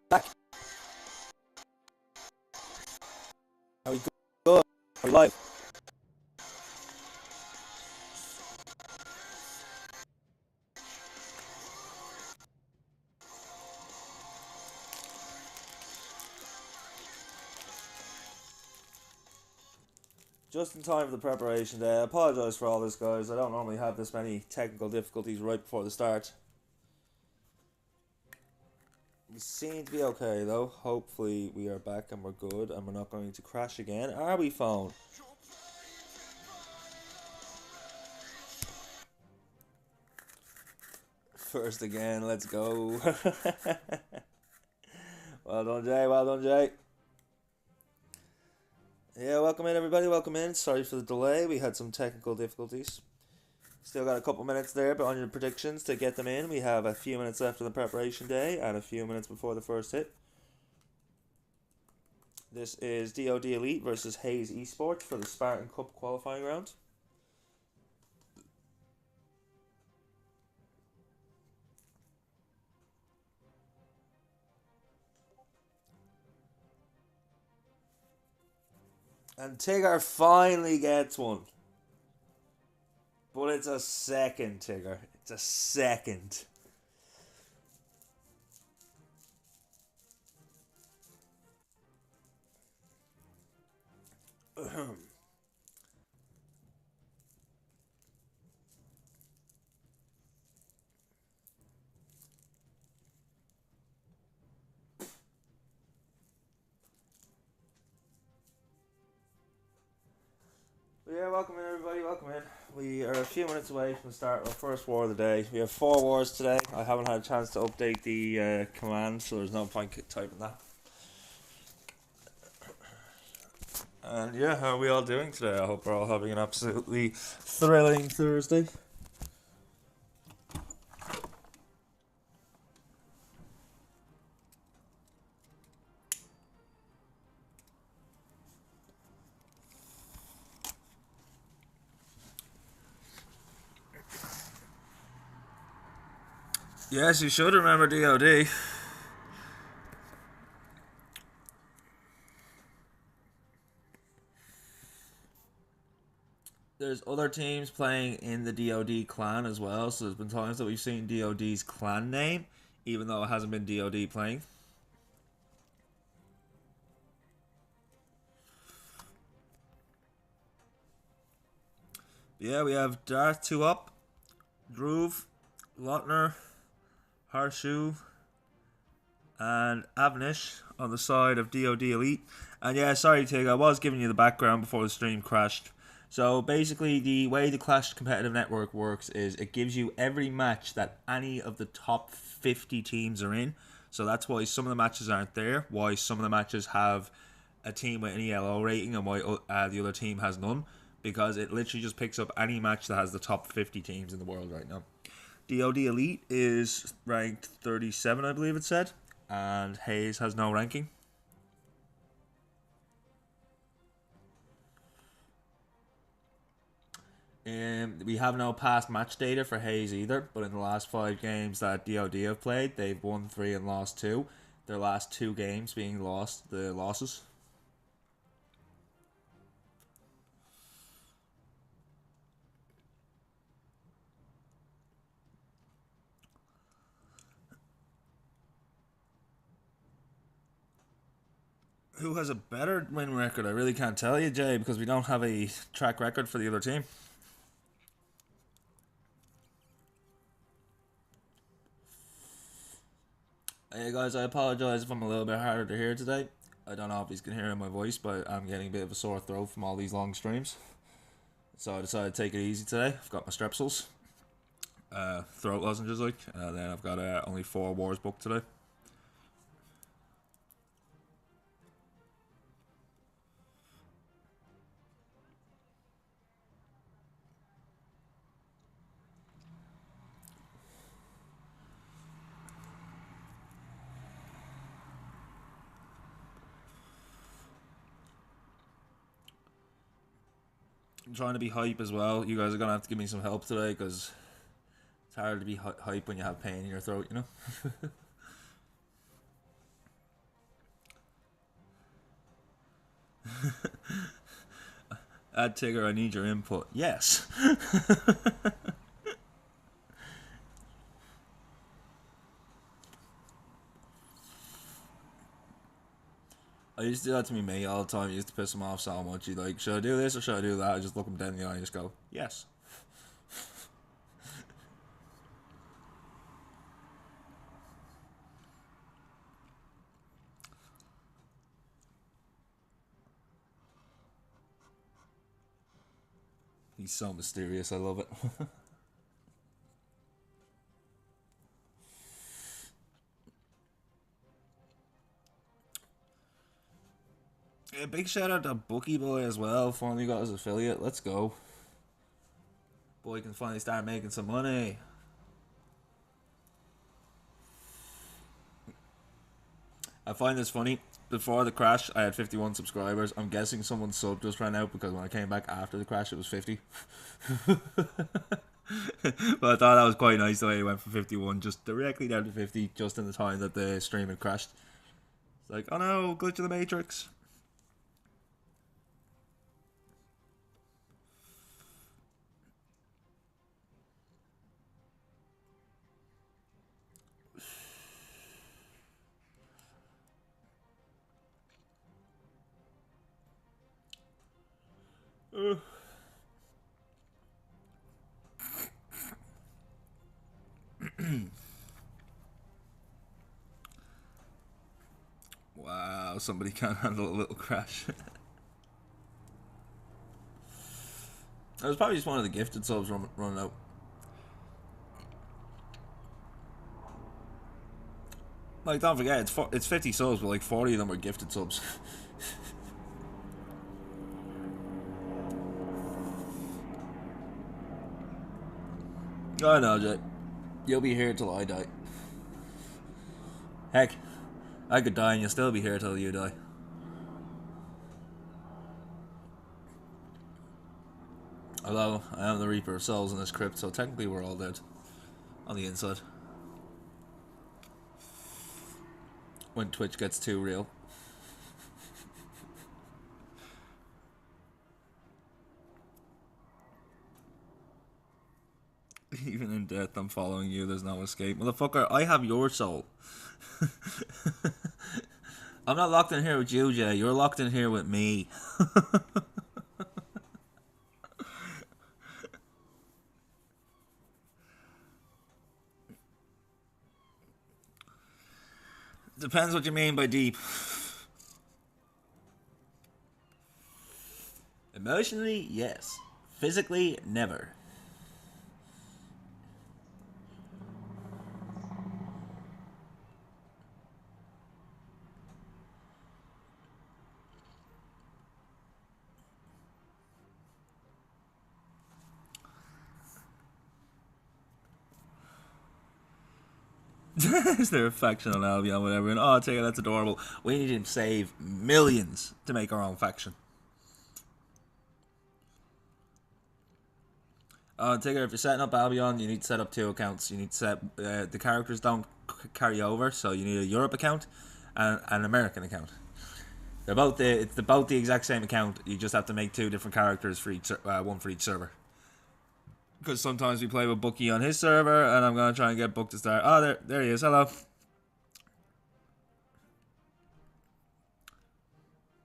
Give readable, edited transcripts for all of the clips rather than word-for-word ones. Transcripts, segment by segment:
back. Are we good? Are we live? Just in time for the preparation day. I apologise for all this, guys. I don't normally have this many technical difficulties right before the start. We seem to be okay, though. Hopefully we are back and we're good and we're not going to crash again. Are we, phone? First again, let's go. Well done, Jay. Well done, Jay. Yeah, welcome in, everybody. Welcome in. Sorry for the delay. We had some technical difficulties. Still got a couple minutes there, but on your predictions to get them in, we have a few minutes left of the preparation day and a few minutes before the first hit. This is DoD Elite versus Hayes Esports for the Spartan Cup qualifying round. And Tigger finally gets one. But it's a second, Tigger. It's a second. Yeah, welcome in, everybody. Welcome in. We are a few minutes away from the start of our first war of the day. We have 4 wars today. I haven't had a chance to update the command, so there's no point typing that. And yeah, how are we all doing today? I hope we're all having an absolutely thrilling Thursday. Yes, you should remember DOD. There's other teams playing in the DOD clan as well, so there's been times that we've seen DOD's clan name, even though it hasn't been DOD playing. Yeah, we have Darth 2 up, Droove, Lotner, Harshu, and Avnish on the side of DoD Elite. And yeah, sorry Tig, I was giving you the background before the stream crashed. So basically the way the Clash competitive network works is it gives you every match that any of the top 50 teams are in. So that's why some of the matches aren't there, why some of the matches have a team with an ELO rating and why the other team has none. Because it literally just picks up any match that has the top 50 teams in the world right now. DoD Elite is ranked 37, I believe it said. And Hayes has no ranking. We have no past match data for Hayes either, but in the last 5 games that DoD have played, they've won 3 and lost 2. Their last 2 games being the losses. Who has a better win record? I really can't tell you, Jay, because we don't have a track record for the other team. Hey guys, I apologise if I'm a little bit harder to hear today. I don't know if you can hear in my voice, but I'm getting a bit of a sore throat from all these long streams. So I decided to take it easy today. I've got my strepsils, throat lozenges, then I've got only 4 wars booked today. I'm trying to be hype as well. You guys are gonna have to give me some help today because it's hard to be hype when you have pain in your throat, you know. Add Tigger, I need your input. Yes. I used to do that to me mate all the time. I used to piss him off so much. He'd like, should I do this or should I do that? I just look him dead in the eye and just go, yes. He's so mysterious. I love it. Yeah, big shout out to Bookie Boy as well. Finally got his affiliate. Let's go. Boy can finally start making some money. I find this funny. Before the crash, I had 51 subscribers. I'm guessing someone's sub just ran out because when I came back after the crash, it was 50. But I thought that was quite nice the way it went from 51 just directly down to 50 just in the time that the stream had crashed. It's like, oh no, glitch of the Matrix. Wow, somebody can't handle a little crash. It was probably just one of the gifted subs running out. Like, don't forget, it's 50 subs, but like 40 of them are gifted subs. I know, Jay. You'll be here till I die. Heck, I could die and you'll still be here till you die. Although, I am the Reaper of Souls in this crypt, so technically we're all dead. On the inside. When Twitch gets too real. Even in death, I'm following you. There's no escape. Motherfucker, I have your soul. I'm not locked in here with you, Jay. You're locked in here with me. Depends what you mean by deep. Emotionally, yes. Physically, never. Is there a faction on Albion, whatever? And oh, take it, that's adorable. We need to save millions to make our own faction. Tigger, if you're setting up Albion, you need to set up 2 accounts. You need to set the characters don't carry over, so you need a Europe account and an American account. They're both it's about the exact same account. You just have to make 2 different characters for each one for each server. Because sometimes we play with Bookie on his server, and I'm gonna try and get Book to start. Oh, there he is. Hello.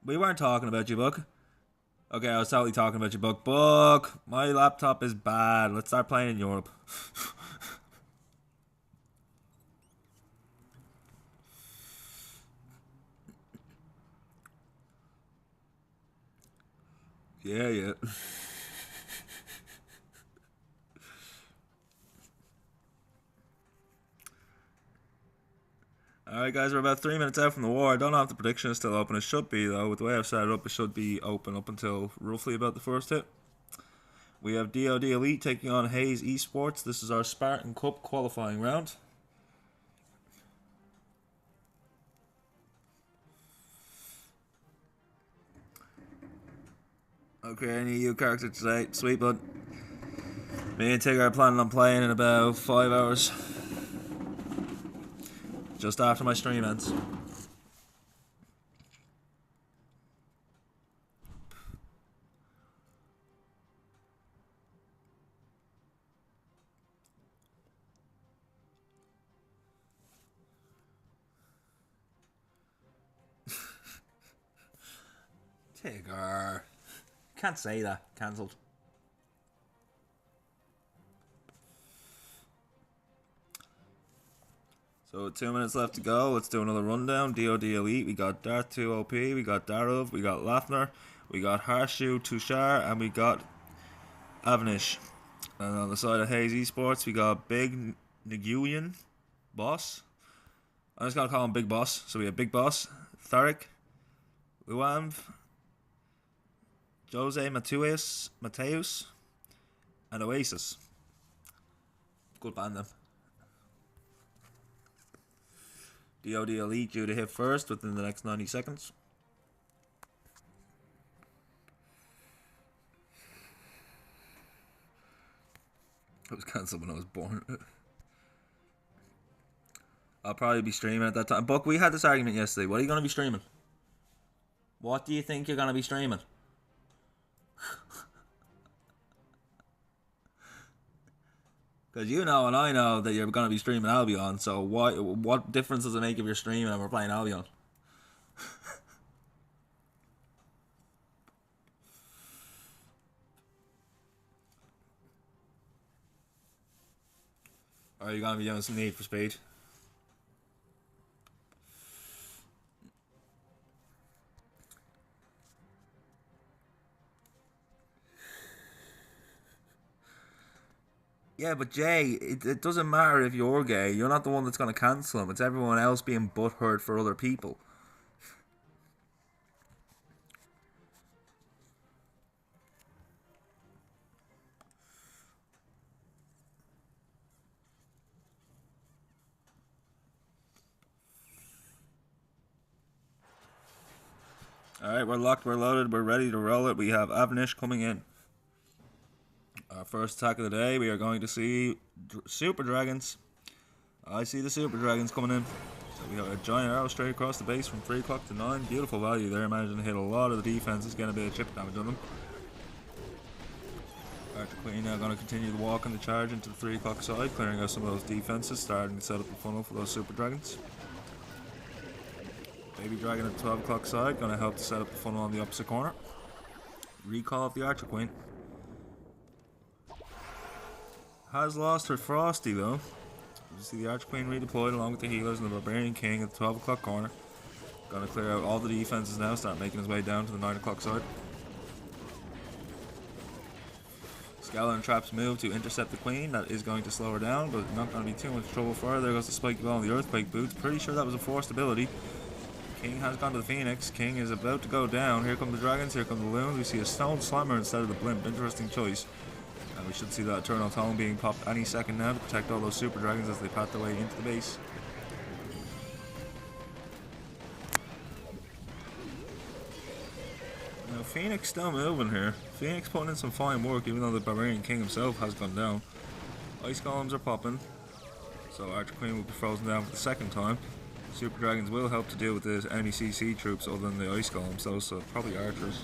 We weren't talking about you, Book. Okay, I was totally talking about you, Book. Book, my laptop is bad. Let's start playing in Europe. Yeah. Alright guys, we're about 3 minutes out from the war. I don't know if the prediction is still open. It should be though. With the way I've set it up, it should be open up until roughly about the first hit. We have DOD Elite taking on Hayes Esports. This is our Spartan Cup qualifying round. Okay, any EU character today? Sweet, bud. Me and Tigger are planning on playing in about 5 hours. Just after my stream ends. Tigger. Can't say that. Cancelled. So 2 minutes left to go. Let's do another rundown. DOD Elite. We got Dart 2 OP. We got Darov. We got Lafner. We got Harshu, Tushar. And we got Avnish. And on the side of Haze Esports, we got Big Nguyen Boss. I'm just going to call him Big Boss. So we have Big Boss, Tharik, Luamv, Jose Mateus, and Oasis. Good band, them. DOD Elite due to hit first within the next 90 seconds. It was cancelled when I was born. I'll probably be streaming at that time. Buck, we had this argument yesterday. What are you going to be streaming? What do you think you're going to be streaming? Because you know and I know that you're going to be streaming Albion, so what difference does it make if you're streaming and we're playing Albion? Or are you going to be doing some Need for Speed? Yeah, but Jay, it doesn't matter if you're gay. You're not the one that's going to cancel him. It's everyone else being butthurt for other people. Alright, we're locked, we're loaded, we're ready to roll it. We have Avnish coming in. Our first attack of the day, we are going to see Super Dragons. I see the Super Dragons coming in. So we have a giant arrow straight across the base from 3 o'clock to 9. Beautiful value there, managing to hit a lot of the defenses, getting a bit of chip damage on them. Archer Queen now going to continue the walk and the charge into the 3 o'clock side, clearing out some of those defenses, starting to set up the funnel for those Super Dragons. Baby Dragon at the 12 o'clock side, going to help to set up the funnel on the opposite corner. Recall of the Archer Queen. Has lost her Frosty though. You see the Archer Queen redeployed along with the healers and the Barbarian King at the 12 o'clock corner. Gonna clear out all the defenses now, start making his way down to the 9 o'clock side. Skeleton Traps move to intercept the Queen. That is going to slow her down, but not going to be too much trouble for her. There goes the Spiky Ball and the Earthquake Boots. Pretty sure that was a forced ability. King has gone to the Phoenix. King is about to go down. Here come the Dragons, here come the Loons. We see a Stone Slammer instead of the Blimp. Interesting choice. And we should see that Eternal Tome being popped any second now to protect all those Super Dragons as they pat their way into the base. Now Phoenix still moving here. Phoenix putting in some fine work even though the Barbarian King himself has gone down. Ice Golems are popping. So Archer Queen will be frozen down for the second time. Super Dragons will help to deal with the enemy CC troops other than the Ice Golems though, so probably Archers.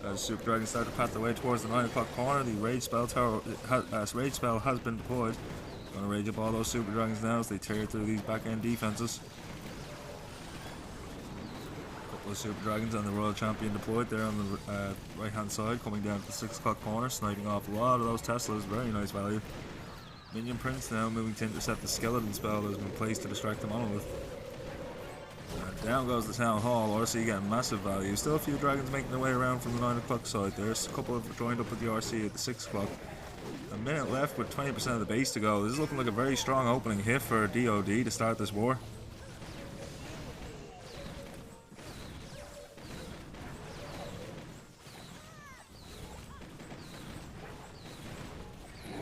As Super Dragons start to pat their way towards the 9 o'clock corner, the Rage Spell Rage Spell has been deployed. Gonna rage up all those Super Dragons now as they tear through these back end defenses. A couple of Super Dragons and the Royal Champion deployed there on the right hand side, coming down to the 6 o'clock corner, sniping off a lot of those Teslas. Very nice value. Minion Prince now moving to intercept the Skeleton Spell that has been placed to distract the Monolith. Down goes the Town Hall. RC getting massive value. Still a few Dragons making their way around from the 9 o'clock side. There's a couple have joined up with the RC at the 6 o'clock. A minute left with 20% of the base to go. This is looking like a very strong opening hit for DOD to start this war.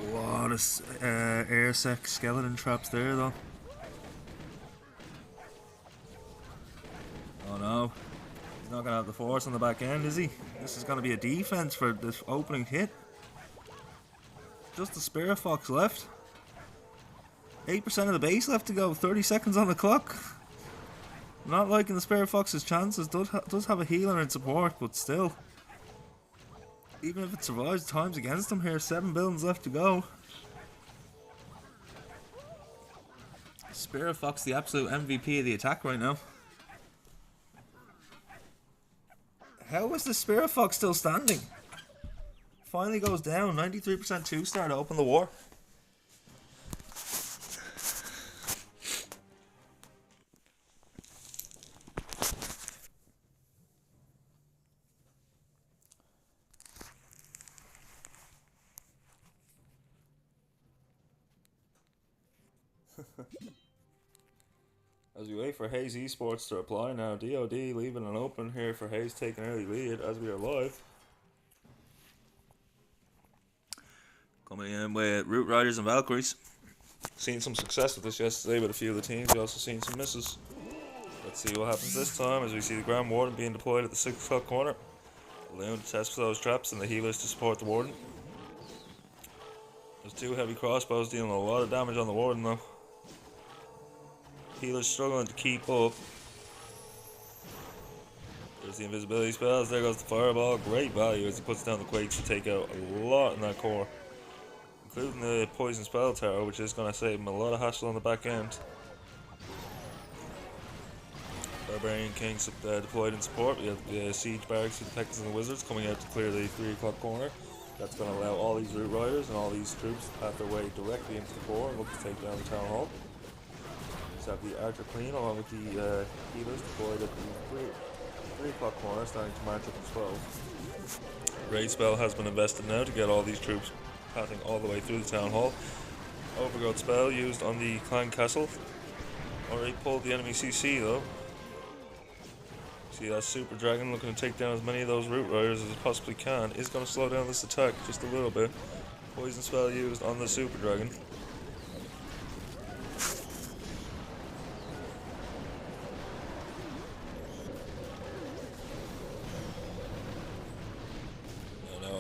A lot of air sec skeleton traps there though. Oh no, he's not going to have the force on the back end, is he? This is going to be a defense for this opening hit. Just the Spirit Fox left. 8% of the base left to go, 30 seconds on the clock. Not liking the Spirit Fox's chances, does have a healer in support, but still. Even if it survives, time's against him here, 7 buildings left to go. Spirit Fox the absolute MVP of the attack right now. How is the Spirit Fox still standing? Finally goes down. 93% 2-star to open the war. As we wait for Hayes Esports to reply now, DOD leaving an open here for Hayes taking early lead as we are live. Coming in with Root Riders and Valkyries. Seen some success with this yesterday with a few of the teams. We also seen some misses. Let's see what happens this time as we see the Grand Warden being deployed at the 6 o'clock corner. Loon to test for those traps and the healers to support the Warden. There's 2 heavy crossbows dealing a lot of damage on the Warden though. Healers struggling to keep up. There's the invisibility spells, there goes the fireball. Great value as he puts down the quakes to take out a lot in that core. Including the poison spell tower, which is going to save him a lot of hassle on the back end. Barbarian Kings deployed in support. We have the siege barracks with the Peckers and the Wizards coming out to clear the 3 o'clock corner. That's going to allow all these Root Riders and all these troops to path their way directly into the core and look to take down the Town Hall. We have the Archer Queen along with the healers deployed at the 3 o'clock corner, starting to march up to 12. Raid spell has been invested now to get all these troops pathing all the way through the Town Hall. Overgrowth spell used on the Clan Castle. Already pulled the enemy CC though. See that Super Dragon looking to take down as many of those Root Riders as it possibly can. Is going to slow down this attack just a little bit. Poison spell used on the Super Dragon.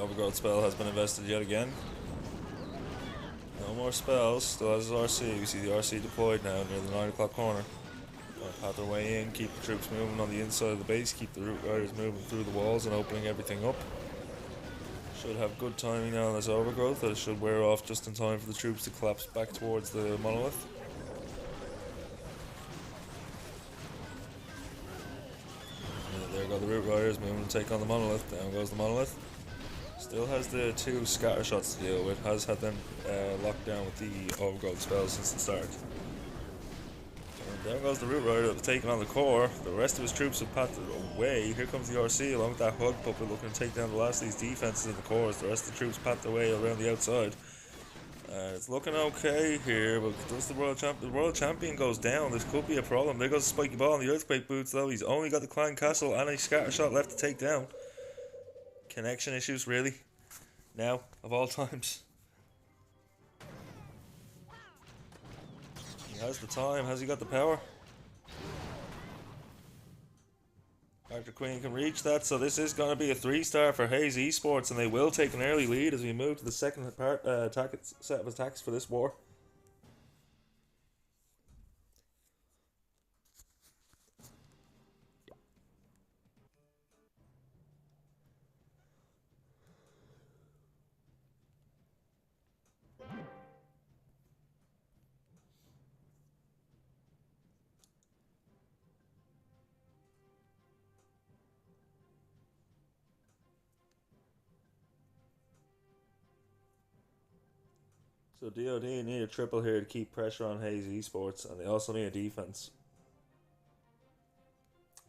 Overgrowth spell has been invested yet again. No more spells, still has his RC. We see the RC deployed now near the 9 o'clock corner. Gonna path their way in, keep the troops moving on the inside of the base, keep the Root Riders moving through the walls and opening everything up. Should have good timing now on this overgrowth, that it should wear off just in time for the troops to collapse back towards the monolith. And there go the Root Riders moving to take on the monolith. Down goes the monolith. Still has the 2 scatter shots to deal with, has had them locked down with the overgrowth spells since the start. And there goes the Root Rider taking on the core. The rest of his troops have pathed away. Here comes the RC along with that Hug Puppet looking to take down the last of these defenses in the cores. The rest of the troops path their way around the outside. It's looking okay here, but does the World Champion goes down? This could be a problem. There goes the Spiky Ball and the Earthquake Boots though. He's only got the Clan Castle and a scatter shot left to take down. Connection issues, really? Now, of all times. He has the time. Has he got the power? Archer Queen can reach that, so this is going to be a 3-star for Hayes Esports, and they will take an early lead as we move to the second set of attacks for this war. So DOD need a triple here to keep pressure on Hayes Esports, and they also need a defense.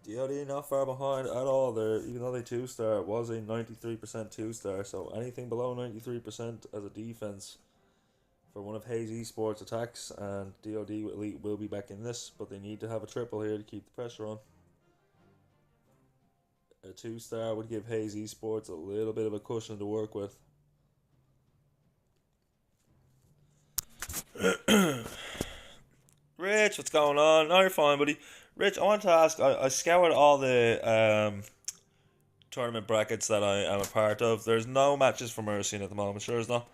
DOD not far behind at all there, even though they 2-star, it was a 93% 2-star, so anything below 93% as a defense for one of Hayes Esports attacks, and DOD Elite will be back in this, but they need to have a triple here to keep the pressure on. A 2-star would give Hayes Esports a little bit of a cushion to work with. Rich, what's going on? No, you're fine, buddy. Rich, I want to ask, I scoured all the tournament brackets that I am a part of. There's no matches for Mercy at the moment, sure is not?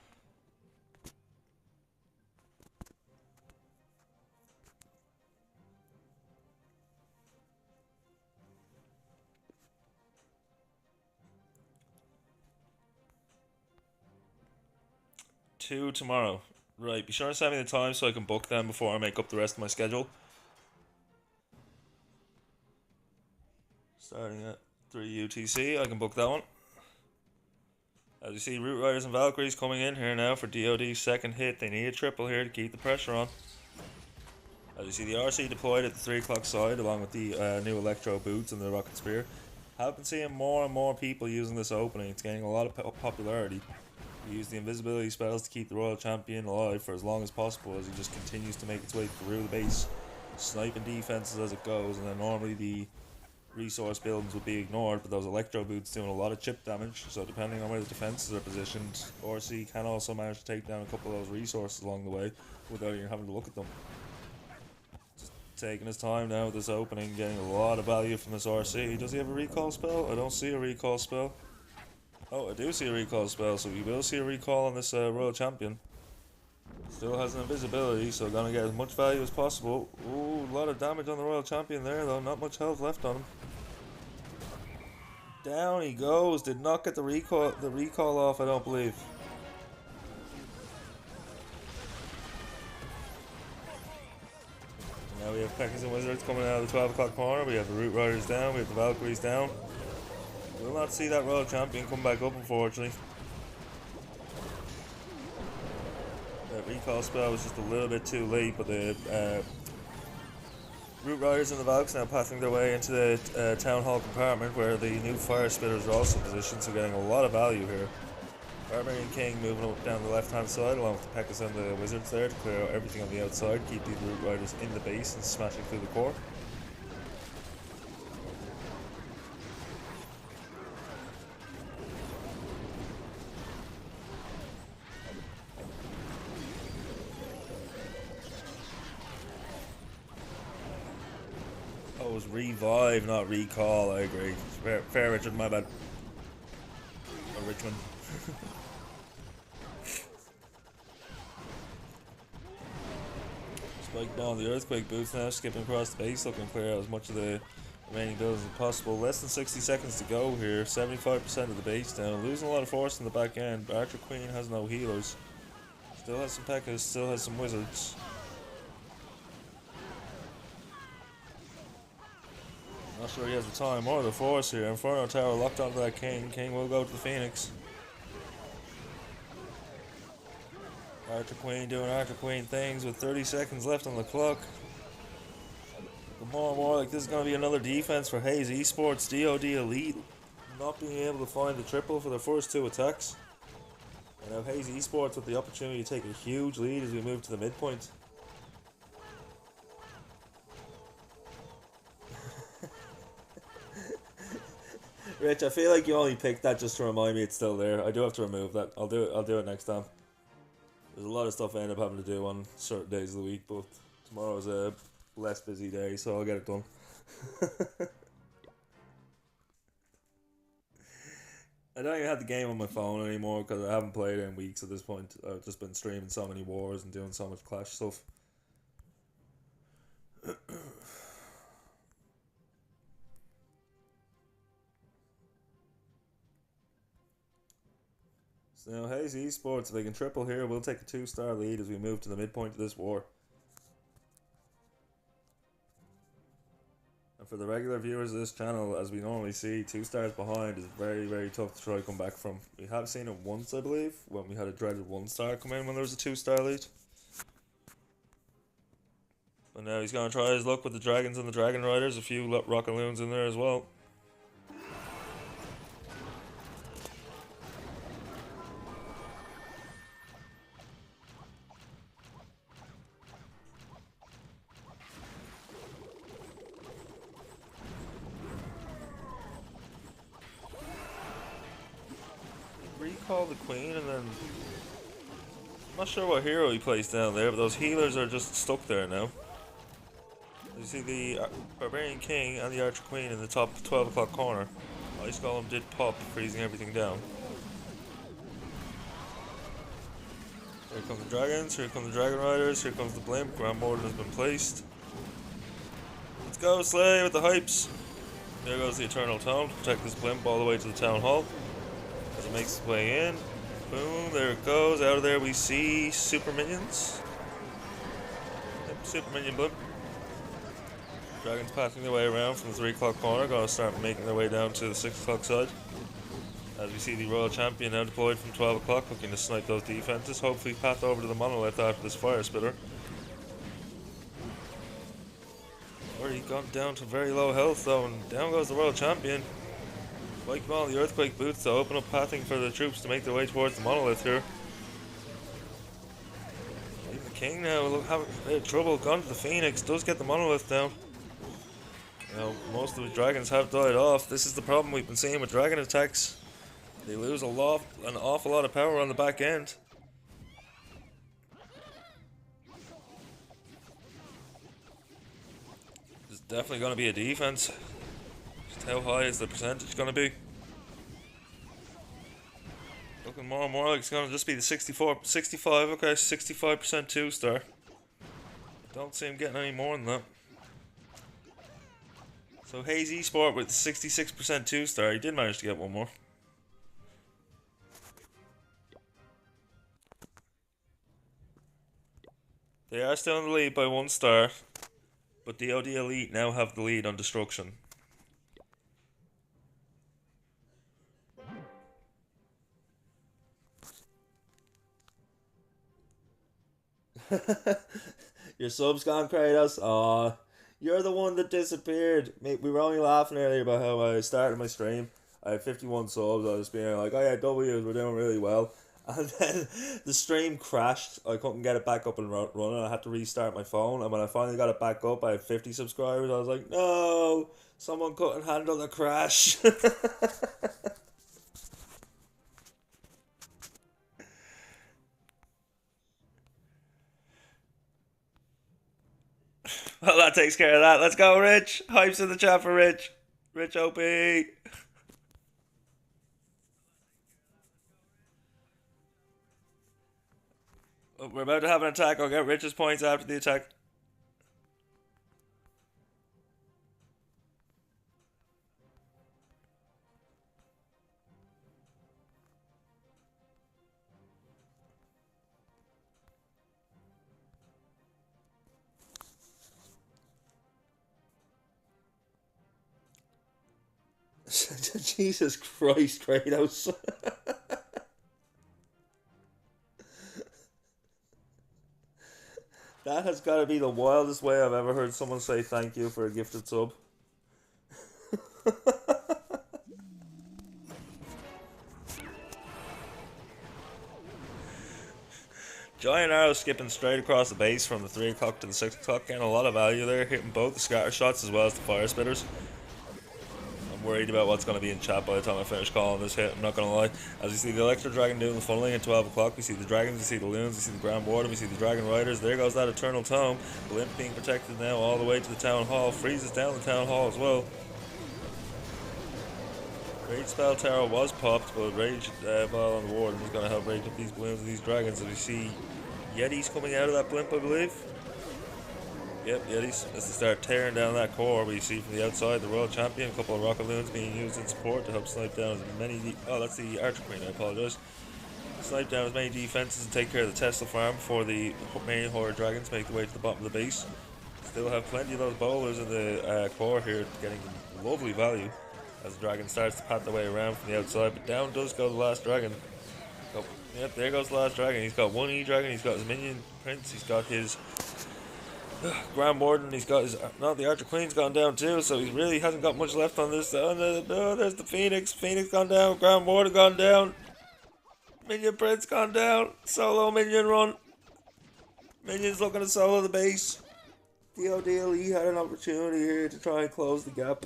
Two tomorrow. Right, be sure to send me the time so I can book them before I make up the rest of my schedule. Starting at 3 UTC, I can book that one. As you see, Root Riders and Valkyries coming in here now for DOD's second hit. They need a triple here to keep the pressure on. As you see, the RC deployed at the 3 o'clock side along with the new Electro Boots and the Rocket Spear. I've been seeing more and more people using this opening. It's gaining a lot of popularity. We use the invisibility spells to keep the Royal Champion alive for as long as possible as he just continues to make its way through the base, sniping defenses as it goes, and then normally the resource buildings would be ignored, but those Electro Boots doing a lot of chip damage, so depending on where the defenses are positioned, RC can also manage to take down a couple of those resources along the way without even having to look at them. Just taking his time now with this opening, getting a lot of value from this RC. Does he have a recall spell? I don't see a recall spell. Oh, I do see a recall spell, so we will see a recall on this Royal Champion. Still has an invisibility, so gonna get as much value as possible. Ooh, a lot of damage on the Royal Champion there, though. Not much health left on him. Down he goes. Did not get the recall off, I don't believe. Now we have Peckers and Wizards coming out of the 12 o'clock corner. We have the Root Riders down. We have the Valkyries down. We'll not see that Royal Champion come back up, unfortunately. That recall spell was just a little bit too late, but the Root Riders and the Valks now pathing their way into the Town Hall compartment where the new Fire Spitters are also positioned, so getting a lot of value here. Barbarian King moving up down the left hand side along with the Pekkas and the Wizards there to clear out everything on the outside, keep these Root Riders in the base and smashing through the core. Oh, it was revive, not recall, I agree. Fair Richard, my bad. Or Richmond. Spike Ball and the Earthquake Boots now, skipping across the base, looking to clear out as much of the remaining buildings as possible. Less than 60 seconds to go here, 75% of the base down. Losing a lot of force in the back end. Archer Queen has no healers. Still has some Pekkas, still has some Wizards. Not sure he has the time or the force here. Inferno Tower locked onto that King. King will go to the Phoenix. Archer Queen doing Archer Queen things with 30 seconds left on the clock. The more and more like this is going to be another defense for Hayes Esports. DOD Elite not being able to find the triple for their first 2 attacks. And now Hayes Esports with the opportunity to take a huge lead as we move to the midpoint. Rich, I feel like you only picked that just to remind me it's still there. I do have to remove that. I'll do it next time. There's a lot of stuff I end up having to do on certain days of the week, but tomorrow's a less busy day, so I'll get it done. I don't even have the game on my phone anymore because I haven't played it in weeks at this point. I've just been streaming so many wars and doing so much Clash stuff. So now Hayes Esports, if they can triple here, we'll take a 2-star lead as we move to the midpoint of this war. And for the regular viewers of this channel, as we normally see, 2 stars behind is very, very tough to try to come back from. We have seen it once, I believe, when we had a dreaded 1-star come in when there was a 2-star lead. But now he's going to try his luck with the Dragons and the Dragon Riders, a few Rocket Loons in there as well. Recall the Queen and then I'm not sure what hero he placed down there, but those healers are just stuck there now. You see the Barbarian King and the Archer Queen in the top 12 o'clock corner. Ice Golem did pop, freezing everything down. Here come the Dragons, here come the Dragon Riders, here comes the Blimp. Grand Warden has been placed. Let's go, Slay with the hypes. There goes the Eternal Tome to protect this Blimp all the way to the Town Hall. As it makes its way in. Boom, there it goes. Out of there we see Super Minions. Yep, Super Minion Blimp. Dragons passing their way around from the 3 o'clock corner, going to start making their way down to the 6 o'clock side. As we see the Royal Champion now deployed from 12 o'clock, looking to snipe those defenses. Hopefully path over to the monolith after this fire spitter. Already gone down to very low health though, and down goes the Royal Champion. Spiking all the earthquake boots to open up pathing for the troops to make their way towards the monolith here. Even the King now will have a bit of trouble. Gone to the Phoenix, does get the monolith down. Now, most of the dragons have died off. This is the problem we've been seeing with dragon attacks. They lose an awful lot of power on the back end. There's definitely going to be a defense. Just how high is the percentage going to be? Looking more and more like it's going to just be the 65, okay, 65% 2-star. Don't see him getting any more than that. So Hayes Esport with 66% 2-star, he did manage to get one more. They are still in the lead by 1 star, but DoD Elite now have the lead on destruction. Your sub's gone, Kratos. Aw, you're the one that disappeared. Mate, we were only laughing earlier about how I started my stream. I had 51 subs. I was being like, oh yeah, W's, we're doing really well. And then the stream crashed. I couldn't get it back up and running. I had to restart my phone. And when I finally got it back up, I had 50 subscribers. I was like, no, someone couldn't handle the crash. Well, that takes care of that. Let's go, Rich. Hypes in the chat for Rich. Rich OP. We're about to have an attack. I'll get Rich's points after the attack. Jesus Christ, Kratos. That has got to be the wildest way I've ever heard someone say thank you for a gifted sub. Giant arrow skipping straight across the base from the 3 o'clock to the 6 o'clock, getting a lot of value there, hitting both the scatter shots as well as the fire spitters. I'm worried about what's going to be in chat by the time I finish calling this hit, I'm not going to lie. As we see the Electro Dragon doing the funneling at 12 o'clock, we see the dragons, we see the loons, we see the Grand Warden, we see the Dragon Riders. There goes that Eternal Tome. Blimp being protected now all the way to the Town Hall, freezes down the Town Hall as well. Rage Spell Tower was popped, but Rage Ball on the Warden is going to help rage up these balloons and these dragons. As we see Yetis coming out of that blimp, I believe. Yep, Yetis, as they start tearing down that core. We see from the outside the Royal Champion, a couple of rocket loons being used in support to help snipe down as many... Oh, that's the Archer Queen, I apologise. Snipe down as many defences and take care of the Tesla farm before the main Horde dragons make their way to the bottom of the base. Still have plenty of those bowlers in the core here, getting lovely value as the dragon starts to pat their way around from the outside. But down does go the last dragon. Oh, yep, there goes the last dragon. He's got one E-Dragon, he's got his minion Prince, he's got his Grand Warden, he's got his... No, the Archer Queen's gone down too, so he really hasn't got much left on this. Oh, no, there's the Phoenix. Phoenix gone down, Grand Warden gone down. Minion Prince gone down. Solo minion run. Minions looking to solo the base. DoD Elite had an opportunity here to try and close the gap.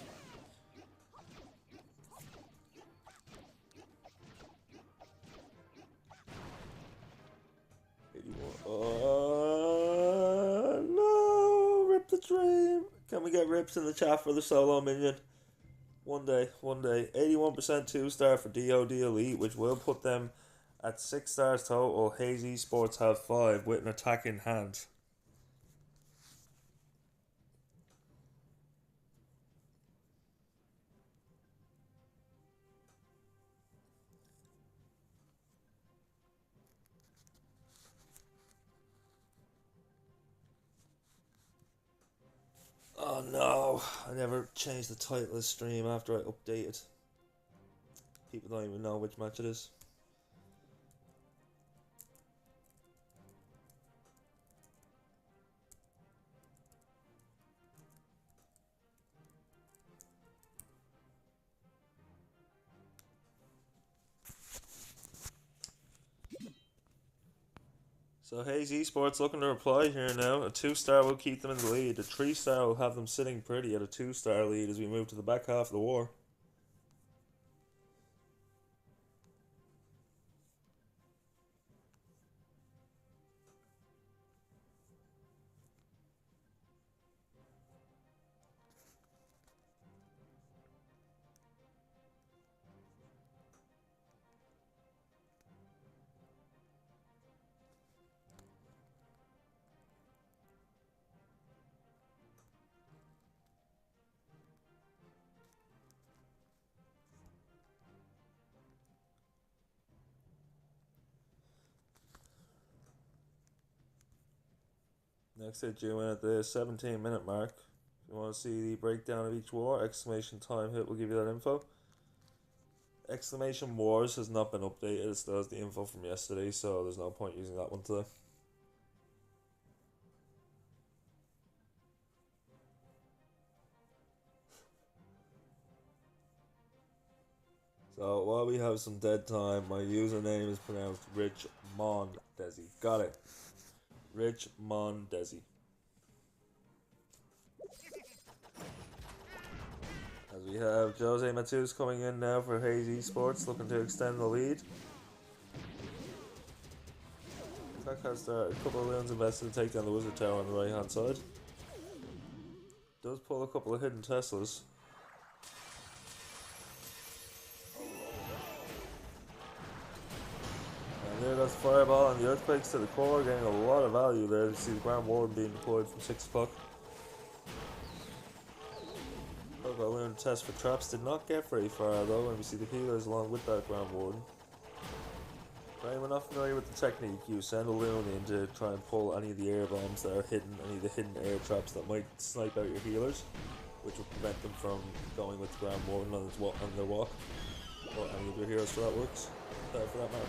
No, rip the dream. Can we get rips in the chat for the solo minion? One day, one day. 81% 2-star for DoD Elite, which will put them at 6 stars total. Hayes Esports have 5 with an attack in hand. Oh no. Oh, I never changed the title of the stream after I updated. People don't even know which match it is. So Hayes Esports looking to reply here now. A 2-star will keep them in the lead. A 3-star will have them sitting pretty at a 2-star lead as we move to the back half of the war. Next hit you in at the 17-minute mark. If you want to see the breakdown of each war, exclamation time hit will give you that info. Exclamation wars has not been updated, it still has the info from yesterday, so there's no point using that one today. So while we have some dead time, my username is pronounced Rich Mondesi. Got it. Rich Mondesi. As we have Jose Matus coming in now for Hayes Esports, looking to extend the lead. Attack has started. A couple of loons invested to take down the Wizard Tower on the right hand side. Does pull a couple of hidden Teslas. And there goes the Fireball and the Earthquakes to the core, getting a lot of value there. You see the Grand Warden being deployed from 6 o'clock. Loon test for traps did not get very far though, and we see the healers along with that Grand Warden. Right, we're not familiar with the technique. You send a loon in to try and pull any of the air bombs that are hidden, any of the hidden air traps that might snipe out your healers, which will prevent them from going with the Grand Warden on their walk, or any of your heroes for that works, for that matter.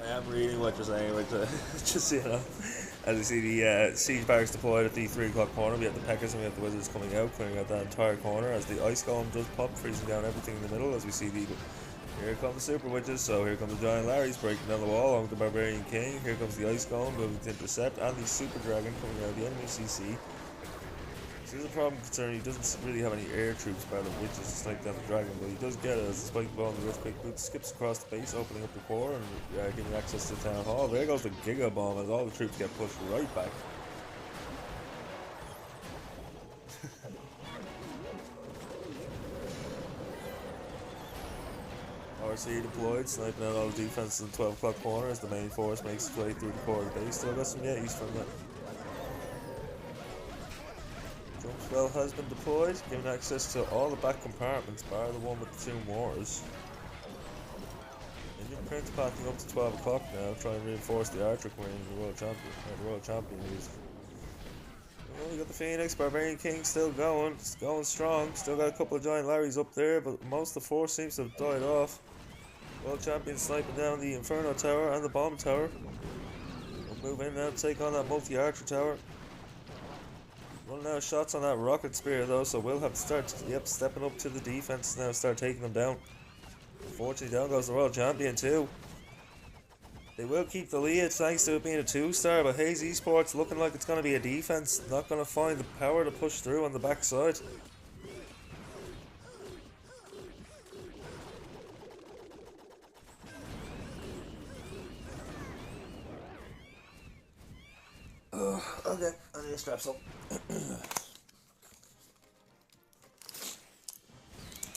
I'm reading what you're saying, but just you know, as you see the siege barracks deployed at the 3 o'clock corner, we have the Peckers and we have the Wizards coming out, clearing out that entire corner as the Ice Golem does pop, freezing down everything in the middle. As we see here come the Super Witches, so here comes the Giant Larrys breaking down the wall along with the Barbarian King. Here comes the Ice Golem moving to intercept, and the Super Dragon coming out of the enemy CC. So there's a problem concerning he doesn't really have any air troops by the Witches to snipe down the Dragon, but he does get it as the Spike Ball and the Earthquake Boot skips across the base, opening up the core and giving access to the Town Hall. There goes the Giga Bomb as all the troops get pushed right back. RC deployed, sniping out all the defenses in the 12 o'clock corner as the main force makes its way through the core of the base. Still got some Yetis from that. Jump spell has been deployed, giving access to all the back compartments, bar the one with the 2 mortars. Indian Prince packing up to 12 o'clock now, trying to reinforce the Archer Queen and the Royal Champion is. Oh, we got the Phoenix, Barbarian King still going strong. Still got a couple of Giant Larrys up there, but most of the force seems to have died off. World Champion sniping down the Inferno Tower and the Bomb Tower. We'll move in now to take on that multi-archer tower. Running out of shots on that rocket spear though, so we'll have to start stepping up to the defense now, start taking them down. Unfortunately, down goes the World Champion too. They will keep the lead thanks to it being a 2-star, but Hayes Esports looking like it's going to be a defense, not going to find the power to push through on the backside. Okay, I need to strap some.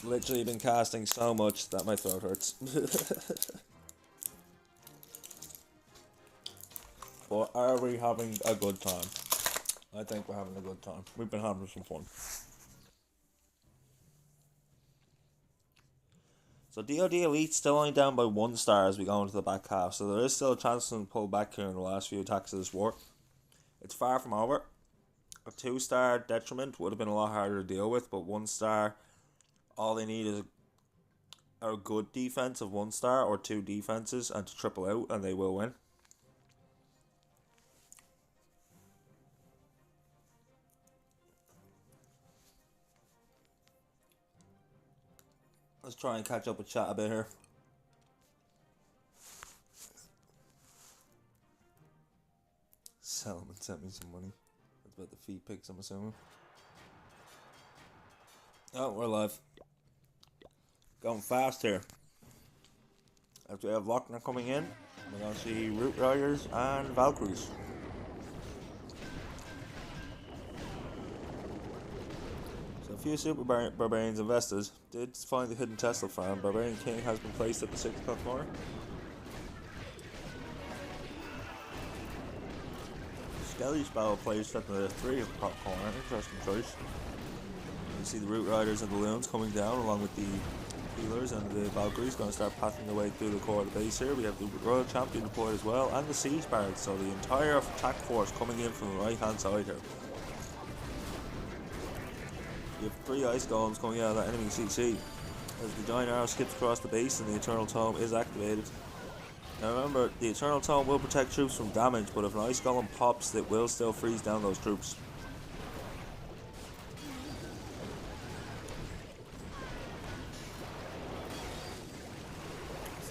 Literally been casting so much that my throat hurts. But are we having a good time? I think we're having a good time. We've been having some fun. So DOD Elite still only down by 1 star as we go into the back half. So there is still a chance to pull back here in the last few attacks of this war. It's far from over. A 2-star detriment would have been a lot harder to deal with, but 1 star, all they need is a good defense of 1 star or 2 defenses and to triple out, and they will win. Let's try and catch up with chat a bit here. Salomon sent me some money. That's about the feet picks, I'm assuming. Oh, we're live. Going fast here. After we have Lochner coming in, we're going to see Root Riders and Valkyries. So a few Super Barbarians investors did find the hidden Tesla farm. Barbarian King has been placed at the 6 o'clock corner. Skelly Spell placed at the 3 o'clock corner. Interesting choice. You see the Root Riders and the Loons coming down along with the Healers, and the Valkyries going to start passing their way through the core of the base here. We have the Royal Champion deployed as well, and the Siege Barracks, so the entire attack force coming in from the right hand side here. You have 3 Ice Golems coming out of that enemy CC as the Giant Arrow skips across the base and the Eternal Tome is activated. Now remember, the Eternal Tome will protect troops from damage, but if an Ice Golem pops, it will still freeze down those troops.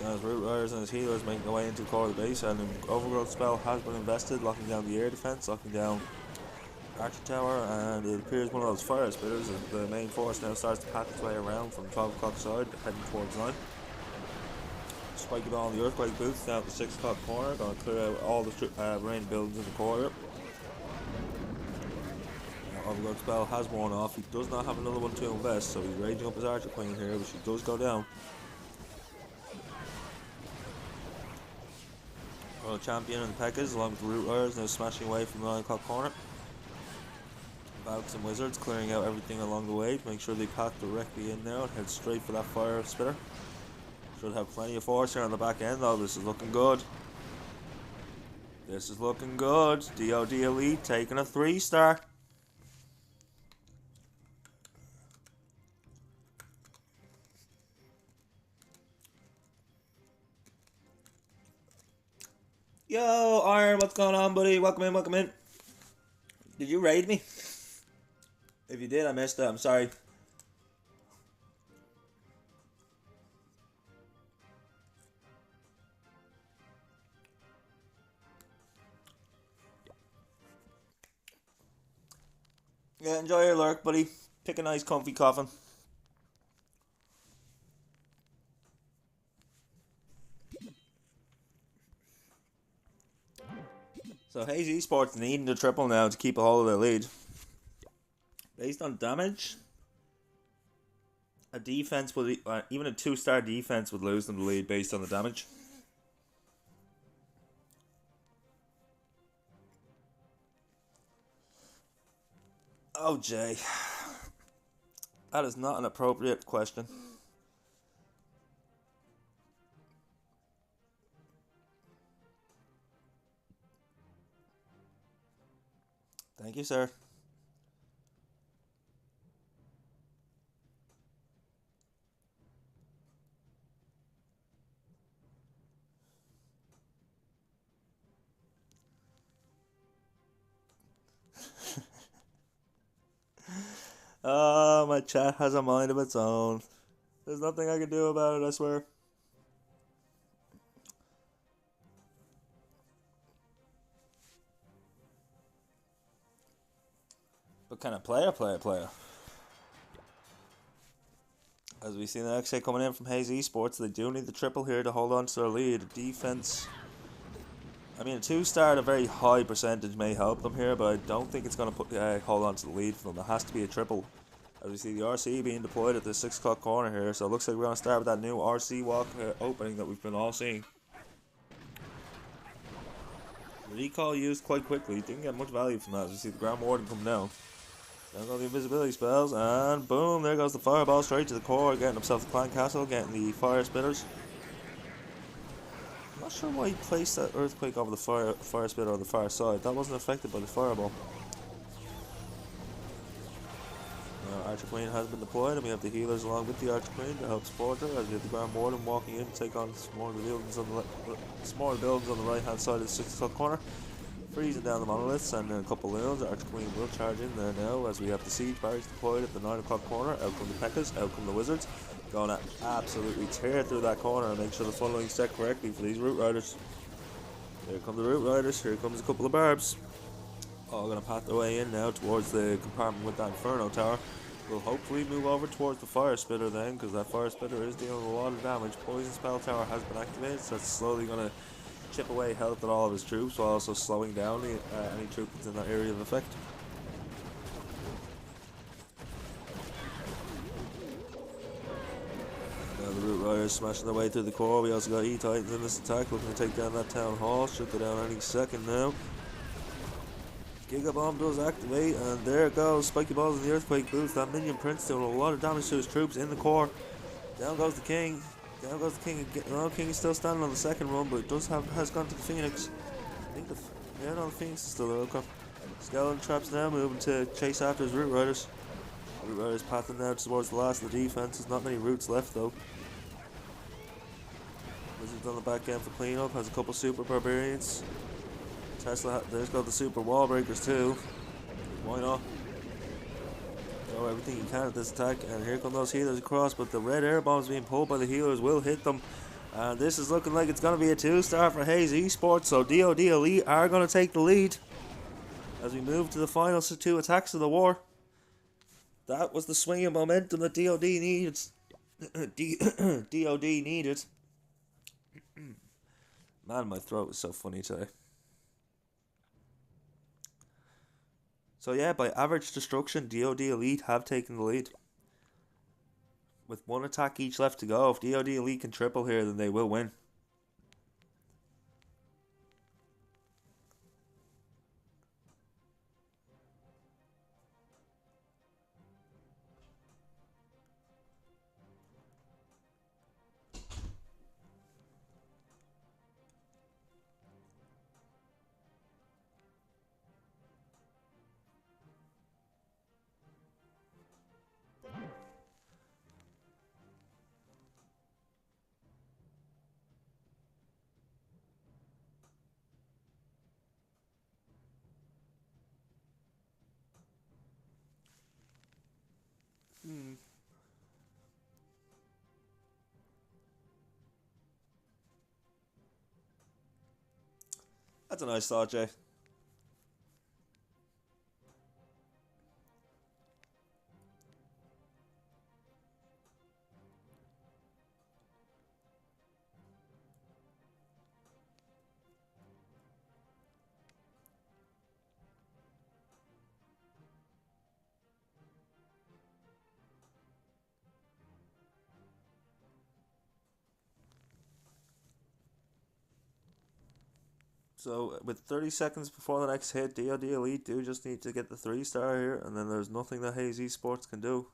As Root Riders and his Healers making their way into the core of the base, and an Overgrowth spell has been invested, locking down the air defense, locking down Archer Tower, and it appears one of those fire spitters as the main force now starts to pack its way around from 12 o'clock side, heading towards 9. Spiky Ball on the Earthquake boots down at the 6 o'clock corner, going to clear out all the rain buildings in the core. Overgrowth spell has worn off. He does not have another one to invest, so he's raging up his Archer Queen here, but she does go down. Royal Champion and the Pekkas along with the Root Riders now smashing away from the 9 o'clock corner. Valks and Wizards clearing out everything along the way to make sure they pack directly in now and head straight for that fire spitter. Should have plenty of force here on the back end though. This is looking good. This is looking good. DOD Elite taking a 3-star. Yo, Iron, what's going on, buddy? Welcome in, welcome in. Did you raid me? If you did, I missed it. I'm sorry. Yeah, enjoy your lurk, buddy. Pick a nice, comfy coffin. So Haze Esports needing the triple now to keep a hold of their lead. Based on damage, a defense would even a 2-star defense would lose them the lead based on the damage. Oh Jay, that is not an appropriate question. Thank you, sir. Oh, my chat has a mind of its own. There's nothing I can do about it, I swear. But kind of player? As we see the next hit coming in from Haze Esports, they do need the triple here to hold on to their lead. Defense, I mean, a 2-star at a very high percentage may help them here, but I don't think it's going to hold on to the lead for them. It has to be a triple. As we see the RC being deployed at the 6 o'clock corner here, so it looks like we're going to start with that new RC walk opening that we've been all seeing. The recall used quite quickly, didn't get much value from that. As we see the Grand Warden come down. Down go the invisibility spells, and boom, there goes the fireball straight to the core, getting himself the clan castle, getting the fire spitters. I'm not sure why he placed that earthquake over the fire spitter on the far side. That wasn't affected by the fireball. Archer Queen has been deployed, and we have the healers along with the Archer Queen to help support her, as we have the Grand Warden walking in to take on smaller buildings on the right hand side of the 6 o'clock corner, freezing down the monoliths, and then a couple of loons. Archer Queen will charge in there now, as we have the siege barracks deployed at the 9 o'clock corner. Out come the Pekkas, out come the Wizards, going to absolutely tear through that corner and make sure the funneling set correctly for these Root Riders. Here come the Root Riders, here comes a couple of Barbs, all going to path their way in now towards the compartment with that Inferno Tower. We'll hopefully move over towards the Fire Spitter then, because that Fire Spitter is dealing a lot of damage. Poison Spell Tower has been activated, so that's slowly going to chip away health at all of his troops, while also slowing down any troop that's in that area of effect. Now the Root Riders smashing their way through the core. We also got E-Titans in this attack, looking to take down that Town Hall. Should go down any second now. Giga Bomb does activate, and there it goes. Spiky Balls in the Earthquake boots. That Minion Prince doing a lot of damage to his troops in the core. Down goes the King. Down goes the King again. No, King is still standing on the second run, but it has gone to the Phoenix. I think the Phoenix is still there. Okay. Skeleton Traps now moving to chase after his Root Riders. Root Riders pathing now towards the last of the defense. There's not many roots left though. Wizards on the back end for cleanup. Has a couple Super Barbarians. Tesla, there's got the Super Wall Breakers too. Why not? Throw everything you can at this attack, and here come those healers across, but the red air bombs being pulled by the healers will hit them. And this is looking like it's going to be a 2-star for Hayes Esports, so DoD Elite are going to take the lead as we move to the final 2 attacks of the war. That was the swinging momentum that DoD needed. DoD needed. Man, my throat is so funny today. So yeah, by average destruction, DoD Elite have taken the lead. With 1 attack each left to go, if DoD Elite can triple here, then they will win. That's a nice thought, Jay. So with 30 seconds before the next hit, DoD Elite do just need to get the 3-star here, and then there's nothing that Hayes Esports can do.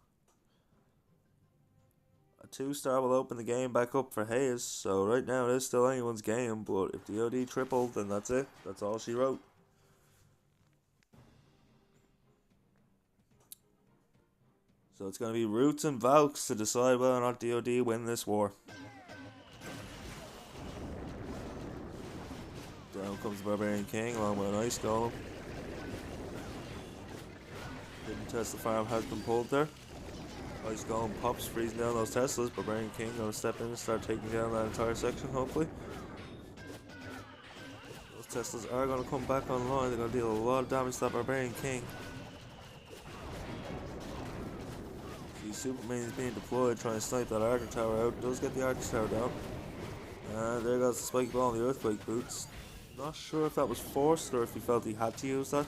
A 2-star will open the game back up for Hayes, so right now it is still anyone's game, but if DoD tripled, then that's it. That's all she wrote. So it's going to be Roots and Valks to decide whether or not DoD win this war. Down comes the Barbarian King along with an Ice Golem. Hidden Tesla Farm has been pulled there. Ice Golem pops, freezing down those Teslas. Barbarian King going to step in and start taking down that entire section, hopefully. Those Teslas are going to come back online. They're going to deal a lot of damage to that Barbarian King. The Superman is being deployed, trying to snipe that Archer Tower out. Does get the Archer Tower down. And there goes the Spiky Ball and the Earthquake Boots. Not sure if that was forced or if he felt he had to use that.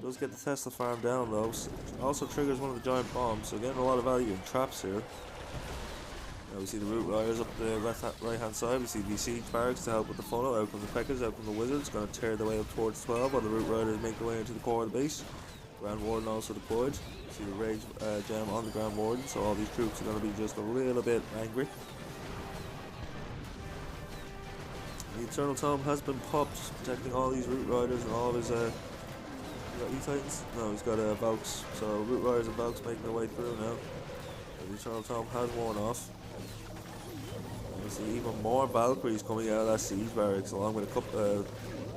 Does get the Tesla farm down though. Also triggers one of the giant bombs, so getting a lot of value in traps here. Now we see the Root Riders up the right hand side. We see the Siege Barracks to help with the funnel. Out come the Pekkas, out come the Wizards, going to tear their way up towards 12 while the Root Riders make their way into the core of the base. Grand Warden also deployed. See the Rage gem on the Grand Warden, so all these troops are going to be just a little bit angry. The Eternal Tome has been popped, protecting all these Root Riders and all of his he got E-Titans? No, he's got Valks. So Root Riders and Valks making their way through now. The Eternal Tome has worn off. And we see even more Valkyries coming out of that siege barracks, along with a couple.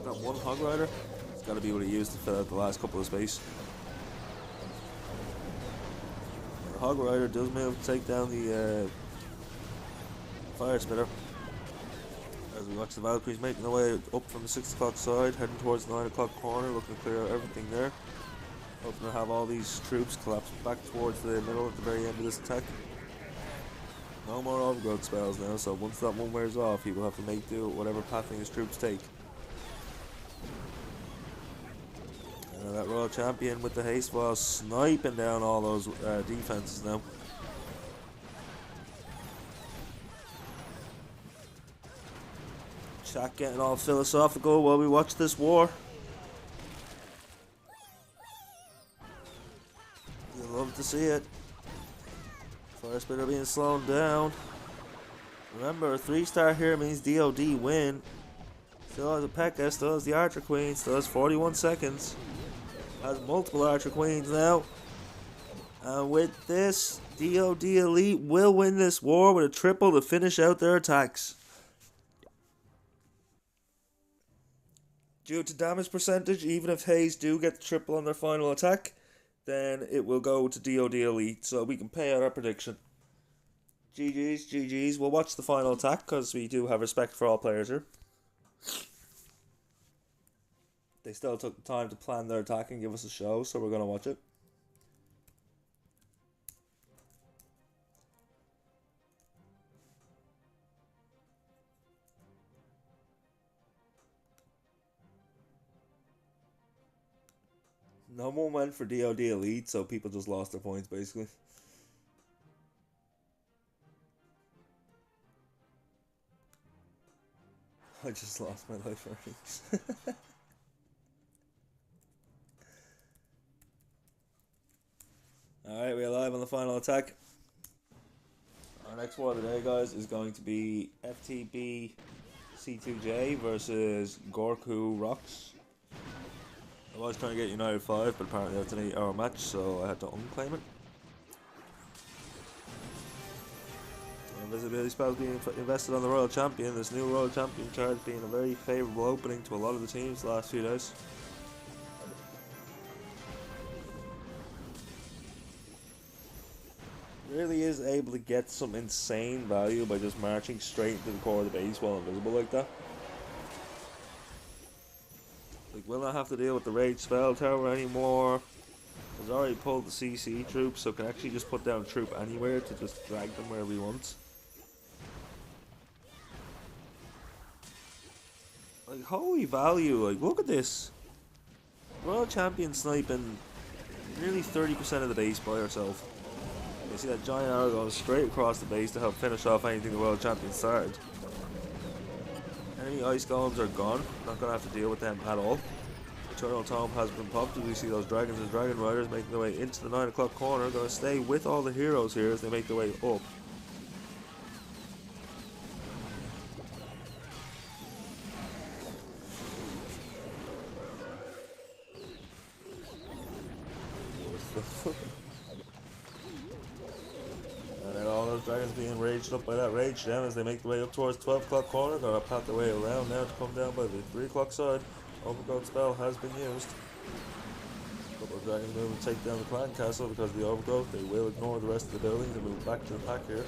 Got one Hog Rider. It's got to be what he used to fill out the last couple of space. The Hog Rider does move to take down the Fire Spitter. As we watch the Valkyries making their way up from the 6 o'clock side, heading towards the 9 o'clock corner, looking to clear out everything there. Hoping to have all these troops collapse back towards the middle at the very end of this attack. No more overgrowth spells now, so once that one wears off, he will have to make do with whatever pathing his troops take. And that Royal Champion with the haste while sniping down all those defenses now. Chat getting all philosophical while we watch this war. You'll love to see it. Fire Spitter being slowed down. Remember, a 3-star here means DOD win. Still has a P.E.K.K.A, still has the Archer Queen, still has 41 seconds. Has multiple Archer Queens now. And with this, DOD Elite will win this war with a triple to finish out their attacks. Due to damage percentage, even if Haze do get the triple on their final attack, then it will go to DOD Elite, so we can pay out our prediction. GG's, GG's. We'll watch the final attack, because we do have respect for all players here. They still took the time to plan their attack and give us a show, so we're going to watch it. No one went for DOD Elite, so people just lost their points, basically. I just lost my life earnings. Alright, we're live on the final attack. Our next war of the day, guys, is going to be FTB C2J versus Gorku Rocks. I was trying to get United 5, but apparently that's an 8-hour match, so I had to unclaim it. Invisibility spells being invested on the Royal Champion. This new Royal Champion card being a very favourable opening to a lot of the teams the last few days. Really is able to get some insane value by just marching straight into the core of the base while invisible like that. Like, will not have to deal with the Rage Spell Tower anymore. Has already pulled the CC troops, so can actually just put down a troop anywhere to just drag them wherever he wants. Like, holy value, like, look at this. Royal Champion sniping nearly 30% of the base by herself. You see that giant arrow going straight across the base to help finish off anything the Royal Champion started. Enemy ice golems are gone, not going to have to deal with them at all. Eternal Tome has been popped as we see those dragons and dragon riders making their way into the 9 o'clock corner. Going to stay with all the heroes here as they make their way up. And then all those dragons being raged up by that rage gem as they make their way up towards 12 o'clock corner. Gonna pat their way around now to come down by the 3 o'clock side. Overgrowth spell has been used. A couple of dragons moving to take down the clan castle because of the overgrowth. They will ignore the rest of the buildings and move back to the pack here.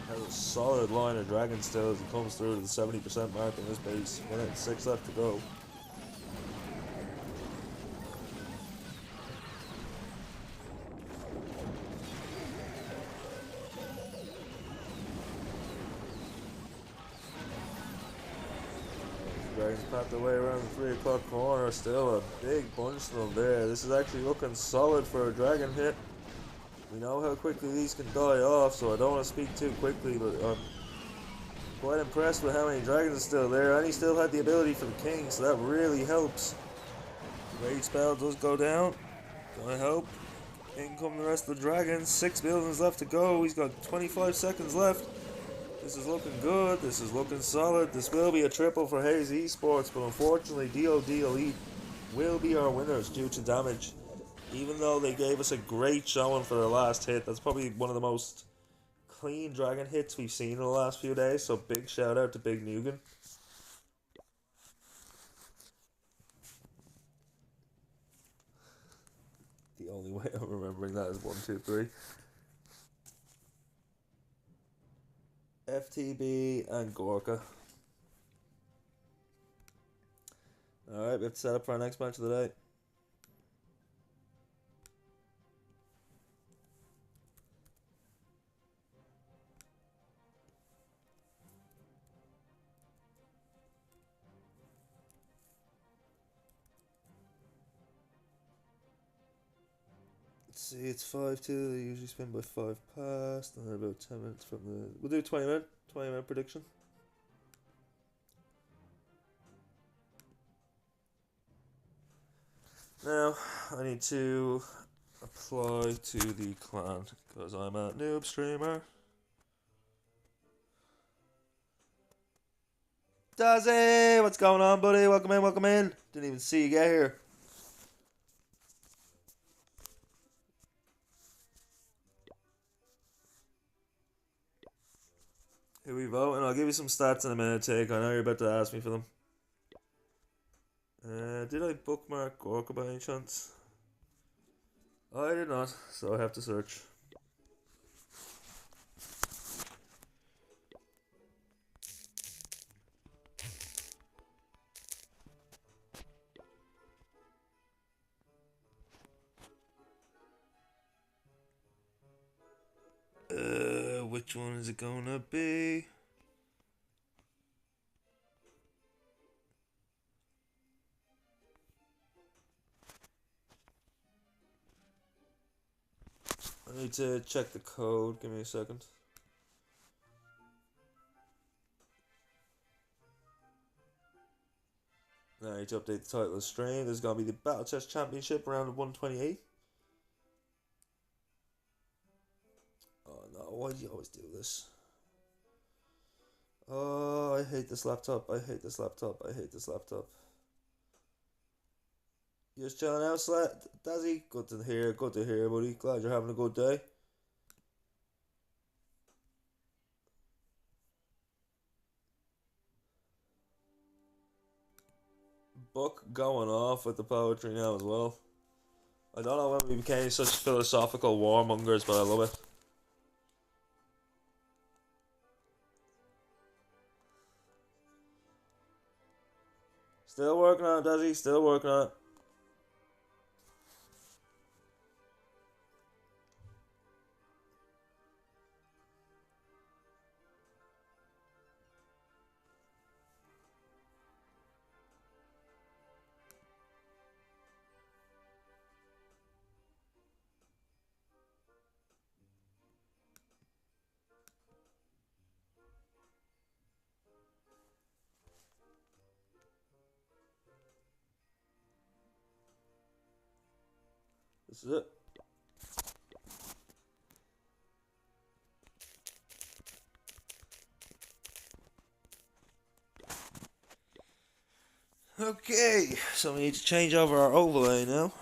Has a solid line of dragons still as it comes through to the 70% mark in this base. 1 out of 6 left to go. Dragons pat their way around the 3 o'clock corner. Still a big bunch of them there. This is actually looking solid for a dragon hit. We know how quickly these can die off, so I don't want to speak too quickly, but I'm quite impressed with how many dragons are still there. And he still had the ability for the king, so that really helps. Raid spell does go down. Gonna help. In come the rest of the dragons. 6 buildings left to go. He's got 25 seconds left. This is looking good. This is looking solid. This will be a triple for Hayes Esports, but unfortunately DOD Elite will be our winners due to damage. Even though they gave us a great showing for their last hit, that's probably one of the most clean dragon hits we've seen in the last few days, so big shout out to Big Nugan. The only way I'm remembering that is 1, 2, 3. FTB and Gorka. Alright, we have to set up for our next match of the day. Let's see, it's 5-2. They usually spin by 5 past, and then about 10 minutes from the. We'll do 20 minute prediction. Now, I need to apply to the clan because I'm a noob streamer. Dazzy, what's going on, buddy? Welcome in, welcome in. Didn't even see you get here. Who we voting? I'll give you some stats in a minute, Take. I know you're about to ask me for them. Did I bookmark Gorka by any chance? I did not, so I have to search. Which one is it gonna be? I need to check the code. Give me a second. Now I need to update the title of the stream. This is gonna be the Battle Chess Championship round of 128. Oh no, why do you always do this? Oh, I hate this laptop. I hate this laptop. I hate this laptop. You just chilling out, Dazzy? Good to hear, buddy. Glad you're having a good day. Book going off with the poetry now as well. I don't know when we became such philosophical warmongers, but I love it. Still working on it, Dazzy. Still working on it. This is it. Okay, so we need to change over our overlay now.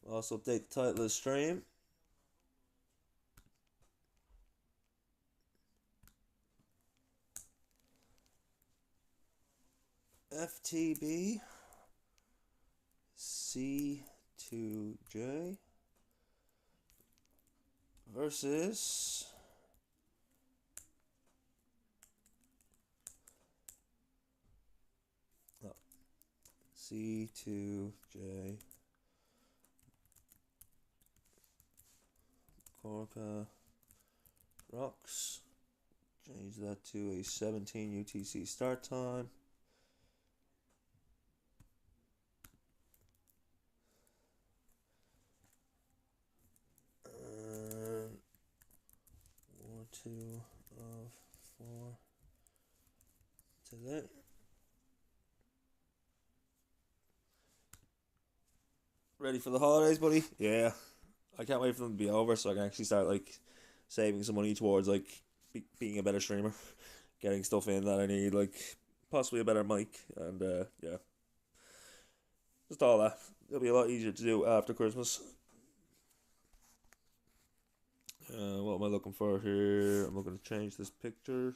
We'll also update the title of the stream. FTB C2J versus C2J Gorka Rocks. Change that to a 17 UTC start time. War 2 of 4 today. Ready for the holidays, buddy? Yeah. I can't wait for them to be over so I can actually start like saving some money towards like being a better streamer, getting stuff in that I need, like possibly a better mic, and yeah, just all that. It'll be a lot easier to do after Christmas. What am I looking for here? I'm looking to change this picture.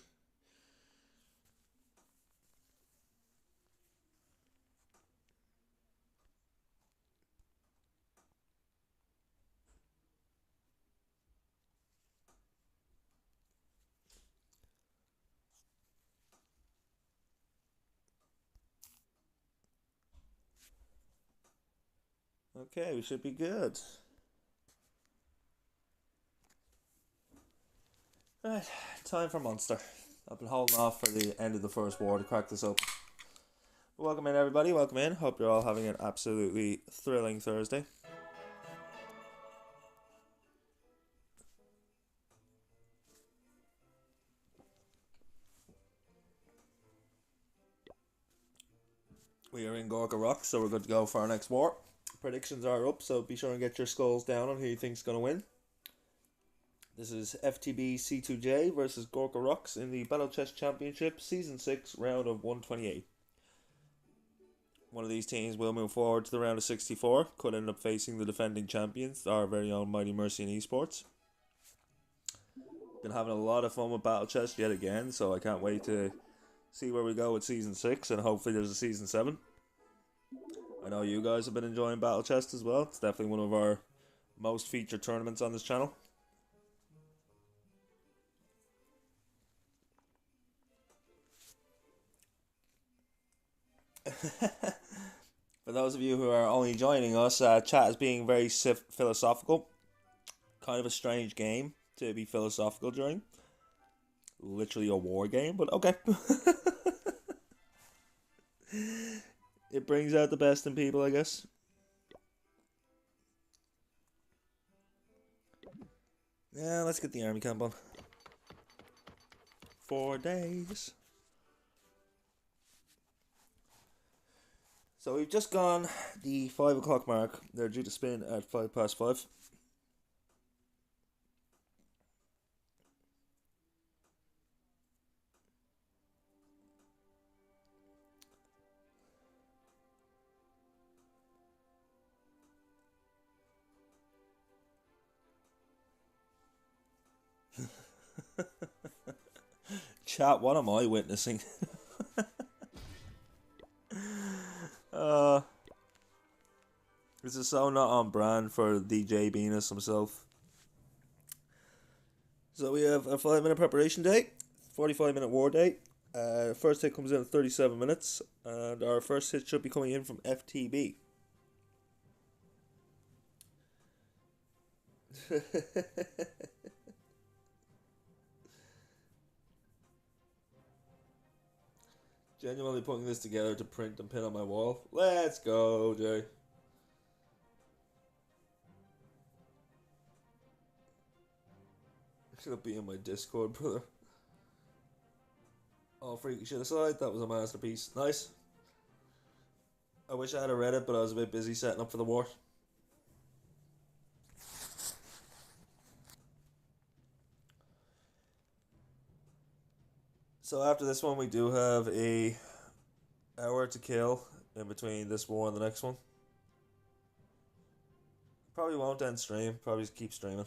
Okay, we should be good. Right, time for Monster. I've been holding off for the end of the first war to crack this up. Welcome in, everybody. Welcome in. Hope you're all having an absolutely thrilling Thursday. We are in Gorka Rock, so we're good to go for our next war. Predictions are up, so be sure and get your skulls down on who you think's going to win. This is FTB C2J versus Gorka Rocks in the Battle Chess Championship Season 6 round of 128. One of these teams will move forward to the round of 64, could end up facing the defending champions, our very own Mighty Mercy and Esports. Been having a lot of fun with Battle Chess yet again, so I can't wait to see where we go with Season 6, and hopefully there's a Season 7. I know you guys have been enjoying Battle Chess as well. It's definitely one of our most featured tournaments on this channel. For those of you who are only joining us, chat is being very philosophical. Kind of a strange game to be philosophical during. Literally a war game, but okay. It brings out the best in people, I guess. Yeah, let's get the army camp on. 4 days. So we've just gone the 5 o'clock mark. They're due to spin at 5 past 5. Chat, what am I witnessing? This is so not on brand for DJ Venus himself. So we have a 5-minute preparation day, 45-minute war day. First hit comes in at 37 minutes, and our first hit should be coming in from FTB. Genuinely putting this together to print and pin on my wall. Let's go, Jay. Should have been in my Discord, brother. All freaky shit aside, that was a masterpiece. Nice. I wish I had read it, but I was a bit busy setting up for the war. So after this one, we do have a hour to kill in between this war and the next one. Probably won't end stream. Probably just keep streaming.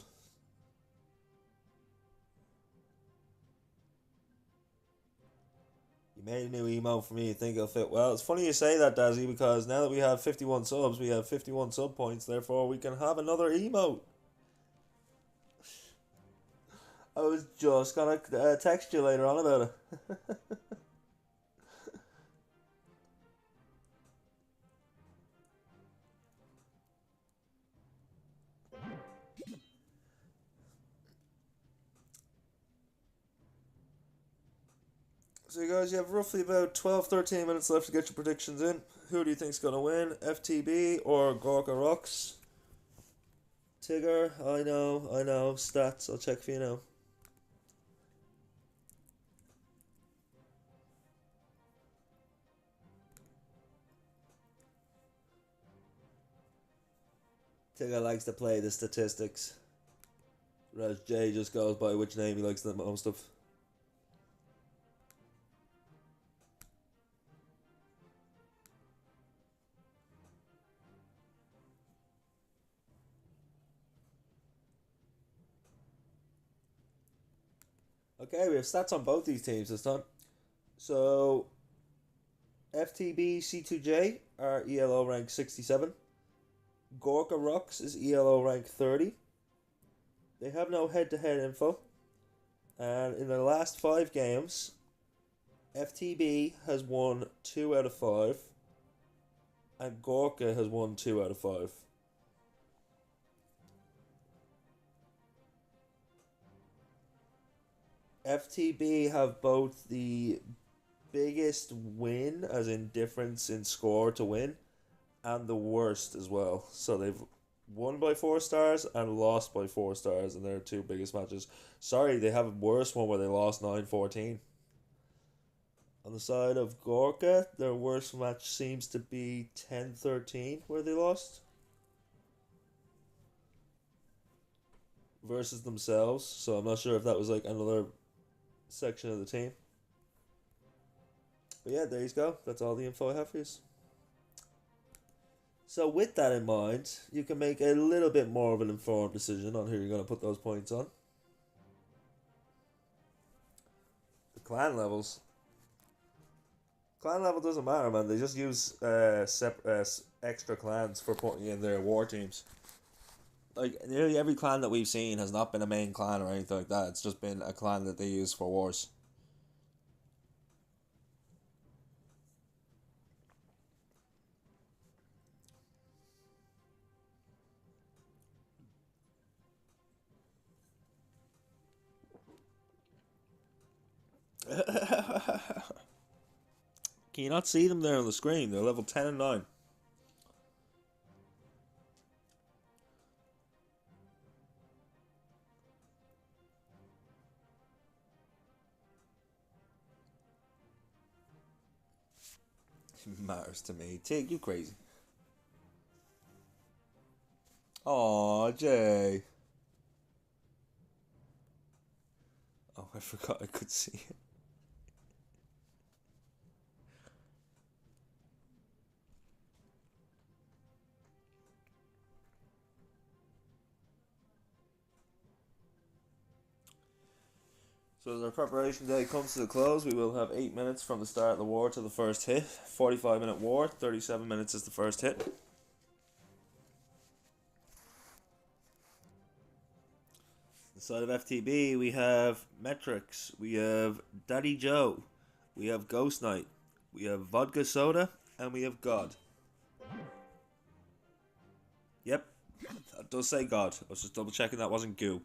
You made a new emote for me. You think it'll fit well? It's funny you say that, Dazzy, because now that we have 51 subs, we have 51 sub points. Therefore, we can have another emote. I was just gonna text you later on about it. So you guys, you have roughly about 12-13 minutes left to get your predictions in. Who do you think's gonna win? FTB or Gorka Rocks? Tigger, I know. Stats, I'll check for you now. Tigger likes to play the statistics, whereas Jay just goes by which name he likes the most of. Okay, we have stats on both these teams this time. So, FTB C2J are ELO rank 67. Gorka Rocks is ELO rank 30. They have no head-to-head info. And in the last 5 games, FTB has won 2 out of 5. And Gorka has won 2 out of 5. FTB have both the biggest win, as in difference in score to win, and the worst as well. So they've won by 4 stars and lost by 4 stars in their 2 biggest matches. Sorry, they have a worse one where they lost 9-14. On the side of Gorka, their worst match seems to be 10-13, where they lost versus themselves. So I'm not sure if that was like another section of the team. But yeah, there you go. That's all the info I have for you. So with that in mind, you can make a little bit more of an informed decision on who you're going to put those points on. The clan levels. Clan level doesn't matter, man. They just use extra clans for putting in their war teams. Like, nearly every clan that we've seen has not been a main clan or anything like that. It's just been a clan that they use for wars. Can you not see them there on the screen? They're level 10 and 9. Matters to me. Tig, you crazy. Aw, Jay. Oh, I forgot I could see it. So as our preparation day comes to the close, we will have 8 minutes from the start of the war to the first hit. 45-minute war, 37 minutes is the first hit. The side of FTB, we have Metrics, we have Daddy Joe, we have Ghost Knight, we have Vodka Soda, and we have God. Yep, that does say God. I was just double checking that wasn't goo.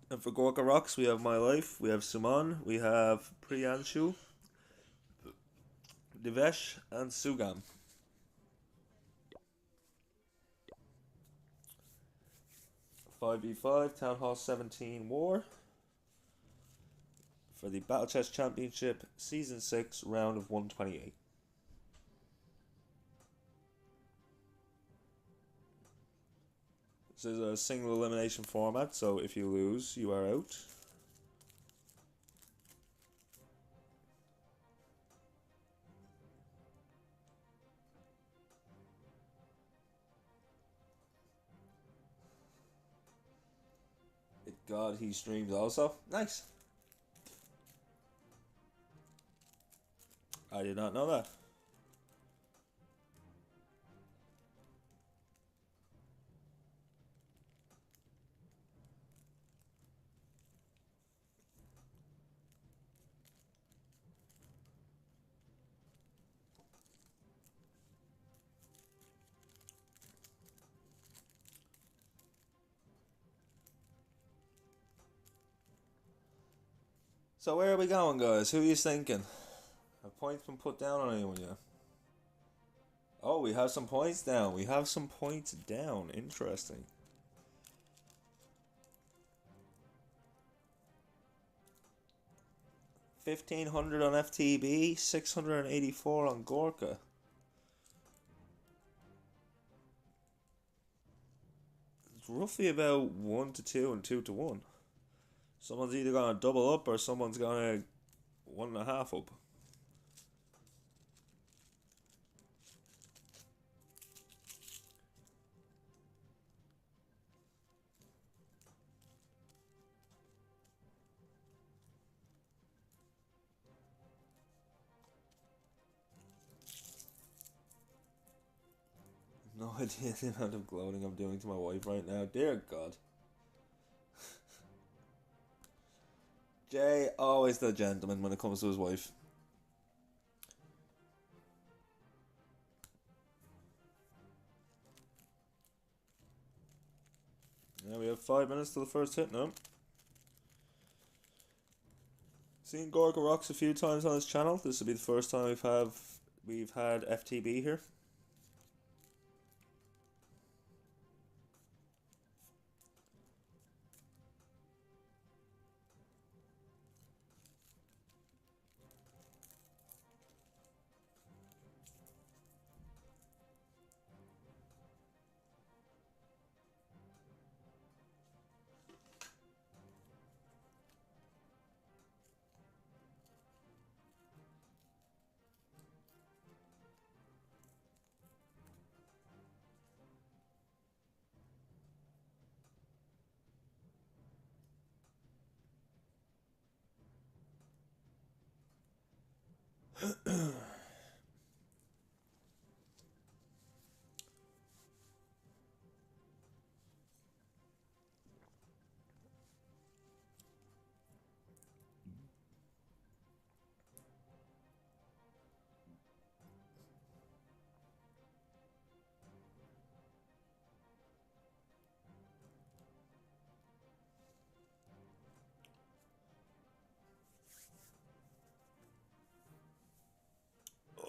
And for Gorka Rocks, we have My Life, we have Suman, we have Priyanshu, Divesh, and Sugam. Five v 5 Town Hall 17 War for the Battle Chess Championship Season 6 round of 128. This is a single elimination format, so if you lose, you are out. God, he streams also. Nice. I did not know that. So where are we going, guys? Who are you thinking? Have points been put down on anyone yet? Oh, we have some points down. We have some points down. Interesting. $1,500 on FTB, 684 on Gorka. roughly about 1 to 2 and 2 to 1. Someone's either gonna double up or someone's gonna 1.5 up. No idea the amount of gloating I'm doing to my wife right now. Dear God. Jay, always the gentleman when it comes to his wife. Yeah, we have 5 minutes to the first hit now. Seen Gorka Rocks a few times on his channel. This will be the first time we've had FTB here.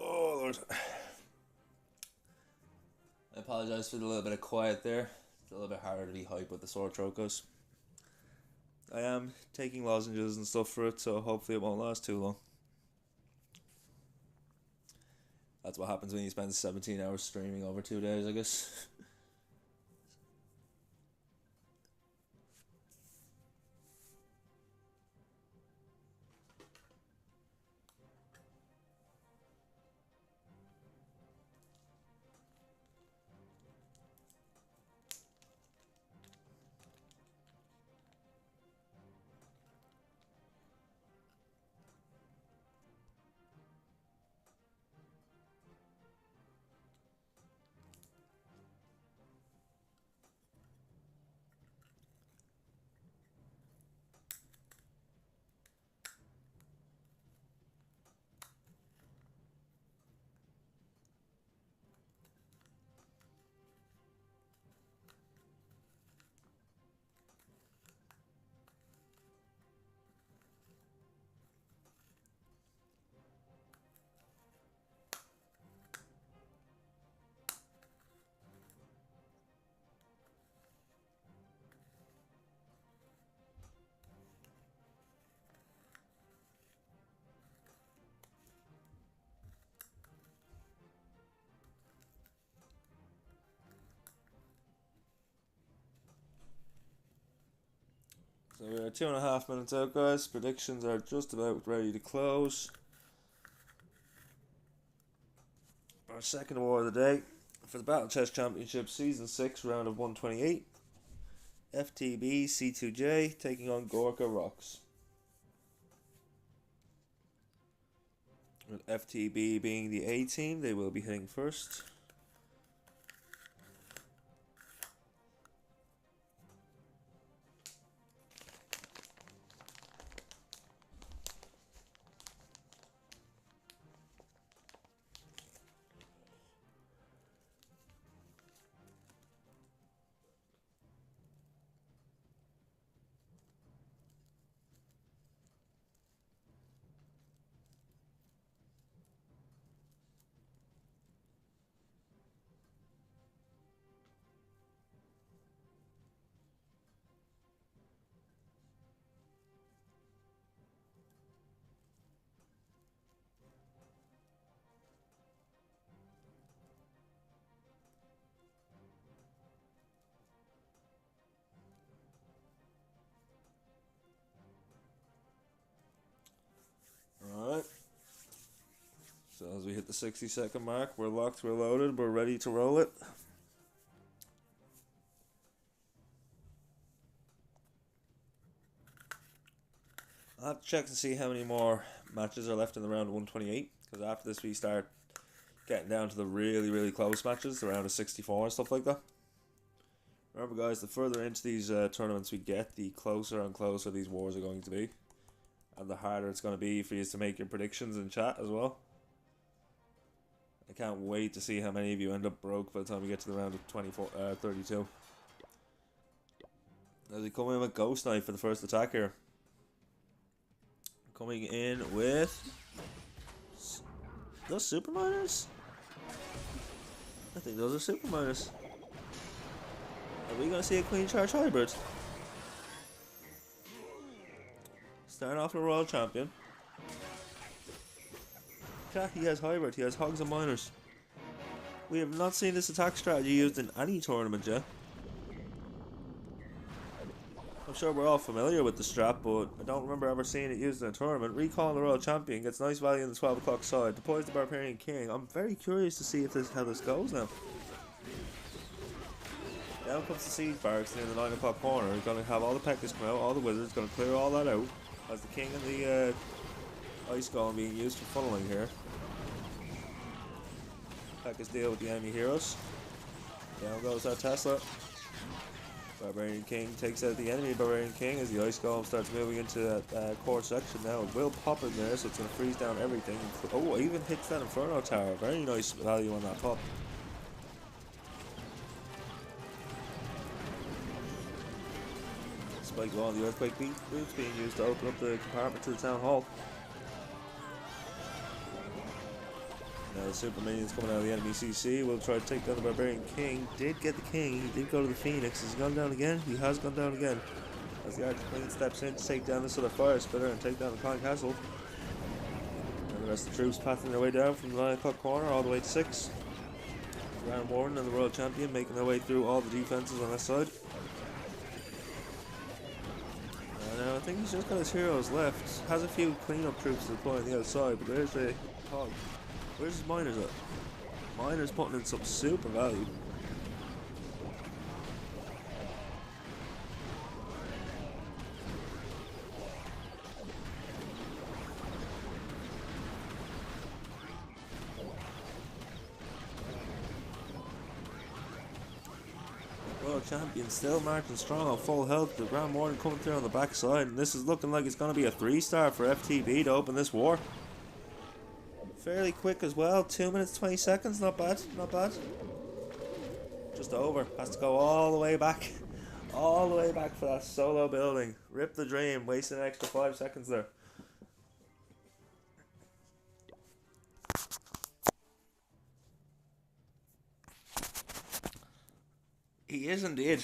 Oh Lord. I apologise for the little bit of quiet there. It's a little bit harder to be hype with the sore throat goes. I am taking lozenges and stuff for it, so hopefully it won't last too long. That's what happens when you spend 17 hours streaming over 2 days, I guess. So we're 2.5 minutes out, guys. Predictions are just about ready to close. Our second award of the day for the Battle Chess Championship Season 6, round of 128. FTB C2J taking on Gorka Rocks. With FTB being the A team, they will be hitting first. As we hit the 60-second mark, we're locked, we're loaded, we're ready to roll it. I'll have to check to see how many more matches are left in the round of 128, because after this we start getting down to the really, really close matches, the round of 64 and stuff like that. Remember guys, the further into these tournaments we get, the closer and closer these wars are going to be. And the harder it's going to be for you to make your predictions in chat as well. I can't wait to see how many of you end up broke by the time we get to the round of 32. As we come in with Ghost Knight for the first attack here. Coming in with those super miners? I think those are super miners. Are we going to see a Queen Charge Hybrid? Starting off with a Royal Champion. He has hybrid, he has hogs and miners. We have not seen this attack strategy used in any tournament yet. I'm sure we're all familiar with the strat, but I don't remember ever seeing it used in a tournament. Recalling the Royal Champion gets nice value in the 12 o'clock side. Deploys the Barbarian King. I'm very curious to see how this goes now. Down comes the Siege Barracks near the 9 o'clock corner. We're going to have all the Pekkas come out, all the Wizards, going to clear all that out. As the King and the Ice Golem being used for funneling here. Pekkas deal with the enemy heroes. Down goes that Tesla. Barbarian King takes out the enemy Barbarian King as the Ice Golem starts moving into that core section now. It will pop in there, so it's going to freeze down everything. Oh, it even hits that Inferno Tower. Very nice value on that pop. Spike Wall, the Earthquake boots being used to open up the compartment to the Town Hall. Now the Super Minions coming out of the enemy CC will try to take down the Barbarian King. Did get the King, he did go to the Phoenix. Has he gone down again? He has gone down again. As the Arctic Queen steps in to take down this other Fire Spitter and take down the Clan Castle. And the rest of the troops pathing their way down from the 9 o'clock corner all the way to 6. Grand Warden and the Royal Champion making their way through all the defenses on this side. Now I think he's just got his heroes left. Has a few cleanup troops to deploy on the outside, but there's a hog. Where's his miners at? Miners putting in some super value. Royal Champion still marching strong on full health. The Grand Warden coming through on the backside, and this is looking like it's going to be a 3-star for FTB to open this war. Fairly quick as well, 2 minutes 20 seconds, not bad, not bad. Just over, has to go all the way back. All the way back for that solo building. Rip the dream, wasting an extra 5 seconds there. He is indeed.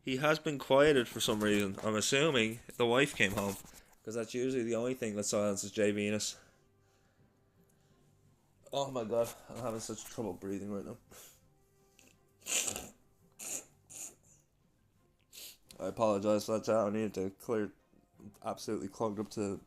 He has been quieted for some reason. I'm assuming the wife came home. Because that's usually the only thing that silences J Venus. Oh my god, I'm having such trouble breathing right now. I apologise for that chat, I needed to clear. Absolutely clogged up to.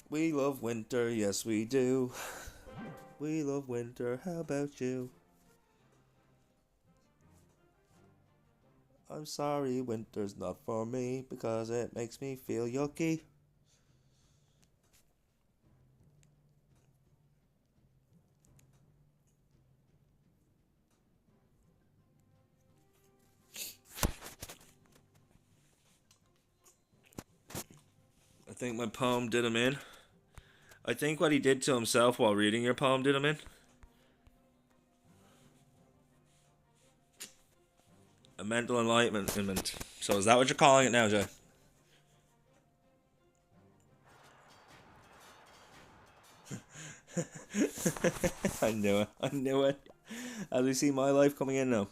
We love winter, yes we do. We love winter, how about you? I'm sorry, winter's not for me because it makes me feel yucky. I think my poem did him in. I think what he did to himself while reading your poem did him in. A mental enlightenment. So is that what you're calling it now, Jay? I knew it. I knew it. As we see my life coming in now.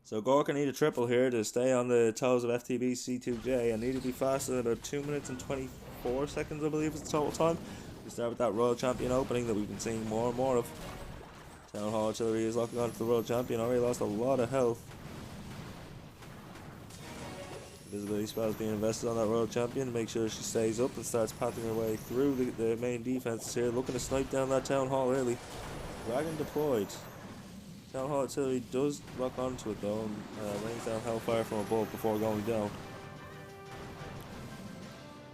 So Gorka need a triple here to stay on the toes of FTB C2J. I need to be faster than about 2 minutes and 24 seconds, I believe is the total time. We start with that Royal Champion opening that we've been seeing more and more of. Town Hall Artillery is locking onto the world champion. Already lost a lot of health. Visibility spell is being invested on that world champion to make sure she stays up and starts pathing her way through the main defenses here. Looking to snipe down that Town Hall early. Dragon deployed. Town Hall Artillery does rock onto it though and rains down hellfire from above before going down.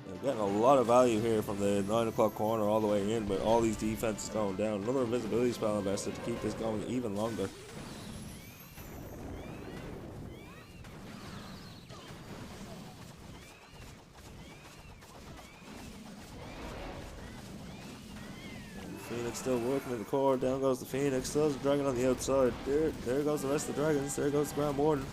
They're getting a lot of value here from the 9 o'clock corner all the way in, but all these defenses going down. Another invisibility spell invested to keep this going even longer. Phoenix still working at the core. Down goes the Phoenix. Still has a dragon on the outside. There goes the rest of the dragons. There goes the Grand Warden.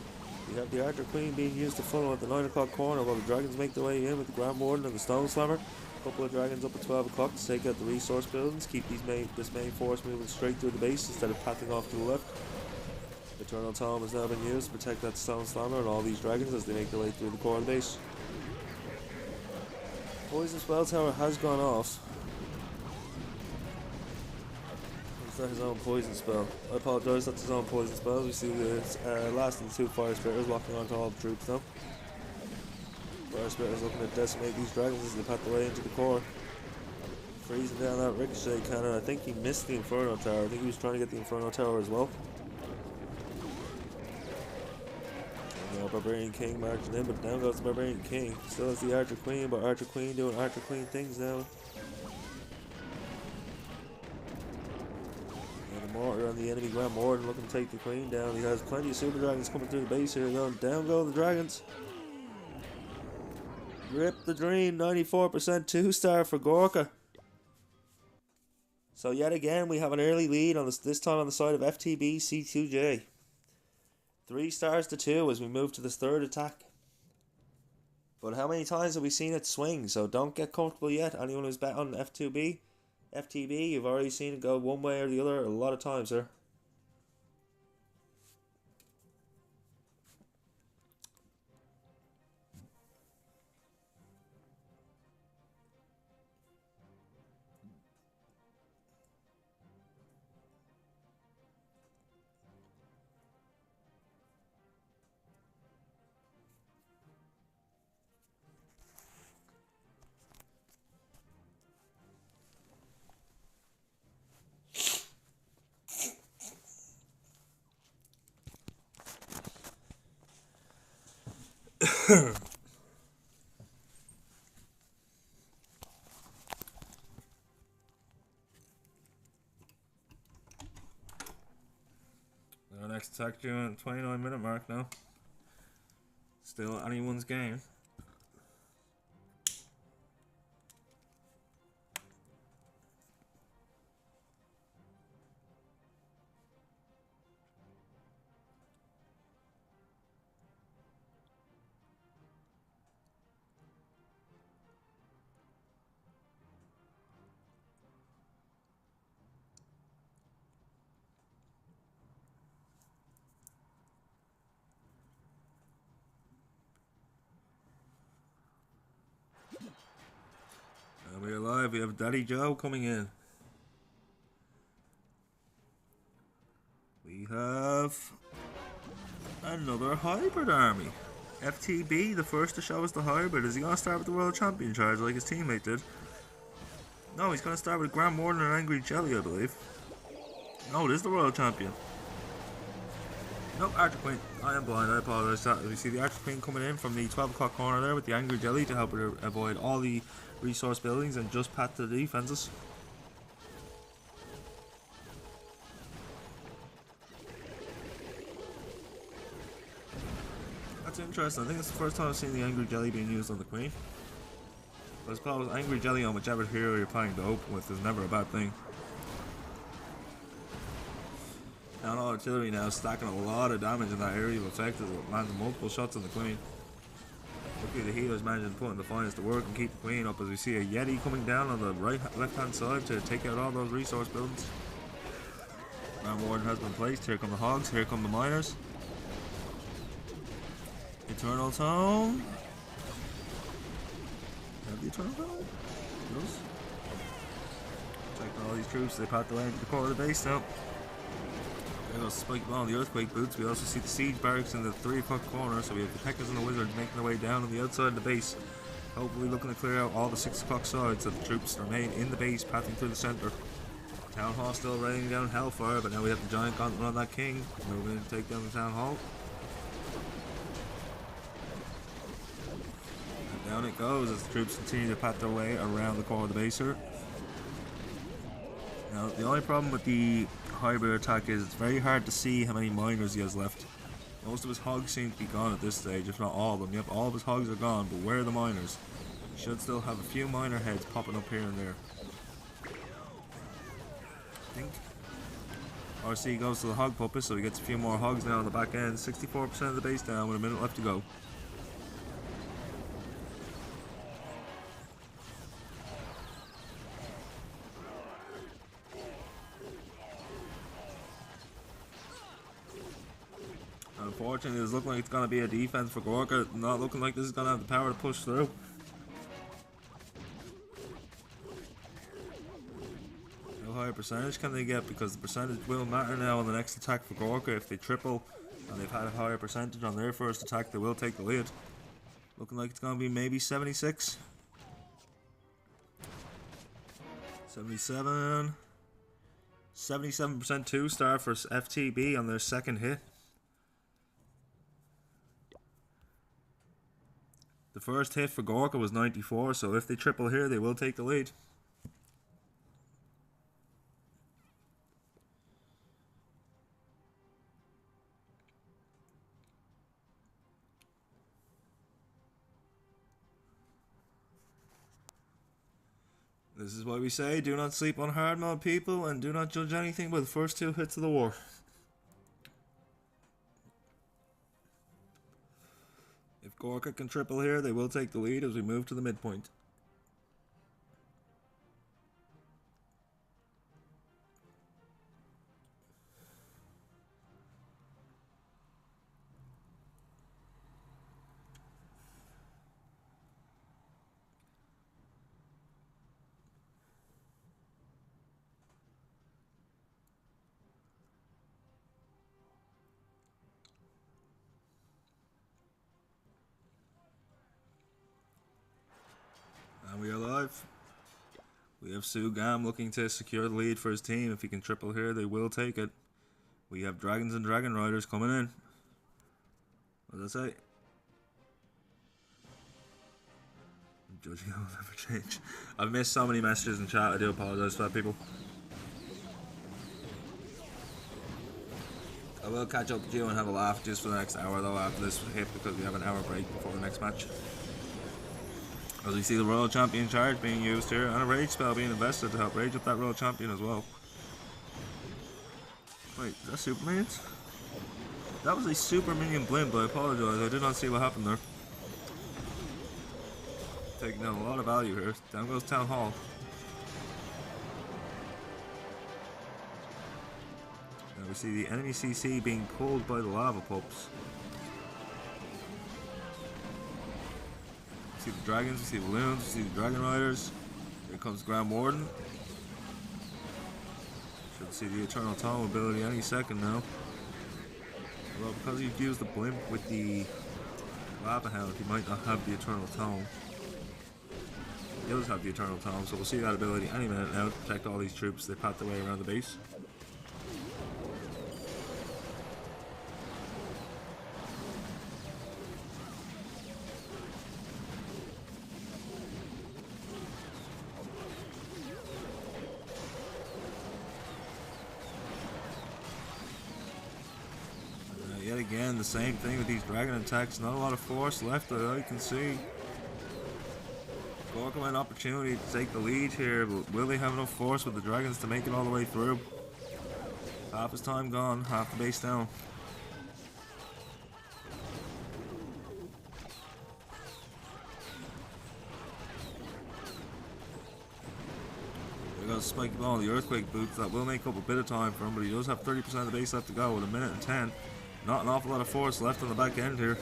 We have the Archer Queen being used to funnel at the 9 o'clock corner while the dragons make their way in with the Grand Warden and the Stone Slammer. A couple of dragons up at 12 o'clock to take out the resource buildings. Keep this main force moving straight through the base instead of pathing off to the left. Eternal Tome has now been used to protect that Stone Slammer and all these dragons as they make their way through the core of the base. Poison Spell Tower has gone off. That's his own poison spell. I apologise, that's his own poison spell. We see the last of the 2 Fire Spitters locking onto all the troops now. Fire Spitters looking to decimate these dragons as they path their way into the core. Freezing down that ricochet cannon. I think he missed the Inferno Tower. I think he was trying to get the Inferno Tower as well. And now Barbarian King marching in, but down goes the Barbarian King. Still has the Archer Queen, but Archer Queen doing Archer Queen things now. Mortar on the enemy Grand Warden looking to take the Queen down. He has plenty of super dragons coming through the base here. Down go the dragons. Rip the dream. 94% 2-star for Gorka. So yet again we have an early lead on this time on the side of FTB C2J. 3 stars to 2 as we move to this 3rd attack. But how many times have we seen it swing? So don't get comfortable yet. Anyone who's bet on FTB, you've already seen it go one way or the other a lot of times, sir. Our next attack due at 29-minute mark now. Still anyone's game. And we're live. We have Daddy Joe coming in. We have another hybrid army. FTB, the first to show us the hybrid. Is he going to start with the World Champion charge like his teammate did? No, he's going to start with Grand Warden and Angry Jelly, I believe. No, it is the World Champion. Nope, Archer Queen. I am blind, I apologise. We see the Archer Queen coming in from the 12 o'clock corner there with the Angry Jelly to help her avoid all the resource buildings and just path to the defences. That's interesting. I think it's the first time I've seen the Angry Jelly being used on the Queen. I suppose Angry Jelly on whichever hero you're planning to open with is never a bad thing. Town Hall Artillery now stacking a lot of damage in that area of effect as it lands multiple shots on the Queen. Luckily the healers managing to put in the finals to work and keep the Queen up as we see a Yeti coming down on the left hand side to take out all those resource buildings. Grand Warden has been placed. Here come the Hogs, here come the Miners. Eternal Tome. Have the Eternal Tome? Yes. Taking all these troops, they path the way into the core of the base now. There goes the spiky ball and the earthquake boots. We also see the siege barracks in the 3 o'clock corner, so we have the Pekkas and the wizards making their way down on the outside of the base. Hopefully looking to clear out all the 6 o'clock sides so the troops remain in the base, pathing through the centre. Town Hall still raining down hellfire, but now we have the giant gauntlet on that king, moving in to take down the Town Hall. And down it goes as the troops continue to path their way around the core of the base here. Now, the only problem with the hybrid attack is it's very hard to see how many miners he has left. Most of his hogs seem to be gone at this stage, if not all of them. Yep, all of his hogs are gone, but where are the miners? He should still have a few miner heads popping up here and there. I think RC goes to the hog puppet, so he gets a few more hogs now on the back end. 64% of the base down with a minute left to go. Unfortunately, it's looking like it's going to be a defense for Gorka. Not looking like this is going to have the power to push through. How high a percentage can they get? Because the percentage will matter now on the next attack for Gorka. If they triple and they've had a higher percentage on their first attack, they will take the lead. Looking like it's going to be maybe 76. 77. 77% 2-star for FTB on their second hit. The first hit for Gorka was 94, so if they triple here, they will take the lead. This is why we say, do not sleep on hard mode, people, and do not judge anything by the first 2 hits of the war. If Gorka can triple here, they will take the lead as we move to the midpoint. And we are live. We have Sugam looking to secure the lead for his team. If he can triple here, they will take it. We have Dragons and Dragon Riders coming in. What does that say? Judging will never change. I've missed so many messages in chat. I do apologise for that, people. I will catch up with you and have a laugh just for the next hour though after this hit, because we have an hour break before the next match. As we see the Royal Champion charge being used here, and a Rage spell being invested to help rage up that Royal Champion as well. Wait, is that Super Minions? That was a Super Minion blimp, I apologise, I did not see what happened there. Taking down a lot of value here. Down goes Town Hall. Now we see the enemy CC being pulled by the lava pups. We see the dragons, we see the balloons, we see the dragon riders. Here comes Grand Warden. Should see the Eternal Tome ability any second now. Well, because you've used the blimp with the lava hound, he might not have the Eternal Tome. He does have the Eternal Tome, so we'll see that ability any minute now to protect all these troops. They pat their way around the base. Yet again, the same thing with these dragon attacks. Not a lot of force left that I can see. Gorka an opportunity to take the lead here, but will they have enough force with the dragons to make it all the way through? Half his time gone, half the base down. There goes Spiky Ball, the Earthquake Boots. That will make up a bit of time for him, but he does have 30% of the base left to go with a minute and 10. Not an awful lot of force left on the back end here.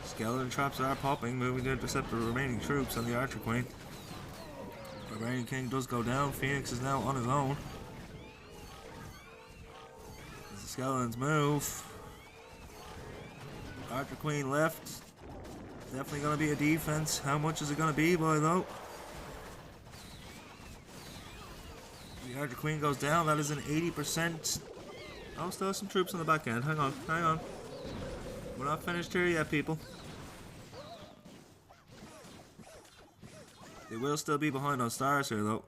Skeleton traps are popping, moving to intercept the remaining troops and the Archer Queen. Barbarian King does go down. Phoenix is now on his own. Skeletons move. Archer Queen left. Definitely going to be a defense. How much is it going to be, boy, though? The Archer Queen goes down. That is an 80%. Oh, still have some troops on the back end. Hang on, hang on. We're not finished here yet, people. They will still be behind on stars here, though.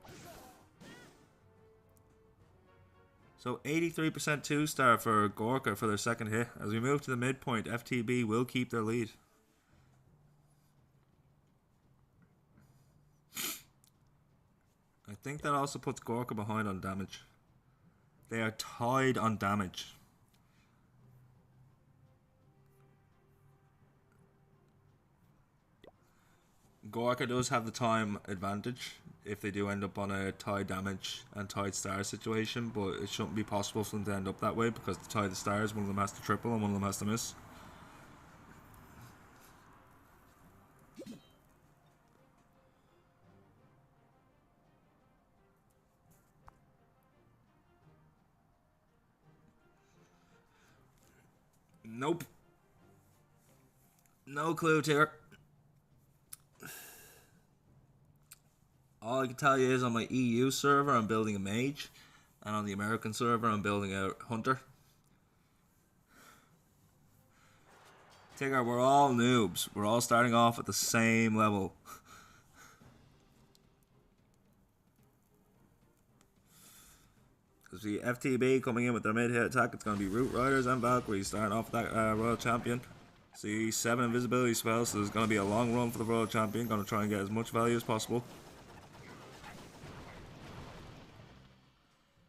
So 83% 2-star for Gorka for their second hit. As we move to the midpoint, FTB will keep their lead. I think that also puts Gorka behind on damage. They are tied on damage. Gorka does have the time advantage if they do end up on a tied damage and tied star situation, but it shouldn't be possible for them to end up that way because to tie the stars, one of them has to triple and one of them has to miss. Nope. No clue, Tier. All I can tell you is on my EU server I'm building a mage, and on the American server I'm building a hunter. Tigger, we're all noobs. We're all starting off at the same level. Because the FTB coming in with their mid-hit attack, it's going to be Root Riders and Valkyries starting off with that Royal Champion. See, 7 invisibility spells, so there's going to be a long run for the Royal Champion. Going to try and get as much value as possible.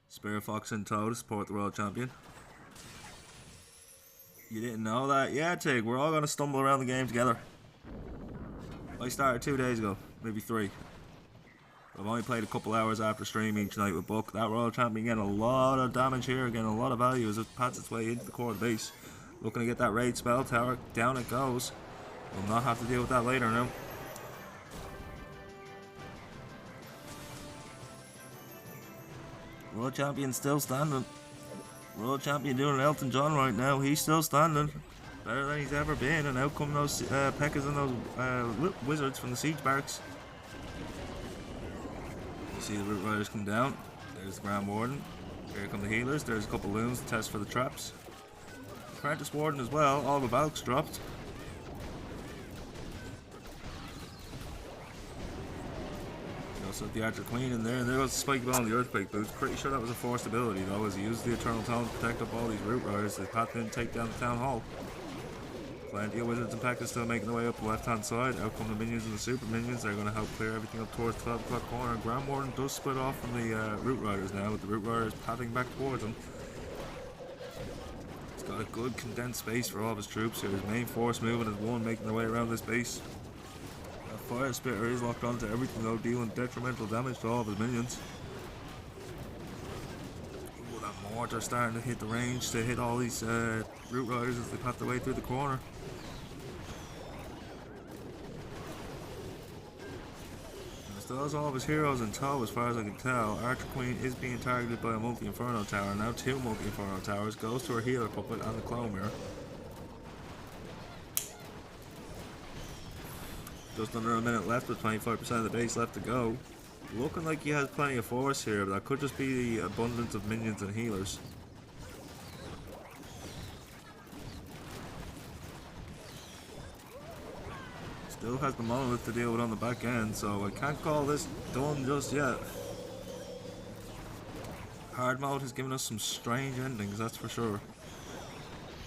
Spirit Fox in tow to support the Royal Champion. You didn't know that? Yeah, Tig, we're all going to stumble around the game together. I started 2 days ago, maybe 3. I've only played a couple hours after stream each night with Buck. That Royal Champion getting a lot of damage here, getting a lot of value as it pats its way into the core of the base. Looking to get that raid spell tower, down it goes. We'll not have to deal with that later now. World Champion still standing. World Champion doing an Elton John right now. He's still standing. Better than he's ever been. And out come those Pekkas and those wizards from the siege barracks. You see the Root Riders come down. There's the Grand Warden. Here come the healers. There's a couple loons to test for the traps. Apprentice Warden as well. All the Valks dropped. Also the Archer Queen in there, and there goes the Spike Ball and the Earthquake Boots. Pretty sure that was a forced ability though, as he used the Eternal Tome to protect up all these Root Riders. They pat in, take down the Town Hall. Plenty of Wizards and Pekkas still making their way up the left hand side. Out come the minions and the super minions. They're going to help clear everything up towards the 12 o'clock corner. Grand Warden does split off from the Root Riders now, with the Root Riders patting back towards him. He's got a good condensed space for all of his troops here. His main force moving as one, making their way around this base. Fire Spitter is locked onto everything though, dealing detrimental damage to all of his minions. Ooh, that mortar starting to hit the range to hit all these Root Riders as they pat their way through the corner. And still has all of his heroes in tow as far as I can tell. Archer Queen is being targeted by a multi-inferno tower. Now 2 multi-inferno towers, goes to her healer puppet and the clone mirror. Just under a minute left with 25% of the base left to go. Looking like he has plenty of force here, but that could just be the abundance of minions and healers. Still has the monolith to deal with on the back end, so I can't call this done just yet. Hard mode has given us some strange endings, that's for sure.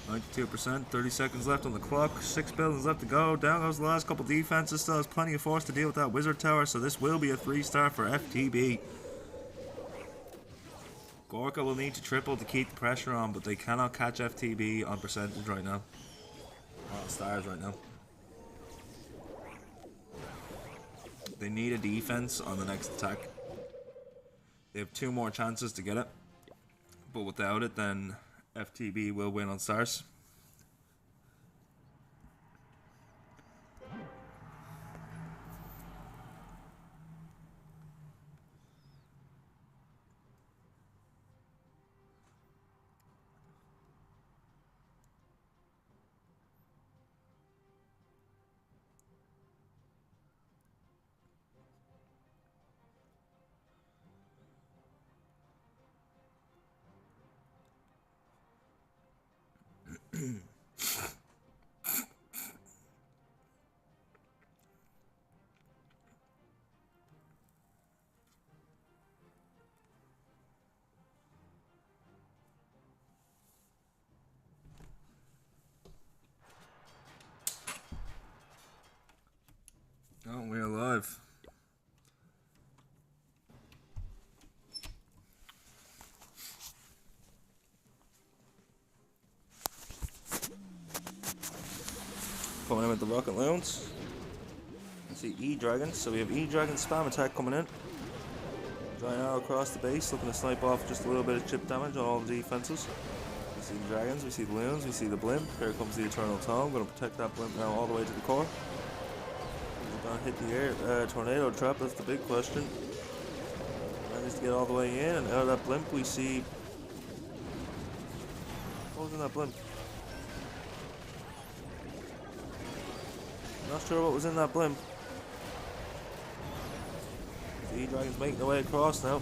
92%, 30 seconds left on the clock, 6 buildings left to go. Down goes the last couple defenses. Still has plenty of force to deal with that wizard tower, so this will be a 3-star for FTB. Gorka will need to triple to keep the pressure on, but they cannot catch FTB on percentage right now. Or on stars right now. They need a defense on the next attack. They have 2 more chances to get it, but without it then FTB will win on stars. Oh, we're alive. Coming in with the rocket loons. You see E-Dragons, so we have E-Dragon spam attack coming in. Giant arrow across the base, looking to snipe off just a little bit of chip damage on all the defenses. We see the dragons, we see the loons, we see the blimp. Here comes the Eternal Tongue. Going to protect that blimp now all the way to the core. Is it going to hit the air tornado trap? That's the big question. Managed to get all the way in, and out of that blimp we see... What was in that blimp? Not sure what was in that blimp. The E-Dragon's making their way across now.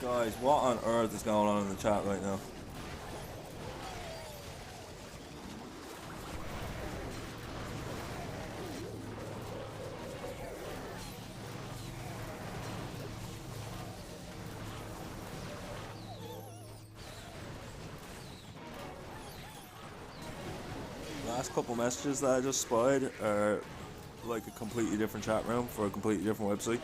Guys, what on earth is going on in the chat right now? Last couple messages that I just spied are like a completely different chat room for a completely different website.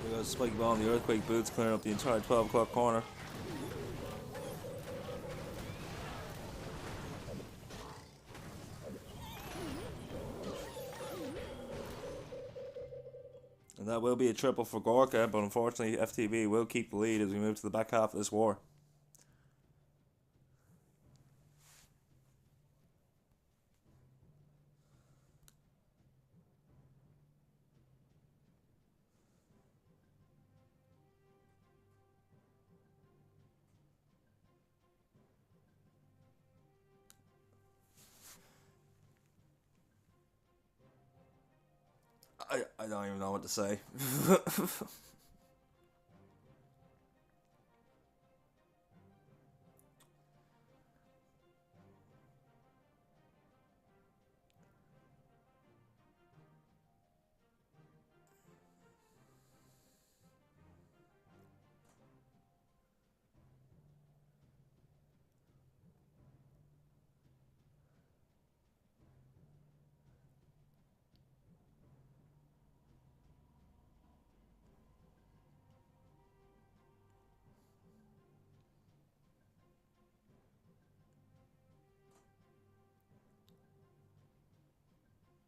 We got a spiky ball in the earthquake boots clearing up the entire 12 o'clock corner. And that will be a triple for Gorka, but unfortunately FTB will keep the lead as we move to the back half of this war. I don't even know what to say.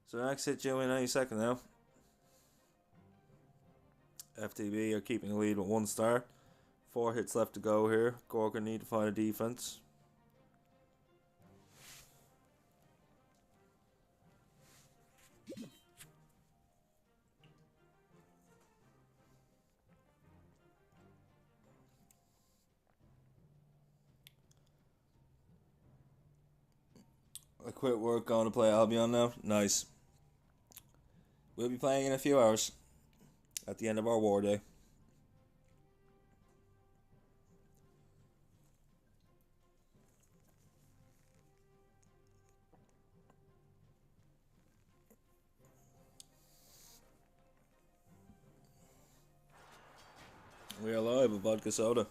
So next hit you in any second now. FTB are keeping the lead with 1 star. 4 hits left to go here. Gorka need to find a defense. I quit work, going to play Albion now. Nice. We'll be playing in a few hours at the end of our war day. We are live with vodka soda.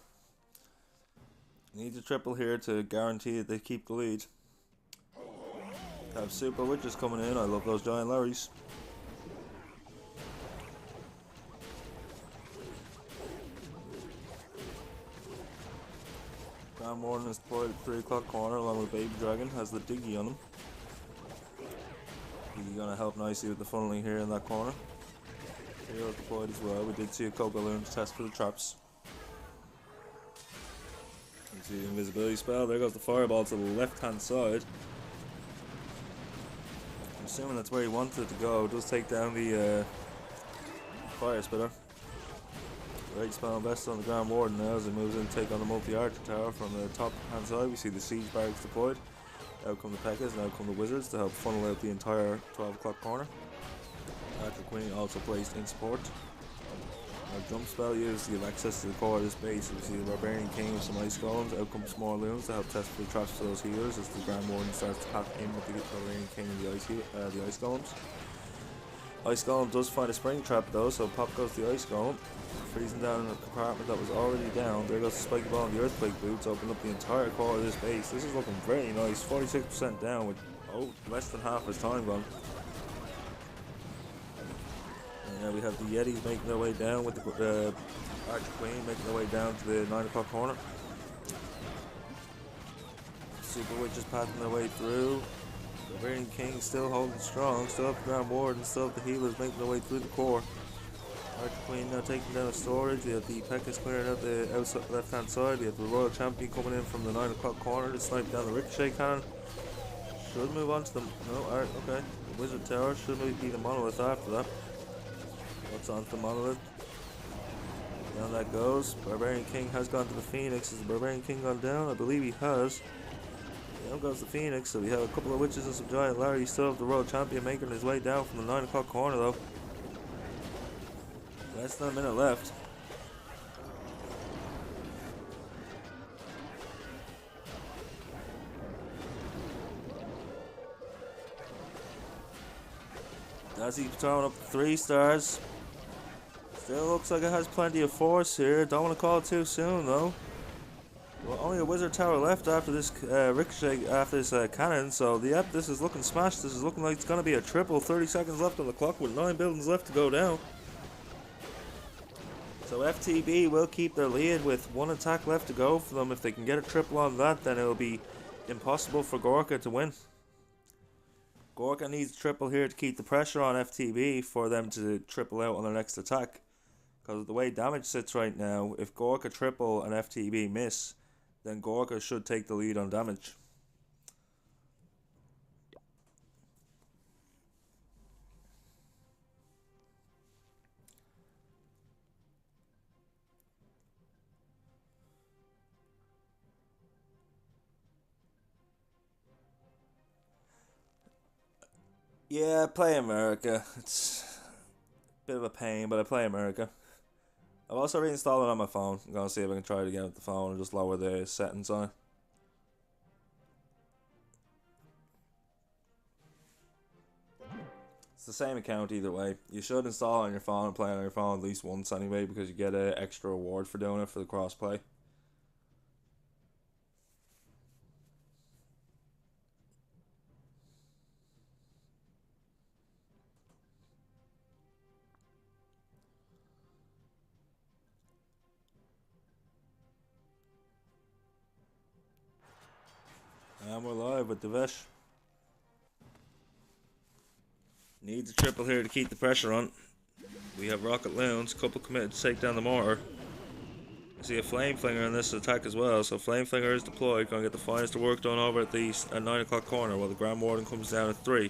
Need a triple here to guarantee that they keep the lead. Have Super Witches coming in. I love those giant Larrys. Grand Warden is deployed at 3 o'clock corner along with Baby Dragon. Has the Diggy on him. Diggy gonna help nicely with the funneling here in that corner. Hero deployed as well. We did see a Coco Loon test for the traps. You see the invisibility spell. There goes the fireball to the left hand side. I'm assuming that's where he wanted it to go. It does take down the fire spitter. Right spell invested on the Grand Warden now as it moves in to take on the multi-archer tower from the top hand side. We see the siege barracks deployed. Out come the Pekkas, and out come the Wizards to help funnel out the entire 12 o'clock corner. Archer Queen also placed in support. Our jump spell used to give access to the core of this base. We see the Barbarian King with some ice golems. Out come small loons to help test for the traps for those healers as the Grand Warden starts to pack in with the Barbarian King and the ice golems. Ice Golem does find a spring trap though, so pop goes the Ice Golem, freezing down a compartment that was already down. There goes the Spiky Ball and the Earthquake Boots, open up the entire core of this base. This is looking very nice, 46% down with less than half his time gone. And now we have the Yetis making their way down with the Archer Queen making their way down to the 9 o'clock corner. Super Witches passing their way through. Barbarian King still holding strong, still have the Grand Warden, still have the healers making their way through the core. Archer Queen now taking down the storage. We have the Pekkas clearing out the left hand side. We have the Royal Champion coming in from the 9 o'clock corner to snipe down the Ricochet cannon. Should move on to the okay. The Wizard Tower should be the Monolith after that. What's on to the Monolith? Down that goes. Barbarian King has gone to the Phoenix. Has the Barbarian King gone down? I believe he has. Down goes the Phoenix, so we have a couple of witches and some giant Larry. Still have the Royal Champion making his way down from the 9 o'clock corner though. Less than a minute left. Dazzy throwing up 3 stars. Still looks like it has plenty of force here. Don't want to call it too soon though. Well, only a Wizard Tower left after this Ricochet, after this cannon, so yep, this is looking smashed. This is looking like it's going to be a triple. 30 seconds left on the clock with 9 buildings left to go down. So FTB will keep their lead with 1 attack left to go for them. If they can get a triple on that, then it'll be impossible for Gorka to win. Gorka needs a triple here to keep the pressure on FTB for them to triple out on their next attack. Because of the way damage sits right now, if Gorka triple and FTB miss, then Gorka should take the lead on damage. Yeah, I play America. It's a bit of a pain, but I play America. I've also reinstalled it on my phone. I'm going to see if I can try it again with the phone and just lower the settings on it. It's the same account either way. You should install it on your phone and play it on your phone at least once anyway, because you get an extra reward for doing it for the crossplay. And we're live with Devesh. Needs a triple here to keep the pressure on. We have Rocket Loons, couple committed to take down the mortar. I see a Flame Flinger in this attack as well, so Flame Flinger is deployed, going to get the finest of work done over at the 9 o'clock corner while the Grand Warden comes down at 3.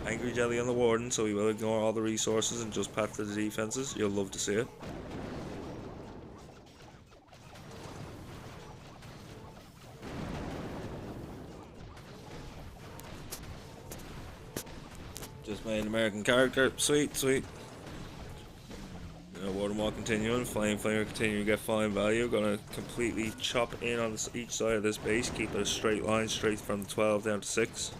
Angry Jelly on the Warden, so he will ignore all the resources and just path to the defenses. You'll love to see it. Just made an American character. Sweet, sweet. Warden Wall continuing. Flame Flamer continuing to get fine value. Gonna completely chop in on each side of this base. Keep it a straight line, straight from the 12 down to 6.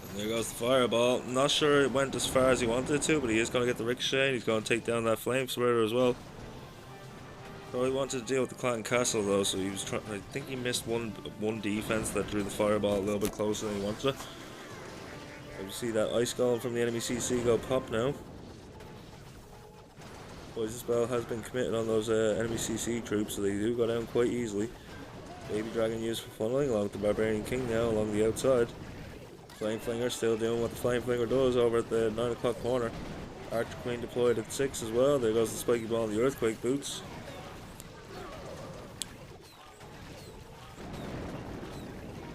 And there goes the Fireball. Not sure it went as far as he wanted it to, but he is going to get the Ricochet. He's going to take down that Flame Spreader as well. Probably wanted to deal with the Clan Castle though, so he was trying. I think he missed one defense that drew the Fireball a little bit closer than he wanted it. You see that Ice Golem from the enemy CC go pop now. Poison Spell has been committed on those enemy CC troops, so they do go down quite easily. Baby Dragon used for funneling along with the Barbarian King now along the outside. Flame Flinger still doing what the Flame Flinger does over at the 9 o'clock corner. Archer Queen deployed at 6 as well. There goes the Spiky Ball and the Earthquake Boots.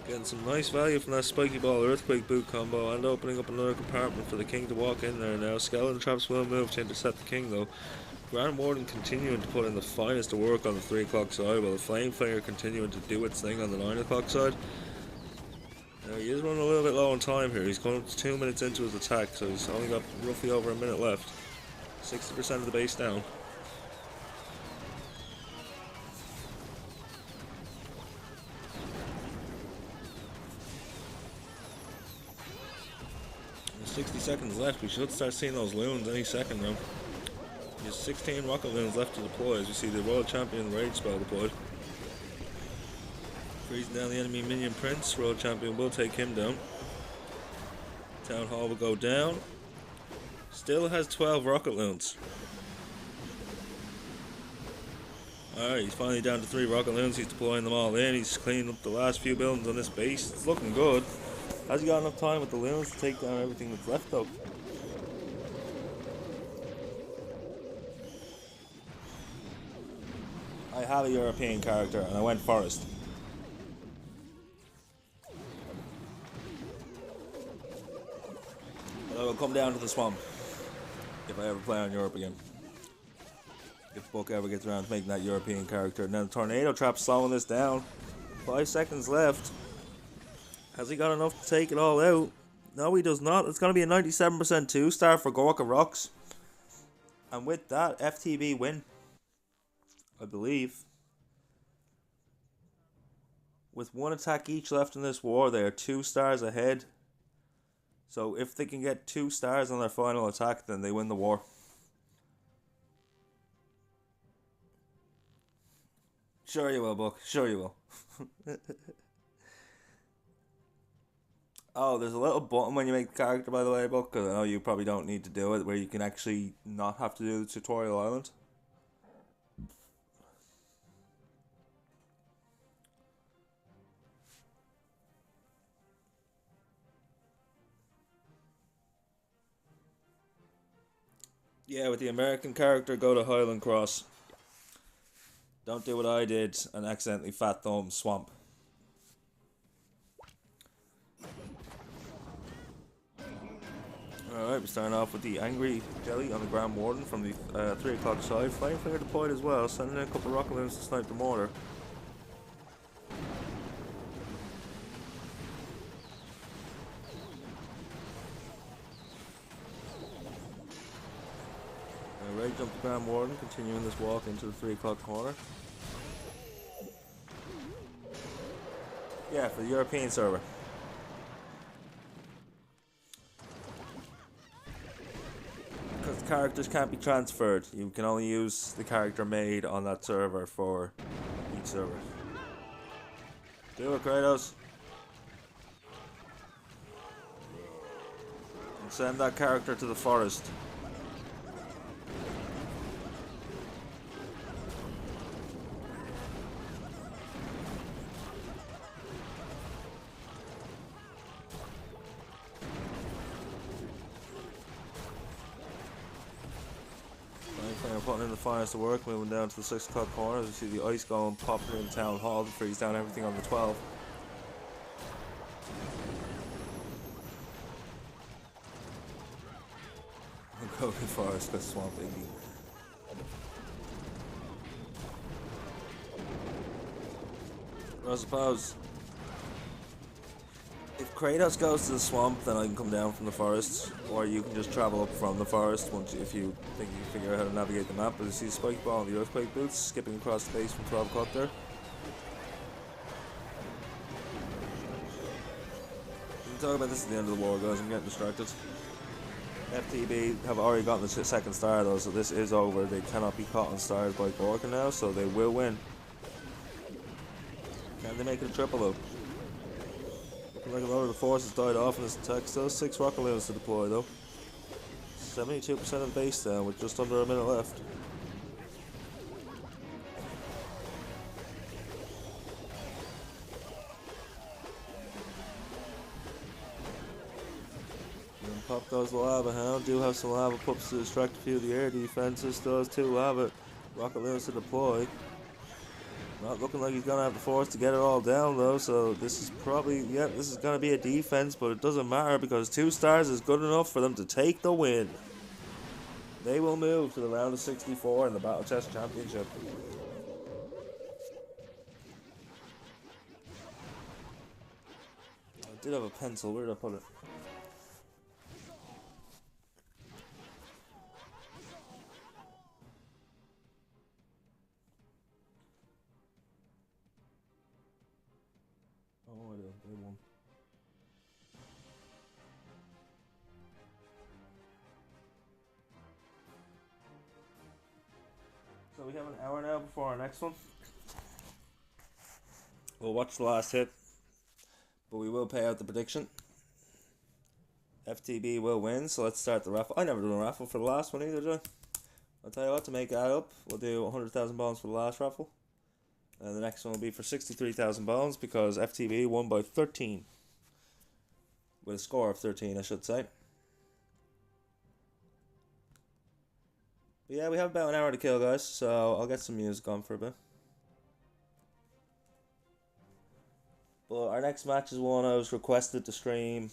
Getting some nice value from that Spiky Ball Earthquake Boot combo and opening up another compartment for the King to walk in there now. Skeleton Traps will move to intercept the King though. Grand Warden continuing to put in the finest of work on the 3 o'clock side, while the Flame Flanger continuing to do its thing on the 9 o'clock side. Now he is running a little bit low on time here. He's going up to 2 minutes into his attack, so he's only got roughly over a minute left. 60% of the base down. With 60 seconds left, we should start seeing those loons any second now. He has 16 rocket loons left to deploy as we see the World Champion Rage spell deployed. Freezing down the enemy minion Prince. World Champion will take him down. Town Hall will go down. Still has 12 rocket loons. Alright, he's finally down to 3 rocket loons. He's deploying them all in. He's cleaning up the last few buildings on this base. It's looking good. Has he got enough time with the loons to take down everything that's left though? I have a European character and I went Forest. But I will come down to the swamp if I ever play on Europe again. If the book ever gets around to making that European character. And then the tornado trap slowing this down. 5 seconds left. Has he got enough to take it all out? No, he does not. It's going to be a 97% 2-star for Gorka Rocks. And with that, FTB win. I believe. With 1 attack each left in this war, they are 2 stars ahead. So if they can get 2 stars on their final attack, then they win the war. Sure you will, Buck. Sure you will. Oh, there's a little button when you make the character, by the way, Buck, because I know you probably don't need to do it, where you can actually not have to do the tutorial island. Yeah, with the American character, go to Highland Cross. Don't do what I did and accidentally fat thumb Swamp. Alright, we're starting off with the Angry Jelly on the Grand Warden from the 3 o'clock side. Flame Flanger deployed as well, sending in a couple of rocket loons to snipe the mortar. Rage up the Grand Warden, continuing this walk into the 3 o'clock corner. Yeah, for the European server. Because the characters can't be transferred. You can only use the character made on that server for each server. Do it, Kratos. And send that character to the forest. Putting in the finest of work, moving down to the 6 o'clock corner as we see the ice golem popping in Town Hall to freeze down everything on the 12. I'll go too far, it's got Swamp Iggy. I suppose if Kratos goes to the swamp, then I can come down from the forest, or you can just travel up from the forest if you think you can figure out how to navigate the map. But you see the Spike Ball and the Earthquake Boots skipping across the base from 12 o'clock there. We can talk about this at the end of the war, guys. I'm getting distracted. FTB have already gotten the 2nd star though, so this is over. They cannot be caught on stars by Gorka now, so they will win. Can they make it a triple though? Like a lot of the forces died off in this attack. Still 6 rocket loons to deploy though. 72% of the base down with just under a minute left. And pop goes the Lava Hound. Do have some lava pups to distract a few of the air defenses. Still has 2 lava rocket loons to deploy. Not looking like he's going to have the force to get it all down though, so this is probably, this is going to be a defense, but it doesn't matter because 2 stars is good enough for them to take the win. They will move to the round of 64 in the Battle Chest Championship. I did have a pencil. Where did I put it? Oh, I did. They won. So we have an hour now before our next one. We'll watch the last hit, but we will pay out the prediction. FTB will win, so let's start the raffle. I never done a raffle for the last one either, did I? I'll tell you what, to make that up, we'll do 100,000 bones for the last raffle. And the next one will be for 63,000 bones because FTB won by 13. With a score of 13, I should say. But yeah, we have about an hour to kill, guys, so I'll get some music on for a bit. But our next match is one I was requested to stream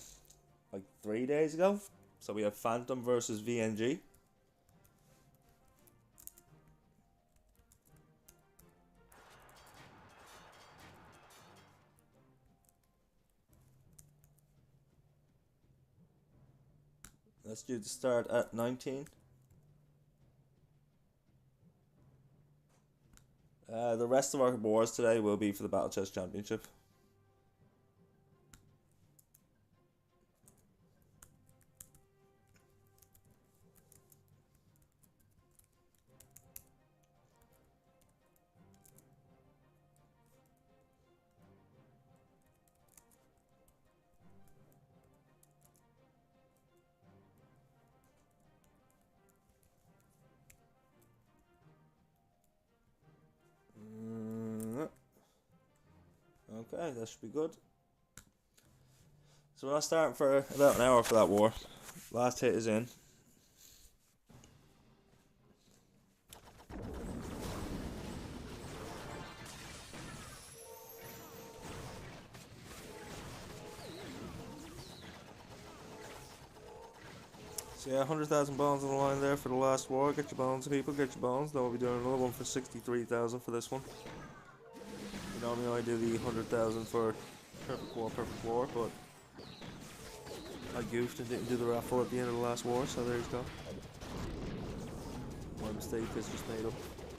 like 3 days ago. So we have Phantom versus VNG. That's due to start at 19. The rest of our wars today will be for the Battle Chess Championship. Okay, that should be good. So we're not starting for about an hour for that war. Last hit is in. So yeah, 100,000 bones on the line there for the last war. Get your bones, people, get your bones. Then we'll be doing another one for 63,000 for this one. Normally I do the 100,000 for perfect war, but I goofed and didn't do the raffle at the end of the last war, so there you go. My mistake is just made up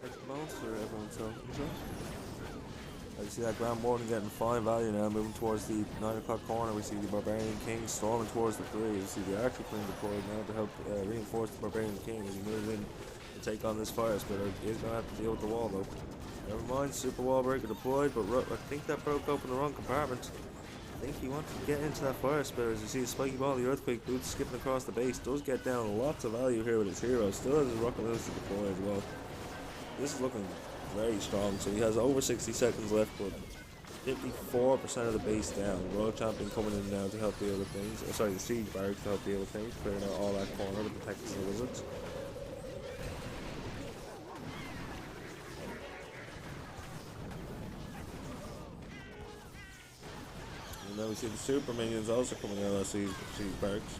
extra bones for everyone to enjoy. I see that Grand Warden getting fine value now, moving towards the 9 o'clock corner. We see the Barbarian King storming towards the 3. We see the Archer Queen deployed now to help reinforce the Barbarian King as he moves in to take on this fire spitter. He is going to have to deal with the wall though. Never mind, Super Wall Breaker deployed, but I think that broke open the wrong compartment. I think he wanted to get into that fire spitter. As you see, the Spiky Ball, the Earthquake Boots skipping across the base, does get down lots of value here with his hero. Still has his Rocket Loose to deploy as well. This is looking very strong, so he has over 60 seconds left, but 54% of the base down. Royal Champion coming in now to help deal with things. The Siege Barracks to help deal with things, clearing out all that corner with the Texas Wizards. And then we see the Super Minions also coming out of Siege Barracks.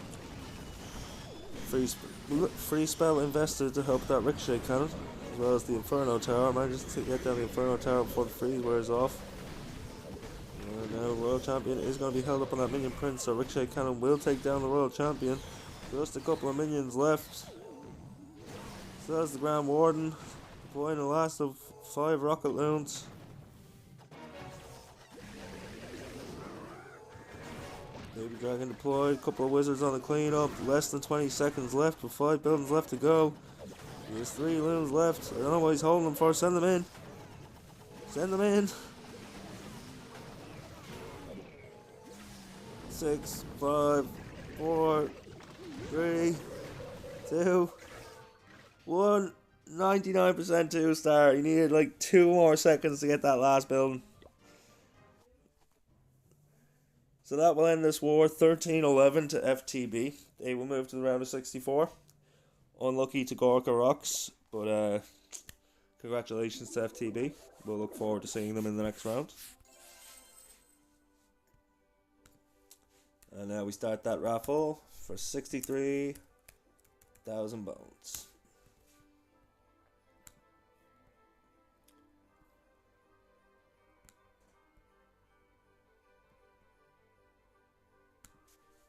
Free spell invested to help that Ricochet Cannon, as well as the Inferno Tower. Manages to get down the Inferno Tower before the freeze wears off. And now Royal Champion is going to be held up on that Minion Prince, so Ricochet Cannon will take down the Royal Champion. Just a couple of minions left. So that's the Grand Warden, deploying the last of 5 Rocket Loons. Baby Dragon deployed, couple of wizards on the cleanup, less than 20 seconds left with 5 buildings left to go. There's 3 loons left. I don't know what he's holding them for. Send them in. Send them in. 6, 5, 4, 3, 2, 1. 99% 2-star. He needed like 2 more seconds to get that last building. So that will end this war 13-11 to FTB. They will move to the round of 64. Unlucky to Gorka Rocks, but congratulations to FTB. We'll look forward to seeing them in the next round. And now we start that raffle for 63,000 bones.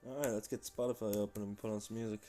Alright, let's get Spotify open and put on some music.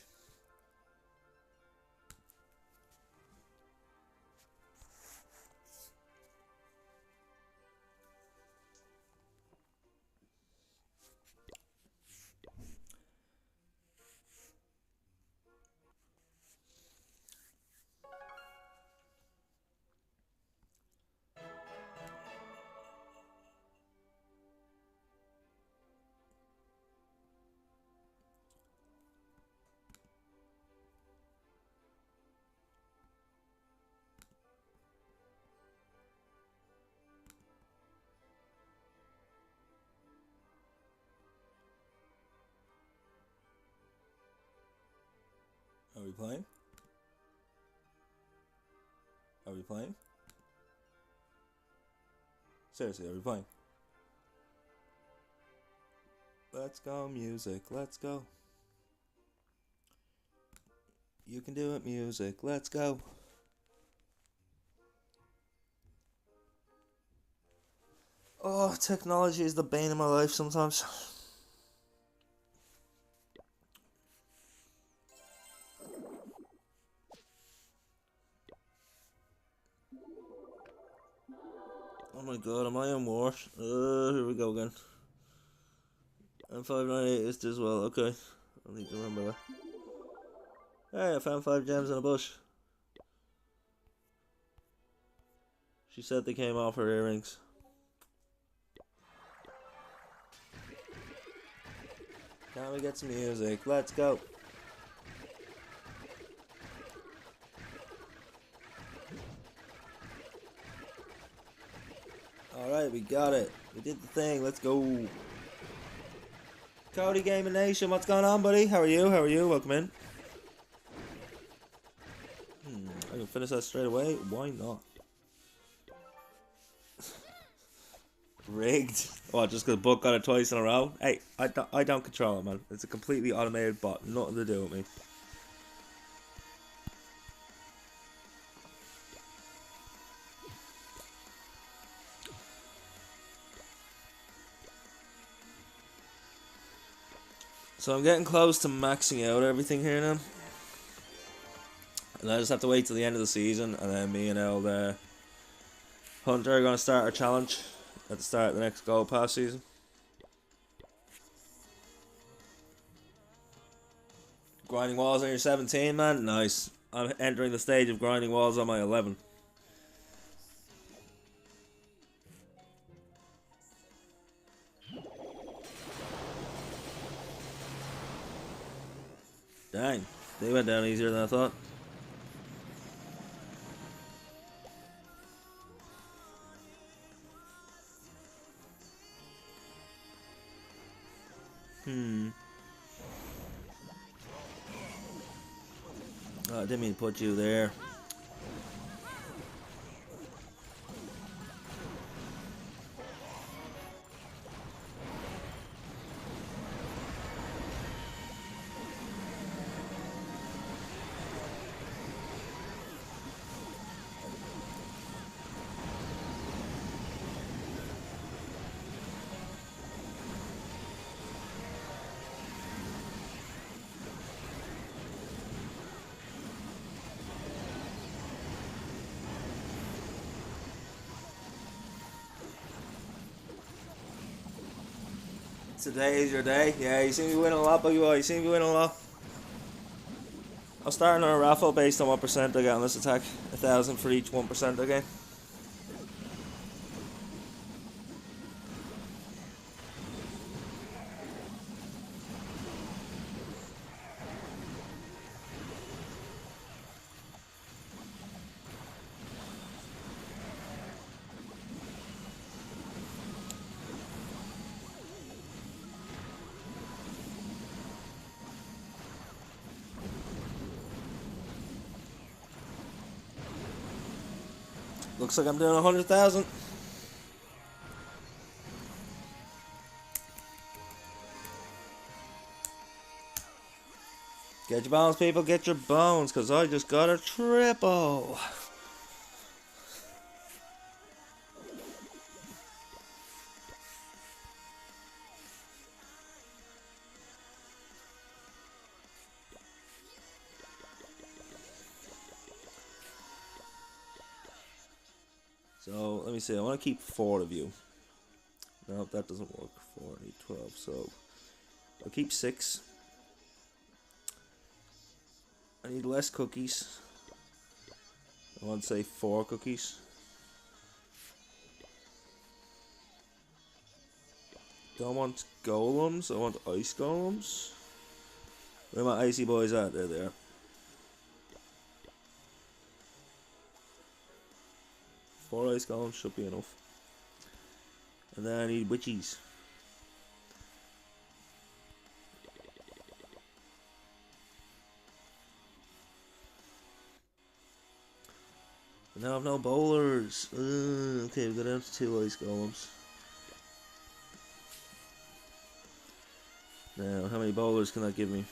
Are we playing? Are we playing? Seriously, are we playing? Let's go, music. Let's go. You can do it, music. Let's go. Oh, technology is the bane of my life sometimes. Oh my god, am I in war? Here we go again. And 598 is as well, okay. I need to remember that. Hey, I found 5 gems in a bush. She said they came off her earrings. Can we get some music? Let's go. Alright, we got it. We did the thing. Let's go. Cody Gaming Nation, what's going on, buddy? How are you? How are you? Welcome in. I can finish that straight away. Why not? Rigged. Oh, just because Buck got it twice in a row? Hey, I don't control it, man. It's a completely automated bot. Nothing to do with me. So I'm getting close to maxing out everything here now. And I just have to wait till the end of the season, and then me and old Hunter are going to start our challenge at the start of the next Gold Pass season. Grinding walls on your 17, man? Nice. I'm entering the stage of grinding walls on my 11. Dang, they went down easier than I thought. Oh, I didn't mean to put you there. Today is your day. Yeah, you seem to be winning a lot, Buggy Boy. You seem to be winning a lot. I'm starting on a raffle based on what percent I get on this attack. 1,000 for each 1% I gain. Looks like I'm doing 100,000. Get your bones, people. Get your bones, because I just got a triple. So let me see. I want to keep 4 of you. No, that doesn't work. 4, 8, 12. So I'll keep 6. I need less cookies. I want to say 4 cookies. Don't want golems. I want ice golems. Where are my icy boys at? There they are. Four ice golems should be enough. And then I need witches. And now I have no bowlers. Okay, we got down to 2 ice golems. Now, how many bowlers can that give me?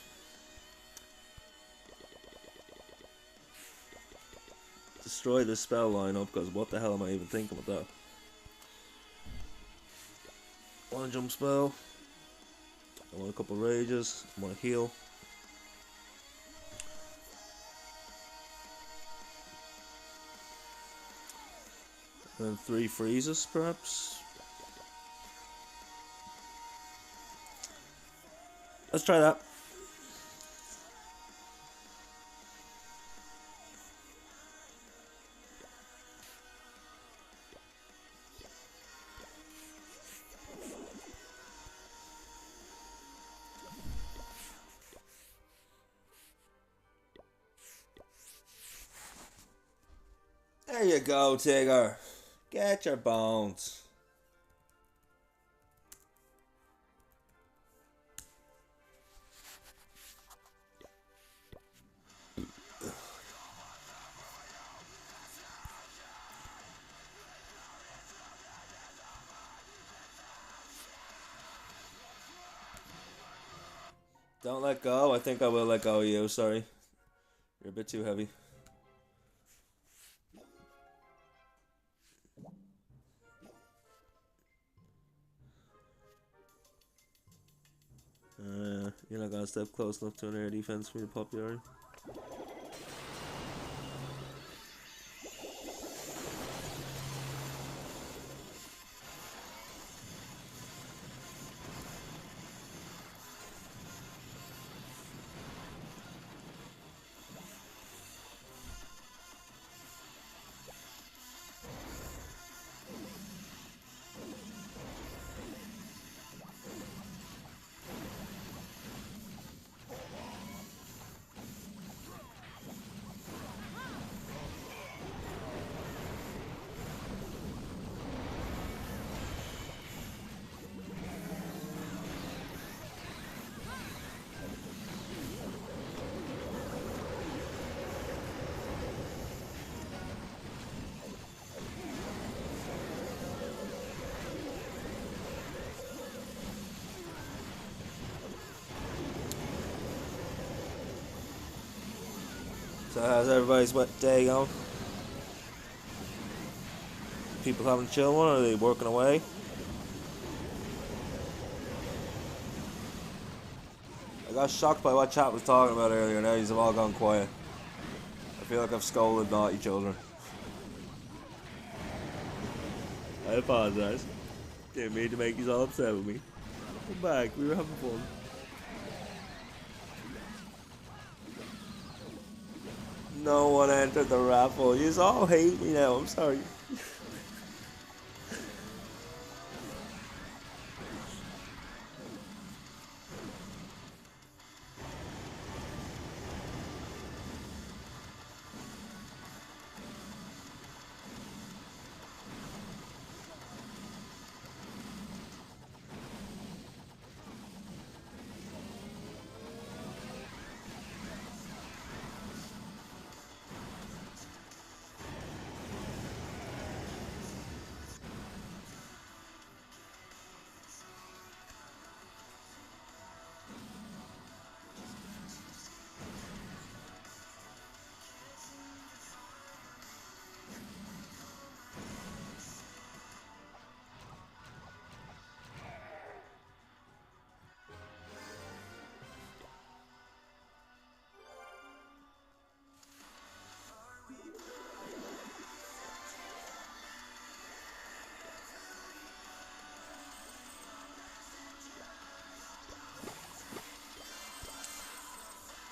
Destroy the spell lineup, because what the hell am I even thinking with that? 1 jump spell. I want a couple rages. I want to heal. And then 3 freezes, perhaps. Let's try that. There you go, Tigger. Get your bones. Don't let go. I think I will let go of you. Sorry. You're a bit too heavy. You're not gonna step close enough to an air defense for your pop yard. So how's everybody's wet day going? People having a chill one, or are they working away? I got shocked by what chat was talking about earlier. Now you've all gone quiet. I feel like I've scolded naughty children. I apologise. Didn't mean to make you all upset with me. Come back, we were having fun. No one entered the raffle. You all hate me now, I'm sorry.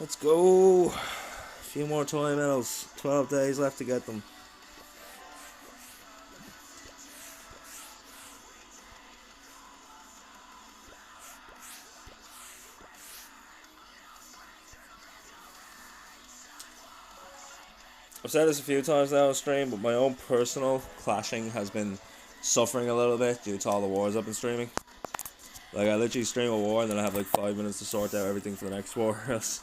Let's go. A few more time medals. 12 days left to get them. I've said this a few times now on stream, but my own personal clashing has been suffering a little bit due to all the wars I've been streaming. Like, I literally stream a war and then I have like 5 minutes to sort out everything for the next war, else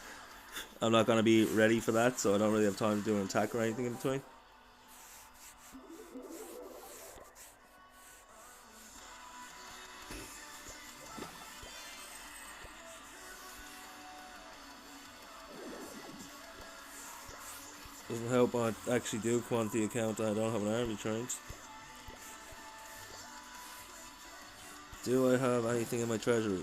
I'm not going to be ready for that, so I don't really have time to do an attack or anything in between. Doesn't help I actually do quantity account and I don't have an army trained. Do I have anything in my treasury?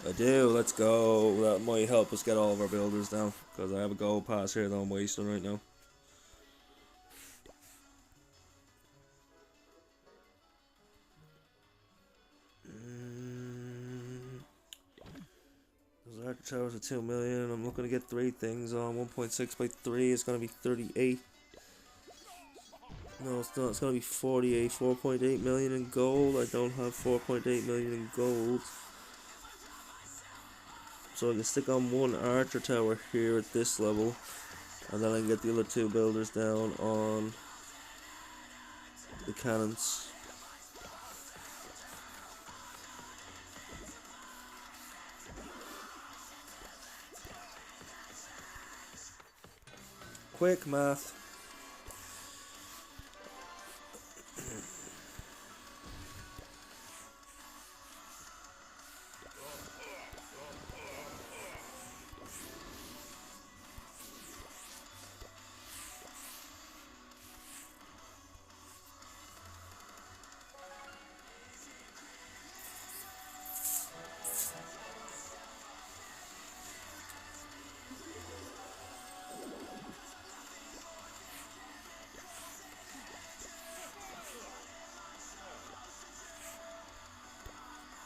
I do, let's go. That might help us get all of our builders down, because I have a gold pass here that I'm wasting right now. Those archer towers are 2 million. I'm looking to get 3 things on. 1.6 by 3 is going to be 38. No, it's not. It's going to be 48. 4.8 million in gold. I don't have 4.8 million in gold. So I can stick on 1 archer tower here at this level. And then I can get the other 2 builders down on the cannons. Quick math.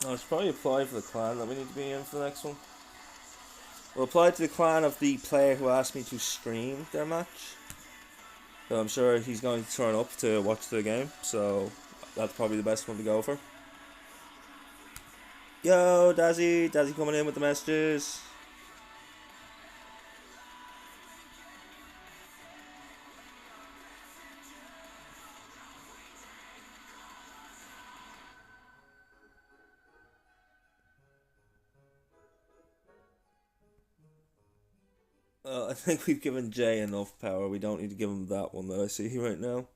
I should probably apply for the clan that we need to be in for the next one. We'll apply to the clan of the player who asked me to stream their match. So I'm sure he's going to turn up to watch the game, so that's probably the best one to go for. Yo, Dazzy! Dazzy coming in with the messages. I think we've given Jay enough power. We don't need to give him that one that I see right now.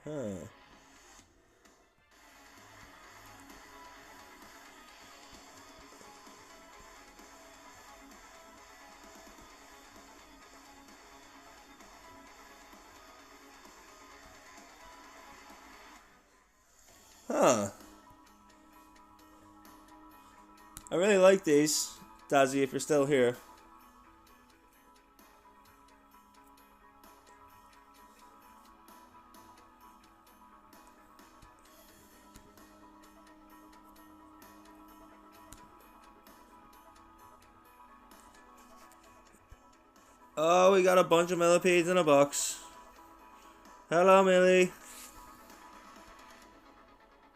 Huh. Huh. I really like these. Dazzy, if you're still here. Oh, we got a bunch of millipedes in a box. Hello, Millie.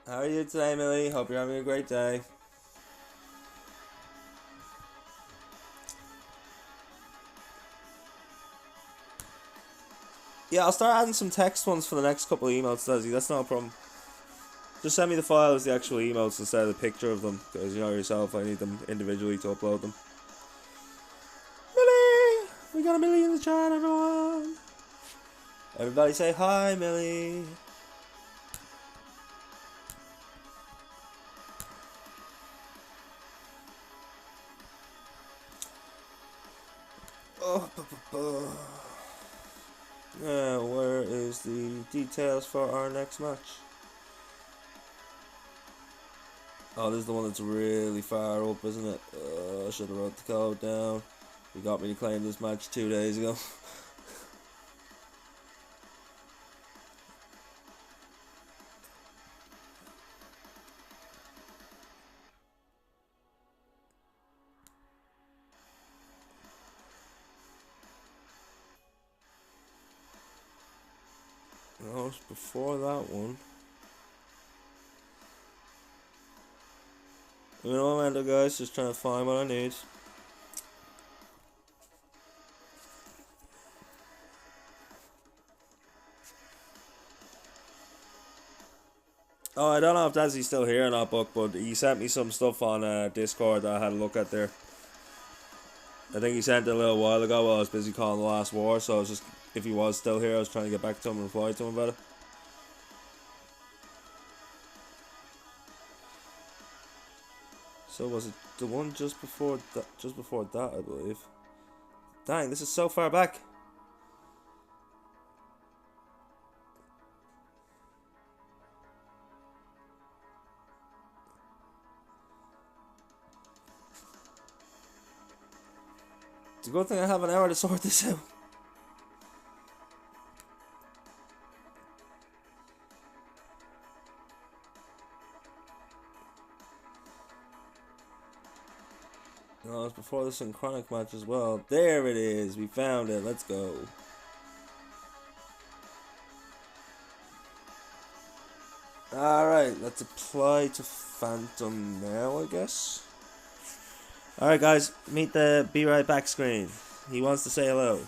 How are you today, Millie? Hope you're having a great day. Yeah, I'll start adding some text ones for the next couple of emails, Dazzy. That's not a problem. Just send me the file as the actual emails instead of the picture of them, because you know yourself, I need them individually to upload them. Millie! We got a Millie in the chat, everyone! Everybody say hi, Millie! Oh, where is the details for our next match? Oh, this is the one that's really far up, isn't it? I should have wrote the code down. You got me to claim this match 2 days ago. No, it's before that one. You know, Amanda, guys, just trying to find what I need. Oh, I don't know if Dazzy's still here or not, Buck, but he sent me some stuff on Discord that I had a look at there. I think he sent it a little while ago while I was busy calling the last war, so I was just, if he was still here, I was trying to get back to him and reply to him about it. So was it the one just before that? Just before that, I believe. Dang, this is so far back. It's a good thing I have an hour to sort this out. No, it's before the Synchronic match as well. There it is. We found it. Let's go. Alright, let's apply to Phantom now, I guess. Alright, guys. Meet the Be Right Back screen. He wants to say hello.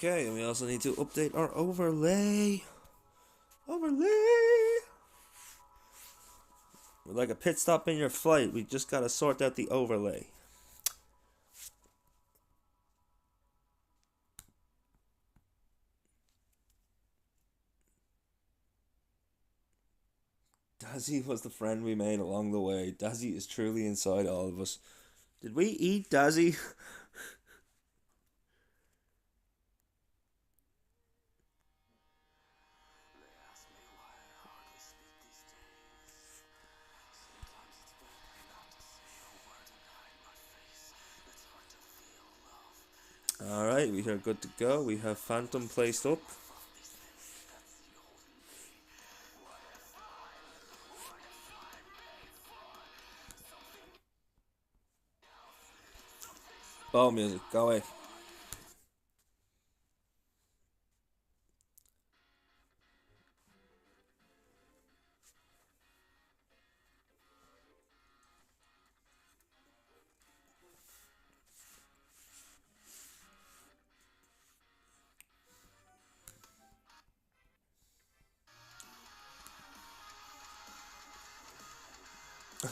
Okay, and we also need to update our overlay. We're like a pit stop in your flight. We just gotta sort out the overlay. Dazzy was the friend we made along the way. Dazzy is truly inside all of us. Did we eat Dazzy? Alright, we are good to go. We have Phantom placed up. Ball music, go away.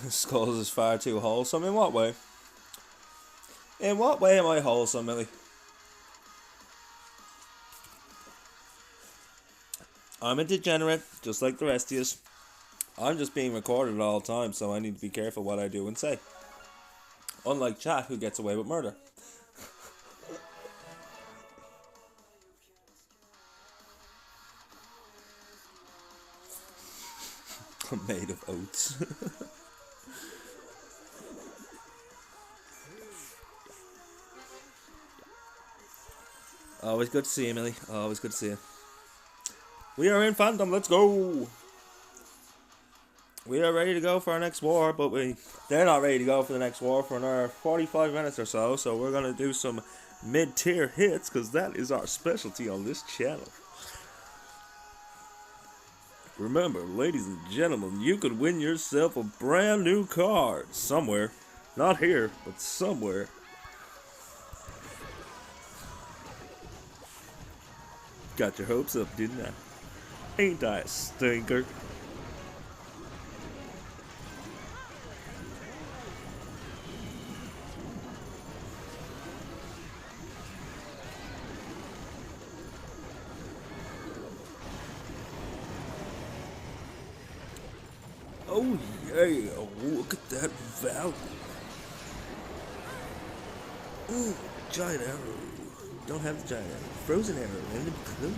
Skulls is far too wholesome. In what way? In what way am I wholesome, Millie? I'm a degenerate, just like the rest of you. I'm just being recorded at all times, so I need to be careful what I do and say. Unlike Chat, who gets away with murder. I'm made of oats. Always good to see you, Millie. Always good to see you. We are in Phantom. Let's go. We are ready to go for our next war, but they're not ready to go for the next war for another 45 minutes or so. So we're going to do some mid-tier hits, because that is our specialty on this channel. Remember, ladies and gentlemen, you could win yourself a brand new car somewhere. Not here, but somewhere. Got your hopes up, didn't I? Ain't I a stinker? Oh yeah, look at that value. Ooh, giant arrow. Don't have the giant arrow. Frozen arrow and included.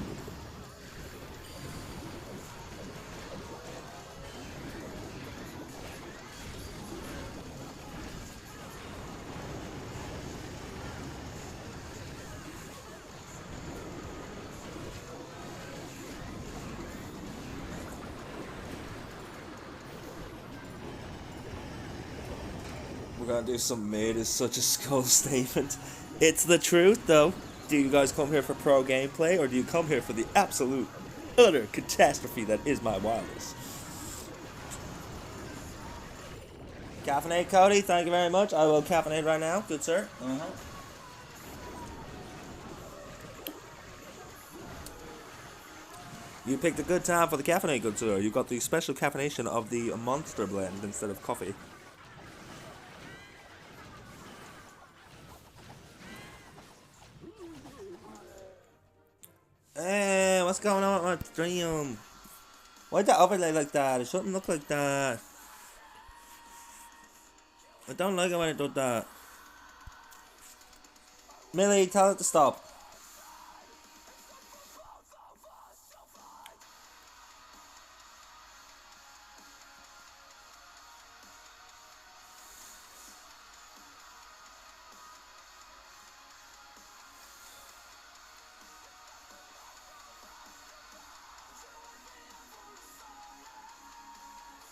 We're gonna do some made is such a skull statement. It's the truth though. Do you guys come here for pro gameplay or do you come here for the absolute utter catastrophe that is my wildest? Caffeinate, Cody, thank you very much. I will caffeinate right now, good sir. You picked a good time for the caffeinate, good sir. You got the special caffeination of the monster blend instead of coffee. Hey, what's going on with my stream? Why'd that overlay like that? It shouldn't look like that. I don't like it when it does that. Millie, tell it to stop.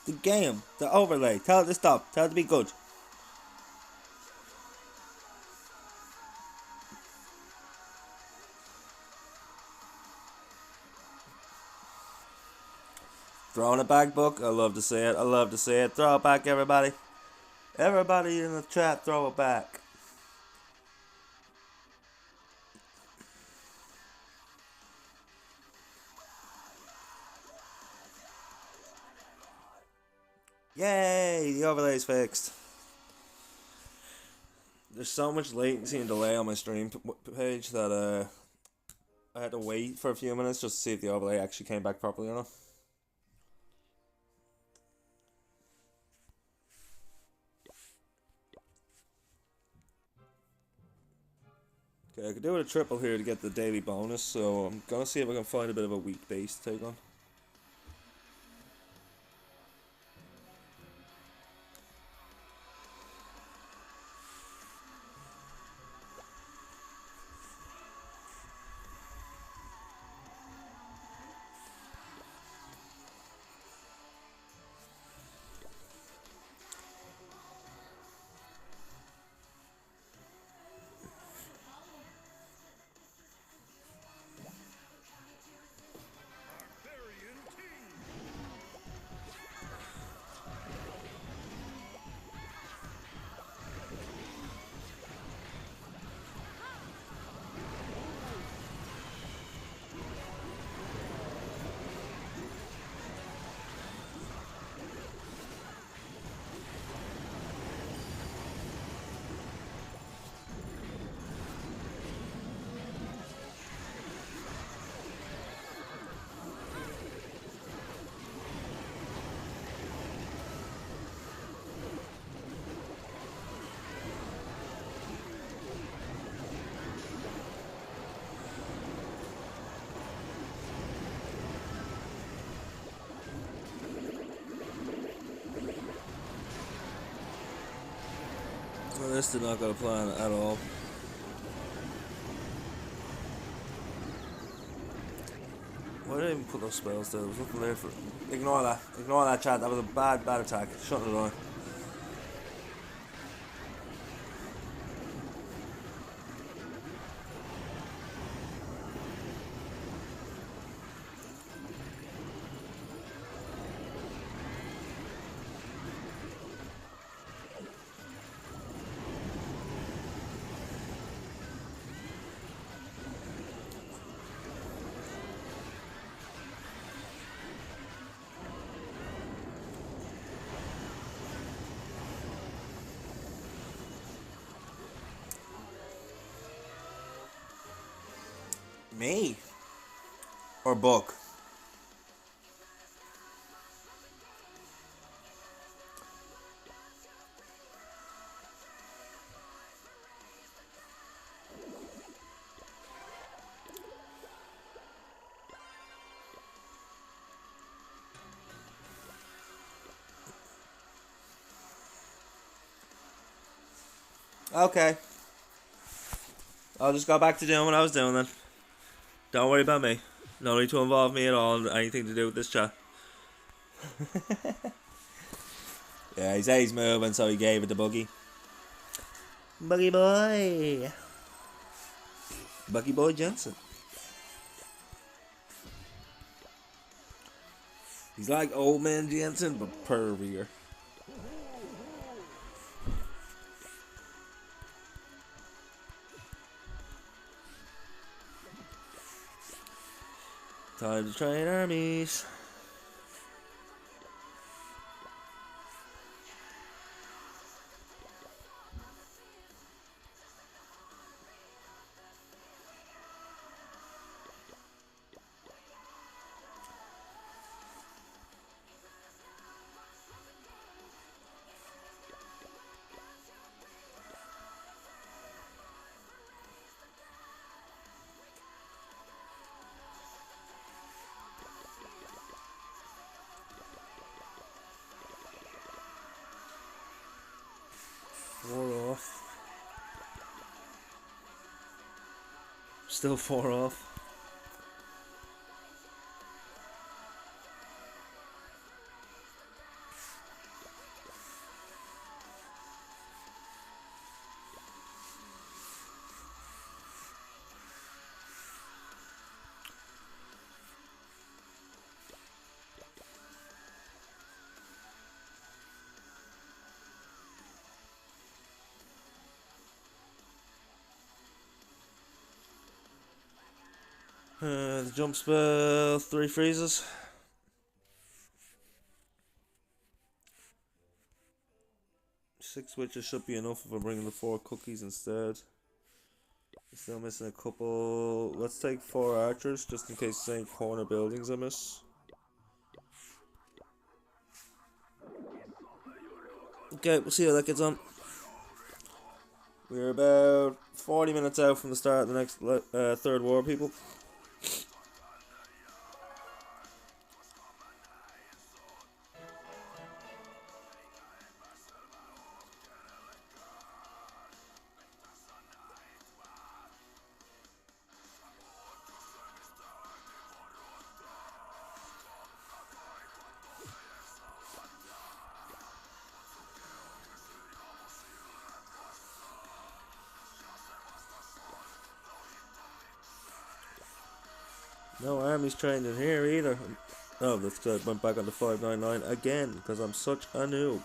The game, the overlay, tell it to stop, tell it to be good. Throwing it back, book. I love to see it. I love to see it. Throw it back, everybody. Everybody in the chat, throw it back. Yay! The overlay's fixed. There's so much latency and delay on my stream page that I had to wait for a few minutes just to see if the overlay actually came back properly or not. Okay, I could do it a triple here to get the daily bonus, so I'm gonna see if I can find a bit of a weak base to take on. Well, this did not go to plan at all. Why did I even put those spells there? I was looking there for... Ignore that. Ignore that, chat. That was a bad attack. Shut it on. Me? Or book? Okay. I'll just go back to doing what I was doing then. Don't worry about me. No need to involve me at all in anything to do with this chat. Yeah, he said he's moving, so he gave it to Buggy. Buggy boy. Buggy boy Jensen. He's like old man Jensen, but pervier. Time to train armies. Four off. Still four off. The jump spell, 3 freezes. Six witches should be enough if I bring the 4 cookies instead. Still missing a couple. Let's take 4 archers just in case there's any corner buildings I miss. Okay, we'll see how that gets on. We're about 40 minutes out from the start of the next third war, people. No armies trained in here either. Oh, that's good. Went back on the 599 again because I'm such a noob.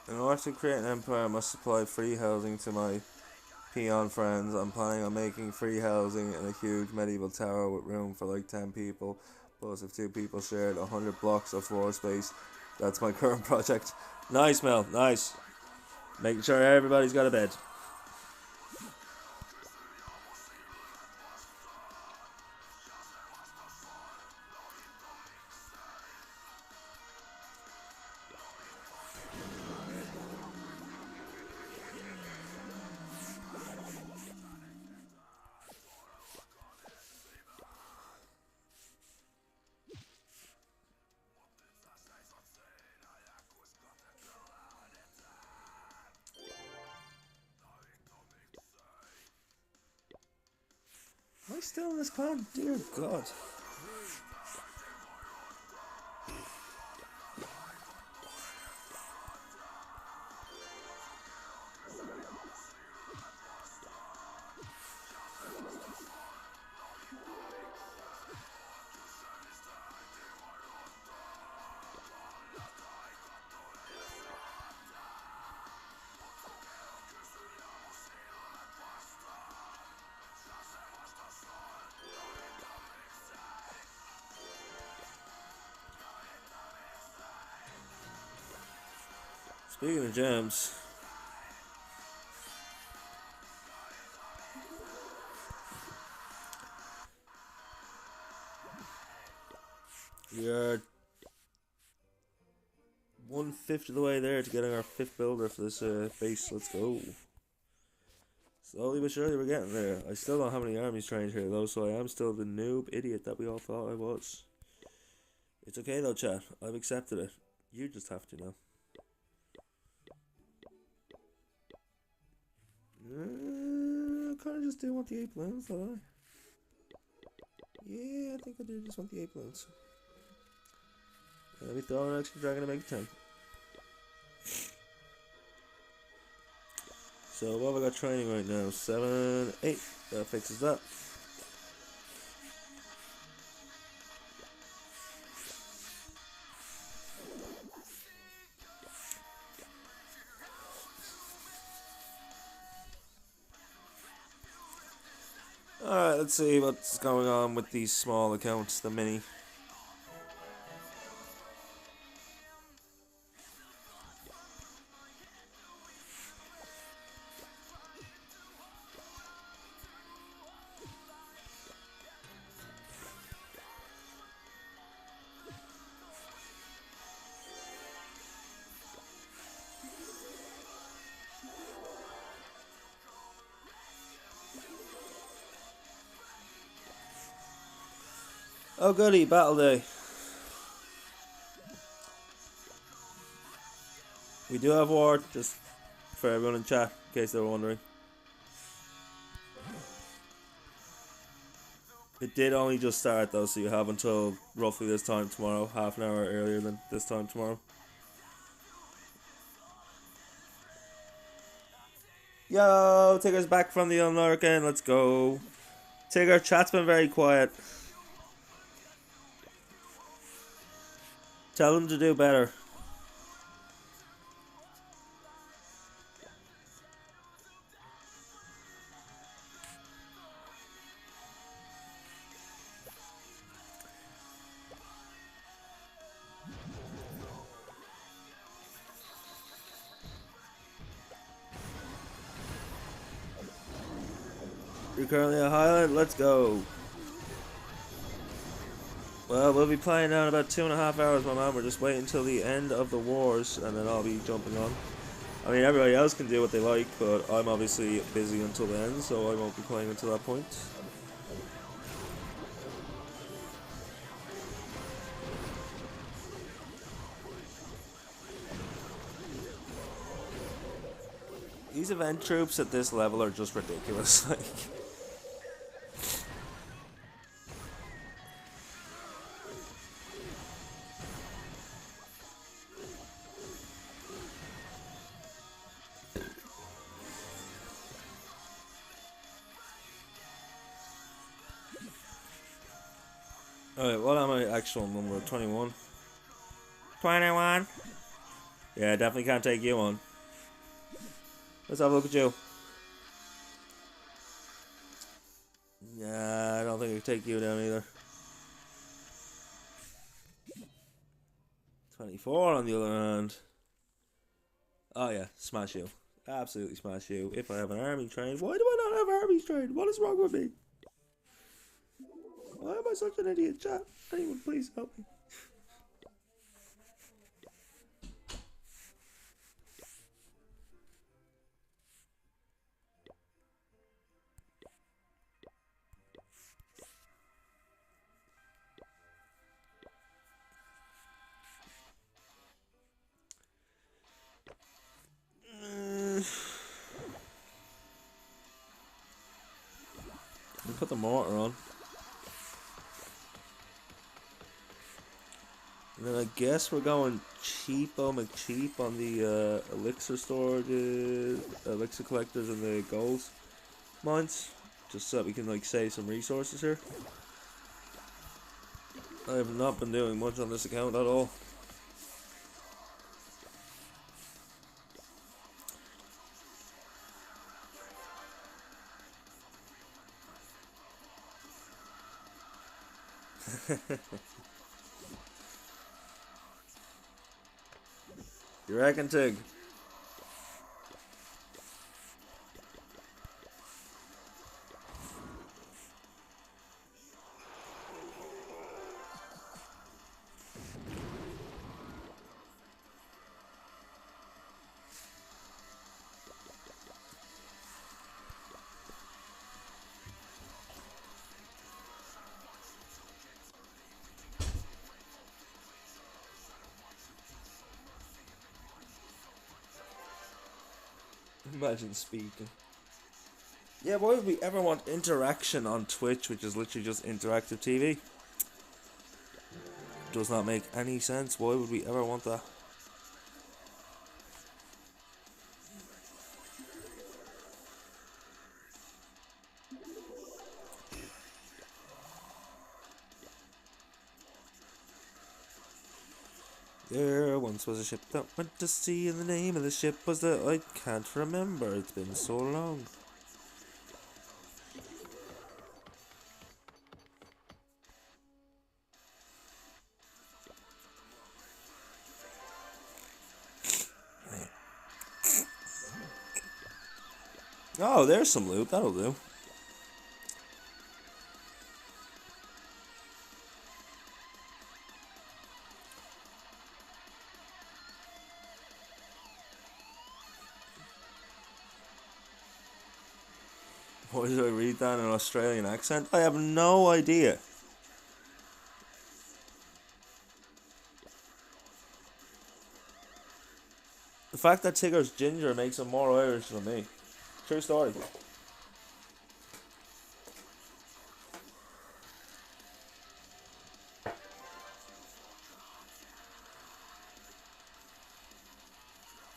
In order to create an empire, I must supply free housing to my peon friends. I'm planning on making free housing in a huge medieval tower with room for like 10 people. Plus, if 2 people shared 100 blocks of floor space, that's my current project. Nice, Mel. Nice. Making sure everybody's got a bed. Am I still in this clan? Dear God. Speaking of gems, we are 1/5 of the way there to getting our 5th builder for this base. Let's go. Slowly but surely we're getting there. I still don't have any armies trained here though, so I am still the noob idiot that we all thought I was. It's okay though, chat. I've accepted it. You just have to now. I kind of just do want the 8 balloons, don't I? Yeah, I think I do just want the 8 balloons. Let me throw an extra dragon to make it 10. So what have I got training right now? 7, 8. That fixes that. Alright, let's see what's going on with these small accounts, the mini. Oh goody, battle day. We do have war, just for everyone in chat, in case they were wondering. It did only just start though, so you have until roughly this time tomorrow, half an hour earlier than this time tomorrow. Yo, Tigger's back from the American, let's go. Tigger, chat's been very quiet. Tell them to do better. You're currently at Highland, let's go. Well, we'll be playing now in about 2.5 hours, my man. We're just waiting until the end of the wars, and then I'll be jumping on. I mean, everybody else can do what they like, but I'm obviously busy until then, so I won't be playing until that point. These event troops at this level are just ridiculous, like... Alright, what am I actual number? 21? 21? Yeah, definitely can't take you on. Let's have a look at you. Yeah, I don't think I can take you down either. 24 on the other hand. Oh yeah, smash you. Absolutely smash you. If I have an army trained. Why do I not have armies trained? What is wrong with me? Why am I such an idiot, chat? Anyone please help me. We put the mortar on. And then I guess we're going cheapo McCheap on the elixir storages, elixir collectors and the gold mines. Just so that we can like save some resources here. I have not been doing much on this account at all. You reckon, Tig? Imagine speaking. Yeah, why would we ever want interaction on Twitch, which is literally just interactive TV? Does not make any sense. Why would we ever want that? There once was a ship that went to sea, and the name of the ship was the... I can't remember. It's been so long. Oh, there's some loot. That'll do. Why did I read that in an Australian accent? I have no idea. The fact that Tigger's ginger makes him more Irish than me. True story.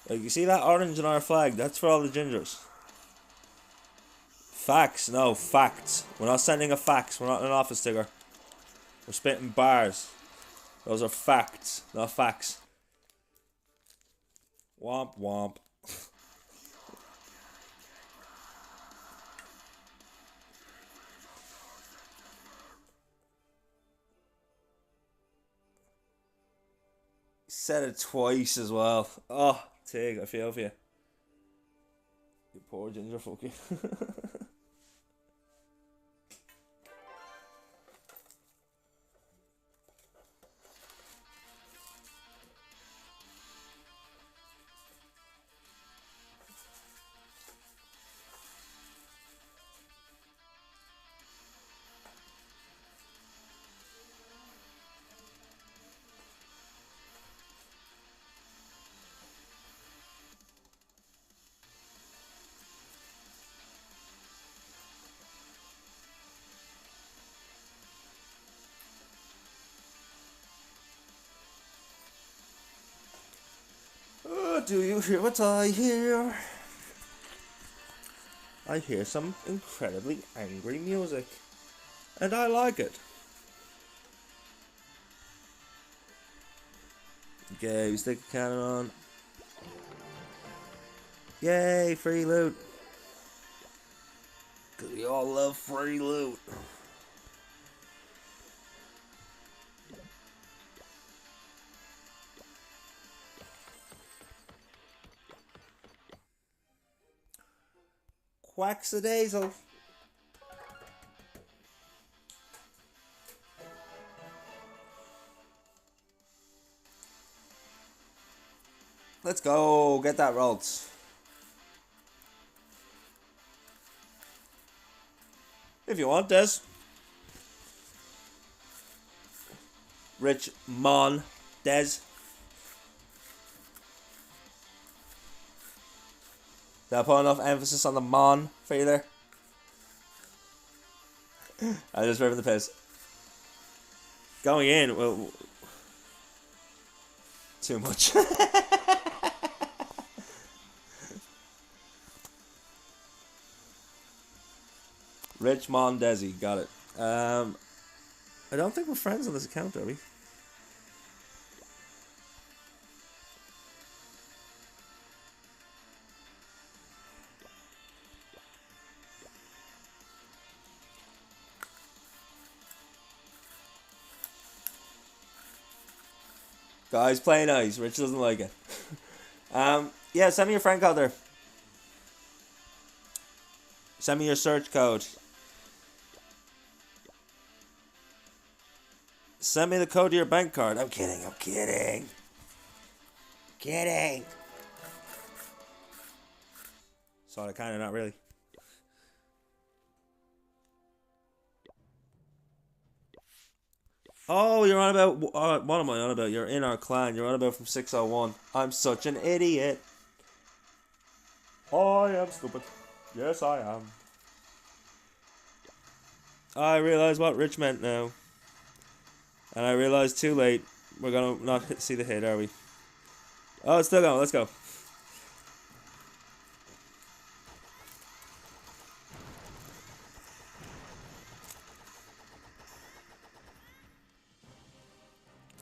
Like, you see that orange in our flag? That's for all the gingers. Facts, no, facts. We're not sending a fax. We're not in an office, Tigger. We're spitting bars. Those are facts, not facts. Womp womp. Said it twice as well. Oh, Tig, I feel for you. You poor ginger fucker. Do you hear what I hear? I hear some incredibly angry music, and I like it. Okay, we stick a cannon on. Yay, free loot. Because we all love free loot. Quacksadazel. Let's go get that Rolls. If you want, Des. Rich Mon Des. Did I put enough emphasis on the Mon for you there? I just ripping the piss. Going in, well, too much. Richmond Desi, got it. I don't think we're friends on this account, are we? Guys, play nice. Rich doesn't like it. Yeah, send me your friend code there. Send me your search code. Send me the code to your bank card. I'm kidding. I'm kidding. Kidding. Sorry, kind of, not really. Oh, you're on about... what am I on about? You're in our clan. You're on about from 601. I'm such an idiot. I am stupid. Yes, I am. I realise what Rich meant now. And I realised too late. We're gonna not see the hit, are we? Oh, it's still going. Let's go.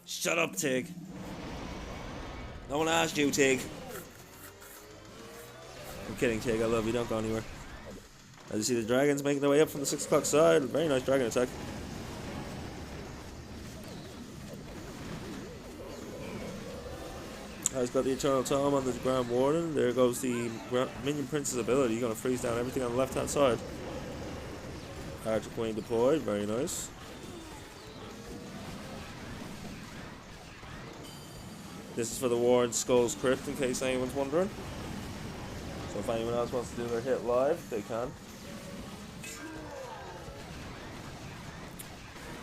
Shut up, Tig. No one asked you, Tig. I'm kidding, Tig. I love you. Don't go anywhere. As you see the dragons making their way up from the 6 o'clock side. Very nice dragon attack. He's got the Eternal Tome on the Grand Warden. There goes the Minion Prince's ability. You're going to freeze down everything on the left hand side. Archer Queen deployed. Very nice. This is for the Warren Skull's Crypt, in case anyone's wondering. So if anyone else wants to do their hit live, they can.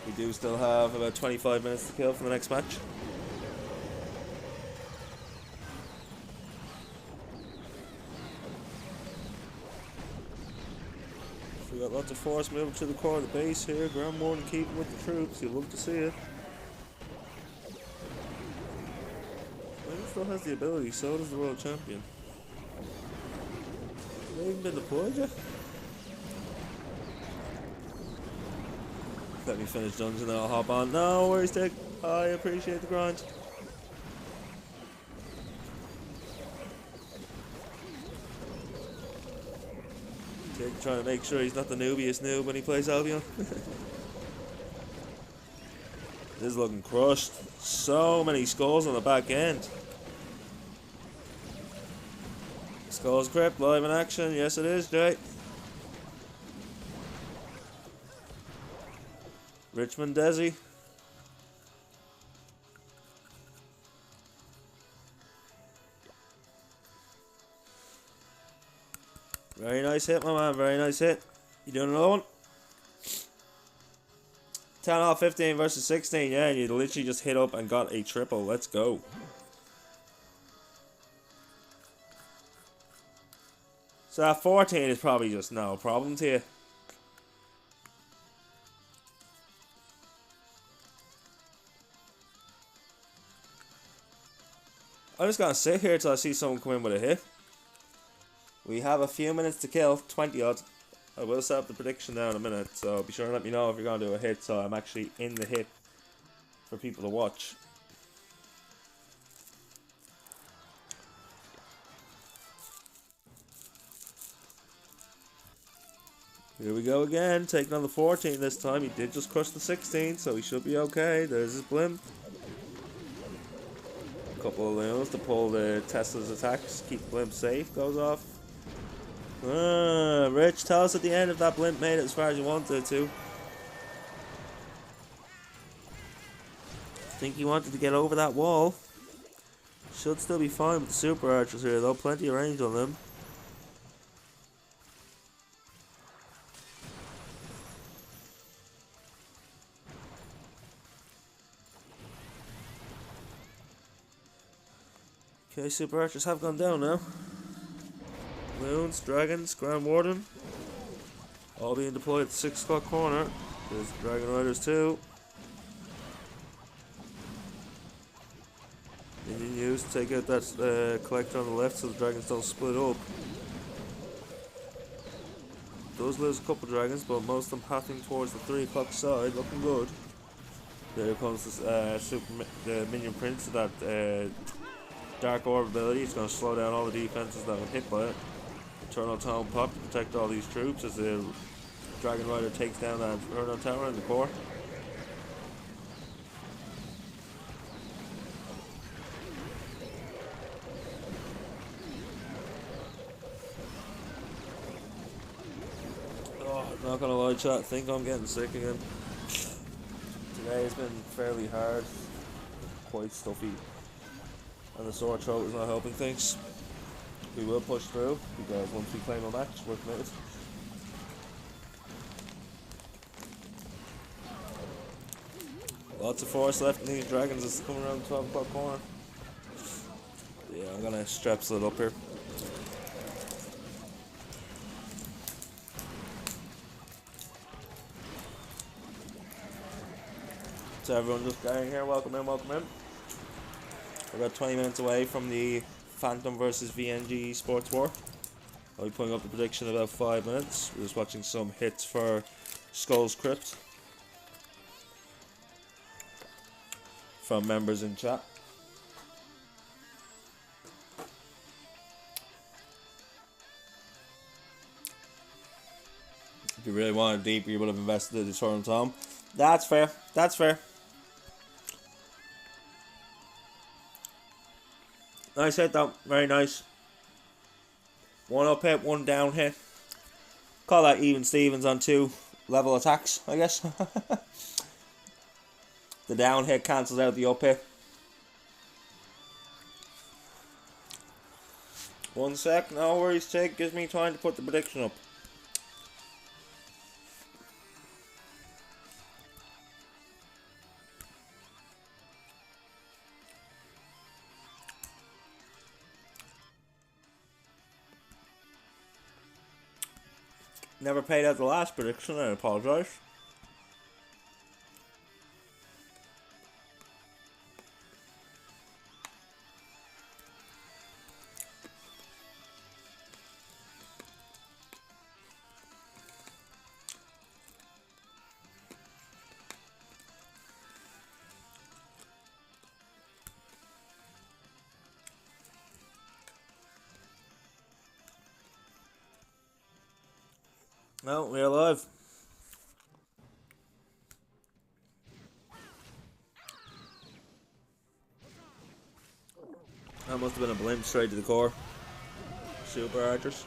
We do still have about 25 minutes to kill for the next match. So we got lots of force moving to the core of the base here. Grand Warden keeping with the troops. You'll love to see it. Still has the ability, so does the world champion. Have they even been deployed yet? Let me finish dungeon, then I'll hop on. No worries, Dick. I appreciate the grind. Dick trying to make sure he's not the noobiest noob when he plays Albion. This is looking crushed. So many skulls on the back end. Skull's Crypt live in action. Yes, it is, Jay. Richmond Desi. Very nice hit, my man. Very nice hit. You doing another one? 10 off 15 versus 16. Yeah, you literally just hit up and got a triple. Let's go. So that 14 is probably just no problem to you. I'm just gonna sit here till I see someone come in with a hit. We have a few minutes to kill, 20 odd. I will set up the prediction now in a minute, so be sure to let me know if you're gonna do a hit, so I'm actually in the hit for people to watch. Here we go again, taking on the 14 this time. He did just crush the 16, so he should be okay. There's his blimp. A couple of loons to pull the Tesla's attacks, keep the blimp safe, goes off. Rich, tell us at the end if that blimp made it as far as you wanted it to. I think he wanted to get over that wall. Should still be fine with the super archers here though, plenty of range on them. Okay, super archers have gone down now. Loons, dragons, Grand Warden, all being deployed at the 6 o'clock corner. There's the Dragon Riders too. Minion used to take out that collector on the left so the dragons don't split up. Does lose a couple dragons, but most of them pathing towards the 3 o'clock side, looking good. There comes the Minion Prince of that Dark Orb ability. It's going to slow down all the defenses that were hit by it. Eternal Tome pop to protect all these troops as the Dragon Rider takes down that Inferno Tower in the core. Oh, not gonna lie, chat, I think I'm getting sick again. Today has been fairly hard, quite stuffy, and the sore throat is not helping things. We will push through, because once we claim a match, we're committed. Lots of force left in these dragons. It's coming around the 12 o'clock corner. Yeah, I'm gonna strap it up here. So everyone just getting here, welcome in, welcome in. We're about 20 minutes away from the Phantom versus VNG Sports War. I'll be putting up the prediction in about 5 minutes. We're just watching some hits for Skull's Crypt from members in chat. If you really wanted deeper, you would have invested in the Toronto Tom. That's fair. That's fair. Nice hit though. Very nice. One up hit, one down hit. Call that even Stevens on 2 level attacks, I guess. The down hit cancels out the up hit. 1 sec. No worries, Tig. Gives me time to put the prediction up. Never paid out the last prediction, I apologise. No, we're alive. That must have been a blimp straight to the core. Super archers.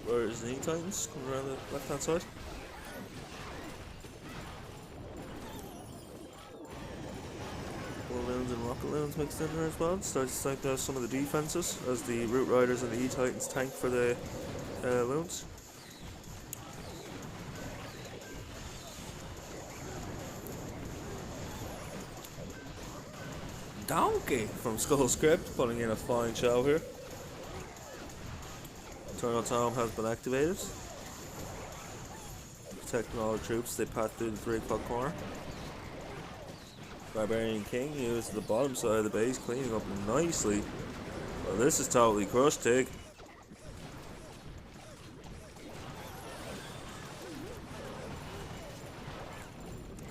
Where is the knee titans? Coming around the left hand side. Loons and rocket loons mixed in there as well. Starts to tank down some of the defenses as the Root Riders and the E-Titans tank for the loons. Donkey from Skull's Crypt putting in a fine show here. Eternal Tom has been activated. Protecting all the troops, they pass through the 3 o'clock corner. Barbarian King used the bottom side of the base, cleaning up nicely. Well, this is totally crushed, Tig.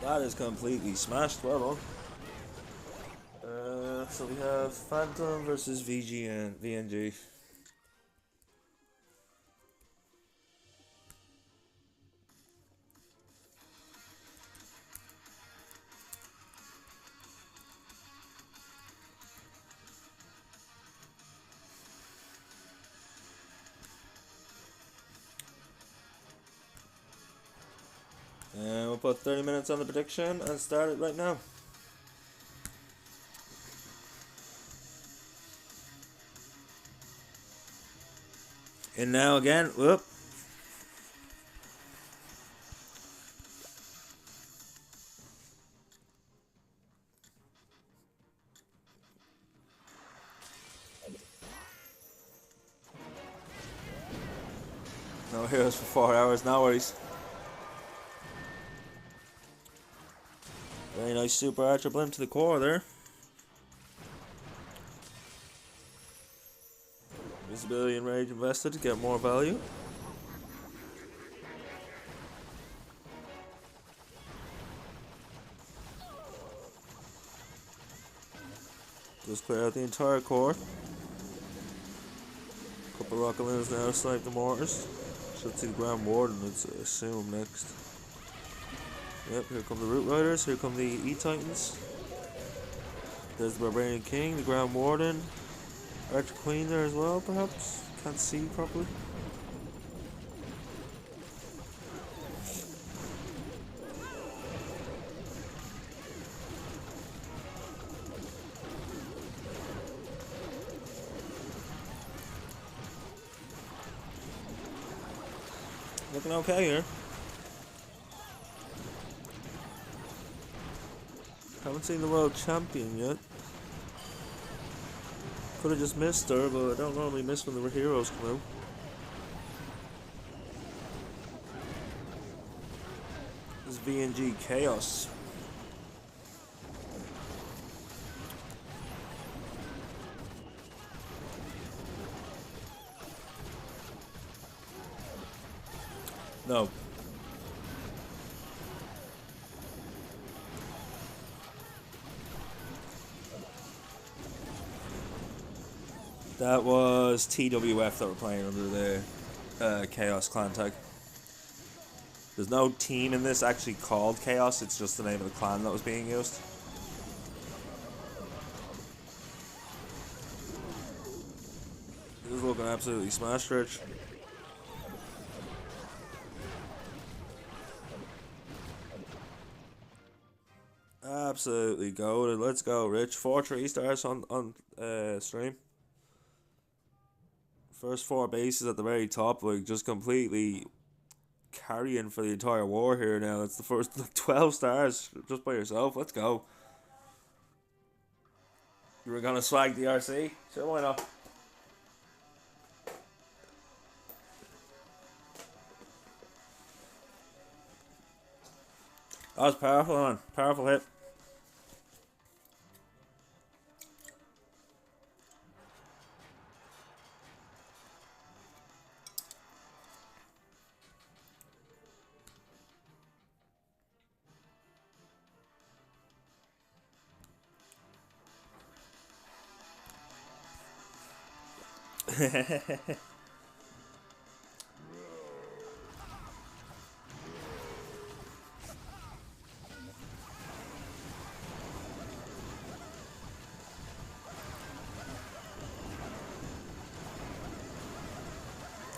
That is completely smashed. Well done. So we have Phantom versus VGN, VNG. And we'll put 30 minutes on the prediction and start it right now. And now again, whoop. No heroes for 4 hours, no worries. Very nice super archer blimp to the core there. Visibility and rage invested to get more value. Just clear out the entire core. Couple rocket loons now to snipe the mortars. Should see the Grand Warden, let's assume next. Yep, here come the Root Riders, here come the E-Titans. There's the Barbarian King, the Grand Warden. Archer Queen there as well, perhaps? Can't see properly. Looking okay here. Haven't seen the world champion yet. Could have just missed her, but I don't normally miss when the heroes come out. This is VNG Chaos. No. That was TWF that were playing under the Chaos clan tag. There's no team in this actually called Chaos, it's just the name of the clan that was being used. This is looking absolutely smashed, Rich. Absolutely goated. Let's go, Rich. 4-3 stars on stream. First 4 bases at the very top, like just completely carrying for the entire war here now. It's the first 12 stars just by yourself. Let's go. You were gonna swag the RC? Sure, why not? That was powerful, man. Powerful hit.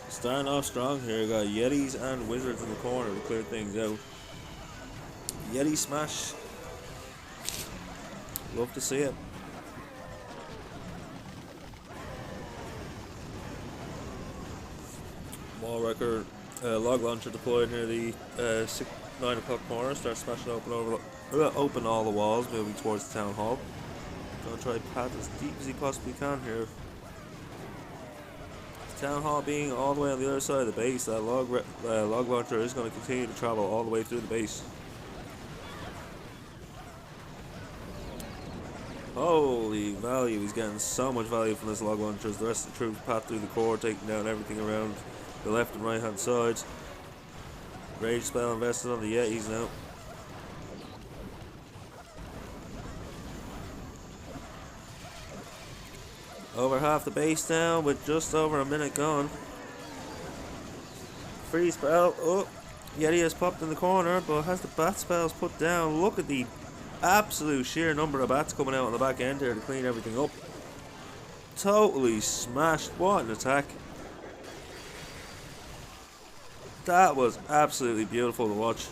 Starting off strong here. Got Yetis and Wizards in the corner to clear things out. Yeti smash. Love to see it. Wall wrecker, log launcher deployed near the 9 o'clock corner. Start smashing open all the walls, moving towards the town hall. Gonna try to path as deep as he possibly can here. The town hall being all the way on the other side of the base, that log launcher is going to continue to travel all the way through the base. Holy value, he's getting so much value from this log launcher as the rest of the troops path through the core, taking down everything around the left and right hand sides. Rage spell invested on the Yetis now. Over half the base down with just over a minute gone. Free spell. Oh, Yeti has popped in the corner, but has the bat spells put down. Look at the absolute sheer number of bats coming out on the back end here to clean everything up. Totally smashed. What an attack. That was absolutely beautiful to watch.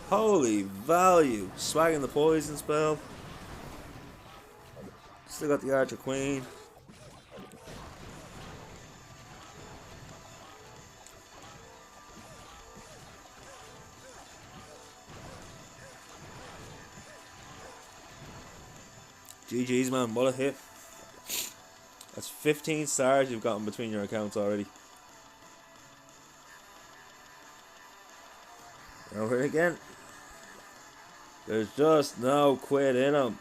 Holy value. Swagging the poison spell. Still got the Archer Queen. GG's, man, what a hit. That's 15 stars you've gotten between your accounts already. Over again. There's just no quit in them.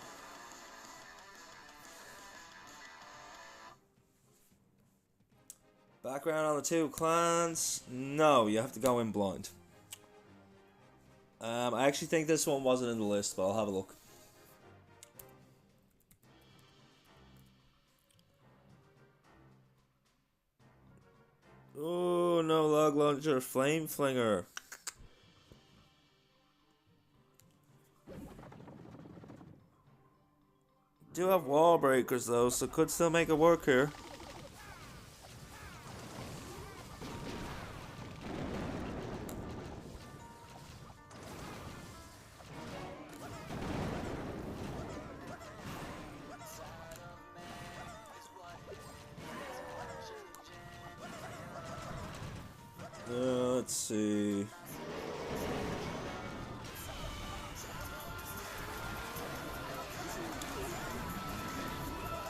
Background on the two clans? No, you have to go in blind. I actually think this one wasn't in the list, but I'll have a look. Oh, no log launcher, flame flinger. Do have wall breakers though, so could still make it work here. Let's see.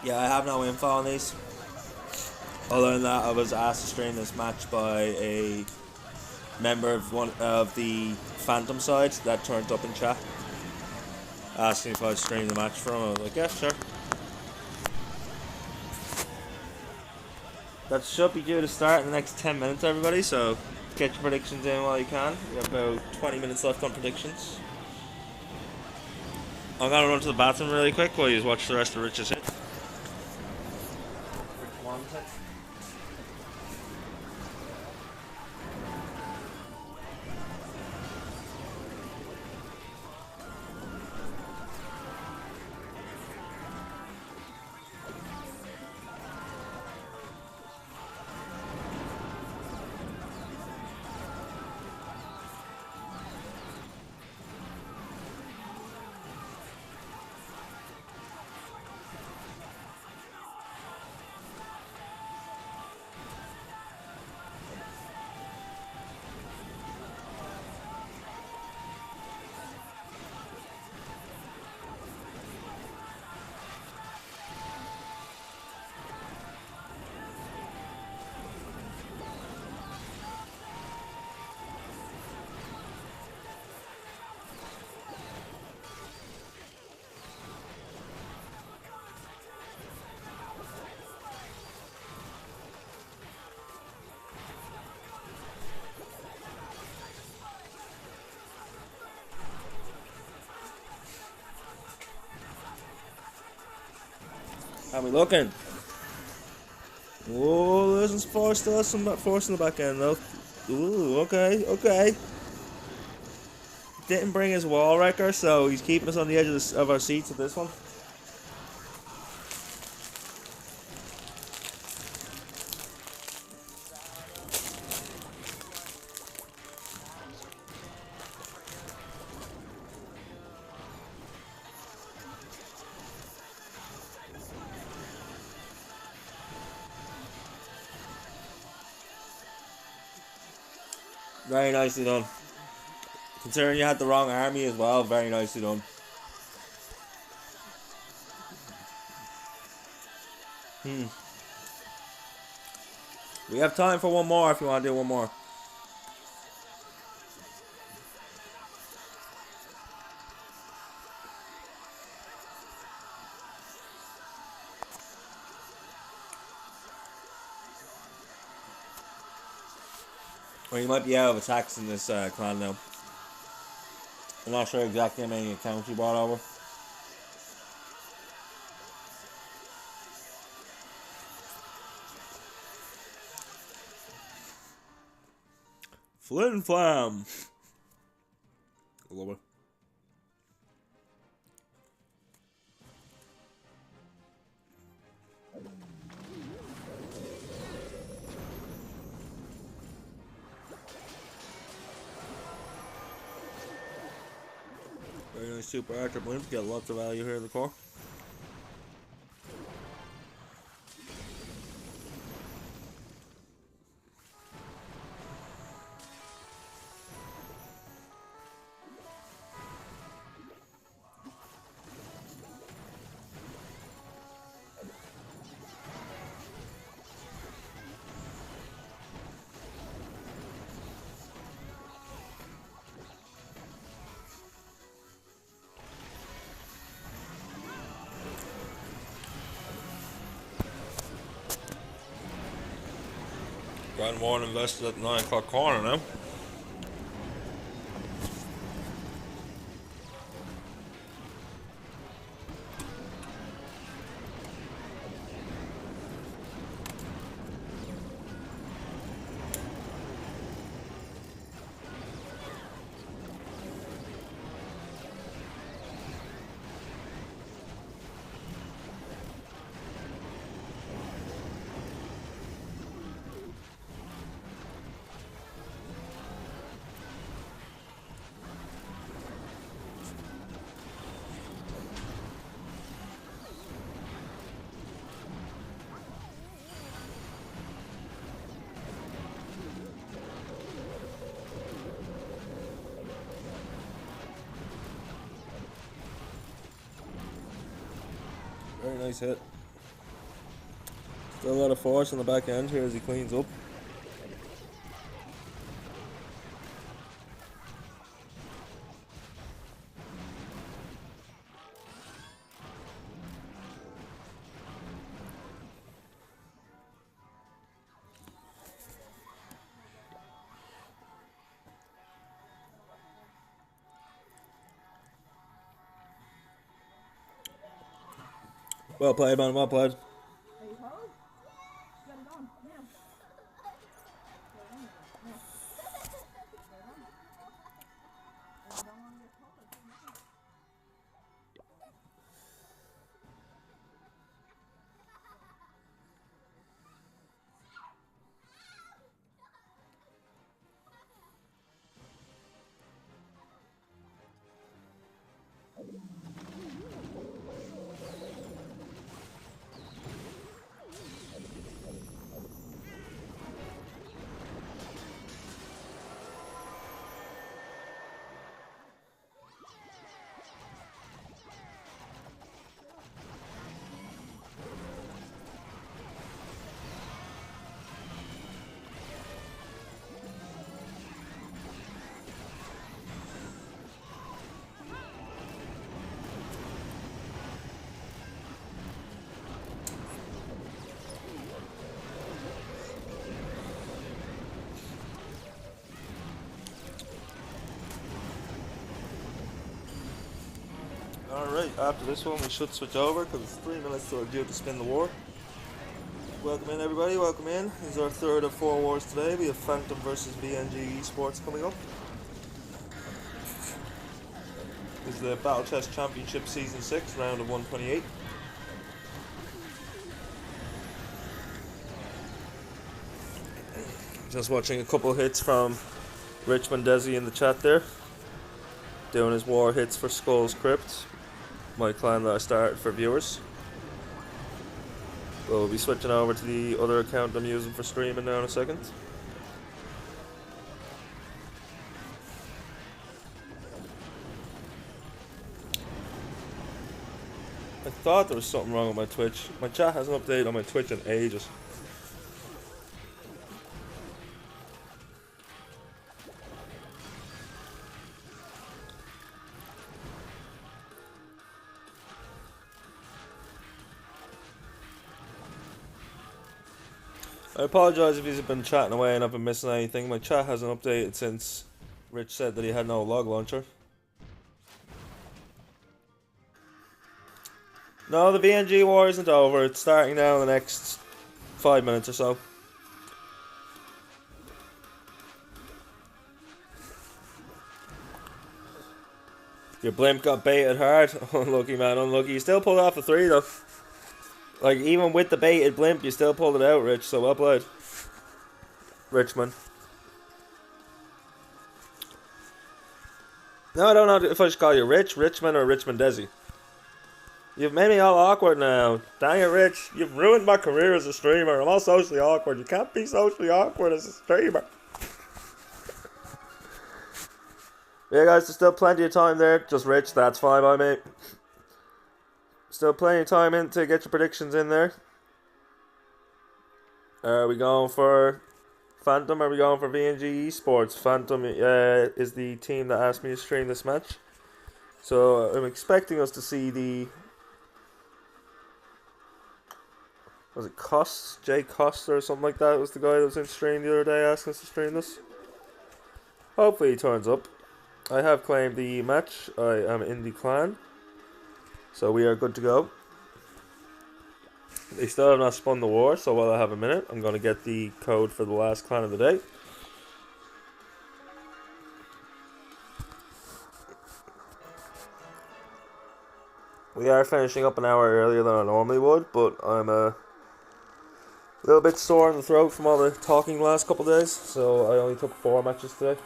Yeah, I have no info on these. Other than that, I was asked to stream this match by a member of one of the Phantom side that turned up in chat, asking if I'd stream the match for him. I was like, yeah, sure. That should be due to start in the next 10 minutes, everybody, so get your predictions in while you can. We have about 20 minutes left on predictions. I'm gonna run to the bathroom really quick while you watch the rest of Rich's hit. How we looking? Oh, there's still some force in the back end though. Ooh, okay. Didn't bring his wall wrecker, so he's keeping us on the edge of our seats with this one. Very nicely done. Considering you had the wrong army as well, very nicely done. We have time for one more if you want to do one more. Or you might be out of attacks in this clan now. I'm not sure exactly how many accounts you brought over. Flint and Flam. I love it. Very nice super archer blimp. Get lots of value here in the core. Got more invested at the 9 o'clock corner now. Nice hit. Still a lot of force on the back end here as he cleans up. Well played, man. Well played. Alright, after this one we should switch over because it's 3 minutes till we're due to spin the war. Welcome in everybody, welcome in. This is our third of 4 wars today. We have Phantom versus VNG Esports coming up. This is the Battle Chess Championship Season 6, round of 128. Just watching a couple hits from Richmond Desi in the chat there. Doing his war hits for Skull's Crypt, my clan that I started for viewers. We'll be switching over to the other account I'm using for streaming now in a second. I thought there was something wrong with my Twitch. My chat hasn't updated on my Twitch in ages. I apologise if you've been chatting away and I've been missing anything. My chat hasn't updated since Rich said that he had no log launcher. No, the VNG war isn't over. It's starting now in the next 5 minutes or so. Your blimp got baited hard. Unlucky, man, unlucky. You still pulled off the 3 though. Like, even with the baited blimp, you still pulled it out, Rich, so well played. Richmond. No, I don't know if I should call you Rich, Richmond, or Richmond Desi. You've made me all awkward now. Dang it, Rich. You've ruined my career as a streamer. I'm all socially awkward. You can't be socially awkward as a streamer. Yeah, guys, there's still plenty of time there. Just Rich, that's fine by me. Still plenty of time in to get your predictions in there. Are we going for Phantom or are we going for VNG Esports? Phantom is the team that asked me to stream this match. So I'm expecting us to see the... Was it Jay Costa or something like that? Was the guy that was in stream the other day asking us to stream this? Hopefully he turns up. I have claimed the match. I am in the clan. So we are good to go. They still have not spun the war, so while I have a minute, I'm going to get the code for the last clan of the day. We are finishing up an hour earlier than I normally would, but I'm a little bit sore in the throat from all the talking the last couple of days, so I only took 4 matches today.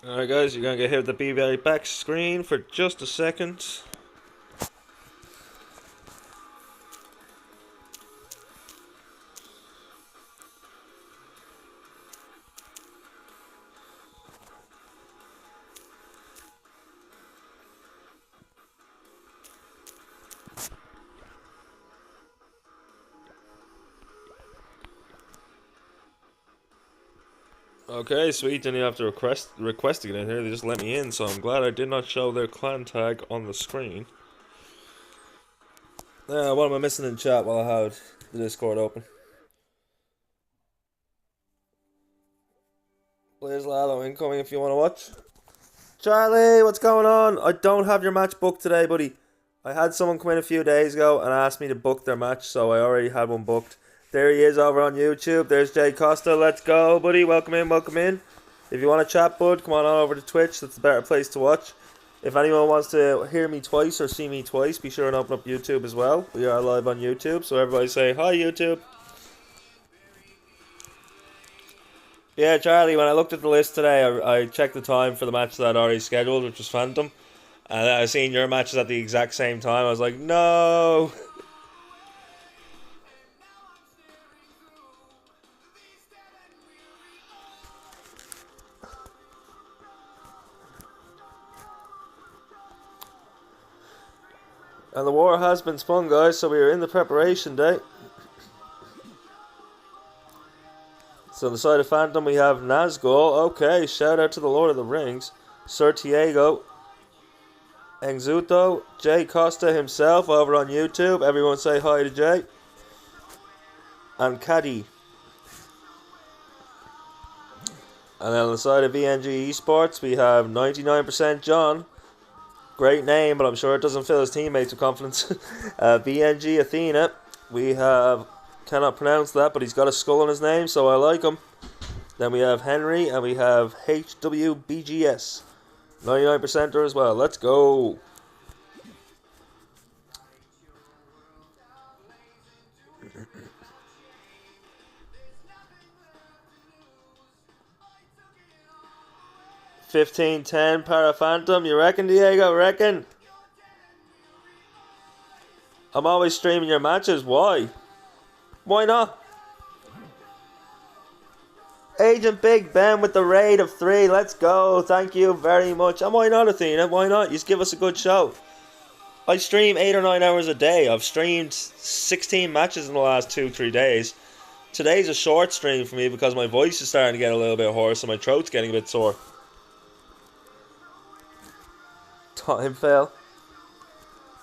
Alright guys, you're gonna get hit with the BBI back screen for just a second. Okay, sweet. Didn't even have to request to get in here. They just let me in, so I'm glad I did not show their clan tag on the screen. What am I missing in chat while I had the Discord open? Please, Lalo, incoming if you want to watch. Charlie, what's going on? I don't have your match booked today, buddy. I had someone come in a few days ago and asked me to book their match, so I already had one booked. There he is over on YouTube. There's Jay Costa. Let's go, buddy. Welcome in, welcome in. If you want to chat, bud, come on over to Twitch. That's a better place to watch. If anyone wants to hear me twice or see me twice, be sure and open up YouTube as well. We are live on YouTube, so everybody say hi, YouTube. Yeah, Charlie, when I looked at the list today, I checked the time for the match that I'd already scheduled, which was Phantom. And I seen your matches at the exact same time. I was like, no! And the war has been spun, guys, so we are in the preparation day. So on the side of Phantom, we have Nazgul. Okay, shout out to the Lord of the Rings. Sir Tiago. Enzuto. Jay Costa himself over on YouTube. Everyone say hi to Jay. And Caddy. And then on the side of VNG Esports, we have 99% John. Great name, but I'm sure it doesn't fill his teammates with confidence. VNG Athena. We have, cannot pronounce that, but he's got a skull on his name, so I like him. Then we have Henry, and we have HWBGS. 99%er as well. Let's go. $15.10 Para Phantom. You reckon, Diego? Reckon? I'm always streaming your matches. Why? Why not? Agent Big Ben with the raid of 3. Let's go. Thank you very much. And why not, Athena? Why not? Just give us a good show. I stream 8 or 9 hours a day. I've streamed 16 matches in the last 2-3 days. Today's a short stream for me because my voice is starting to get a little bit hoarse and my throat's getting a bit sore. Time fail.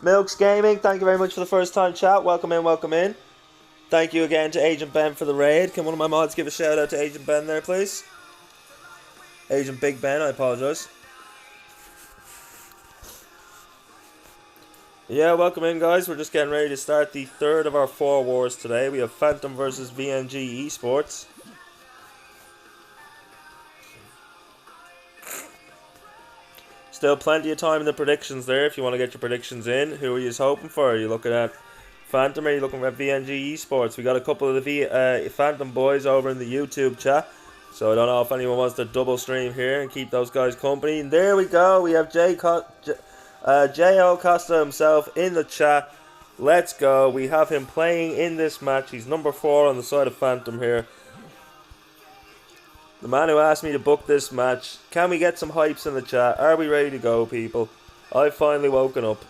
Milks Gaming, thank you very much for the first time chat. Welcome in, welcome in. Thank you again to Agent Ben for the raid. Can one of my mods give a shout out to Agent Ben there, please? Agent Big Ben, I apologise. Yeah, welcome in, guys. We're just getting ready to start the third of our 4 wars today. We have Phantom versus VNG Esports. Still plenty of time in the predictions there if you want to get your predictions in. Who are you hoping for? Are you looking at Phantom or are you looking at VNG Esports? We got a couple of the Phantom boys over in the YouTube chat. So I don't know if anyone wants to double stream here and keep those guys company. And there we go. We have J.O. Costa himself in the chat. Let's go. We have him playing in this match. He's number 4 on the side of Phantom here. The man who asked me to book this match. Can we get some hypes in the chat? Are we ready to go, people? I've finally woken up.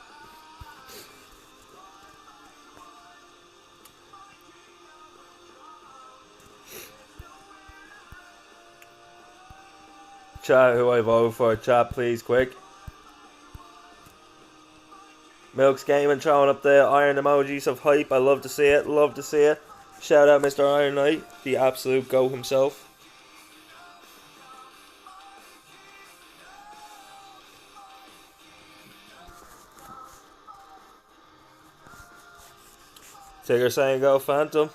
Chat who I vote for. Chat, please, quick. Milks Gaming throwing up the iron emojis of hype. I love to see it. Love to see it. Shout out Mr. Iron Knight, the absolute GOAT himself. Tigger saying go Phantom.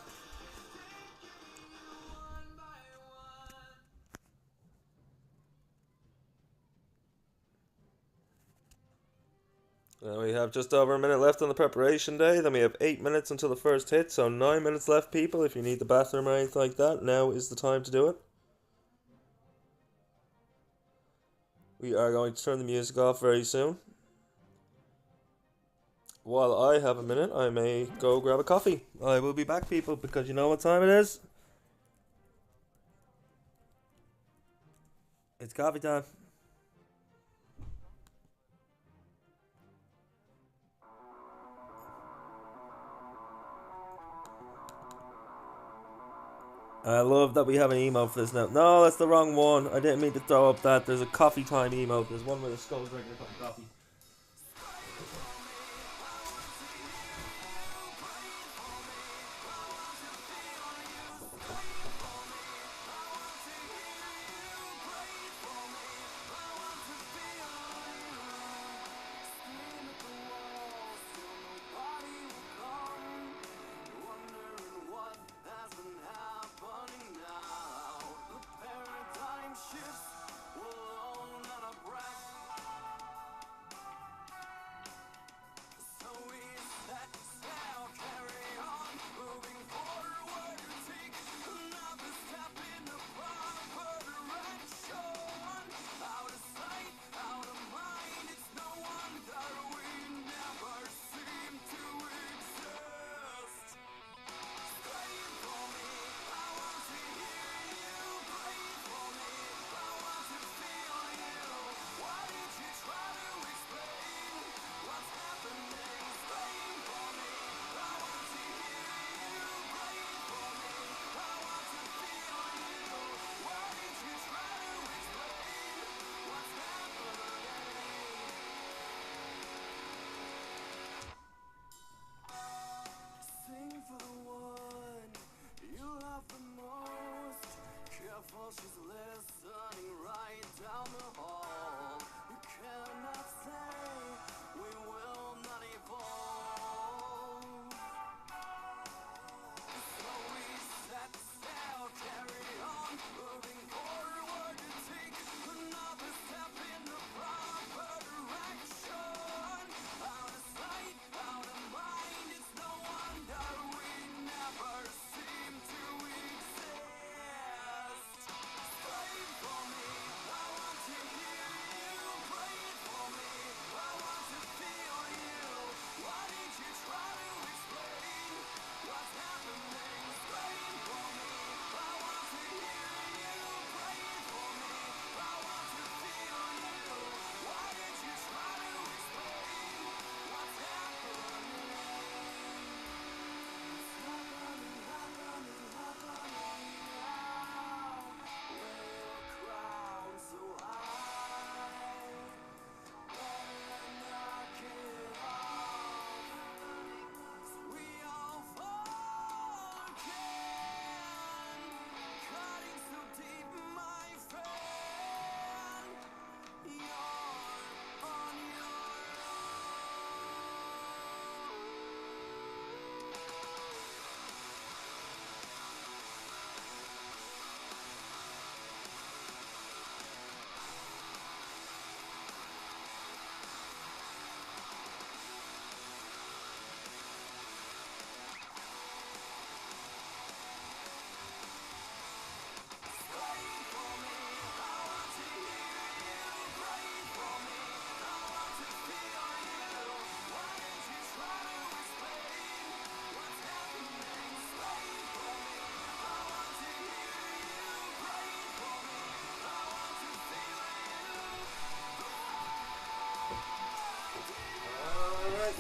Now we have just over a minute left on the preparation day. Then we have 8 minutes until the first hit. So 9 minutes left, people. If you need the bathroom or anything like that, now is the time to do it. We are going to turn the music off very soon. While I have a minute, I may go grab a coffee. I will be back, people, because you know what time it is? It's coffee time. I love that we have an emote for this now. No, that's the wrong one. I didn't mean to throw up that. There's a coffee time emote. There's one where the skull's drinking a cup of coffee. She's listening right down the hall. You cannot say we will not evolve. So we set sail, carry on, moving forward to take another step in the proper direction. Out of sight, out of mind, it's no wonder we never seem to exist.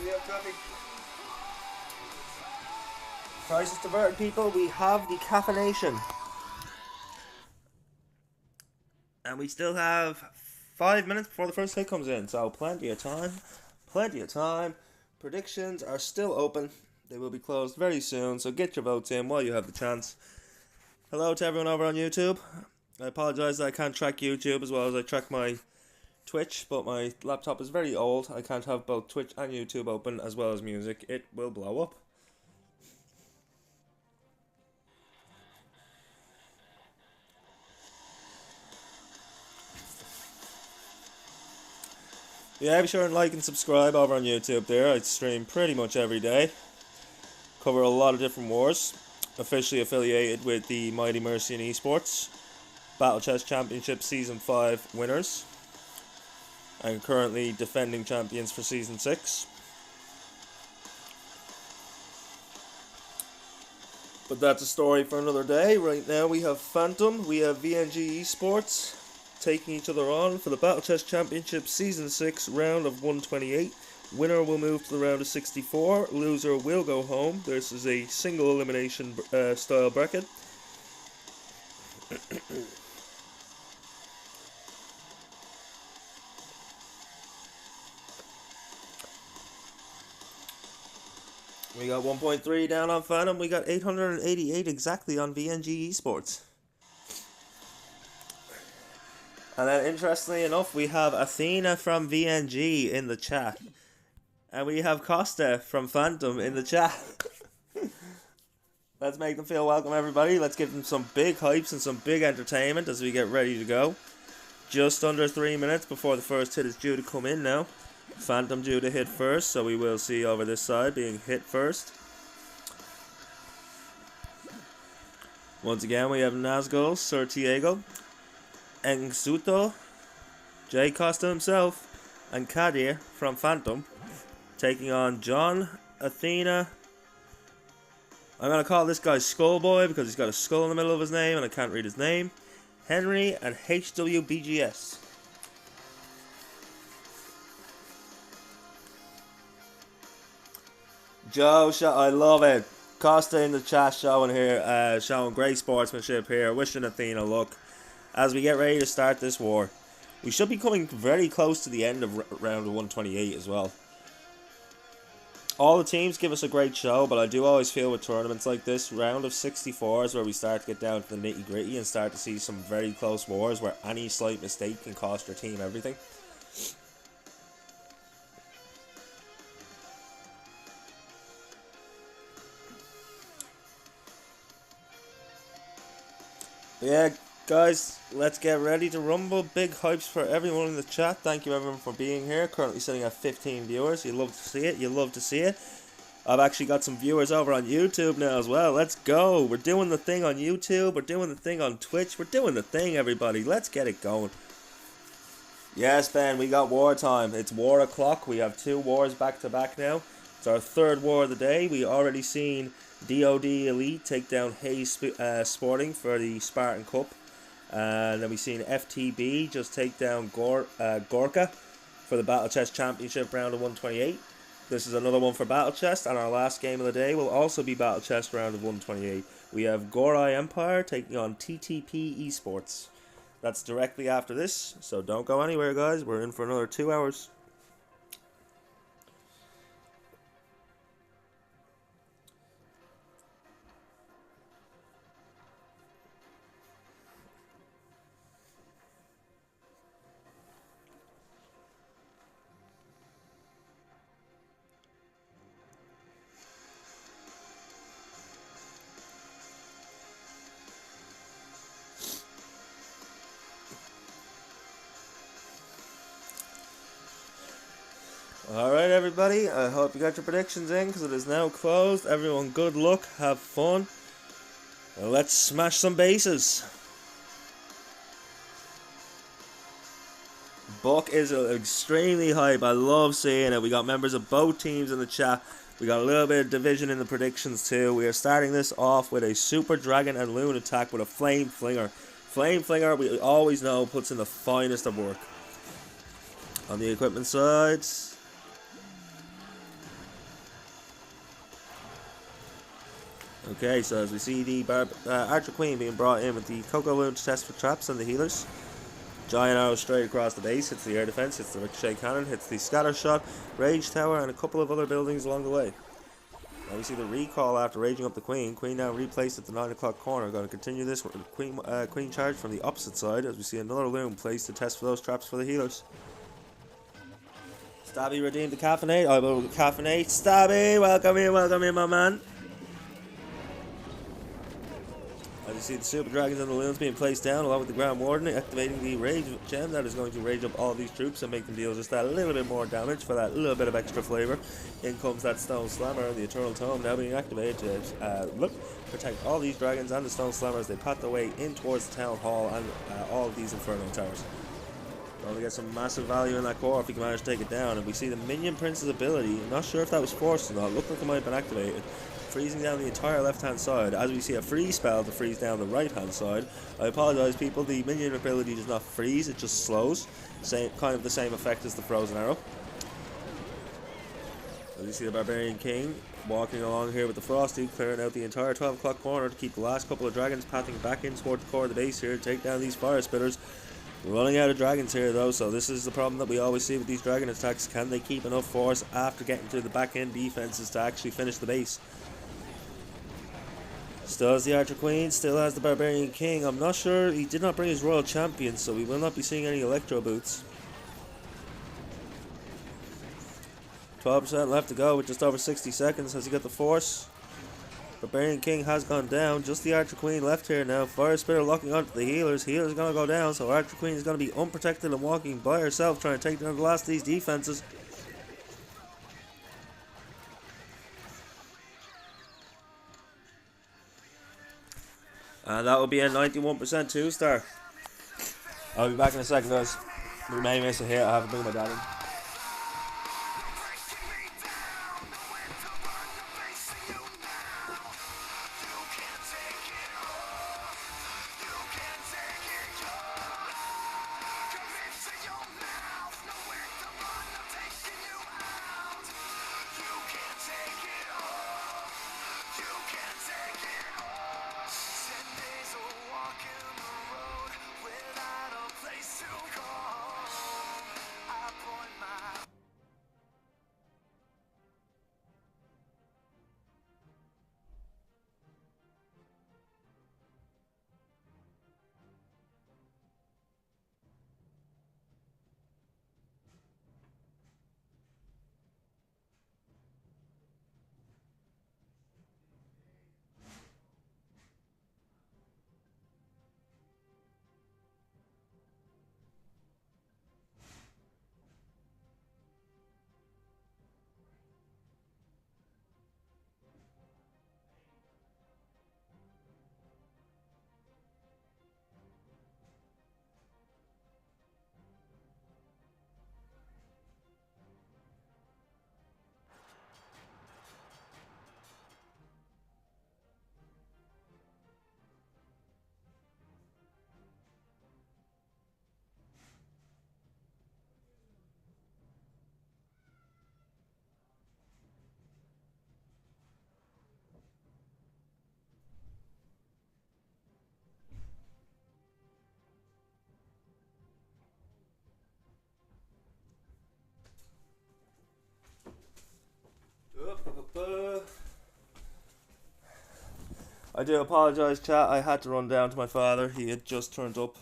We have traffic. Crisis diverted, people. We have the caffeination. And we still have 5 minutes before the first hit comes in. So plenty of time. Plenty of time. Predictions are still open. They will be closed very soon. So get your votes in while you have the chance. Hello to everyone over on YouTube. I apologise that I can't track YouTube as well as I track my Twitch, but my laptop is very old. I can't have both Twitch and YouTube open as well as music. It will blow up. Yeah, be sure and like and subscribe over on YouTube there. I stream pretty much every day. Cover a lot of different wars. Officially affiliated with the Mighty Mercian Esports. Battle Chess Championship Season 5 winners. and currently defending champions for Season 6. But that's a story for another day. Right now we have Phantom, we have VNG Esports taking each other on for the Battle Chess Championship Season 6 round of 128. Winner will move to the round of 64, loser will go home. This is a single elimination style bracket. We got 1.3 down on Phantom. We got 888 exactly on VNG Esports. And then, interestingly enough, we have Athena from VNG in the chat. And we have Costa from Phantom in the chat. Let's make them feel welcome, everybody. Let's give them some big hypes and some big entertainment as we get ready to go. Just under 3 minutes before the first hit is due to come in now. Phantom due to hit first, so we will see over this side being hit first. Once again, we have Nazgul, Sir Tiago, Engsuto, Jay Costa himself, and Kadir from Phantom, taking on John, Athena. I'm going to call this guy Skullboy because he's got a skull in the middle of his name and I can't read his name. Henry and HWBGS. Joe, I love it. Costa in the chat showing here, showing great sportsmanship here, wishing Athena luck as we get ready to start this war. We should be coming very close to the end of round 128 as well. All the teams give us a great show, but I do always feel with tournaments like this, round of 64 is where we start to get down to the nitty gritty and start to see some very close wars where any slight mistake can cost your team everything. Yeah, guys, let's get ready to rumble. Big hypes for everyone in the chat. Thank you everyone for being here. Currently sitting at 15 viewers. You love to see it. You love to see it. I've actually got some viewers over on YouTube now as well. Let's go. We're doing the thing on YouTube. We're doing the thing on Twitch. We're doing the thing, everybody. Let's get it going. Yes, Ben, we got war time. It's war o'clock. We have 2 wars back to back now. It's our 3rd war of the day. We already seen DOD Elite take down Hayes Sporting for the Spartan Cup. And then we've seen FTB just take down Gorka for the Battle Chess Championship round of 128. This is another one for Battle Chess, and our last game of the day will also be Battle Chess round of 128. We have Gorai Empire taking on TTP Esports. That's directly after this, so don't go anywhere, guys. We're in for another 2 hours. Alright everybody, I hope you got your predictions in because it is now closed. Everyone good luck, have fun, and let's smash some bases. Buck is extremely hype, I love seeing it. We got members of both teams in the chat. We got a little bit of division in the predictions too. We are starting this off with a Super Dragon and Loon attack with a Flame Flinger. Flame Flinger, we always know, puts in the finest of work. On the equipment side, okay, so as we see the Archer Queen being brought in with the Coco Loon to test for traps and the healers. Giant arrow straight across the base, hits the air defense, hits the ricochet cannon, hits the scatter shot, rage tower, and a couple of other buildings along the way. Now we see the recall after raging up the Queen. Queen now replaced at the 9 o'clock corner. Going to continue this with the Queen charge from the opposite side as we see another Loon placed to test for those traps for the healers. Stabby redeemed the caffeinate. I will caffeinate. Stabby, welcome in, my man. As you see the Super Dragons and the Loons being placed down along with the Grand Warden, activating the Rage Gem that is going to rage up all of these troops and make them deal just that little bit more damage for that little bit of extra flavour. In comes that Stone Slammer, the Eternal Tome now being activated to protect all these dragons and the Stone Slammer as they pat their way in towards the Town Hall and all of these Inferno Towers. Going to get some massive value in that core if he can manage to take it down. And we see the Minion Prince's ability. I'm not sure if that was forced or not. It looked like it might have been activated. Freezing down the entire left-hand side. As we see a freeze spell to freeze down the right-hand side. I apologise, people. The Minion ability does not freeze. It just slows. Kind of the same effect as the Frozen Arrow. As you see the Barbarian King walking along here with the Frosty, clearing out the entire 12 o'clock corner to keep the last couple of dragons pathing back in toward the core of the base here, take down these fire spitters. We're running out of dragons here though, so this is the problem that we always see with these dragon attacks. Can they keep enough force after getting to the back end defenses to actually finish the base? Still has the Archer Queen, still has the Barbarian King. I'm not sure, he did not bring his Royal Champion, so we will not be seeing any Electro Boots. 12% left to go with just over 60 seconds. Has he got the force? Barbarian King has gone down. Just the Archer Queen left here now. Fire Spitter locking onto the healers. Healer's going to go down, so Archer Queen is going to be unprotected and walking by herself, trying to take down the last of these defenses. And that will be a 91% 2-star. I'll be back in a second, guys. We may miss it here. I have to bring my dad in. I do apologise, chat. I had to run down to my father. He had just turned up.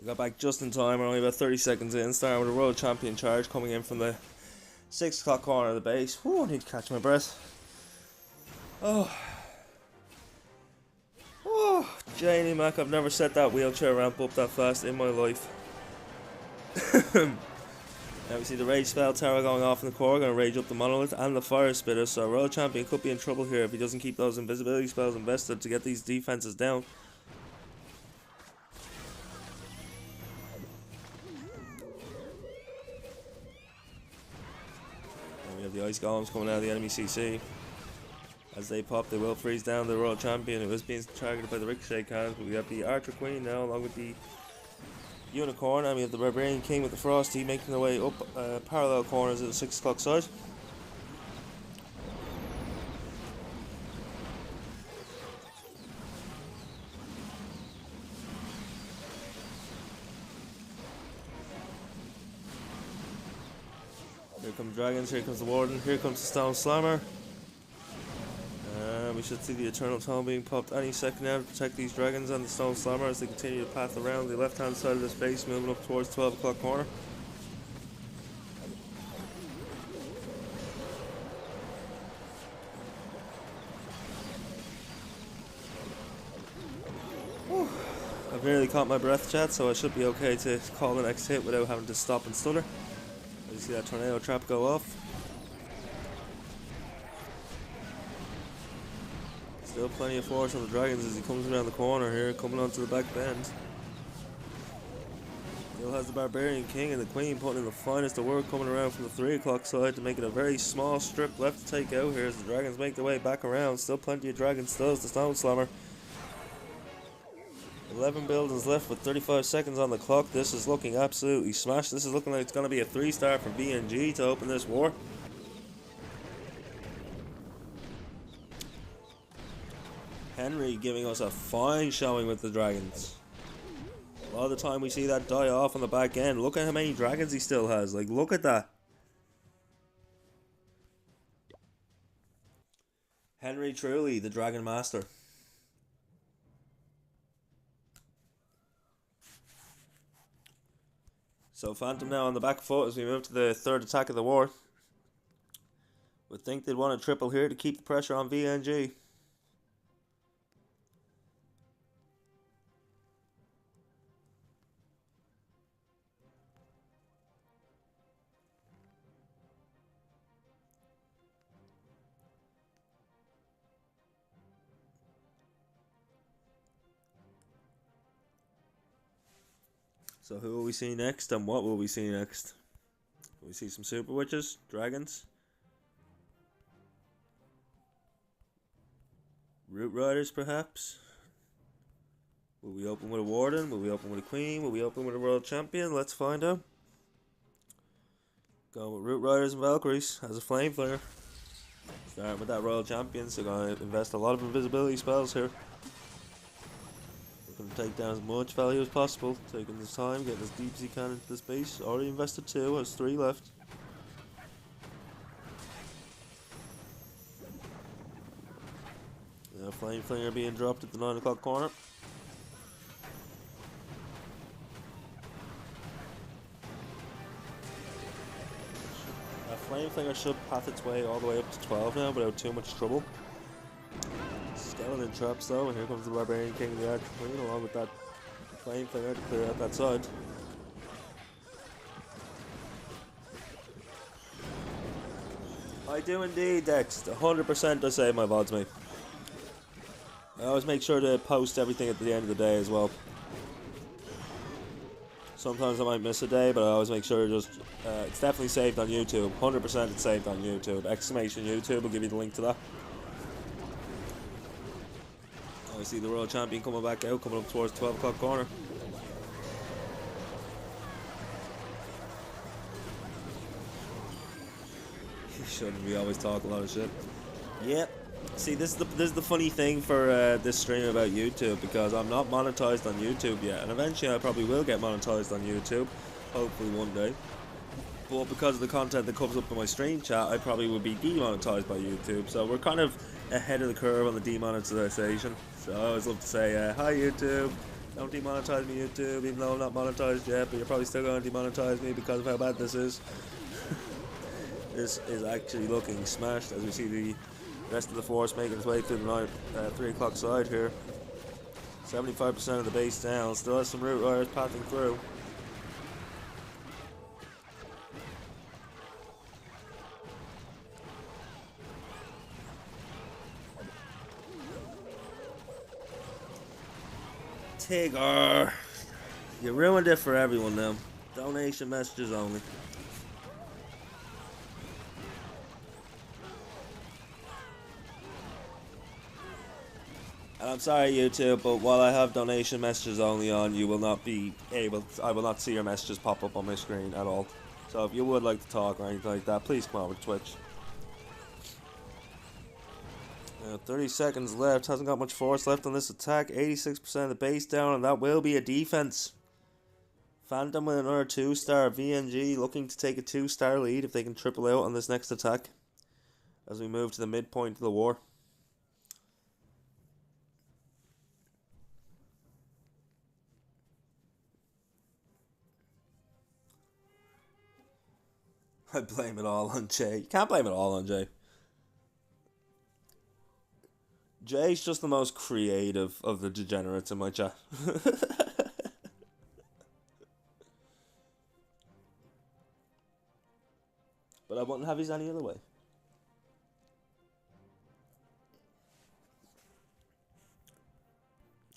I got back just in time. We're only about 30 seconds in. Starting with a Royal Champion charge coming in from the 6 o'clock corner of the base. Whew, I need to catch my breath. Oh, Janie Mac, I've never set that wheelchair ramp up that fast in my life. Now we see the Rage Spell Tower going off in the core, going to rage up the Monolith and the Fire Spitter, so Royal Champion could be in trouble here if he doesn't keep those invisibility spells invested to get these defenses down. And we have the Ice Golems coming out of the enemy CC. As they pop, they will freeze down the Royal Champion, who is being targeted by the Ricochet cannons, but we have the Archer Queen now, along with the Unicorn, and we have the Barbarian King with the Frosty making their way up parallel corners at the 6 o'clock side. Here come dragons, here comes the Warden, here comes the Stone Slammer. We should see the Eternal Tome being popped any second now to protect these dragons and the Stone Slammer as they continue to path around the left hand side of the space, moving up towards 12 o'clock corner. Whew. I've nearly caught my breath, chat, so I should be okay to call the next hit without having to stop and stutter. As you see that tornado trap go off. Still plenty of force on the Dragons as he comes around the corner here, coming onto the back bend. Still has the Barbarian King and the Queen putting in the finest of work, coming around from the 3 o'clock side to make it a very small strip left to take out here as the Dragons make their way back around. Still plenty of Dragons, still is the Stone Slammer. 11 buildings left with 35 seconds on the clock. This is looking absolutely smashed. This is looking like it's going to be a 3-star for VNG to open this war. Henry giving us a fine showing with the Dragons. A lot of the time we see that die off on the back end. Look at how many Dragons he still has. Like, look at that. Henry truly the Dragon Master. So Phantom now on the back foot as we move to the third attack of the war. Would think they'd want a triple here to keep the pressure on VNG. So who will we see next and what will we see next? Will we see some Super Witches? Dragons? Root Riders perhaps? Will we open with a Warden? Will we open with a Queen? Will we open with a World Champion? Let's find out. Going with Root Riders and Valkyries as a Flame Flare. Starting with that Royal Champion, so going to invest a lot of invisibility spells here. Going to take down as much value as possible, taking his time, getting his deep as he can into this base. Already invested 2, has 3 left. Now Flame Flinger being dropped at the 9 o'clock corner. That Flame Flinger should path its way all the way up to 12 now without too much trouble. Skeleton traps though, and here comes the Barbarian King of the Arch Queen along with that Flame Flinger to clear out that side. I do indeed, Dex. 100% does save my VODs, mate. I always make sure to post everything at the end of the day as well. Sometimes I might miss a day, but I always make sure to just... it's definitely saved on YouTube. 100% it's saved on YouTube. Exclamation YouTube will give you the link to that. I see the World Champion coming back out, coming up towards 12 o'clock corner. You shouldn't. We always talk a lot of shit. Yep. See, this is the funny thing for this stream about YouTube, because I'm not monetized on YouTube yet, and eventually I probably will get monetized on YouTube, hopefully one day. But because of the content that comes up in my stream chat, I probably will be demonetized by YouTube. So we're kind of ahead of the curve on the demonetization. So I always love to say, hi YouTube, don't demonetize me YouTube, even though I'm not monetized yet, but you're probably still going to demonetize me because of how bad this is. This is actually looking smashed as we see the rest of the force making its way through the 3 o'clock side here. 75% of the base down, still has some root riders passing through. Tigger, you ruined it for everyone now. Donation messages only. And I'm sorry YouTube, but while I have donation messages only on, you will not be able to, I will not see your messages pop up on my screen at all. So if you would like to talk or anything like that, please come over to Twitch. 30 seconds left, hasn't got much force left on this attack, 86% of the base down, and that will be a defense. Phantom with another 2-star, VNG looking to take a 2-star lead if they can triple out on this next attack as we move to the midpoint of the war. I blame it all on Jay. You can't blame it all on Jay. Jay's just the most creative of the degenerates in my chat. But I wouldn't have his any other way.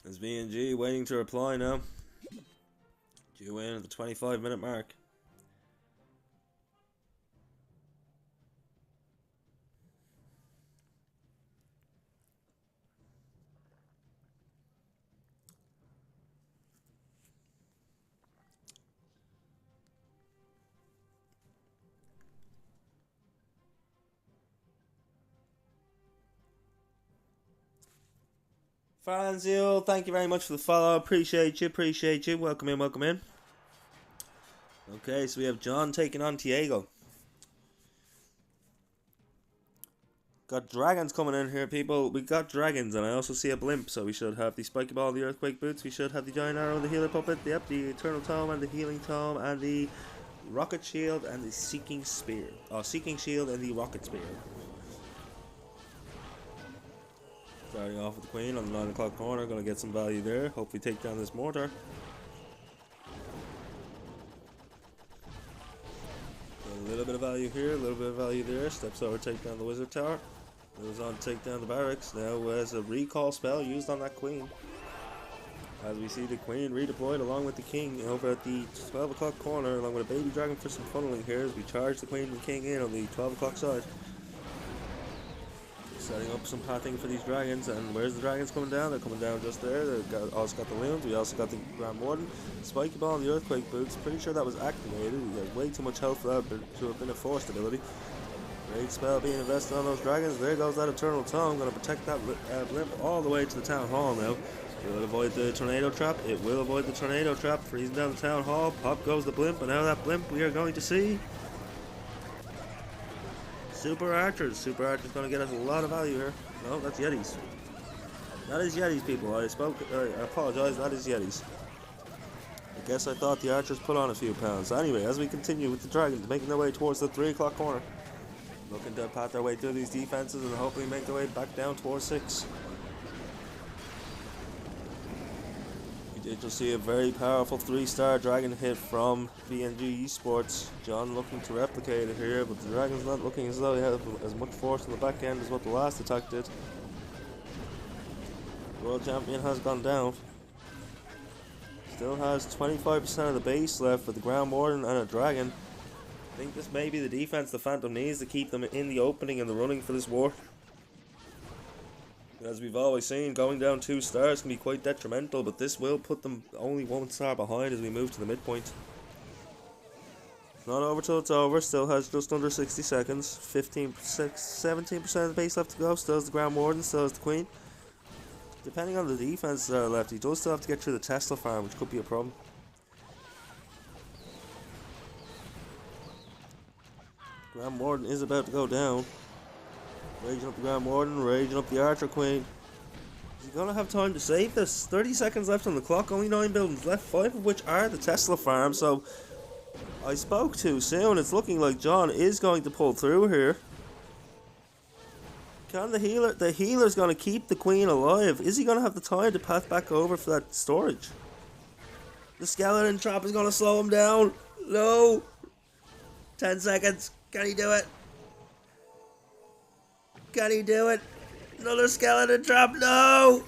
Is VNG waiting to reply now? Due in at the 25-minute mark. Franzil, thank you very much for the follow. Appreciate you. Welcome in, welcome in. Okay, so we have John taking on Diego. Got dragons coming in here, people. We got dragons, and I also see a blimp, so we should have the spiky ball, the earthquake boots, we should have the giant arrow, the healer puppet, yep, the eternal tome, and the healing tome, and the rocket shield, and the seeking spear. Oh, seeking shield and the rocket spear. Starting off with the queen on the 9 o'clock corner, gonna get some value there. Hopefully take down this mortar. A little bit of value here, a little bit of value there. Steps over, take down the wizard tower. Goes on to take down the barracks. Now has a recall spell used on that queen. As we see the queen redeployed along with the king over at the 12 o'clock corner, along with a baby dragon for some funneling here as we charge the queen and king in on the 12 o'clock side. Setting up some pathing for these dragons, and where's the dragons coming down? They're coming down just there. They've also got the loons. We also got the Grand Warden, Spiky Ball, and the Earthquake Boots. Pretty sure that was activated. We got way too much health for that to have been a forced ability. Great spell being invested on those dragons. There goes that Eternal Tome. Going to protect that blimp all the way to the Town Hall now. Will it avoid the tornado trap? It will avoid the tornado trap. Freezing down the Town Hall. Pop goes the blimp, and now that blimp we are going to see Super Archers. Super Archers going to get us a lot of value here. No, that's Yetis. That is Yetis, people. I apologize. That is Yetis. I guess I thought the Archers put on a few pounds. Anyway, as we continue with the Dragons making their way towards the 3 o'clock corner. Looking to pat their way through these defenses and hopefully make their way back down towards 6. We did just see a very powerful 3-star dragon hit from VNG Esports. John looking to replicate it here, but the dragon's not looking as though he has as much force on the back end as what the last attack did. The world champion has gone down. Still has 25% of the base left for the Grand Warden and a dragon. I think this may be the defense the Phantom needs to keep them in the opening and the running for this war. As we've always seen, going down 2 stars can be quite detrimental, but this will put them only 1 star behind as we move to the midpoint. It's not over till it's over, still has just under 60 seconds, 17% of the base left to go, still has the Grand Warden, still has the Queen. Depending on the defense that are left, he does still have to get through the Tesla farm, which could be a problem. Grand Warden is about to go down. Raging up the Grand Warden, raging up the Archer Queen. Is he gonna have time to save this? 30 seconds left on the clock, only 9 buildings left, 5 of which are the Tesla farm, so I spoke too soon. It's looking like John is going to pull through here. Can the healer's gonna keep the Queen alive? Is he gonna have the time to path back over for that storage? The skeleton trap is gonna slow him down. No! 10 seconds. Can he do it? Can he do it? Another skeleton trap. No!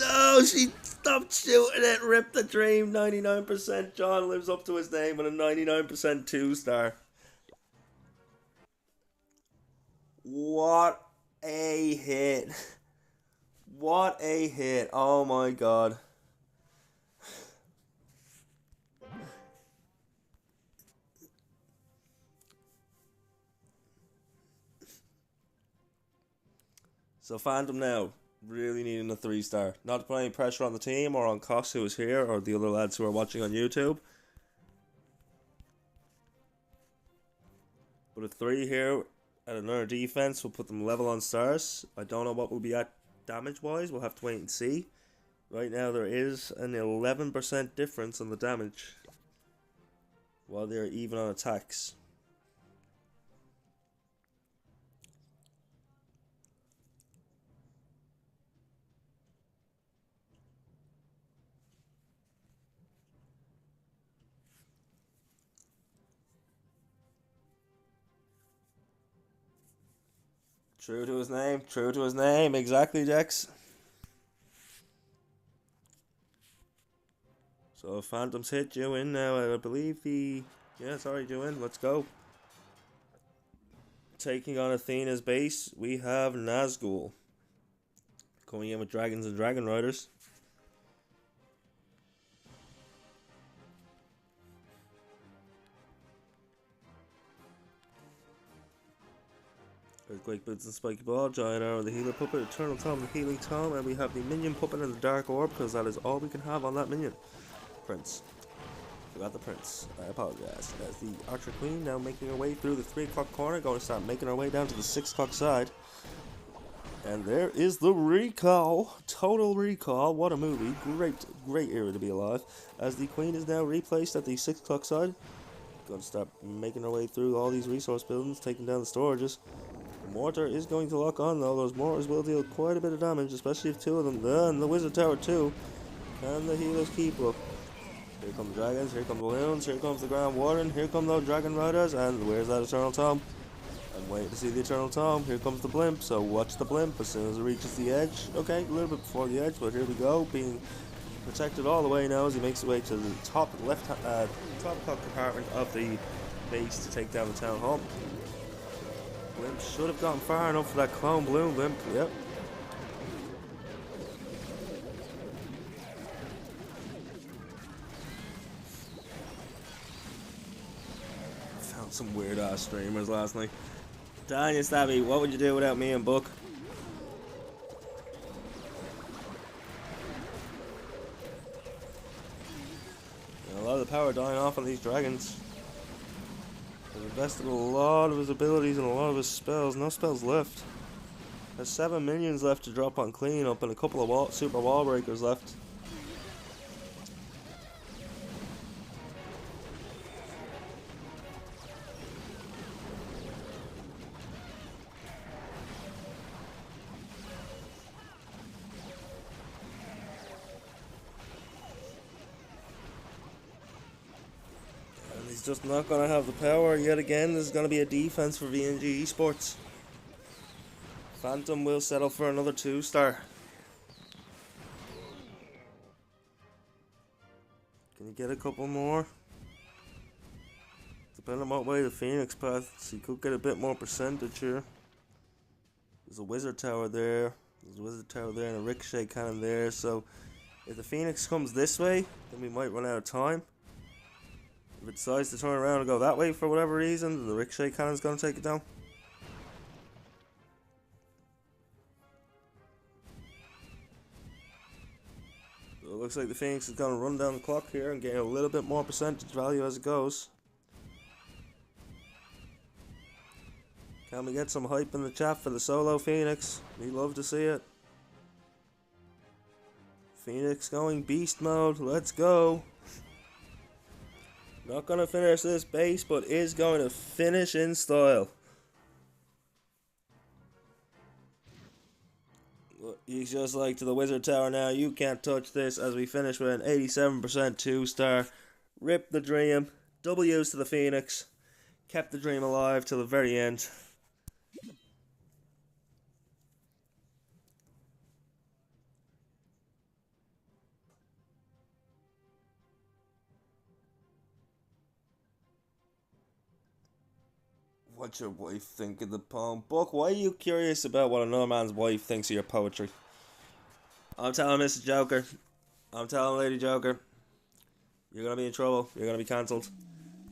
No, she stopped shooting it. Rip the dream. 99%. John lives up to his name with a 99% 2-star. What a hit. What a hit. Oh my god. So Phantom now, really needing a 3-star. Not to put any pressure on the team or on Koss, who is here, or the other lads who are watching on YouTube. But a 3 here at another defense will put them level on stars. I don't know what we'll be at damage-wise. We'll have to wait and see. Right now there is an 11% difference on the damage, while they're even on attacks. True to his name, exactly, Dex. So Phantom's hit you in now. I believe yeah, it's already due in. Let's go. Taking on Athena's base, we have Nazgul. Coming in with Dragons and Dragon Riders. Earthquake Boots and Spiky Ball, Giant Arrow, the Healer Puppet, Eternal Tom, the Healing Tom, and we have the Minion Puppet and the Dark Orb, because that is all we can have on that minion. Prince. Forgot the Prince. I apologize. As the Archer Queen now making her way through the 3 o'clock corner, going to start making her way down to the 6 o'clock side. And there is the recall. Total recall. What a movie. Great era to be alive. As the Queen is now replaced at the 6 o'clock side. Going to start making her way through all these resource buildings, taking down the storages. Mortar is going to lock on though. Those mortars will deal quite a bit of damage, especially if 2 of them. And the Wizard Tower too. Can the healers keep up? Here come the dragons, here come the balloons, here comes the Ground Warden, here come those Dragon Riders, and where's that Eternal Tom? I'm waiting to see the Eternal Tom. Here comes the blimp, so watch the blimp as soon as it reaches the edge. Okay, a little bit before the edge, but here we go, being protected all the way now as he makes his way to the top left, top compartment of the base to take down the Town Hall. Blimp should have gotten far enough for that clone balloon blimp, yep. Found some weird ass streamers last night. Tanya Stabby, what would you do without me and Book? A lot of the power dying off on these dragons. He's invested a lot of his abilities and a lot of his spells. No spells left. There's 7 minions left to drop on cleanup and a couple of super wall breakers left. He's just not going to have the power yet again. This is going to be a defense for VNG Esports. Phantom will settle for another 2-star. Can you get a couple more? Depending on what way the Phoenix paths, he could get a bit more percentage here. There's a Wizard Tower there. There's a Wizard Tower there and a Ricochet Cannon there. So if the Phoenix comes this way, then we might run out of time. If it decides to turn around and go that way for whatever reason, then the Ricochet Cannon's going to take it down. So it looks like the Phoenix is going to run down the clock here and gain a little bit more percentage value as it goes. Can we get some hype in the chat for the solo Phoenix? We'd love to see it. Phoenix going beast mode. Let's go. Not going to finish this base, but is going to finish in style. He's just like to the Wizard Tower now. You can't touch this as we finish with an 87% 2-star. Rip the dream. W's to the Phoenix. Kept the dream alive till the very end. What's your wife think of the poem? Book, why are you curious about what another man's wife thinks of your poetry? I'm telling Mr. Joker. I'm telling Lady Joker. You're gonna be in trouble. You're gonna be cancelled.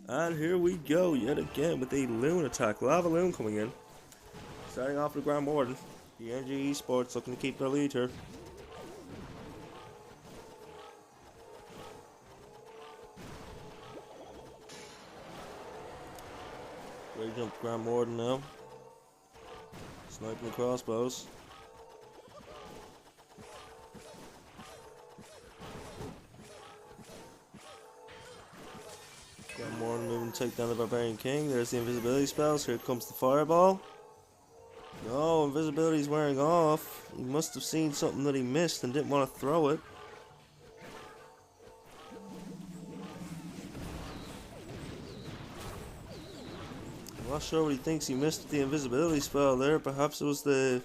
And here we go yet again with a Loon attack. Lava Loon coming in. Starting off with Grand Warden. The NG Esports looking to keep their lead here. Ready to jump Grand Warden now. Sniping the crossbows. Grand Warden moving to take down the Barbarian King. There's the invisibility spells. Here comes the fireball. No, invisibility's wearing off. He must have seen something that he missed and didn't want to throw it. I'm not sure what he thinks he missed the invisibility spell there. Perhaps it was the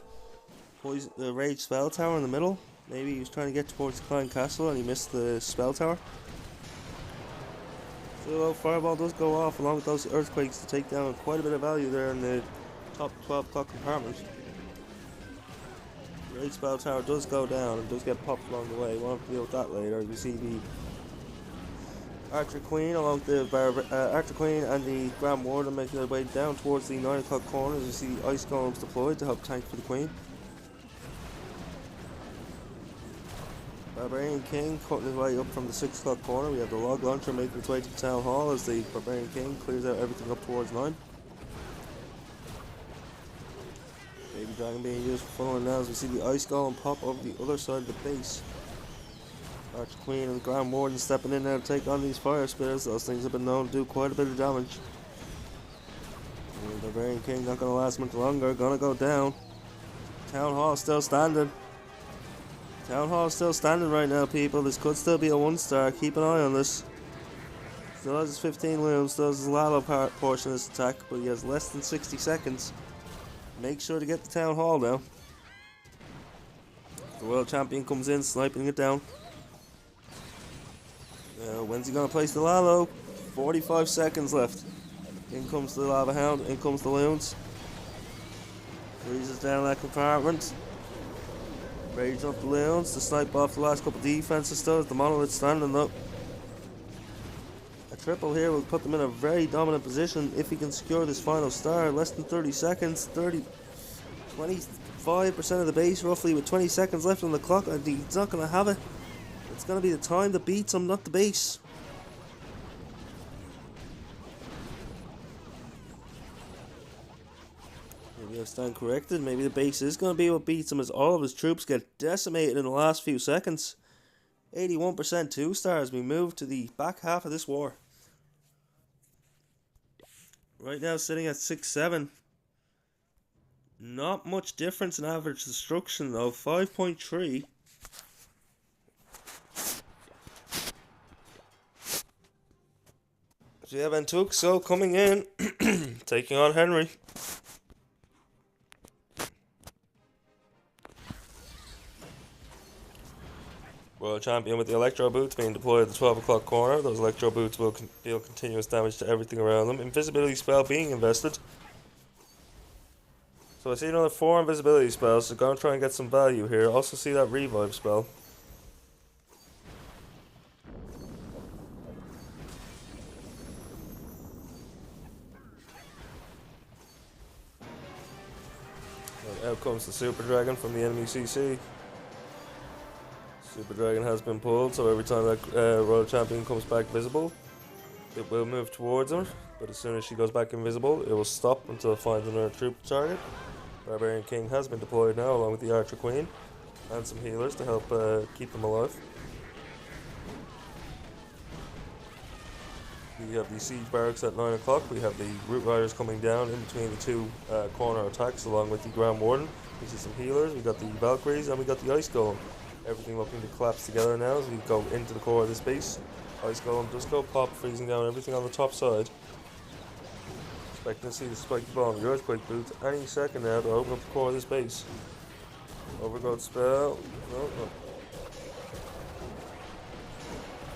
Rage spell tower in the middle. Maybe he was trying to get towards Klein Castle and he missed the spell tower. So Fireball does go off along with those Earthquakes to take down quite a bit of value there in the top 12 o'clock compartment. Great Spell Tower does go down and does get popped along the way. We'll have to deal with that later. You see the Archer Queen along the Archer Queen and the Grand Warden making their way down towards the 9 o'clock corner as you see the Ice Golems deployed to help tank for the Queen. Barbarian King cutting his way up from the 6 o'clock corner. We have the Log Launcher making its way to the Town Hall as the Barbarian King clears out everything up towards 9. Baby Dragon being used for funneling now as we see the Ice Golem pop over the other side of the base. Archer Queen and the Grand Warden stepping in now to take on these Fire Spitters. Those things have been known to do quite a bit of damage. And the Barbarian King not going to last much longer, going to go down. Town Hall still standing. Town Hall is still standing right now, people. This could still be a 1-star. Keep an eye on this. Still has his 15 wounds, still has his Lalo portion of this attack, but he has less than 60 seconds. Make sure to get the Town Hall now. The World Champion comes in, sniping it down. When's he going to place the Lalo? 45 seconds left. In comes the Lava Hound, in comes the Loons. Freezes down that compartment. Rage up the Loons to snipe off the last couple of defenses still as the Monolith standing up. A triple here will put them in a very dominant position if he can secure this final star. Less than 30 seconds, 25% of the base roughly with 20 seconds left on the clock. And he's not going to have it. It's going to be the time that beats him, not the base. Maybe I stand corrected. Maybe the base is going to be what beats him as all of his troops get decimated in the last few seconds. 81% 2-stars. We move to the back half of this war. Right now sitting at 6-7. Not much difference in average destruction though. 5.3. So you have Antuxo coming in, taking on Henry. World Champion with the Electro Boots being deployed at the 12 o'clock corner. Those Electro Boots will deal continuous damage to everything around them. Invisibility spell being invested. So I see another 4 invisibility spells, so go and try and get some value here. Also see that revive spell. And out comes the Super Dragon from the enemy CC. Super Dragon has been pulled, so every time that Royal Champion comes back visible, it will move towards him, but as soon as she goes back invisible, it will stop until it finds another troop to target. Barbarian King has been deployed now, along with the Archer Queen, and some healers to help keep them alive. We have the Siege Barracks at 9 o'clock, we have the Root Riders coming down in between the two corner attacks, along with the Grand Warden. We see some healers, we got the Valkyries, and we got the Ice Golem. Everything looking to collapse together now as we go into the core of this base. Ice Golem does go pop, freezing down everything on the top side. Expecting to see the Spiky Ball and the Earthquake Boots any second now to open up the core of this base. Overgrowth spell. No.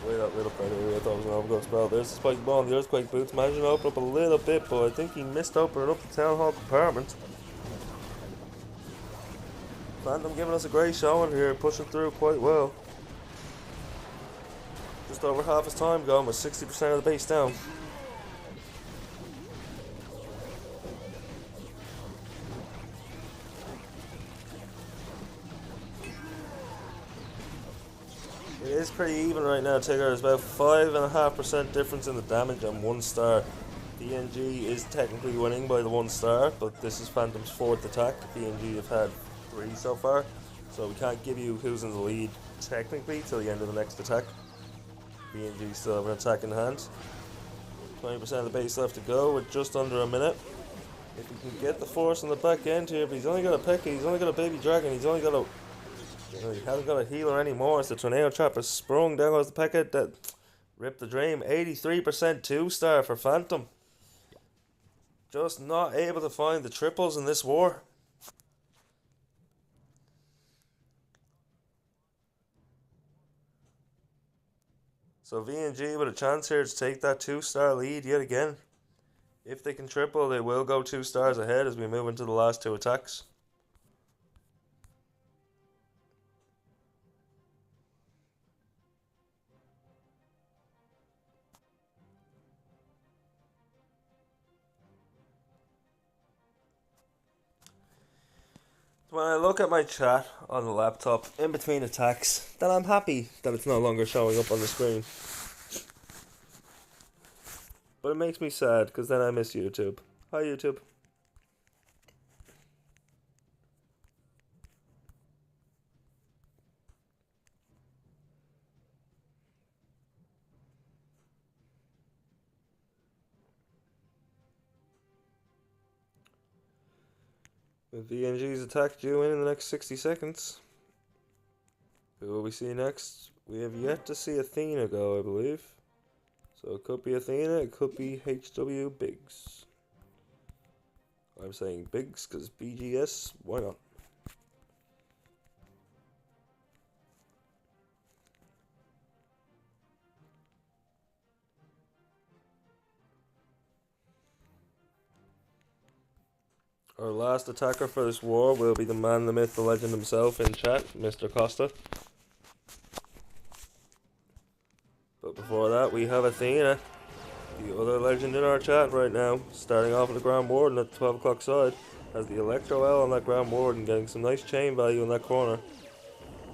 Way that lit up right here. I thought it was an overgrowth spell. There's the Spiky Ball and the Earthquake Boots. Managing to open up a little bit, but I think he missed opening up the Town Hall compartment. Phantom giving us a great showing here, pushing through quite well. Just over half his time gone with 60% of the base down. It is pretty even right now, Tigger. There's about 5.5% difference in the damage on 1 star. PNG is technically winning by the 1 star, but this is Phantom's 4th attack. PNG have had 3 so far, so we can't give you who's in the lead technically till the end of the next attack. BNG still have an attack in hand. 20% of the base left to go with just under a minute. If he can get the force on the back end here, but he's only got a Pekka, he's only got a Baby Dragon, he's only got a... he hasn't got a healer anymore, so the Tornado Trap has sprung. There goes the Pekka that ripped the dream. 83% 2-star for Phantom. Just not able to find the triples in this war. So VNG with a chance here to take that 2-star lead yet again. If they can triple, they will go 2 stars ahead as we move into the last 2 attacks. When I look at my chat on the laptop in between attacks, then I'm happy that it's no longer showing up on the screen. But it makes me sad because then I miss YouTube. Hi YouTube. With VNG's attack due in the next 60 seconds. Who will we see next? We have yet to see Athena go, I believe. So it could be Athena, it could be HW Biggs. I'm saying Biggs because BGS, why not? Our last attacker for this war will be the man, the myth, the legend himself in chat, Mr. Costa. But before that, we have Athena, the other legend in our chat right now, starting off with the Grand Warden at the 12 o'clock side. Has the Electro L on that Grand Warden, getting some nice chain value in that corner.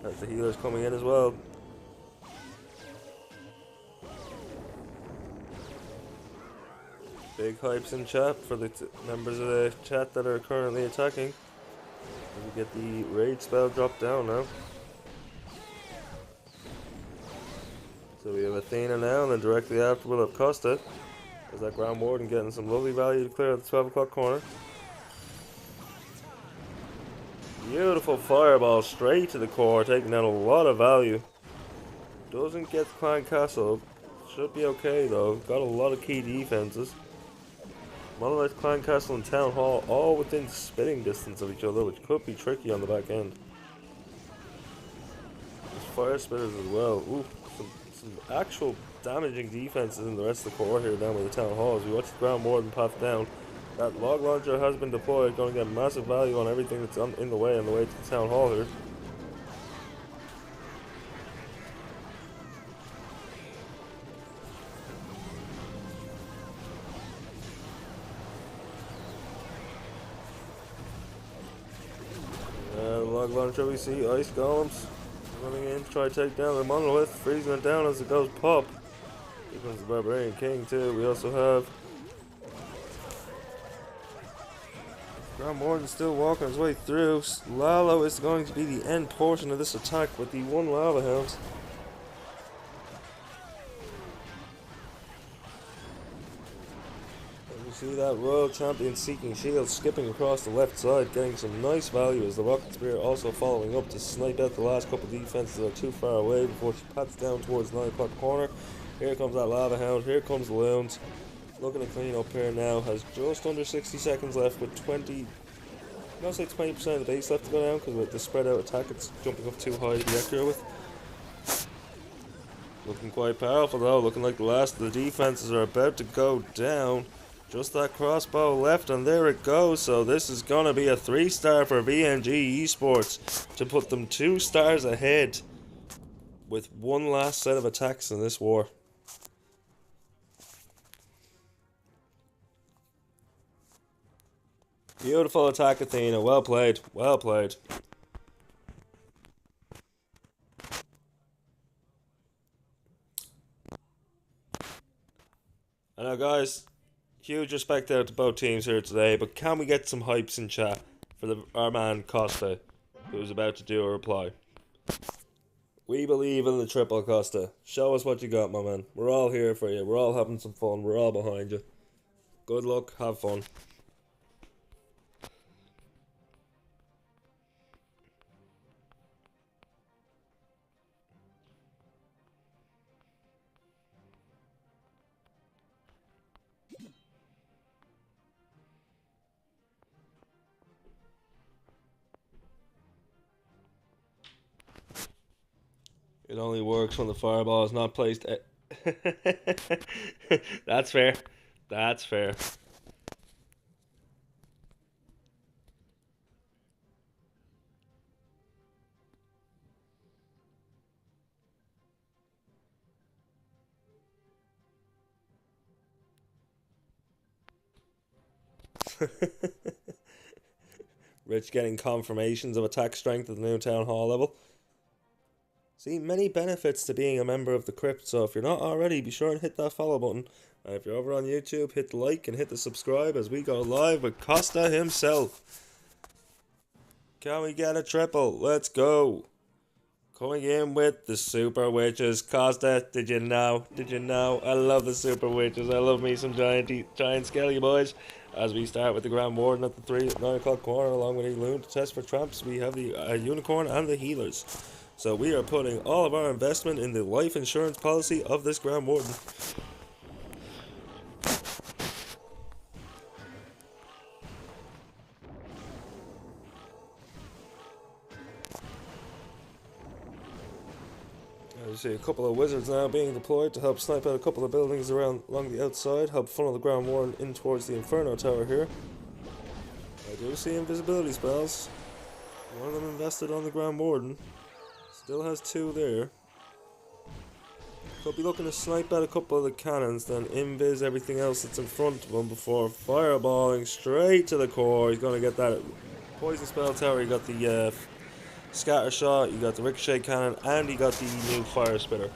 Has the healers coming in as well. Big hypes in chat for the members of the chat that are currently attacking. We get the raid spell dropped down now. So we have Athena now, and then directly after we'll have Costa. There's that Grand Warden getting some lovely value to clear at the 12 o'clock corner. Beautiful fireball straight to the core, taking out a lot of value. Doesn't get Clan Castle. Should be okay though. Got a lot of key defenses. Monolith, Clan Castle, and Town Hall all within spitting distance of each other, which could be tricky on the back end. There's fire spitters as well. Ooh, some actual damaging defenses in the rest of the core here down by the Town Hall. As we watch the Ground Warden path down, that log launcher has been deployed, going to get massive value on everything that's in the way on the way to the Town Hall here. Log launcher, we see ice golems running in to try to take down the monolith, freezing it down as it goes pop. Here comes the Barbarian King too. We also have Grand Warden still walking his way through. Lalo is going to be the end portion of this attack with the 1 Lava Hound. See that Royal Champion seeking shield skipping across the left side, getting some nice value as the Rocket Spear also following up to snipe out the last couple of defenses that are too far away before she pats down towards the 9 o'clock corner. Here comes that Lava Hound, here comes the Loons. Looking to clean up here now, has just under 60 seconds left with 20, I'm going to say 20% of the base left to go down because with the spread out attack it's jumping up too high to be accurate with. Looking quite powerful though, looking like the last of the defenses are about to go down. Just that crossbow left, and there it goes. So this is going to be a 3-star for VNG Esports to put them 2 stars ahead with one last set of attacks in this war. Beautiful attack, Athena. Well played. Well played. I know, guys. Huge respect out to both teams here today, but can we get some hypes in chat for our man Costa, who's about to do a reply? We believe in the triple, Costa. Show us what you got, my man. We're all here for you. We're all having some fun. We're all behind you. Good luck. Have fun. It only works when the fireball is not placed That's fair. That's fair. Rich getting confirmations of attack strength at the new town hall level. See, many benefits to being a member of the crypt, so if you're not already, be sure and hit that follow button. And if you're over on YouTube, hit the like and hit the subscribe as we go live with Costa himself. Can we get a triple? Let's go. Coming in with the Super Witches. Costa, did you know? Did you know? I love the Super Witches. I love me some giant skelly boys. As we start with the Grand Warden at the 9 o'clock corner, along with a loon to test for tramps, we have the Unicorn and the Healers. So we are putting all of our investment in the life insurance policy of this Grand Warden. You see a couple of wizards now being deployed to help snipe out a couple of buildings along the outside, help funnel the Grand Warden in towards the Inferno Tower here. I do see invisibility spells. One of them invested on the Grand Warden. Still has two there. Could be looking to snipe out a couple of the cannons, then invis everything else that's in front of him before fireballing straight to the core. He's going to get that poison spell tower. He got the scatter shot, you got the ricochet cannon, and he got the new fire spitter.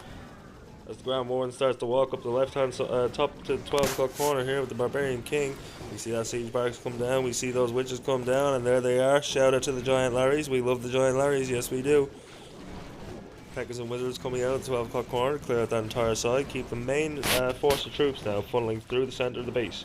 As the Grand Warden starts to walk up the left hand top to the 12 o'clock corner here with the Barbarian King, we see that siege barracks come down, we see those witches come down, and there they are. Shout out to the Giant Larrys. We love the Giant Larrys, yes we do. Peckers and Wizards coming out at the 12 o'clock corner to clear out that entire side, keep the main force of troops now funneling through the centre of the base.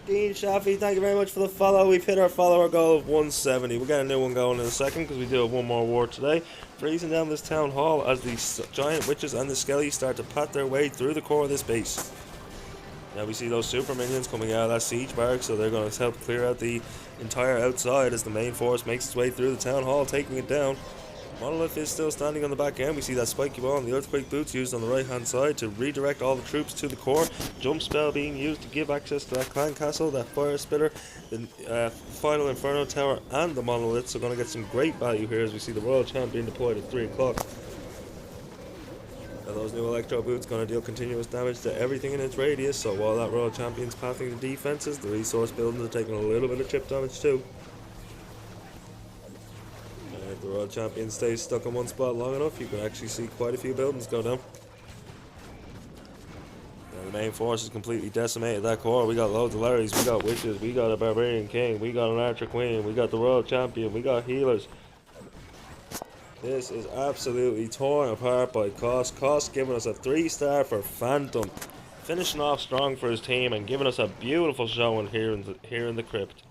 Dean Shafi, thank you very much for the follow. We've hit our follower goal of 170. We'll get a new one going in a second because we do have one more war today. Freezing down this town hall as the giant witches and the skellies start to pat their way through the core of this base. Now we see those super minions coming out of that siege barrack, so they're going to help clear out the entire outside as the main force makes its way through the town hall, taking it down. Monolith is still standing on the back end. We see that spiky ball and the earthquake boots used on the right hand side to redirect all the troops to the core. Jump spell being used to give access to that clan castle, that fire spitter, the final inferno tower, and the monolith. So going to get some great value here as we see the royal champion deployed at 3 o'clock. Now those new electro boots going to deal continuous damage to everything in its radius. So while that royal champion's pathing the defenses, the resource buildings are taking a little bit of chip damage too. If the Royal Champion stays stuck in one spot long enough, you can actually see quite a few buildings go down. Now the main force is completely decimated that core. We got loads of Larrys, we got witches, we got a Barbarian King, we got an Archer Queen, we got the Royal Champion, we got healers. This is absolutely torn apart by Cost. Cost giving us a 3-star for Phantom. Finishing off strong for his team and giving us a beautiful showing here in the crypt.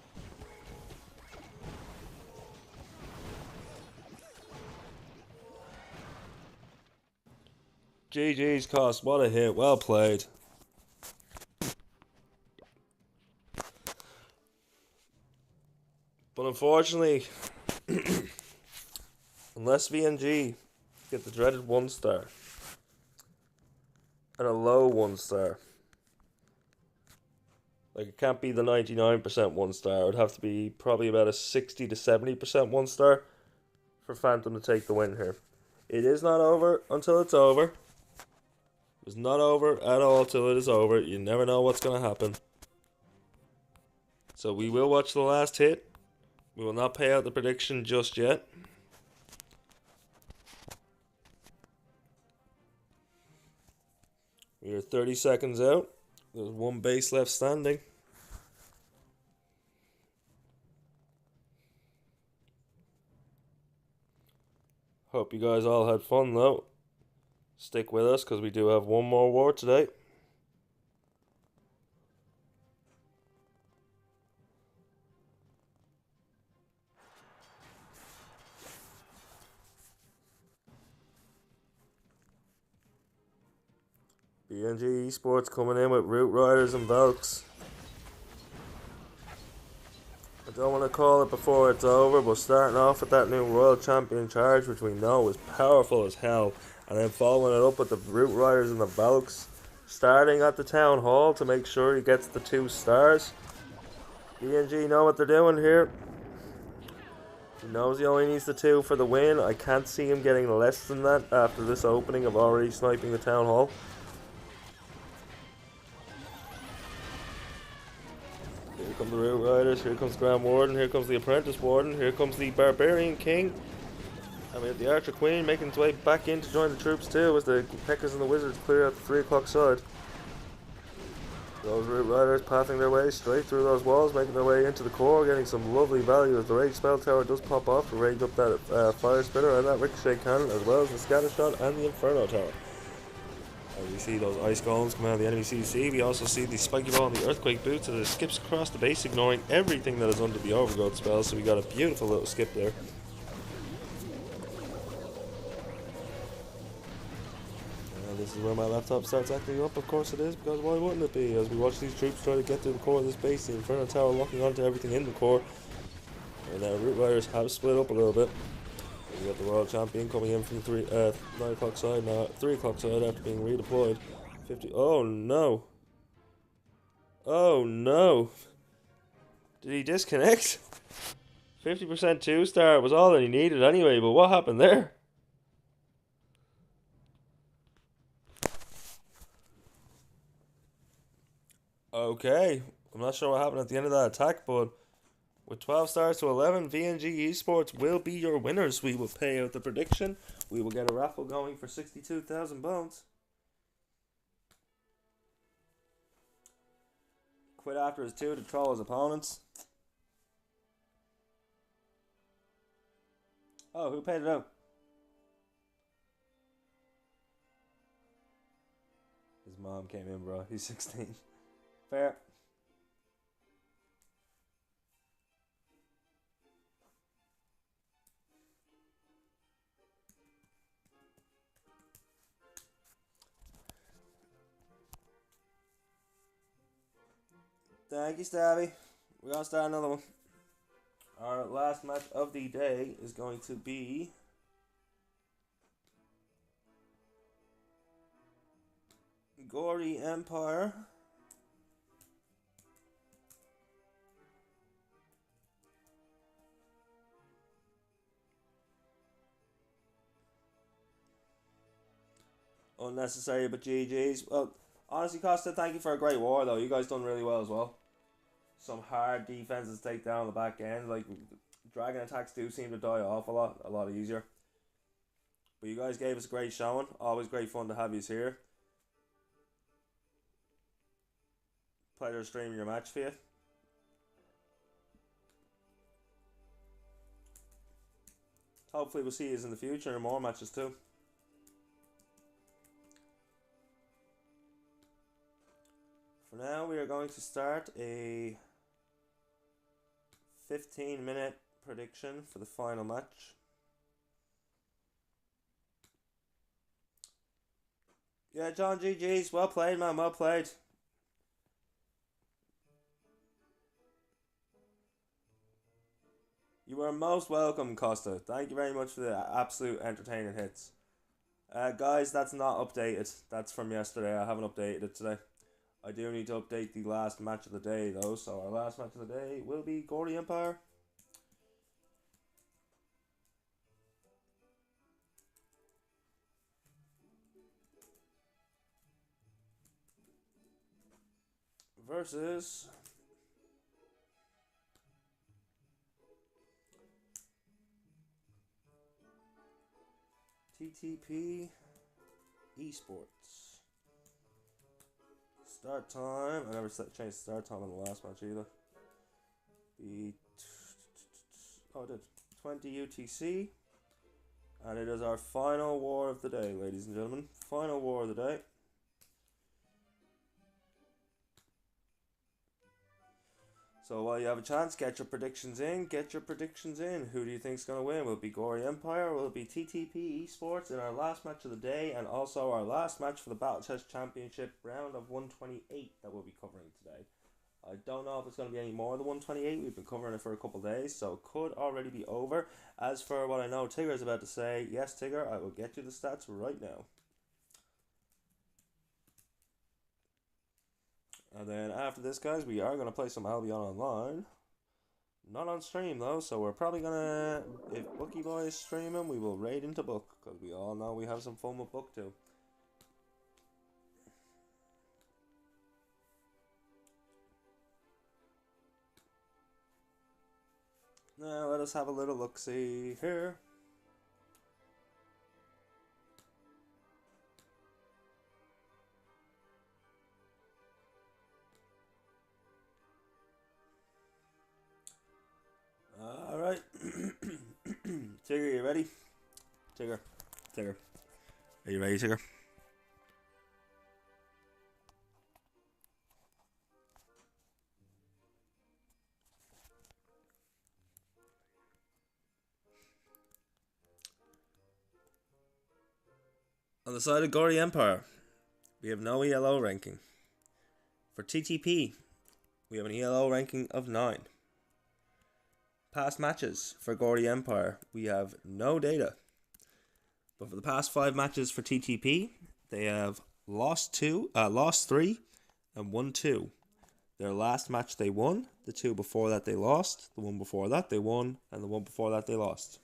GG's Cost, what a hit, well played. But unfortunately, unless VNG get the dreaded 1-star and a low 1-star, like it can't be the 99% 1-star, it would have to be probably about a 60 to 70% 1-star for Phantom to take the win here. It is not over until it's over. It's not over at all till it is over. You never know what's going to happen. So we will watch the last hit. We will not pay out the prediction just yet. We are 30 seconds out. There's one base left standing. Hope you guys all had fun though. Stick with us because we do have one more war today. BNG Esports coming in with Root Riders and Valks. I don't want to call it before it's over, but starting off with that new Royal Champion charge, which we know is powerful as hell, and then following it up with the Root Riders and the Valks, starting at the Town Hall to make sure he gets the 2 stars. BNG know what they're doing here. He knows he only needs the 2 for the win. I can't see him getting less than that after this opening of already sniping the Town Hall. Here come the Root Riders, here comes Grand Warden, here comes the Apprentice Warden, here comes the Barbarian King. And we have the Archer Queen making its way back in to join the troops too as the Peckers and the Wizards clear out the 3 o'clock side. Those Root Riders pathing their way straight through those walls, making their way into the core, getting some lovely value as the Rage Spell Tower does pop off to range up that Fire Spitter and that Ricochet Cannon, as well as the Scatter Shot and the Inferno Tower. As we see those Ice Golems come out of the enemy CC, we also see the Spiky Ball and the Earthquake Boots as it skips across the base, ignoring everything that is under the Overgrowth spell, so we got a beautiful little skip there. This is where my laptop starts acting up, of course it is, because why wouldn't it be? As we watch these troops try to get to the core of this base, the Inferno Tower locking onto everything in the core. And now Root Riders have split up a little bit. And we got the Royal Champion coming in from the 9 o'clock side, now 3 o'clock side after being redeployed. 50. Oh no. Oh no. Did he disconnect? 50% 2-star was all that he needed anyway, but what happened there? Okay, I'm not sure what happened at the end of that attack, but with 12 stars to 11, VNG Esports will be your winners. We will pay out the prediction. We will get a raffle going for 62,000 bones. Quit after his 2 to troll his opponents. Oh, who paid it out? His mom came in, bro. He's 16. Fair. Thank you, Stabby. We're gonna start another one. Our last match of the day is going to be Gory Empire unnecessary, but GG's. Well, honestly, Costa, thank you for a great war, though. You guys done really well as well. Some hard defenses to take down on the back end. Like, dragon attacks do seem to die off a lot easier. But you guys gave us a great showing. Always great fun to have you here. Pleasure streaming your match for you. Hopefully we'll see you in the future and more matches too. For now, we are going to start a 15-minute prediction for the final match. Yeah, John, GG's. Well played, man. Well played. You are most welcome, Costa. Thank you very much for the absolute entertaining hits. Guys, that's not updated. That's from yesterday. I haven't updated it today. I do need to update the last match of the day, though. So our last match of the day will be Gory Empire. Versus TTP Esports. Start time. I never changed start time on the last match either. I did 20 UTC. And it is our final war of the day, ladies and gentlemen. Final war of the day. So while you have a chance, get your predictions in. Get your predictions in. Who do you think is going to win? Will it be Gory Empire or will it be TTP Esports in our last match of the day, and also our last match for the Battle Chess Championship round of 128 that we'll be covering today? I don't know if it's going to be any more than 128. We've been covering it for a couple of days, so it could already be over. As for what I know Tigger is about to say, yes, Tigger, I will get you the stats right now. And then after this, guys, we are going to play some Albion Online. Not on stream, though, so we're probably going to, if Bookie Boy is streaming, we will raid into Book, because we all know we have some fun with Book, too. Now, let us have a little look-see here. Alright. Tigger, you ready? Tigger. Tigger. Are you ready, Tigger? On the side of Gory Empire, we have no ELO ranking. For TTP, we have an ELO ranking of 9. Past matches for Gory Empire, we have no data. But for the past 5 matches for TTP, they have lost 3 and won 2. Their last match they won, the 2 before that they lost, the 1 before that they won, and the 1 before that they lost.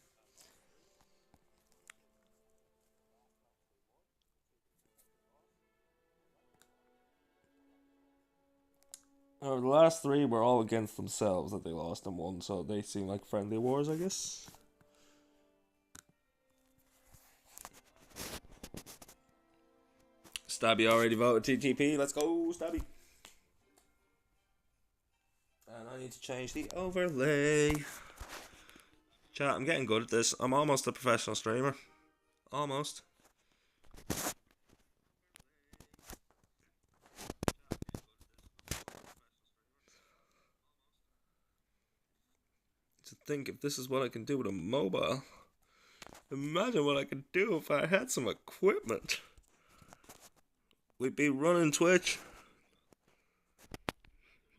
The last 3 were all against themselves that they lost and won, so they seem like friendly wars, I guess. Stabby already voted TTP. Let's go, Stabby. And I need to change the overlay. Chat, I'm getting good at this. I'm almost a professional streamer. Almost. To think if this is what I can do with a mobile. Imagine what I could do if I had some equipment. We'd be running Twitch.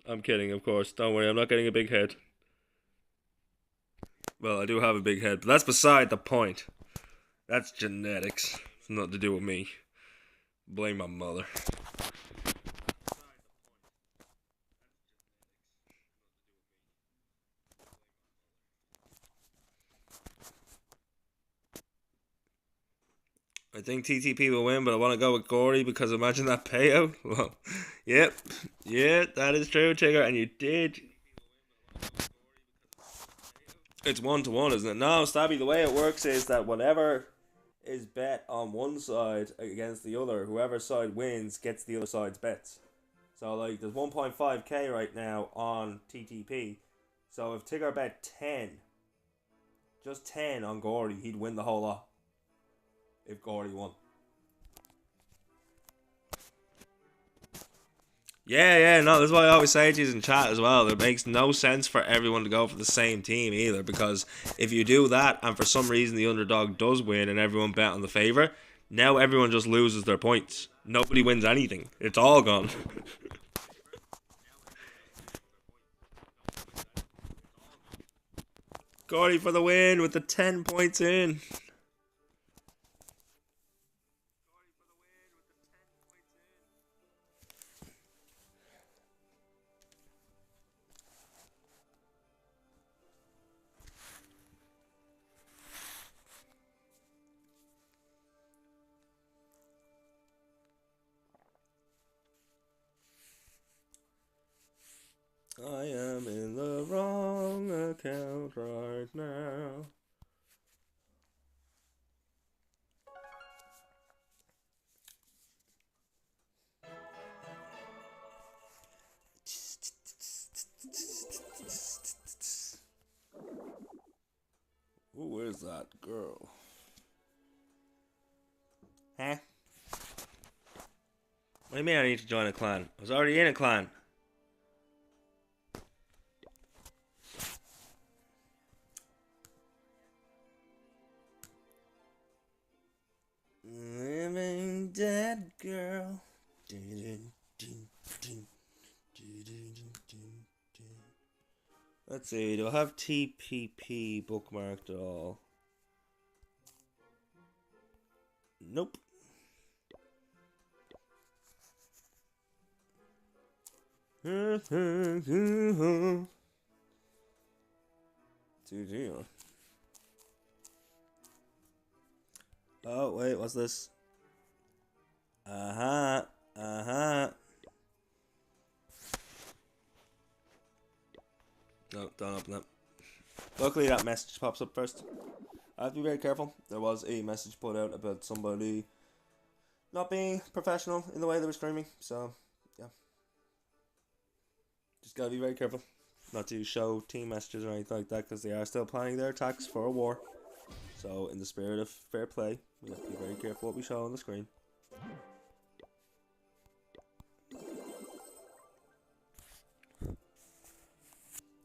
I'm kidding, of course. Don't worry, I'm not getting a big head. Well, I do have a big head, but that's beside the point. That's genetics. It's nothing to do with me. Blame my mother. I think TTP will win, but I want to go with Gory because imagine that payout. Well, yep. Yeah, that is true, Tigger, and you did. It's 1-1, isn't it? No, Stabby, the way it works is that whatever is bet on one side against the other, whoever side wins gets the other side's bets. So, like, there's 1.5k right now on TTP. So, if Tigger bet 10, just 10 on Gory, he'd win the whole lot. If Gory won. Yeah, no, that's why I always say to you in chat as well. It makes no sense for everyone to go for the same team either, because if you do that and for some reason the underdog does win and everyone bet on the favour, now everyone just loses their points. Nobody wins anything. It's all gone. Gordy for the win with the 10 points in. I am in the wrong account right now. Who is that girl? Huh? What do you mean I need to join a clan? I was already in a clan. Living dead girl. Let's see, do I have TPP bookmarked at all? Nope. Oh, wait, what's this? Uh-huh. No, don't open that. Luckily, that message pops up first. I have to be very careful. There was a message put out about somebody not being professional in the way they were streaming, so, yeah. Just gotta be very careful not to show team messages or anything like that, because they are still planning their attacks for a war. So, in the spirit of fair play, we have to be very careful what we show on the screen.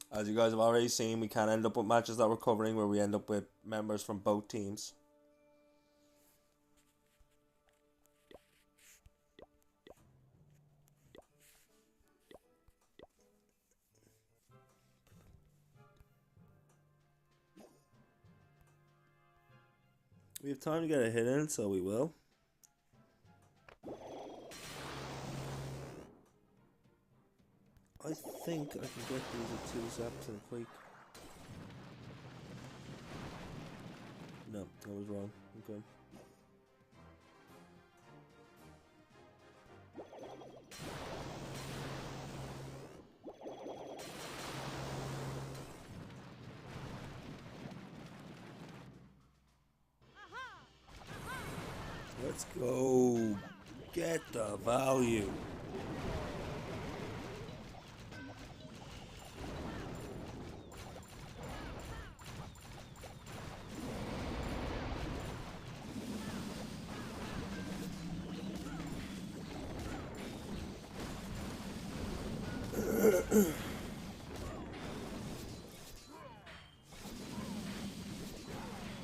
As you guys have already seen, we can end up with matches that we're covering where we end up with members from both teams. We have time to get a hit in, so we will. I think I can get these at 2 zaps and a quake. No, I was wrong. Okay. Let's go. Get the value.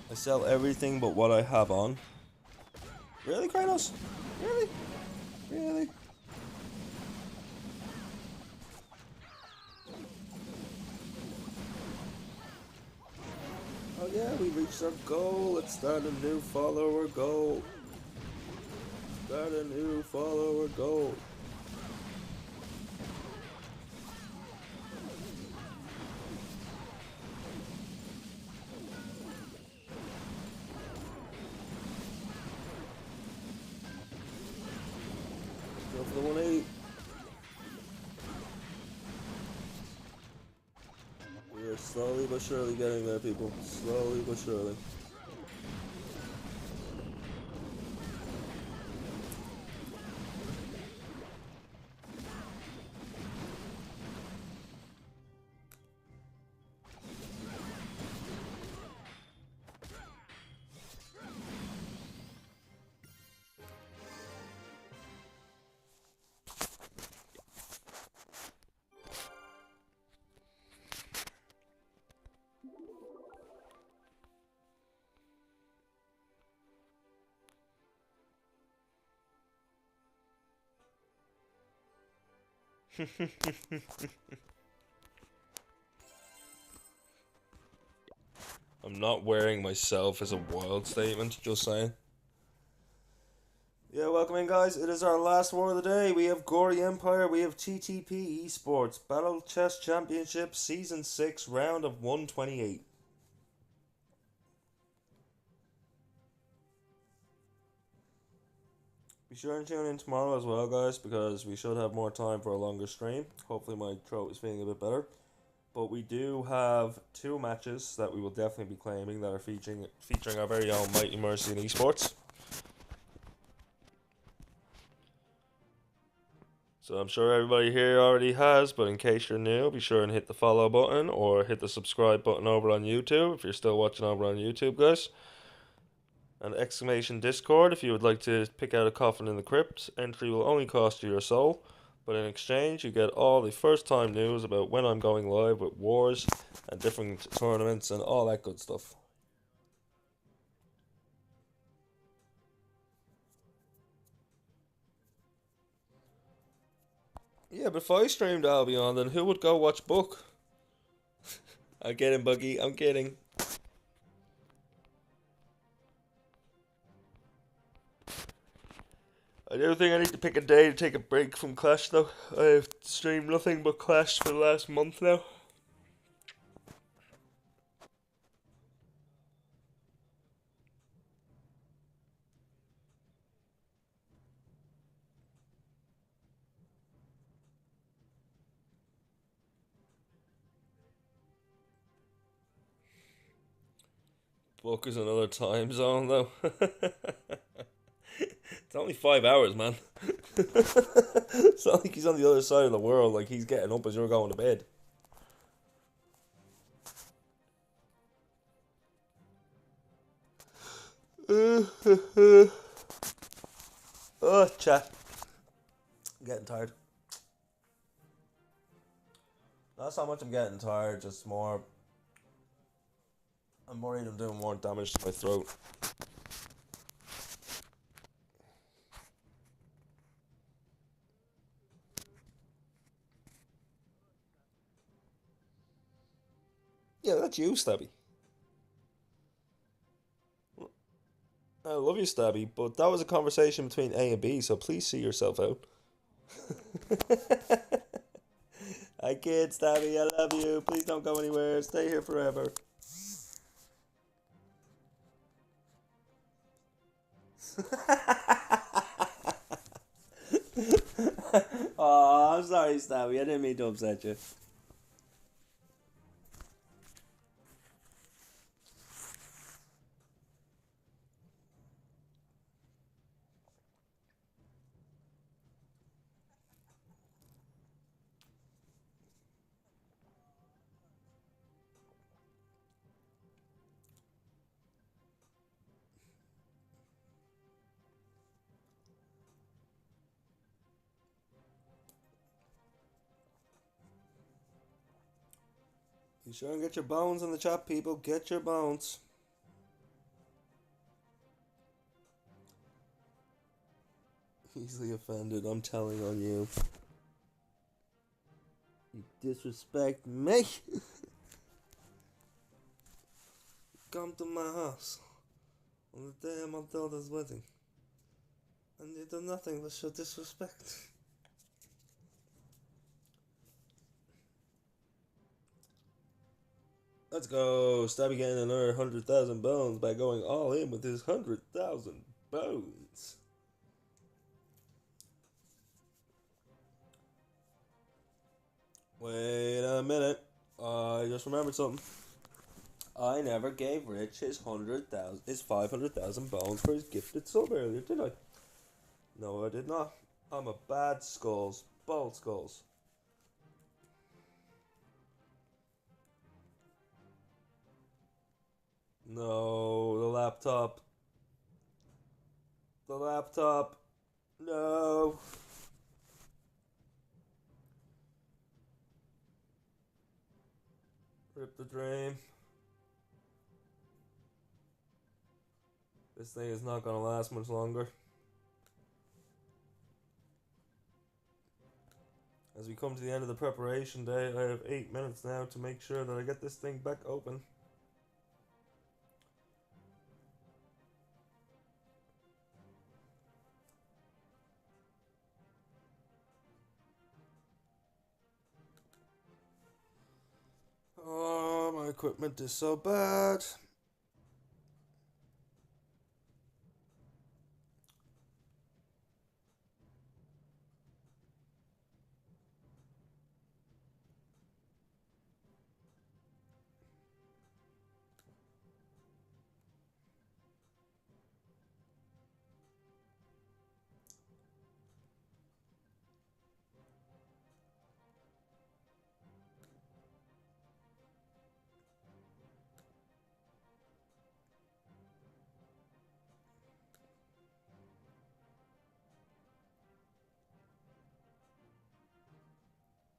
I sell everything but what I have on. Really, Kratos? Really? Really? Oh yeah, we reached our goal. Let's start a new follower goal. Start a new follower goal. Go for the 180. We are slowly but surely getting there, people. Slowly but surely. I'm not wearing myself as a wild statement, just saying. Yeah, welcome in, guys. It is our last war of the day. We have Gory Empire, we have TTP Esports, Battle Chess Championship, Season 6, round of 128. Be sure and tune in tomorrow as well, guys, because we should have more time for a longer stream. Hopefully my throat is feeling a bit better. But we do have 2 matches that we will definitely be claiming that are featuring our very own Mighty Mercy in Esports. So I'm sure everybody here already has, but in case you're new, be sure and hit the follow button or hit the subscribe button over on YouTube if you're still watching over on YouTube, guys. And exclamation Discord if you would like to pick out a coffin in the crypt. Entry will only cost you your soul, but in exchange you get all the first time news about when I'm going live with wars and different tournaments and all that good stuff. Yeah, but if I streamed Albion, then who would go watch Book? I'm kidding, Buggy. I'm kidding. I do think I need to pick a day to take a break from Clash, though. I've streamed nothing but Clash for the last month now. Book is another time zone, though. It's only 5 hours, man. It's not like he's on the other side of the world, like he's getting up as you're going to bed. Oh, chat. I'm getting tired. Not so much I'm getting tired, just more. I'm worried I'm doing more damage to my throat. Yeah, that's you, Stabby. I love you, Stabby, but that was a conversation between A and B, so please see yourself out. I kid, Stabby, I love you. Please don't go anywhere. Stay here forever. Oh, I'm sorry, Stabby. I didn't mean to upset you. You sure and get your bones in the chat, people. Get your bones. Easily offended. I'm telling on you. You disrespect me. Come to my house on the day of my daughter's wedding, and you do nothing to show disrespect. Let's go. Stabby getting another 100,000 bones by going all in with his 100,000 bones. Wait a minute. I just remembered something. I never gave Rich his 500,000 bones for his gifted sub earlier, did I? No, I did not. I'm a bad skulls. Bold skulls. No, the laptop. The laptop. No. Rip the dream. This thing is not gonna last much longer. As we come to the end of the preparation day, I have 8 minutes now to make sure that I get this thing back open. Oh, my equipment is so bad.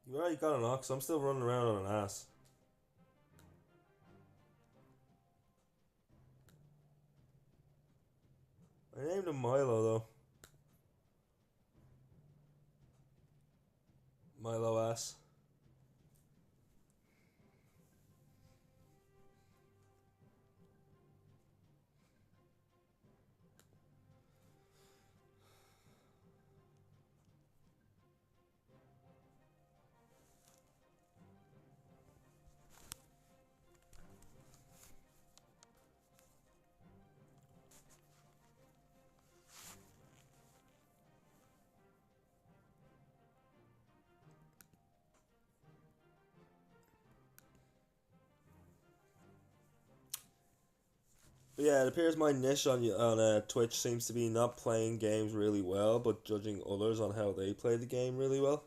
You already got an ox, I'm still running around on an ass. I named him Milo though. Milo ass. Yeah, it appears my niche on Twitch seems to be not playing games really well, but judging others on how they play the game really well.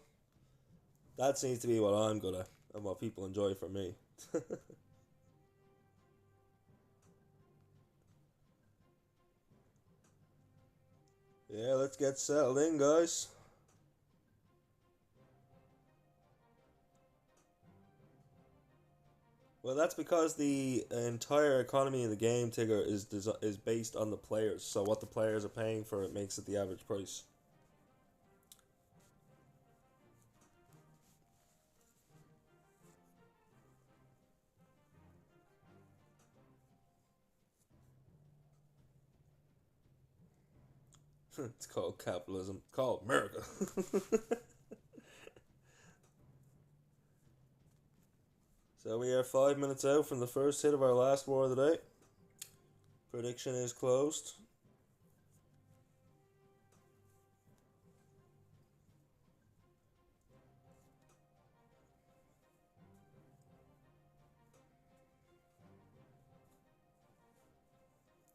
That seems to be what I'm good at and what people enjoy from me. Yeah, let's get settled in, guys. Well, that's because the entire economy of the game, Tigger, is based on the players. So what the players are paying for it makes it the average price. It's called capitalism. It's called America. So we are 5 minutes out from the first hit of our last war of the day. Prediction is closed.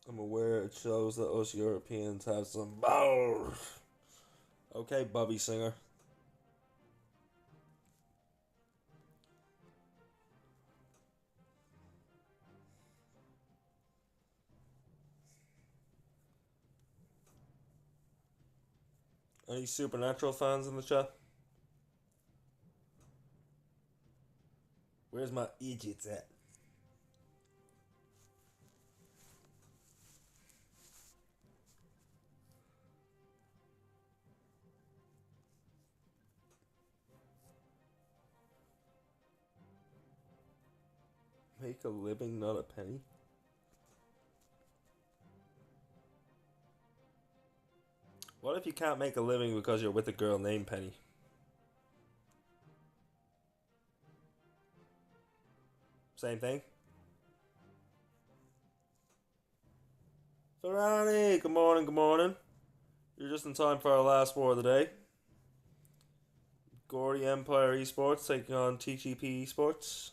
I'm aware it shows that us Europeans have some balls. Okay, Bobby Singer. Any Supernatural fans in the chat? Where's my Egypt at? Make a living, not a penny. What if you can't make a living because you're with a girl named Penny? Same thing. Ferrari, good morning, good morning. You're just in time for our last war of the day. Gordy Empire Esports taking on TGP Esports.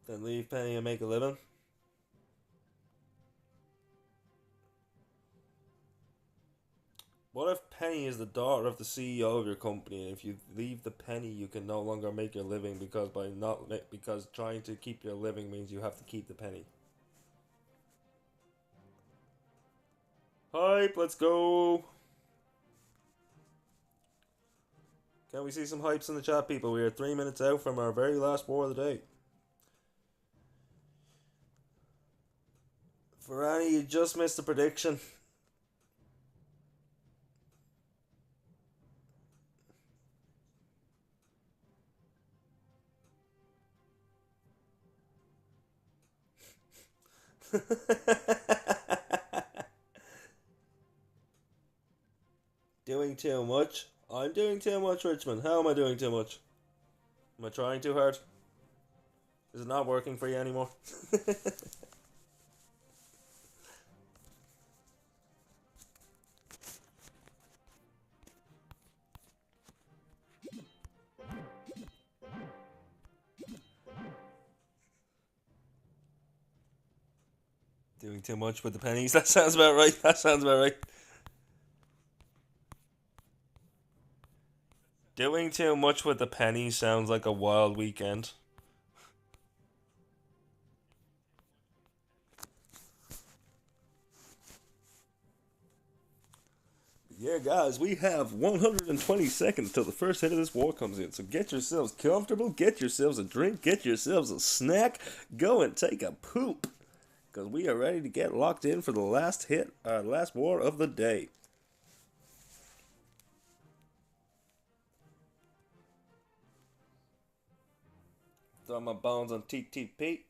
Then leave Penny and make a living. What if Penny is the daughter of the CEO of your company, and if you leave the penny, you can no longer make your living because trying to keep your living means you have to keep the penny. Hype, let's go. Can we see some hypes in the chat, people? We are 3 minutes out from our very last war of the day. Ferrani, you just missed the prediction. Doing too much? I'm doing too much, Richmond. How am I doing too much? Am I trying too hard? Is it not working for you anymore? Doing too much with the pennies. That sounds about right. That sounds about right. Doing too much with the pennies sounds like a wild weekend. Yeah, guys, we have 120 seconds till the first hit of this war comes in. So get yourselves comfortable, get yourselves a drink, get yourselves a snack, go and take a poop. Because we are ready to get locked in for the last hit, our last war of the day. Throw my bones on TTP.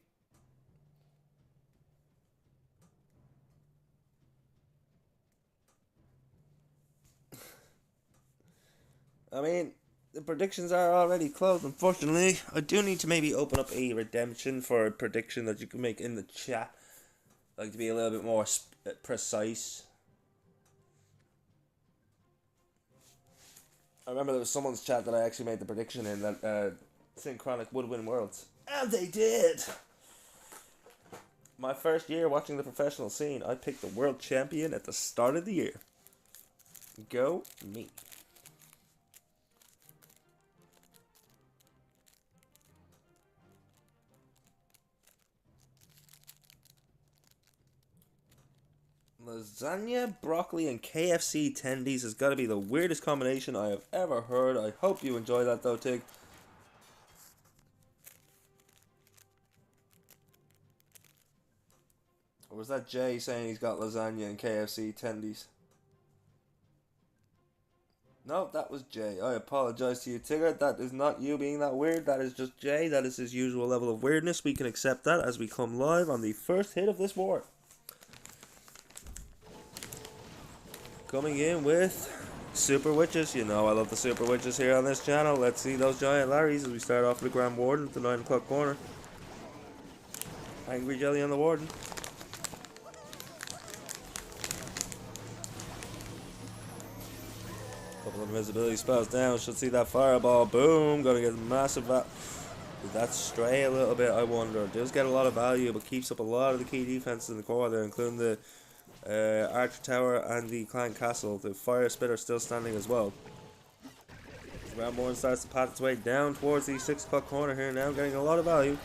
I mean, the predictions are already closed, unfortunately. I do need to maybe open up a redemption for a prediction that you can make in the chat. I'd like to be a little bit more precise. I remember there was someone's chat that I actually made the prediction in that Synchronic would win Worlds. And they did! My first year watching the professional scene, I picked the world champion at the start of the year. Go me. Lasagna, broccoli, and KFC tendies has got to be the weirdest combination I have ever heard. I hope you enjoy that though, Tig. Or was that Jay saying he's got lasagna and KFC tendies? No, that was Jay. I apologize to you, Tigger. That is not you being that weird. That is just Jay. That is his usual level of weirdness. We can accept that as we come live on the first hit of this war. Coming in with Super Witches. You know I love the Super Witches here on this channel. Let's see those giant Larrys as we start off with the Grand Warden at the 9 o'clock corner. Angry Jelly on the Warden. Couple of invisibility spells down. Should see that fireball. Boom. Gonna get massive. Did that stray a little bit? I wonder. Does get a lot of value, but keeps up a lot of the key defenses in the core there, including the Archer Tower and the Clan Castle. The Fire Spitter still standing as well. Round 1 starts to pat its way down towards the 6 o'clock corner here now, getting a lot of value.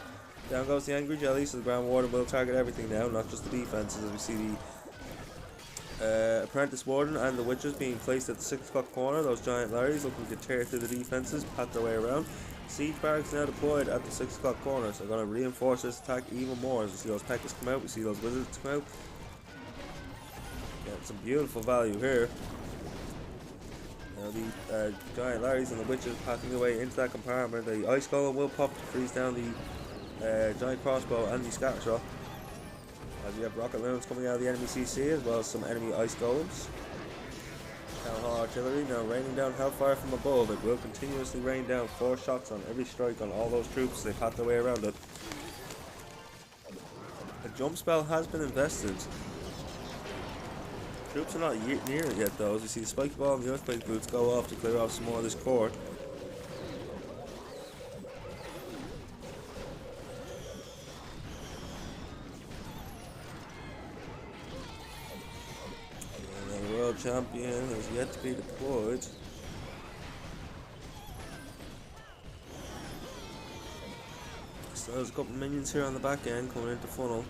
Down goes the Angry Jelly, so the Grand Warden will target everything now, not just the defenses, as we see the Apprentice Warden and the Witches being placed at the 6 o'clock corner. Those giant Larrys looking to tear through the defenses, pat their way around. Siege Barracks now deployed at the 6 o'clock corner, so they're going to reinforce this attack even more. As we see those Pekkas come out, we see those Wizards come out. Getting some beautiful value here. Now the giant Larrys and the Witches patting their way into that compartment. The Ice Golem will pop to freeze down the giant crossbow and the Scatter Shot. As we have rocket loons coming out of the enemy CC, as well as some enemy Ice Golems. Town Hall Artillery now raining down hellfire from above. It will continuously rain down 4 shots on every strike on all those troops. They pat their way around it. A jump spell has been invested. Troops are not near it yet though, as we see the Spiky Ball and the Earthquake Boots go off to clear off some more of this core. And the World Champion has yet to be deployed. Still has a couple of minions here on the back end coming into funnel.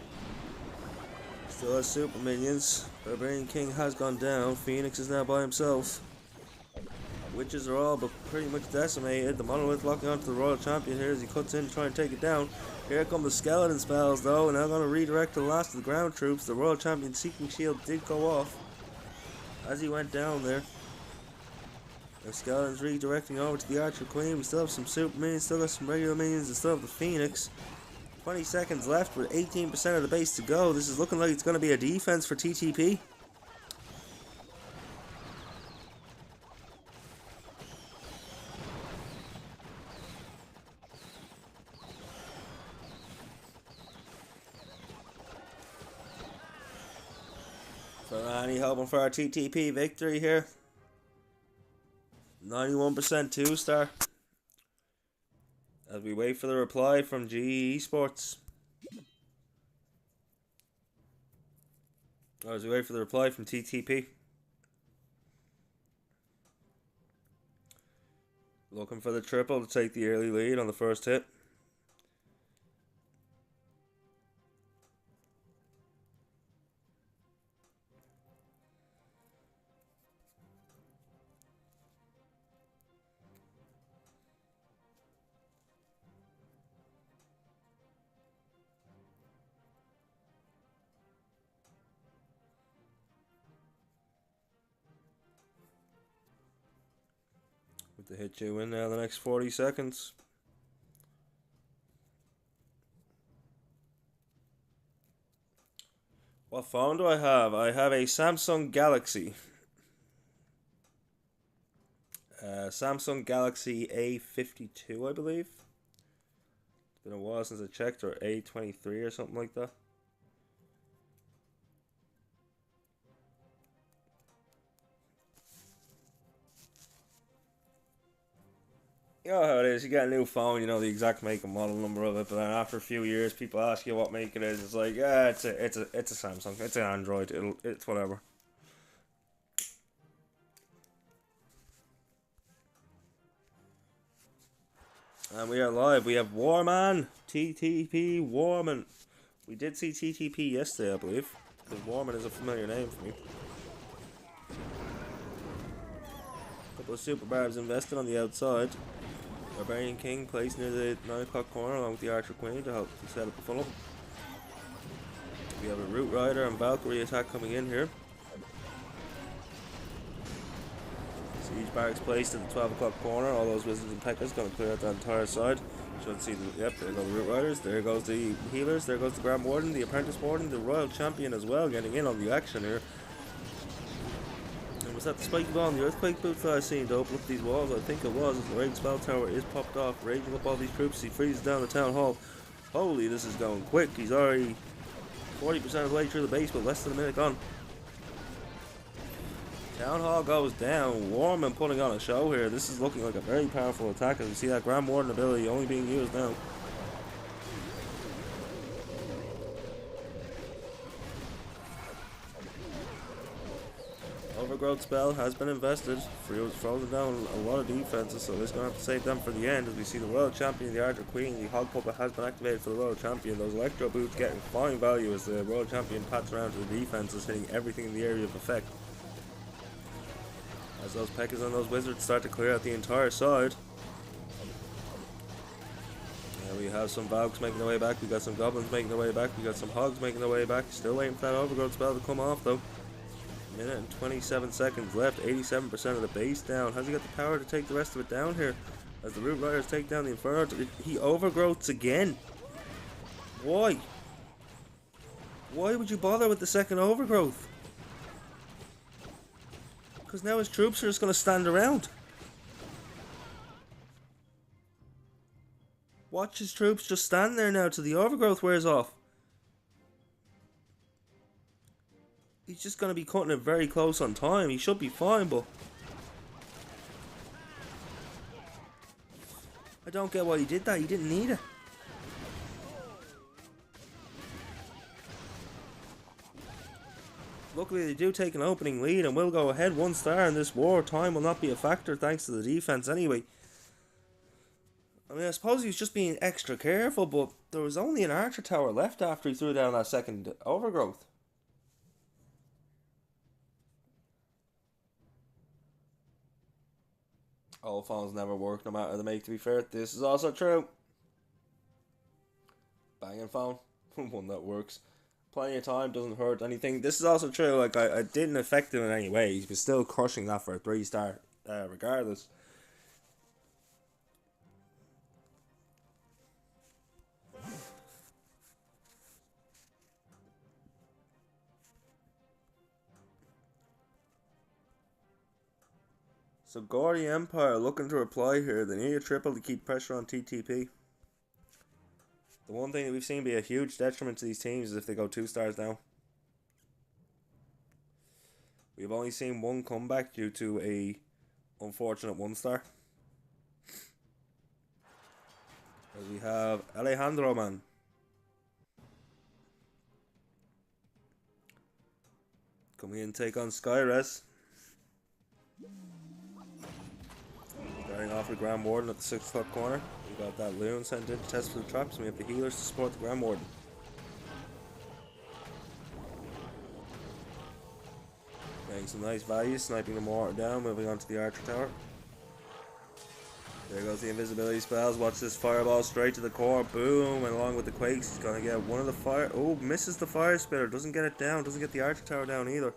Still has super minions. Barbarian King has gone down. Phoenix is now by himself. Witches are all but pretty much decimated. The Monolith locking onto the Royal Champion here as he cuts in to try and take it down. Here come the skeleton spells though, and now going to redirect the last of the ground troops. The Royal Champion Seeking Shield did go off as he went down there. The skeletons redirecting over to the Archer Queen. We still have some super minions, still got some regular minions, and still have the Phoenix. 20 seconds left with 18% of the base to go. This is looking like it's going to be a defense for TTP. Ferrani hoping for our TTP victory here. 91% 2-star. As we wait for the reply from GE Esports. Or as we wait for the reply from TTP. Looking for the triple to take the early lead on the first hit. To hit you in now the next 40 seconds. What phone do I have? I have a Samsung Galaxy. Samsung Galaxy A52, I believe. It's been a while since I checked, or A23 or something like that. You know how it is. You get a new phone, you know the exact make and model number of it, but then after a few years, people ask you what make it is. It's like, yeah, it's a Samsung. It's an Android. It's whatever. And we are live. We have Warman, TTP Warman. We did see TTP yesterday, I believe, because Warman is a familiar name for me. A couple of super barbs invested on the outside. Barbarian King placed near the 9 o'clock corner along with the Archer Queen to help to set up the funnel. We have a Root Rider and Valkyrie attack coming in here. Siege Barracks placed at the 12 o'clock corner. All those Wizards and Pekkas going to clear out that entire side. Should see the, yep, there go the Root Riders, there goes the Healers, there goes the Grand Warden, the Apprentice Warden, the Royal Champion as well, getting in on the action here. And was that the spiky ball and the Earthquake boots that I seen to open up these walls? I think it was, as the Rage Spell Tower is popped off, raging up all these troops. He freezes down the Town Hall. Holy, this is going quick. He's already 40% of the way through the base, but less than a minute gone. Town Hall goes down. Warman putting on a show here. This is looking like a very powerful attack as we see that Grand Warden ability only being used now. Overgrowth spell has been invested. Frozen down a lot of defenses, so it's going to have to save them for the end as we see the Royal Champion, the Archer Queen, the Hog Puppet has been activated for the Royal Champion. Those Electro Boots getting fine value as the Royal Champion pats around to the defenses, hitting everything in the area of effect. As those Pekkas and those Wizards start to clear out the entire side. Yeah, we have some Valks making their way back, we got some Goblins making their way back, we got some Hogs making their way back. Still waiting for that Overgrowth spell to come off though. Minute and 27 seconds left, 87% of the base down. Has he got the power to take the rest of it down here? As the Root Riders take down the Inferno, he overgrowths again. Why? Why would you bother with the second overgrowth? Because now his troops are just going to stand around. Watch his troops just stand there now till the overgrowth wears off. He's just going to be cutting it very close on time. He should be fine, but I don't get why he did that. He didn't need it. Luckily, they do take an opening lead and will go ahead 1 star in this war. Time will not be a factor thanks to the defense anyway. I mean, I suppose he was just being extra careful, but there was only an Archer Tower left after he threw down that second overgrowth. All phones never work, no matter the make, to be fair. This is also true. Banging phone. One that works. Plenty of time, doesn't hurt anything. This is also true, like, I didn't affect him in any way. He was still crushing that for a 3 star, regardless. So Gordy Empire looking to reply here. They need a triple to keep pressure on TTP. The one thing that we've seen be a huge detriment to these teams is if they go 2 stars down. We've only seen one comeback due to a unfortunate 1 star. As we have Alejandro man. Coming in to take on Skyres. Starting off with Grand Warden at the 6 o'clock corner. We got that Loon sent in to test for the traps, and we have the Healers to support the Grand Warden. Getting some nice value, sniping the mortar down, moving on to the Archer Tower. There goes the invisibility spells. Watch this fireball straight to the core. Boom, and along with the quakes, he's gonna get one of the fire. Oh, misses the fire spitter. Doesn't get it down. Doesn't get the Archer Tower down either.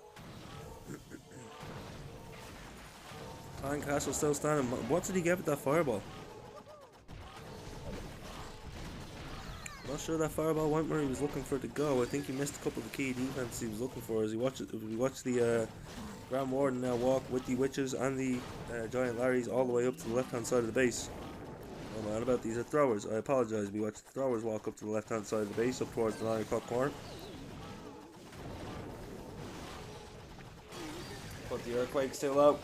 Pine Castle still standing. What did he get with that fireball? I'm not sure that fireball went where he was looking for it to go. I think he missed a couple of the key defenses he was looking for as we watched the Grand Warden now walk with the Witches and the Giant Larrys all the way up to the left hand side of the base. Oh man, about these are throwers. I apologise. We watched the throwers walk up to the left hand side of the base up towards the 9 o'clock corner. Put the Earthquake still out.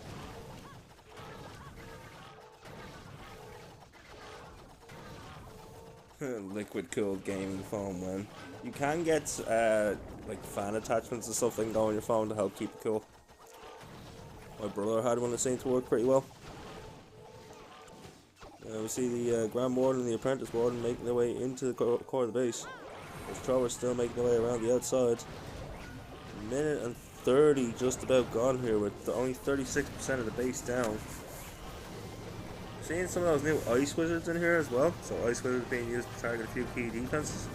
liquid cooled gaming foam, man. You can get like fan attachments and stuff that can go on your phone to help keep it cool. My brother had one that seemed to work pretty well. We see the Grand Warden and the Apprentice Warden making their way into the core of the base. The throwers still making their way around the outside. Minute and 30 just about gone here with only 36% of the base down. Seeing some of those new Ice Wizards in here as well. So Ice Wizards being used to target a few key defenses.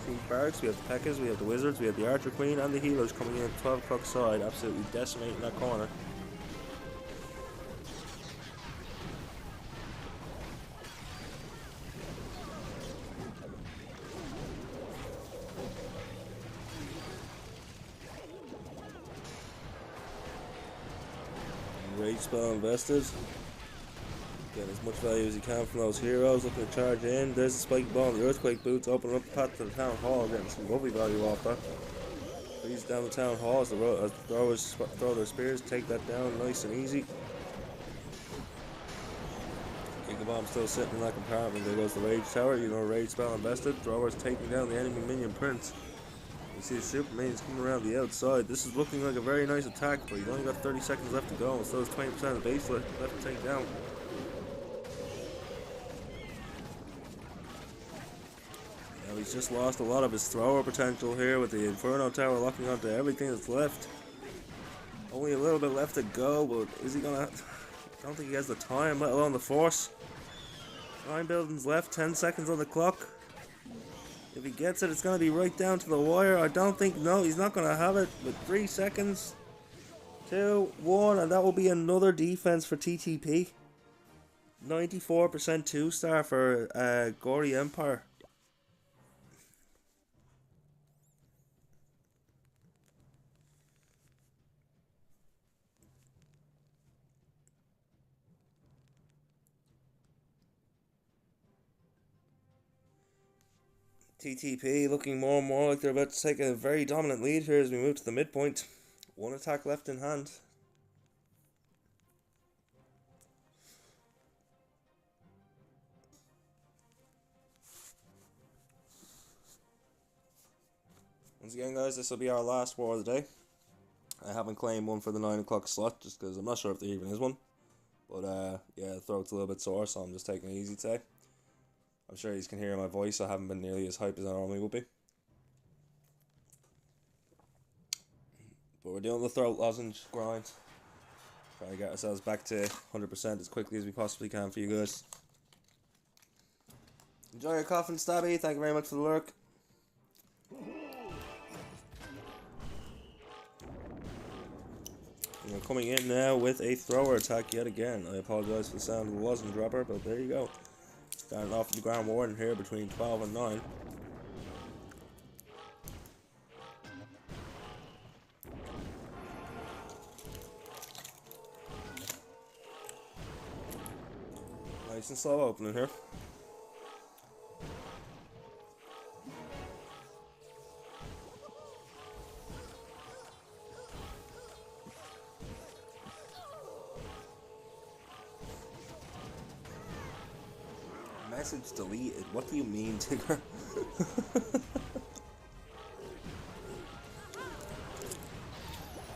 Siege Barracks, we have the Pekkas, we have the Wizards, we have the Archer Queen and the Healers coming in at the 12 o'clock side, absolutely decimating that corner. Rage spell invested. Getting as much value as you can from those heroes, looking to charge in. There's the Spike Ball and the Earthquake Boots, opening up the path to the Town Hall, getting some lovely value off that. Freeze down the Town Hall as the throwers throw their spears, take that down nice and easy. Giga Bomb still sitting in that compartment. There goes the Rage Tower, Rage spell invested. Throwers taking down the enemy minion Prince. You see the Super Minions coming around the outside. This is looking like a very nice attack, but he's only got 30 seconds left to go, and still has 20% of the base left to take down. He's just lost a lot of his thrower potential here with the Inferno Tower locking onto everything that's left. Only a little bit left to go, but is he gonna... I don't think he has the time, let alone the force. 9 buildings left, 10 seconds on the clock. If he gets it, it's gonna be right down to the wire. I don't think... No, he's not gonna have it with 3 seconds. 2, 1, and that will be another defense for TTP. 94% 2-star for Gory Empire. TTP looking more and more like they're about to take a very dominant lead here as we move to the midpoint. 1 attack left in hand. Once again, guys, this will be our last war of the day. I haven't claimed one for the 9 o'clock slot just because I'm not sure if there even is one. But yeah, the throat's a little bit sore, so I'm just taking it easy today. I'm sure you can hear my voice, I haven't been nearly as hype as I normally would be. But we're doing the throat lozenge grind. Trying to get ourselves back to 100% as quickly as we possibly can for you guys. Enjoy your coffin, Stabby. Thank you very much for the lurk. And we're coming in now with a thrower attack yet again. I apologise for the sound of the lozenge dropper, but there you go. Starting off with the Grand Warden here between 12 and 9. Nice and slow opening here. Message deleted. What do you mean, Tigger?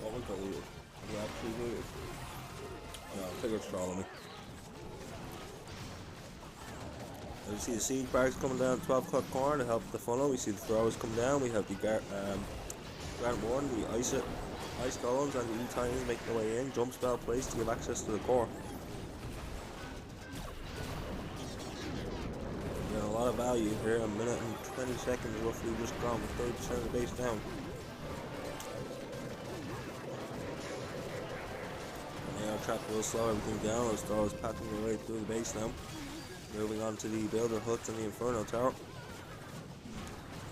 What was deleted? You actually deleted? No, Tigger's trolling me. As you see the Siege Barracks coming down 12 o'clock corner to help the funnel. We see the throwers come down. We have the Grand Warden, the Ice Golems, and the E-Titans making their way in. Jump spell placed to give access to the core. A lot of value here, a minute and 20 seconds roughly just gone with 30% of the base down. And our trap will slow everything down as throwers patting their way through the base now. Moving on to the Builder Hut and the Inferno Tower.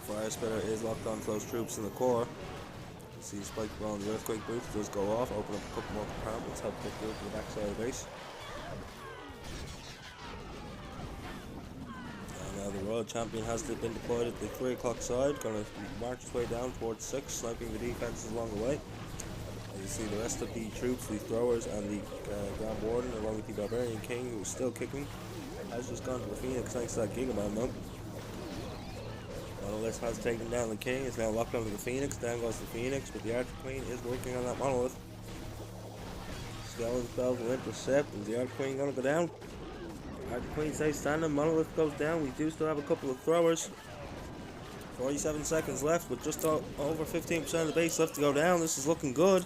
Fire Spitter is locked on to those troops in the core. You see Spike Ball and the Earthquake Boots does go off, open up a couple more compartments, help get through to the backside of the base. The Royal Champion has been deployed at the 3 o'clock side, going to march its way down towards 6, sniping the defenses along the way. As you see the rest of the troops, the throwers and the Grand Warden, along with the Barbarian King, who is still kicking. has just gone to the Phoenix thanks to that Giga Man though. Monolith has taken down the King, it's now locked onto the Phoenix, down goes the Phoenix, but the Archer Queen is working on that Monolith. Skeleton Spells will intercept, and the Archer Queen gonna go down. Archer Queen stays standing, Monolith goes down, we do still have a couple of throwers. 47 seconds left with just over 15% of the base left to go down, this is looking good.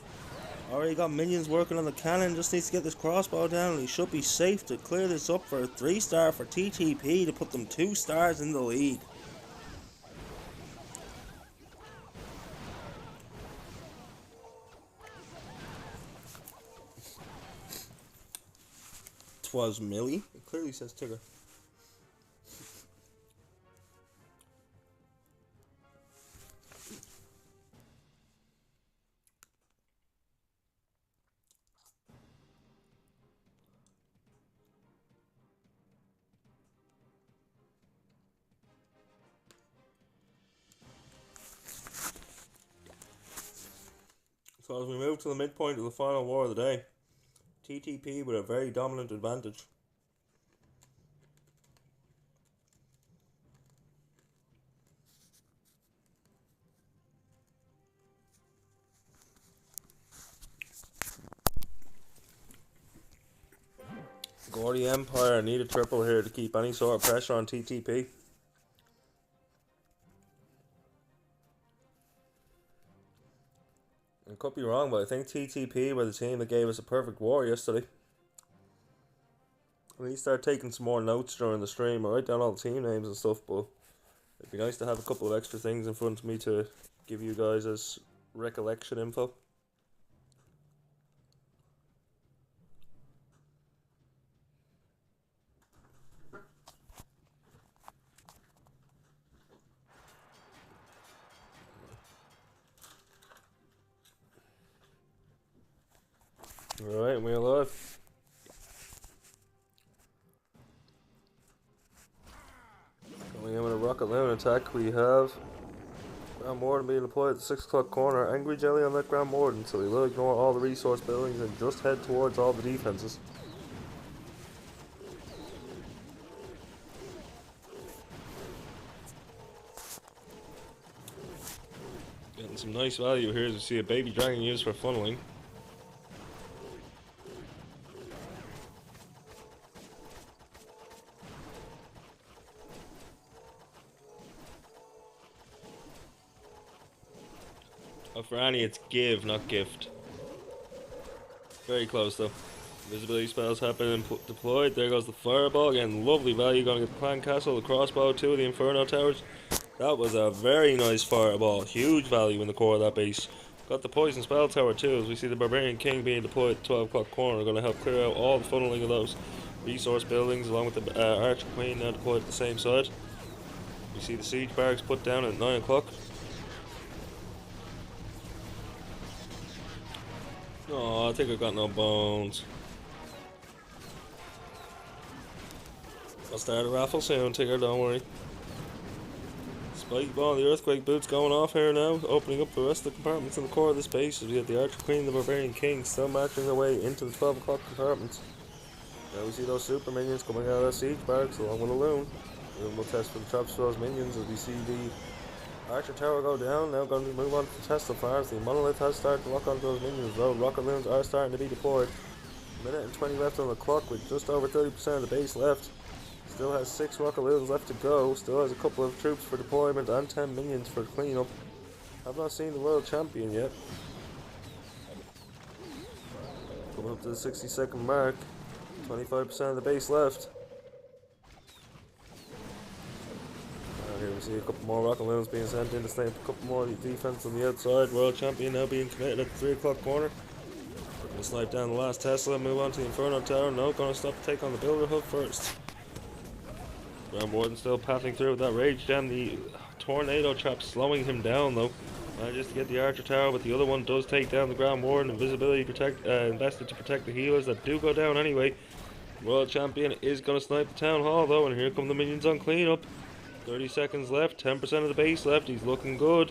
Already got minions working on the cannon, just needs to get this crossbow down and he should be safe to clear this up for a 3-star for TTP to put them 2 stars in the lead. Twas Millie. It clearly says Tigger. So as we move to the midpoint of the final war of the day, TTP with a very dominant advantage. Gordy Empire need a triple here to keep any sort of pressure on TTP. I could be wrong, but I think TTP were the team that gave us a perfect war yesterday. I need to start taking some more notes during the stream. I write down all the team names and stuff, but it'd be nice to have a couple of extra things in front of me to give you guys as recollection info. Alright, we're alive. Going in with a Rocket Loon attack, we have Ground Warden being deployed at the 6 o'clock corner. Angry Jelly on that Ground Warden, so he will ignore all the resource buildings and just head towards all the defenses. Getting some nice value here as we see a baby dragon used for funneling. For Annie, it's give, not gift. Very close though. Visibility spells have been deployed. There goes the fireball. Again, lovely value. Gonna get the clan castle, the crossbow, 2 of the inferno towers. That was a very nice fireball. Huge value in the core of that base. Got the poison spell tower too, as we see the barbarian king being deployed at 12 o'clock corner. Gonna help clear out all the funneling of those resource buildings, along with the archer queen now deployed at the same side. We see the siege barracks put down at 9 o'clock. Oh, I think I've got no bones. I'll start a raffle soon, Tigger, don't worry. Spike ball, the earthquake boots going off here now, opening up the rest of the compartments in the core of this base. We got the Archer Queen, the Barbarian King still marching their way into the 12 o'clock compartments. Now we see those super minions coming out of that siege barracks along with a loon. We'll test for the traps for those minions as we see the Archer Tower go down. Now going to move on to the Tesla Fires. The Monolith has started to lock onto those minions though. Rocket Loons are starting to be deployed. A minute and 20 left on the clock with just over 30% of the base left. Still has 6 Rocket Loons left to go. Still has a couple of troops for deployment and 10 minions for cleanup. I've not seen the World Champion yet. Coming up to the 60-second mark. 25% of the base left. Here we see a couple more Rocket Loons being sent in to stamp a couple more defense on the outside. World Champion now being committed at the 3 o'clock corner. We're going to snipe down the last Tesla, move on to the Inferno Tower. No, going to stop to take on the Builder Hub first. Ground Warden still pathing through with that Rage Jam. The Tornado Trap slowing him down though. Manages to get the Archer Tower, but the other one does take down the Ground Warden. Invisibility invested to protect the healers that do go down anyway. World Champion is going to snipe the Town Hall though, and here come the minions on cleanup. 30 seconds left, 10% of the base left, he's looking good.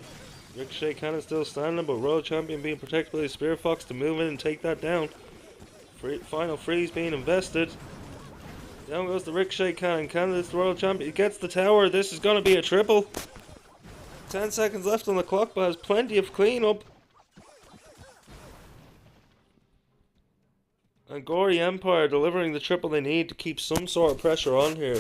Ricochet Cannon still standing, but World Champion being protected by the Spear Fox to move in and take that down. Final freeze being invested. Down goes the Ricochet Cannon. Canada's the world champion. He gets the tower. This is going to be a triple. 10 seconds left on the clock, but has plenty of cleanup. And Gory Empire delivering the triple they need to keep some sort of pressure on here.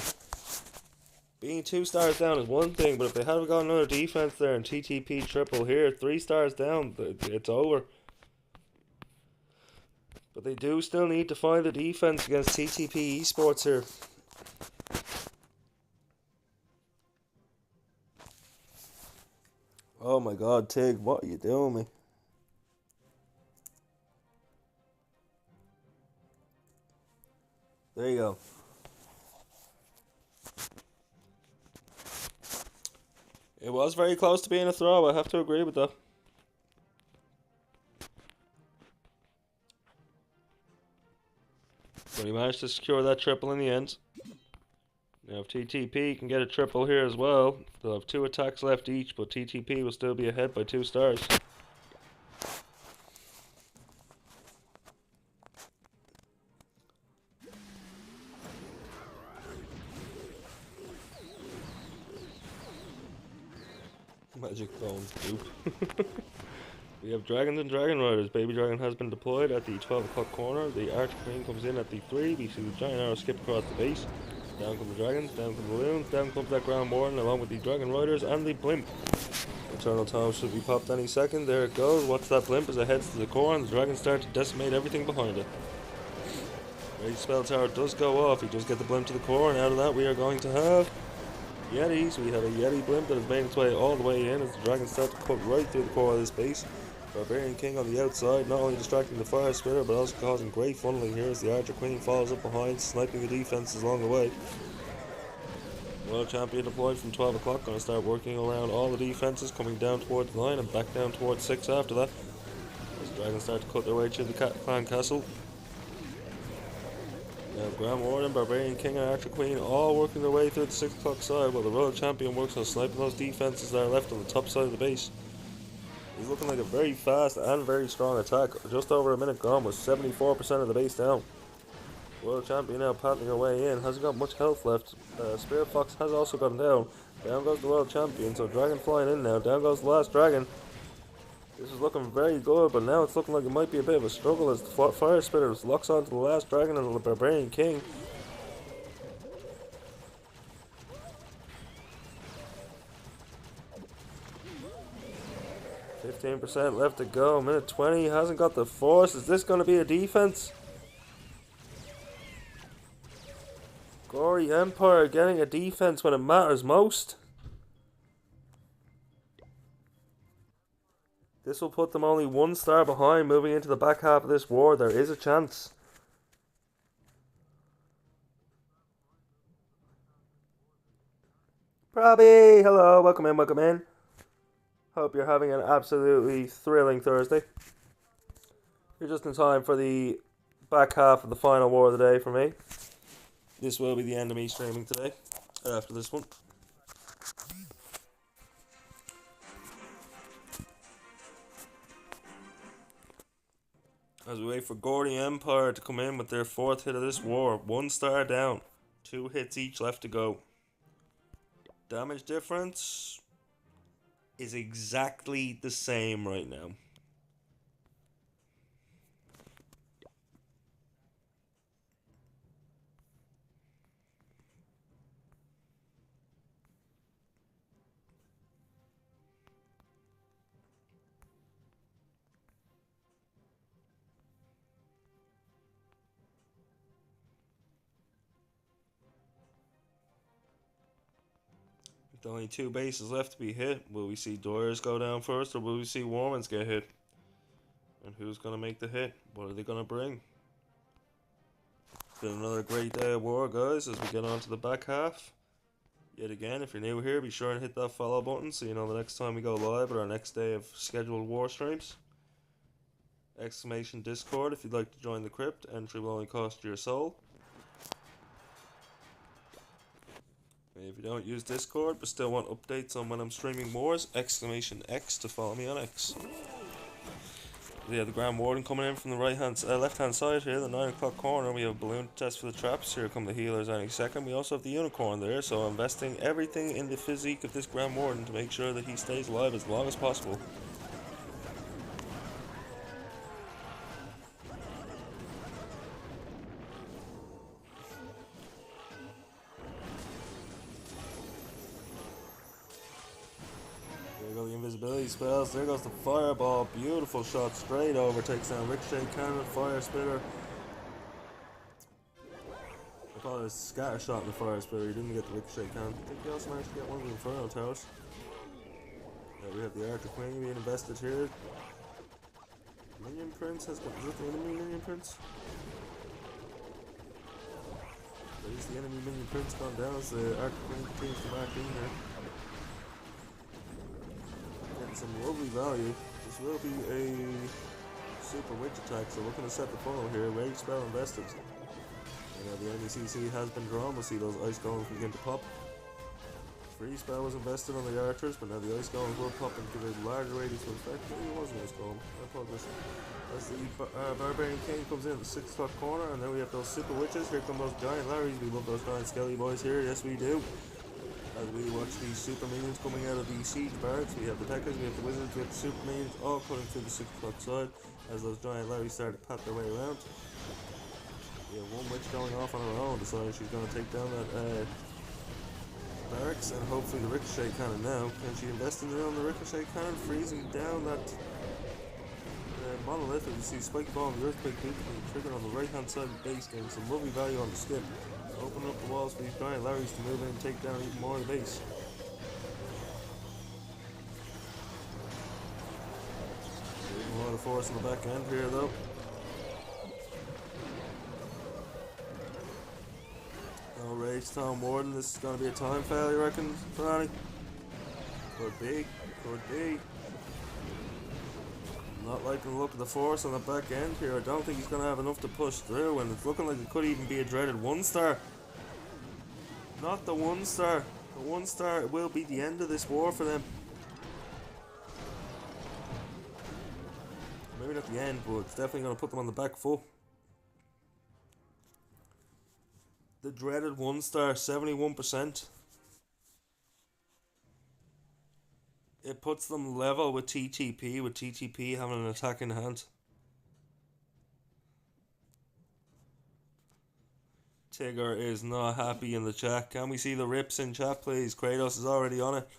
Being 2 stars down is one thing, but if they hadn't got another defense there and TTP triple here, 3 stars down, it's over. But they do still need to find the defense against TTP Esports here. Oh my god, Tig, what are you doing me? There you go. It was very close to being a throw, I have to agree with that. But he managed to secure that triple in the end. Now if TTP can get a triple here as well, they'll have 2 attacks left each, but TTP will still be ahead by 2 stars. Magic Bone Goop. We have Dragons and Dragon Riders. Baby Dragon has been deployed at the 12 o'clock corner. The Arch Queen comes in at the 3. We see the Giant Arrow skip across the base. Down come the Dragons, down come the Loons, down comes that Ground Warden along with the Dragon Riders and the Blimp. Eternal Tom should be popped any second. There it goes. Watch that Blimp as it heads to the core and the Dragons start to decimate everything behind it. Rage Spell Tower does go off. He does get the Blimp to the core, and out of that we are going to have Yetis. We have a Yeti Blimp that has made its way all the way in as the Dragons start to cut right through the core of this base. Barbarian King on the outside, not only distracting the Fire Spitter, but also causing great funneling here as the Archer Queen follows up behind, sniping the defenses along the way. World Champion deployed from 12 o'clock, going to start working around all the defenses, coming down towards 9 and back down towards 6 after that. As the Dragons start to cut their way through the clan castle. Now Grand Warden, Barbarian King and Archer Queen all working their way through the 6 o'clock side, while the Royal Champion works on sniping those defenses that are left on the top side of the base. He's looking like a very fast and very strong attack. Just over a minute gone with 74% of the base down. World Champion now paddling her way in. Hasn't got much health left. Spirit Fox has also gone down. Down goes the World Champion. So Dragon flying in now. Down goes the last Dragon. This is looking very good, but now it's looking like it might be a bit of a struggle as the Fire Spitter locks onto the last Dragon and the Barbarian King. %, left to go. Minute 20. Hasn't got the force. Is this going to be a defense? Gory Empire getting a defense when it matters most. This will put them only 1 star behind moving into the back half of this war. There is a chance. Probby, hello, welcome in, welcome in. Hope you're having an absolutely thrilling Thursday. You're just in time for the back half of the final war of the day for me. This will be the end of me streaming today, after this one. As we wait for Gory Empire to come in with their 4th hit of this war. 1 star down. 2 hits each left to go. Damage difference is exactly the same right now. With only 2 bases left to be hit, will we see Doyers go down first or will we see Warmans get hit? And who's going to make the hit? What are they going to bring? It's been another great day of war, guys, as we get on to the back half. Yet again, if you're new here, be sure and hit that follow button so you know the next time we go live at our next day of scheduled war streams. Exclamation Discord if you'd like to join the crypt. Entry will only cost you your soul. If you don't use Discord but still want updates on when I'm streaming wars, exclamation X to follow me on X. We have the Grand Warden coming in from the left hand side here, the 9 o'clock corner. We have a balloon test for the traps. Here come the healers any second. We also have the Unicorn there, so I'm investing everything in the physique of this Grand Warden to make sure that he stays alive as long as possible. Invisibility spells. There goes the fireball. Beautiful shot straight over. Takes down Ricochet Cannon. Fire Spitter. I thought it was scatter shot in the Fire Spitter. He didn't get the Ricochet Cannon. I think he also managed to get one of the Inferno Towers. Yeah, we have the Archer Queen being invested here. Minion Prince has got. Is that the enemy Minion Prince? That is the enemy Minion Prince gone down as the Archer Queen continues to mark in here. Some lovely value. This will be a super witch attack, so looking to set the funnel here. Rage spell invested. And the enemy CC has been drawn. We'll see those ice golems begin to pop. Free spell was invested on the archers, but now the ice golems will pop and give a larger radius of effect. Maybe it was an ice golem. I apologize. As the Barbarian King comes in at the 6 o'clock corner, and then we have those super witches. Here come those giant Larrys. We love those giant skelly boys here. Yes, we do. As we watch these super minions coming out of the siege barracks, we have the Pekkas, we have the wizards, we have the super minions all coming through the 6 o'clock side as those giant Larrys start to pat their way around. We have one witch going off on her own, deciding she's going to take down that barracks, and hopefully the Ricochet Cannon now. Can she invest in on the Ricochet Cannon, freezing down that monolith? As you see Spike Bomb, the Earthquake Beacon triggered on the right hand side of the base, getting some lovely value on the skip. Open up the walls for these giant Larrys to move in and take down even more of the base. A lot of force on the back end here though. No Rage Town Warden. This is going to be a time failure, I reckon, Ferrani. Could be. Could be. Not liking the look of the force on the back end here. I don't think he's going to have enough to push through, and it's looking like it could even be a dreaded 1-star. Not the 1-star. The 1-star will be the end of this war for them. Maybe not the end, but it's definitely going to put them on the back foot. The dreaded 1-star, 71%. It puts them level with TTP having an attack in hand. Tigger is not happy in the chat. Can we see the rips in chat, please? Kratos is already on it.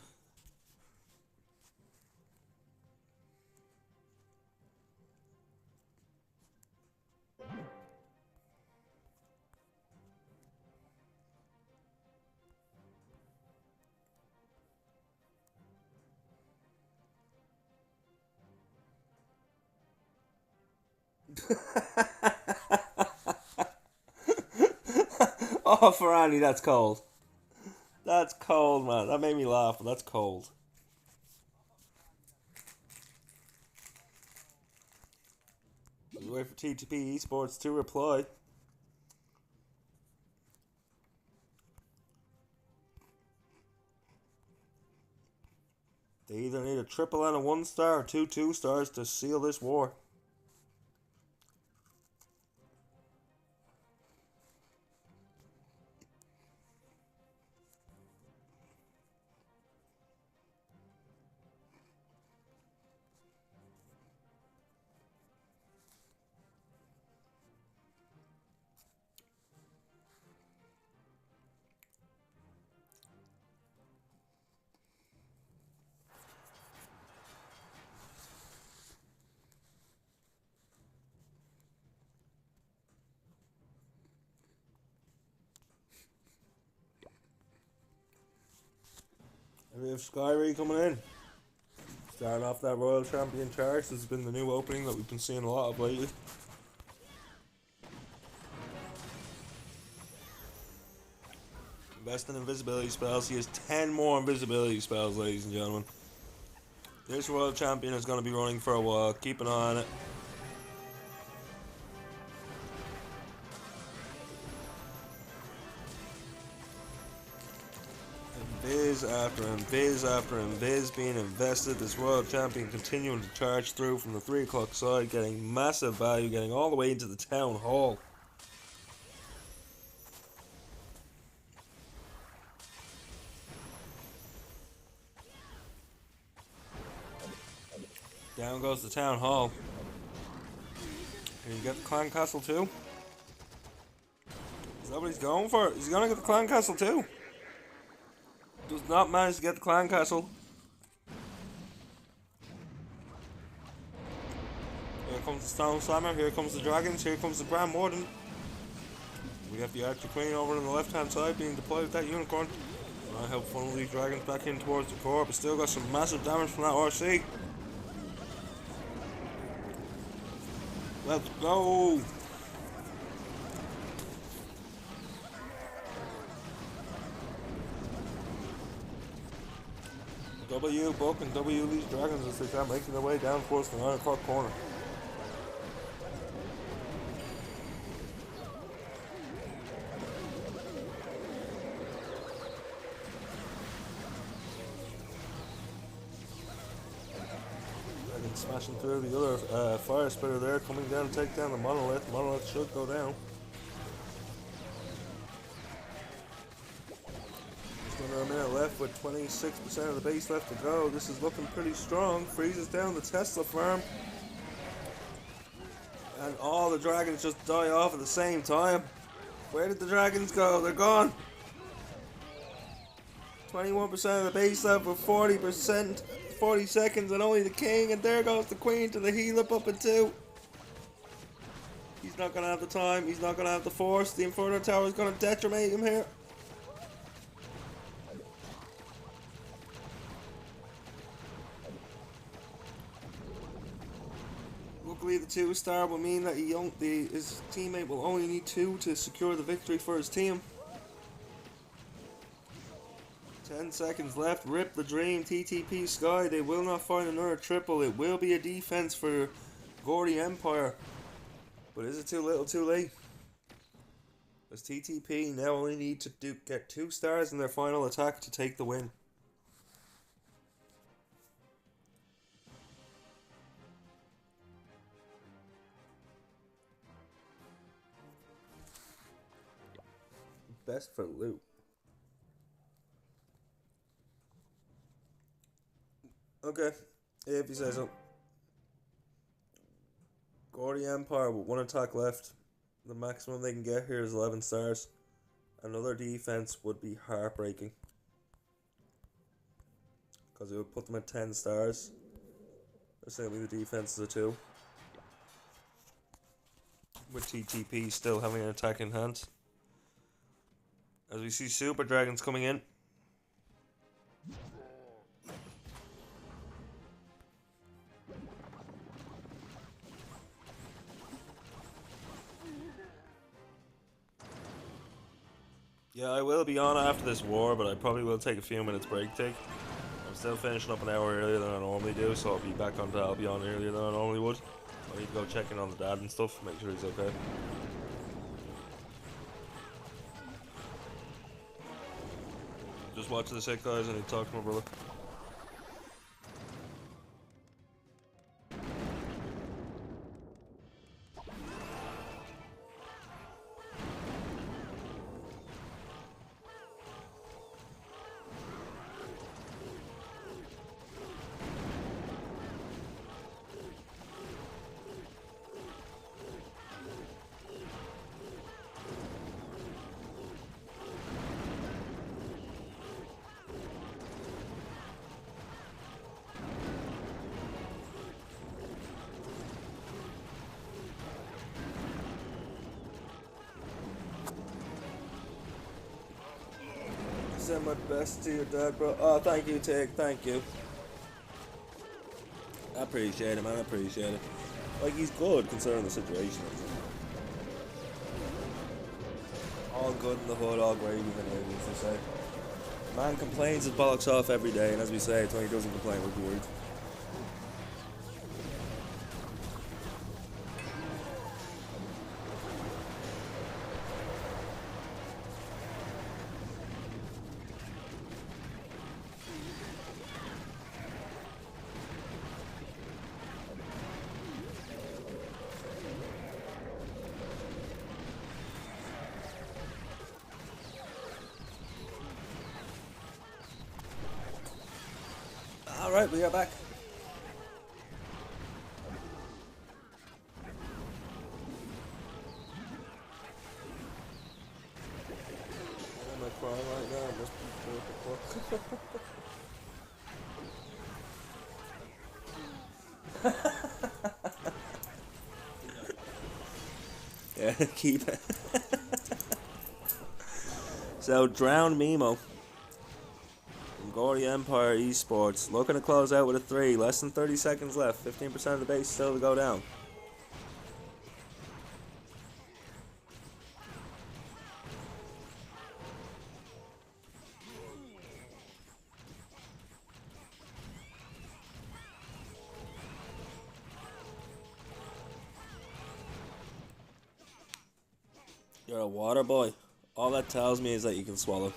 Oh, Ferrani, that's cold. That's cold, man. That made me laugh, but that's cold. We wait for TTP Esports to reply. They either need a triple and a 1-star or 2 2-stars to seal this war. We have Skyrie coming in. Starting off that Royal Champion charge. This has been the new opening that we've been seeing a lot of lately. Invest in invisibility spells. He has 10 more invisibility spells, ladies and gentlemen. This Royal Champion is going to be running for a while. Keep an eye on it. Viz after him, Viz after him, Viz being invested. This Royal Champion continuing to charge through from the 3 o'clock side, getting massive value, getting all the way into the Town Hall. Down goes the Town Hall. Can you get the Clan Castle too? Is that what he's going for? Is he gonna get the Clan Castle too? Does not manage to get the Clan Castle. Here comes the Stone Slammer, here comes the Dragons, here comes the Grand Warden. We have the Archer Queen over on the left hand side being deployed with that Unicorn. And I help funnel these Dragons back in towards the core, but still got some massive damage from that RC. Let's go! W Buck and W these Dragons as they start making their way down towards the 9 o'clock corner. Dragons smashing through the other fire spitter there, coming down to take down the Monolith. Monolith should go down. Under a minute left with 26% of the base left to go. This is looking pretty strong. Freezes down the Tesla farm. And all the Dragons just die off at the same time. Where did the Dragons go? They're gone. 21% of the base left with 40%, 40 seconds, and only the King. And there goes the Queen to the heal up at 2. He's not going to have the time. He's not going to have the force. The Inferno Tower is going to detriment him here. Luckily, the 2-star will mean that his teammate will only need 2 to secure the victory for his team. 10 seconds left. Rip the dream. TTP Sky. They will not find another triple. It will be a defense for Gordy Empire. But is it too little too late? As TTP now only need to get 2 stars in their final attack to take the win. Best for loot. Okay, if you say so. Gordy Empire with 1 attack left. The maximum they can get here is 11 stars. Another defense would be heartbreaking, because it would put them at 10 stars. Assuming the defense is a 2. With TTP still having an attack in hand. As we see Super Dragons coming in. Yeah, I will be on after this war, but I probably will take a few minutes break. I'm still finishing up an hour earlier than I normally do, so I'll be back on. I'll be on earlier than I normally would. I need to go check in on the dad and stuff, make sure he's okay. Just watch the sick guys. I need to talk to my brother. Send my best to your dad, bro. Oh, thank you, Tig. Thank you. I appreciate it, man. I appreciate it. Like, he's good considering the situation. All good in the hood, all gravy in the as they say. Man complains his bollocks off every day, and as we say, it's when he doesn't complain we're worried. Alright, we are back. Am I crying right now? I must be yeah, keep it. So, Drowned Mimo from Gory Empire Esports looking to close out with a 3. Less than 30 seconds left. 15% of the base still to go down. You're a water boy. All that tells me is that you can swallow.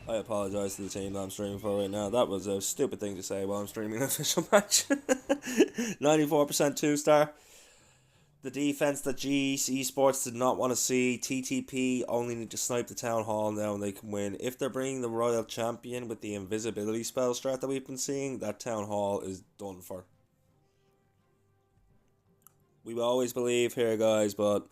I apologize to the team that I'm streaming for right now. That was a stupid thing to say while I'm streaming an official match. 94% 2-star. The defense that GE Esports did not want to see. TTP only need to snipe the Town Hall now and they can win. If they're bringing the Royal Champion with the invisibility spell strat that we've been seeing, that Town Hall is done for. We always believe here, guys, but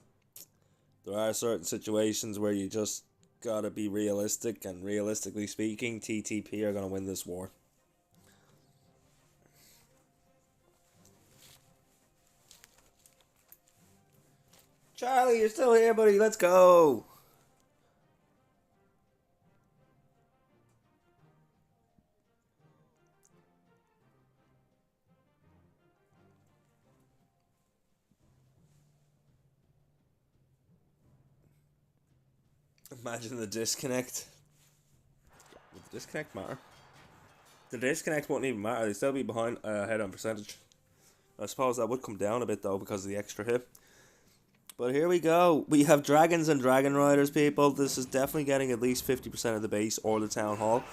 there are certain situations where you just gotta be realistic, and realistically speaking, TTP are gonna win this war. Charlie, you're still here, buddy. Let's go. Imagine the disconnect. Would the disconnect matter? The disconnect wouldn't even matter. They'd still be behind ahead on percentage. I suppose that would come down a bit though because of the extra hit. But here we go. We have Dragons and Dragon Riders, people. This is definitely getting at least 50% of the base or the Town Hall.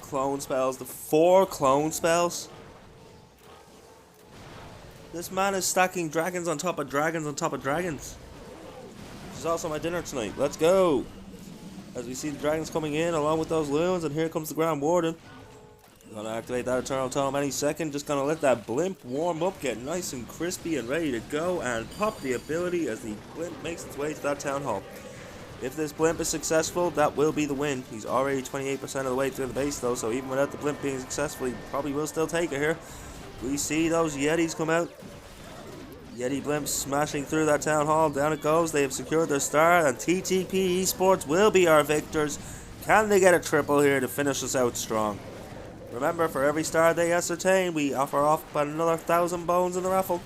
Clone spells. The 4 clone spells. This man is stacking dragons on top of dragons on top of dragons. This is also my dinner tonight. Let's go. As we see the dragons coming in along with those loons. And here comes the Grand Warden. Gonna activate that Eternal Tome any second. Just gonna let that blimp warm up, get nice and crispy and ready to go, and pop the ability as the blimp makes its way to that Town Hall. If this blimp is successful, that will be the win. He's already 28% of the way through the base though, so even without the blimp being successful, he probably will still take it here. We see those Yetis come out. Yeti blimps smashing through that Town Hall. Down it goes. They have secured their star, and TTP Esports will be our victors. Can they get a triple here to finish us out strong? Remember, for every star they ascertain, we offer off about another 1,000 bones in the raffle.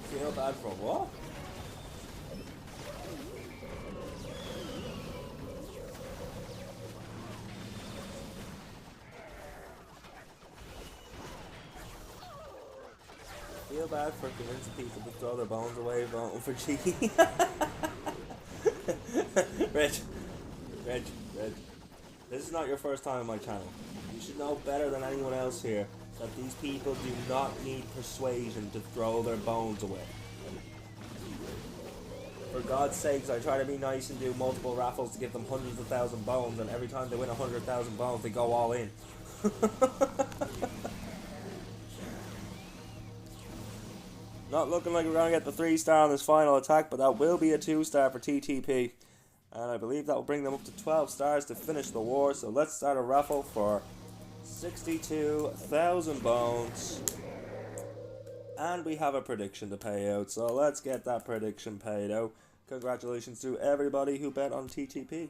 Feel bad for what? Feel bad for convincing people to throw their bones away voting for Cheeky. Reg. This is not your first time on my channel. You should know better than anyone else here that these people do not need persuasion to throw their bones away. For God's sakes, I try to be nice and do multiple raffles to give them hundreds of thousand bones, and every time they win 100,000 bones, they go all in. Not looking like we're going to get the 3-star on this final attack, but that will be a 2-star for TTP. And I believe that will bring them up to 12 stars to finish the war. So let's start a raffle for 62,000 bones. And we have a prediction to pay out. So let's get that prediction paid out. Congratulations to everybody who bet on TTP.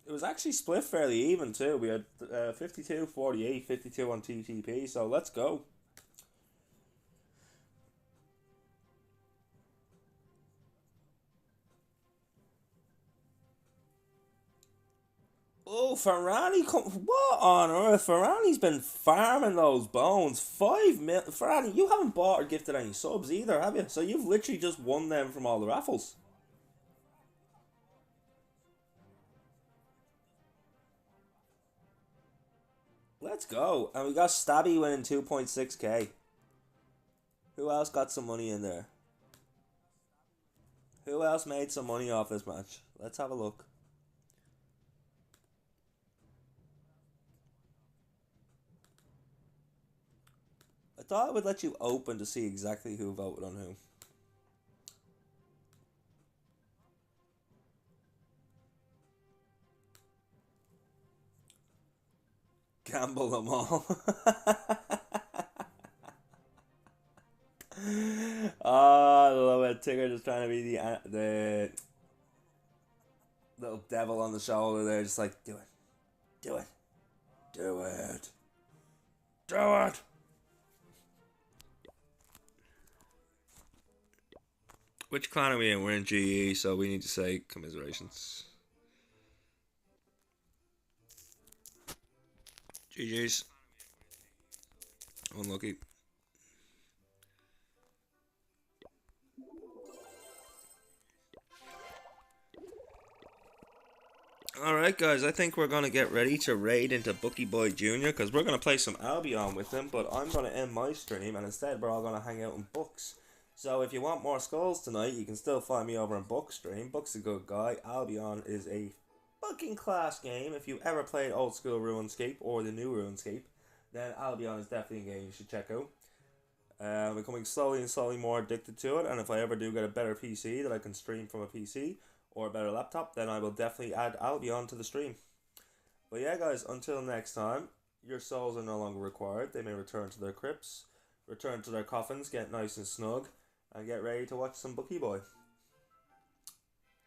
It was actually split fairly even too. We had 52, 48, 52 on TTP, so let's go. Oh, Ferrani, what on earth? Ferrani's been farming those bones. 5 mil. Ferrani, you haven't bought or gifted any subs either, have you? So you've literally just won them from all the raffles. Let's go. And we got Stabby winning 2.6k. Who else got some money in there? Who else made some money off this match? Let's have a look. I thought I would let you open to see exactly who voted on who. Gamble them all. Oh, I love it. Tigger just trying to be the little devil on the shoulder there, just like, do it. Do it. Do it. Do it. Which clan are we in? We're in GE, so we need to say commiserations. GG's. Unlucky. Alright guys, I think we're going to get ready to raid into Bookie Boy Jr. because we're going to play some Albion with him, but I'm going to end my stream and instead we're all going to hang out in Books. So if you want more skulls tonight, you can still find me over in Book's stream. Book's a good guy. Albion is a fucking class game. If you ever played old school RuneScape or the new RuneScape, then Albion is definitely a game you should check out. I'm becoming slowly and slowly more addicted to it, and if I ever do get a better PC that I can stream from a PC, or a better laptop, then I will definitely add Albion to the stream. But yeah guys, until next time, your souls are no longer required. They may return to their crypts, return to their coffins, get nice and snug, and get ready to watch some Bookie Boy.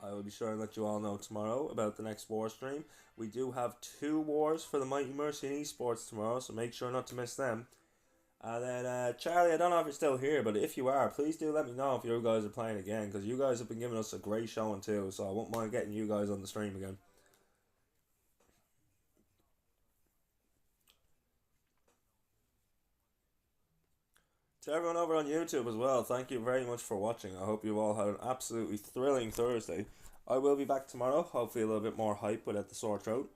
I will be sure and let you all know tomorrow about the next war stream. We do have 2 wars for the Mighty Mercy and Esports tomorrow, so make sure not to miss them. And then, Charlie, I don't know if you're still here, but if you are, please do let me know if you guys are playing again, because you guys have been giving us a great showing too, so I won't mind getting you guys on the stream again. To everyone over on YouTube as well, thank you very much for watching. I hope you all had an absolutely thrilling Thursday. I will be back tomorrow, hopefully a little bit more hype without the sore throat.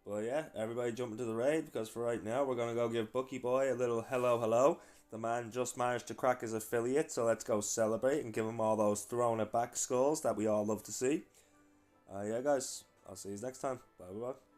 But yeah, everybody jump into the raid, because for right now, we're going to go give Bookie Boy a little hello hello. The man just managed to crack his affiliate, so let's go celebrate and give him all those throwing it back skulls that we all love to see. Yeah guys, I'll see you next time. Bye bye.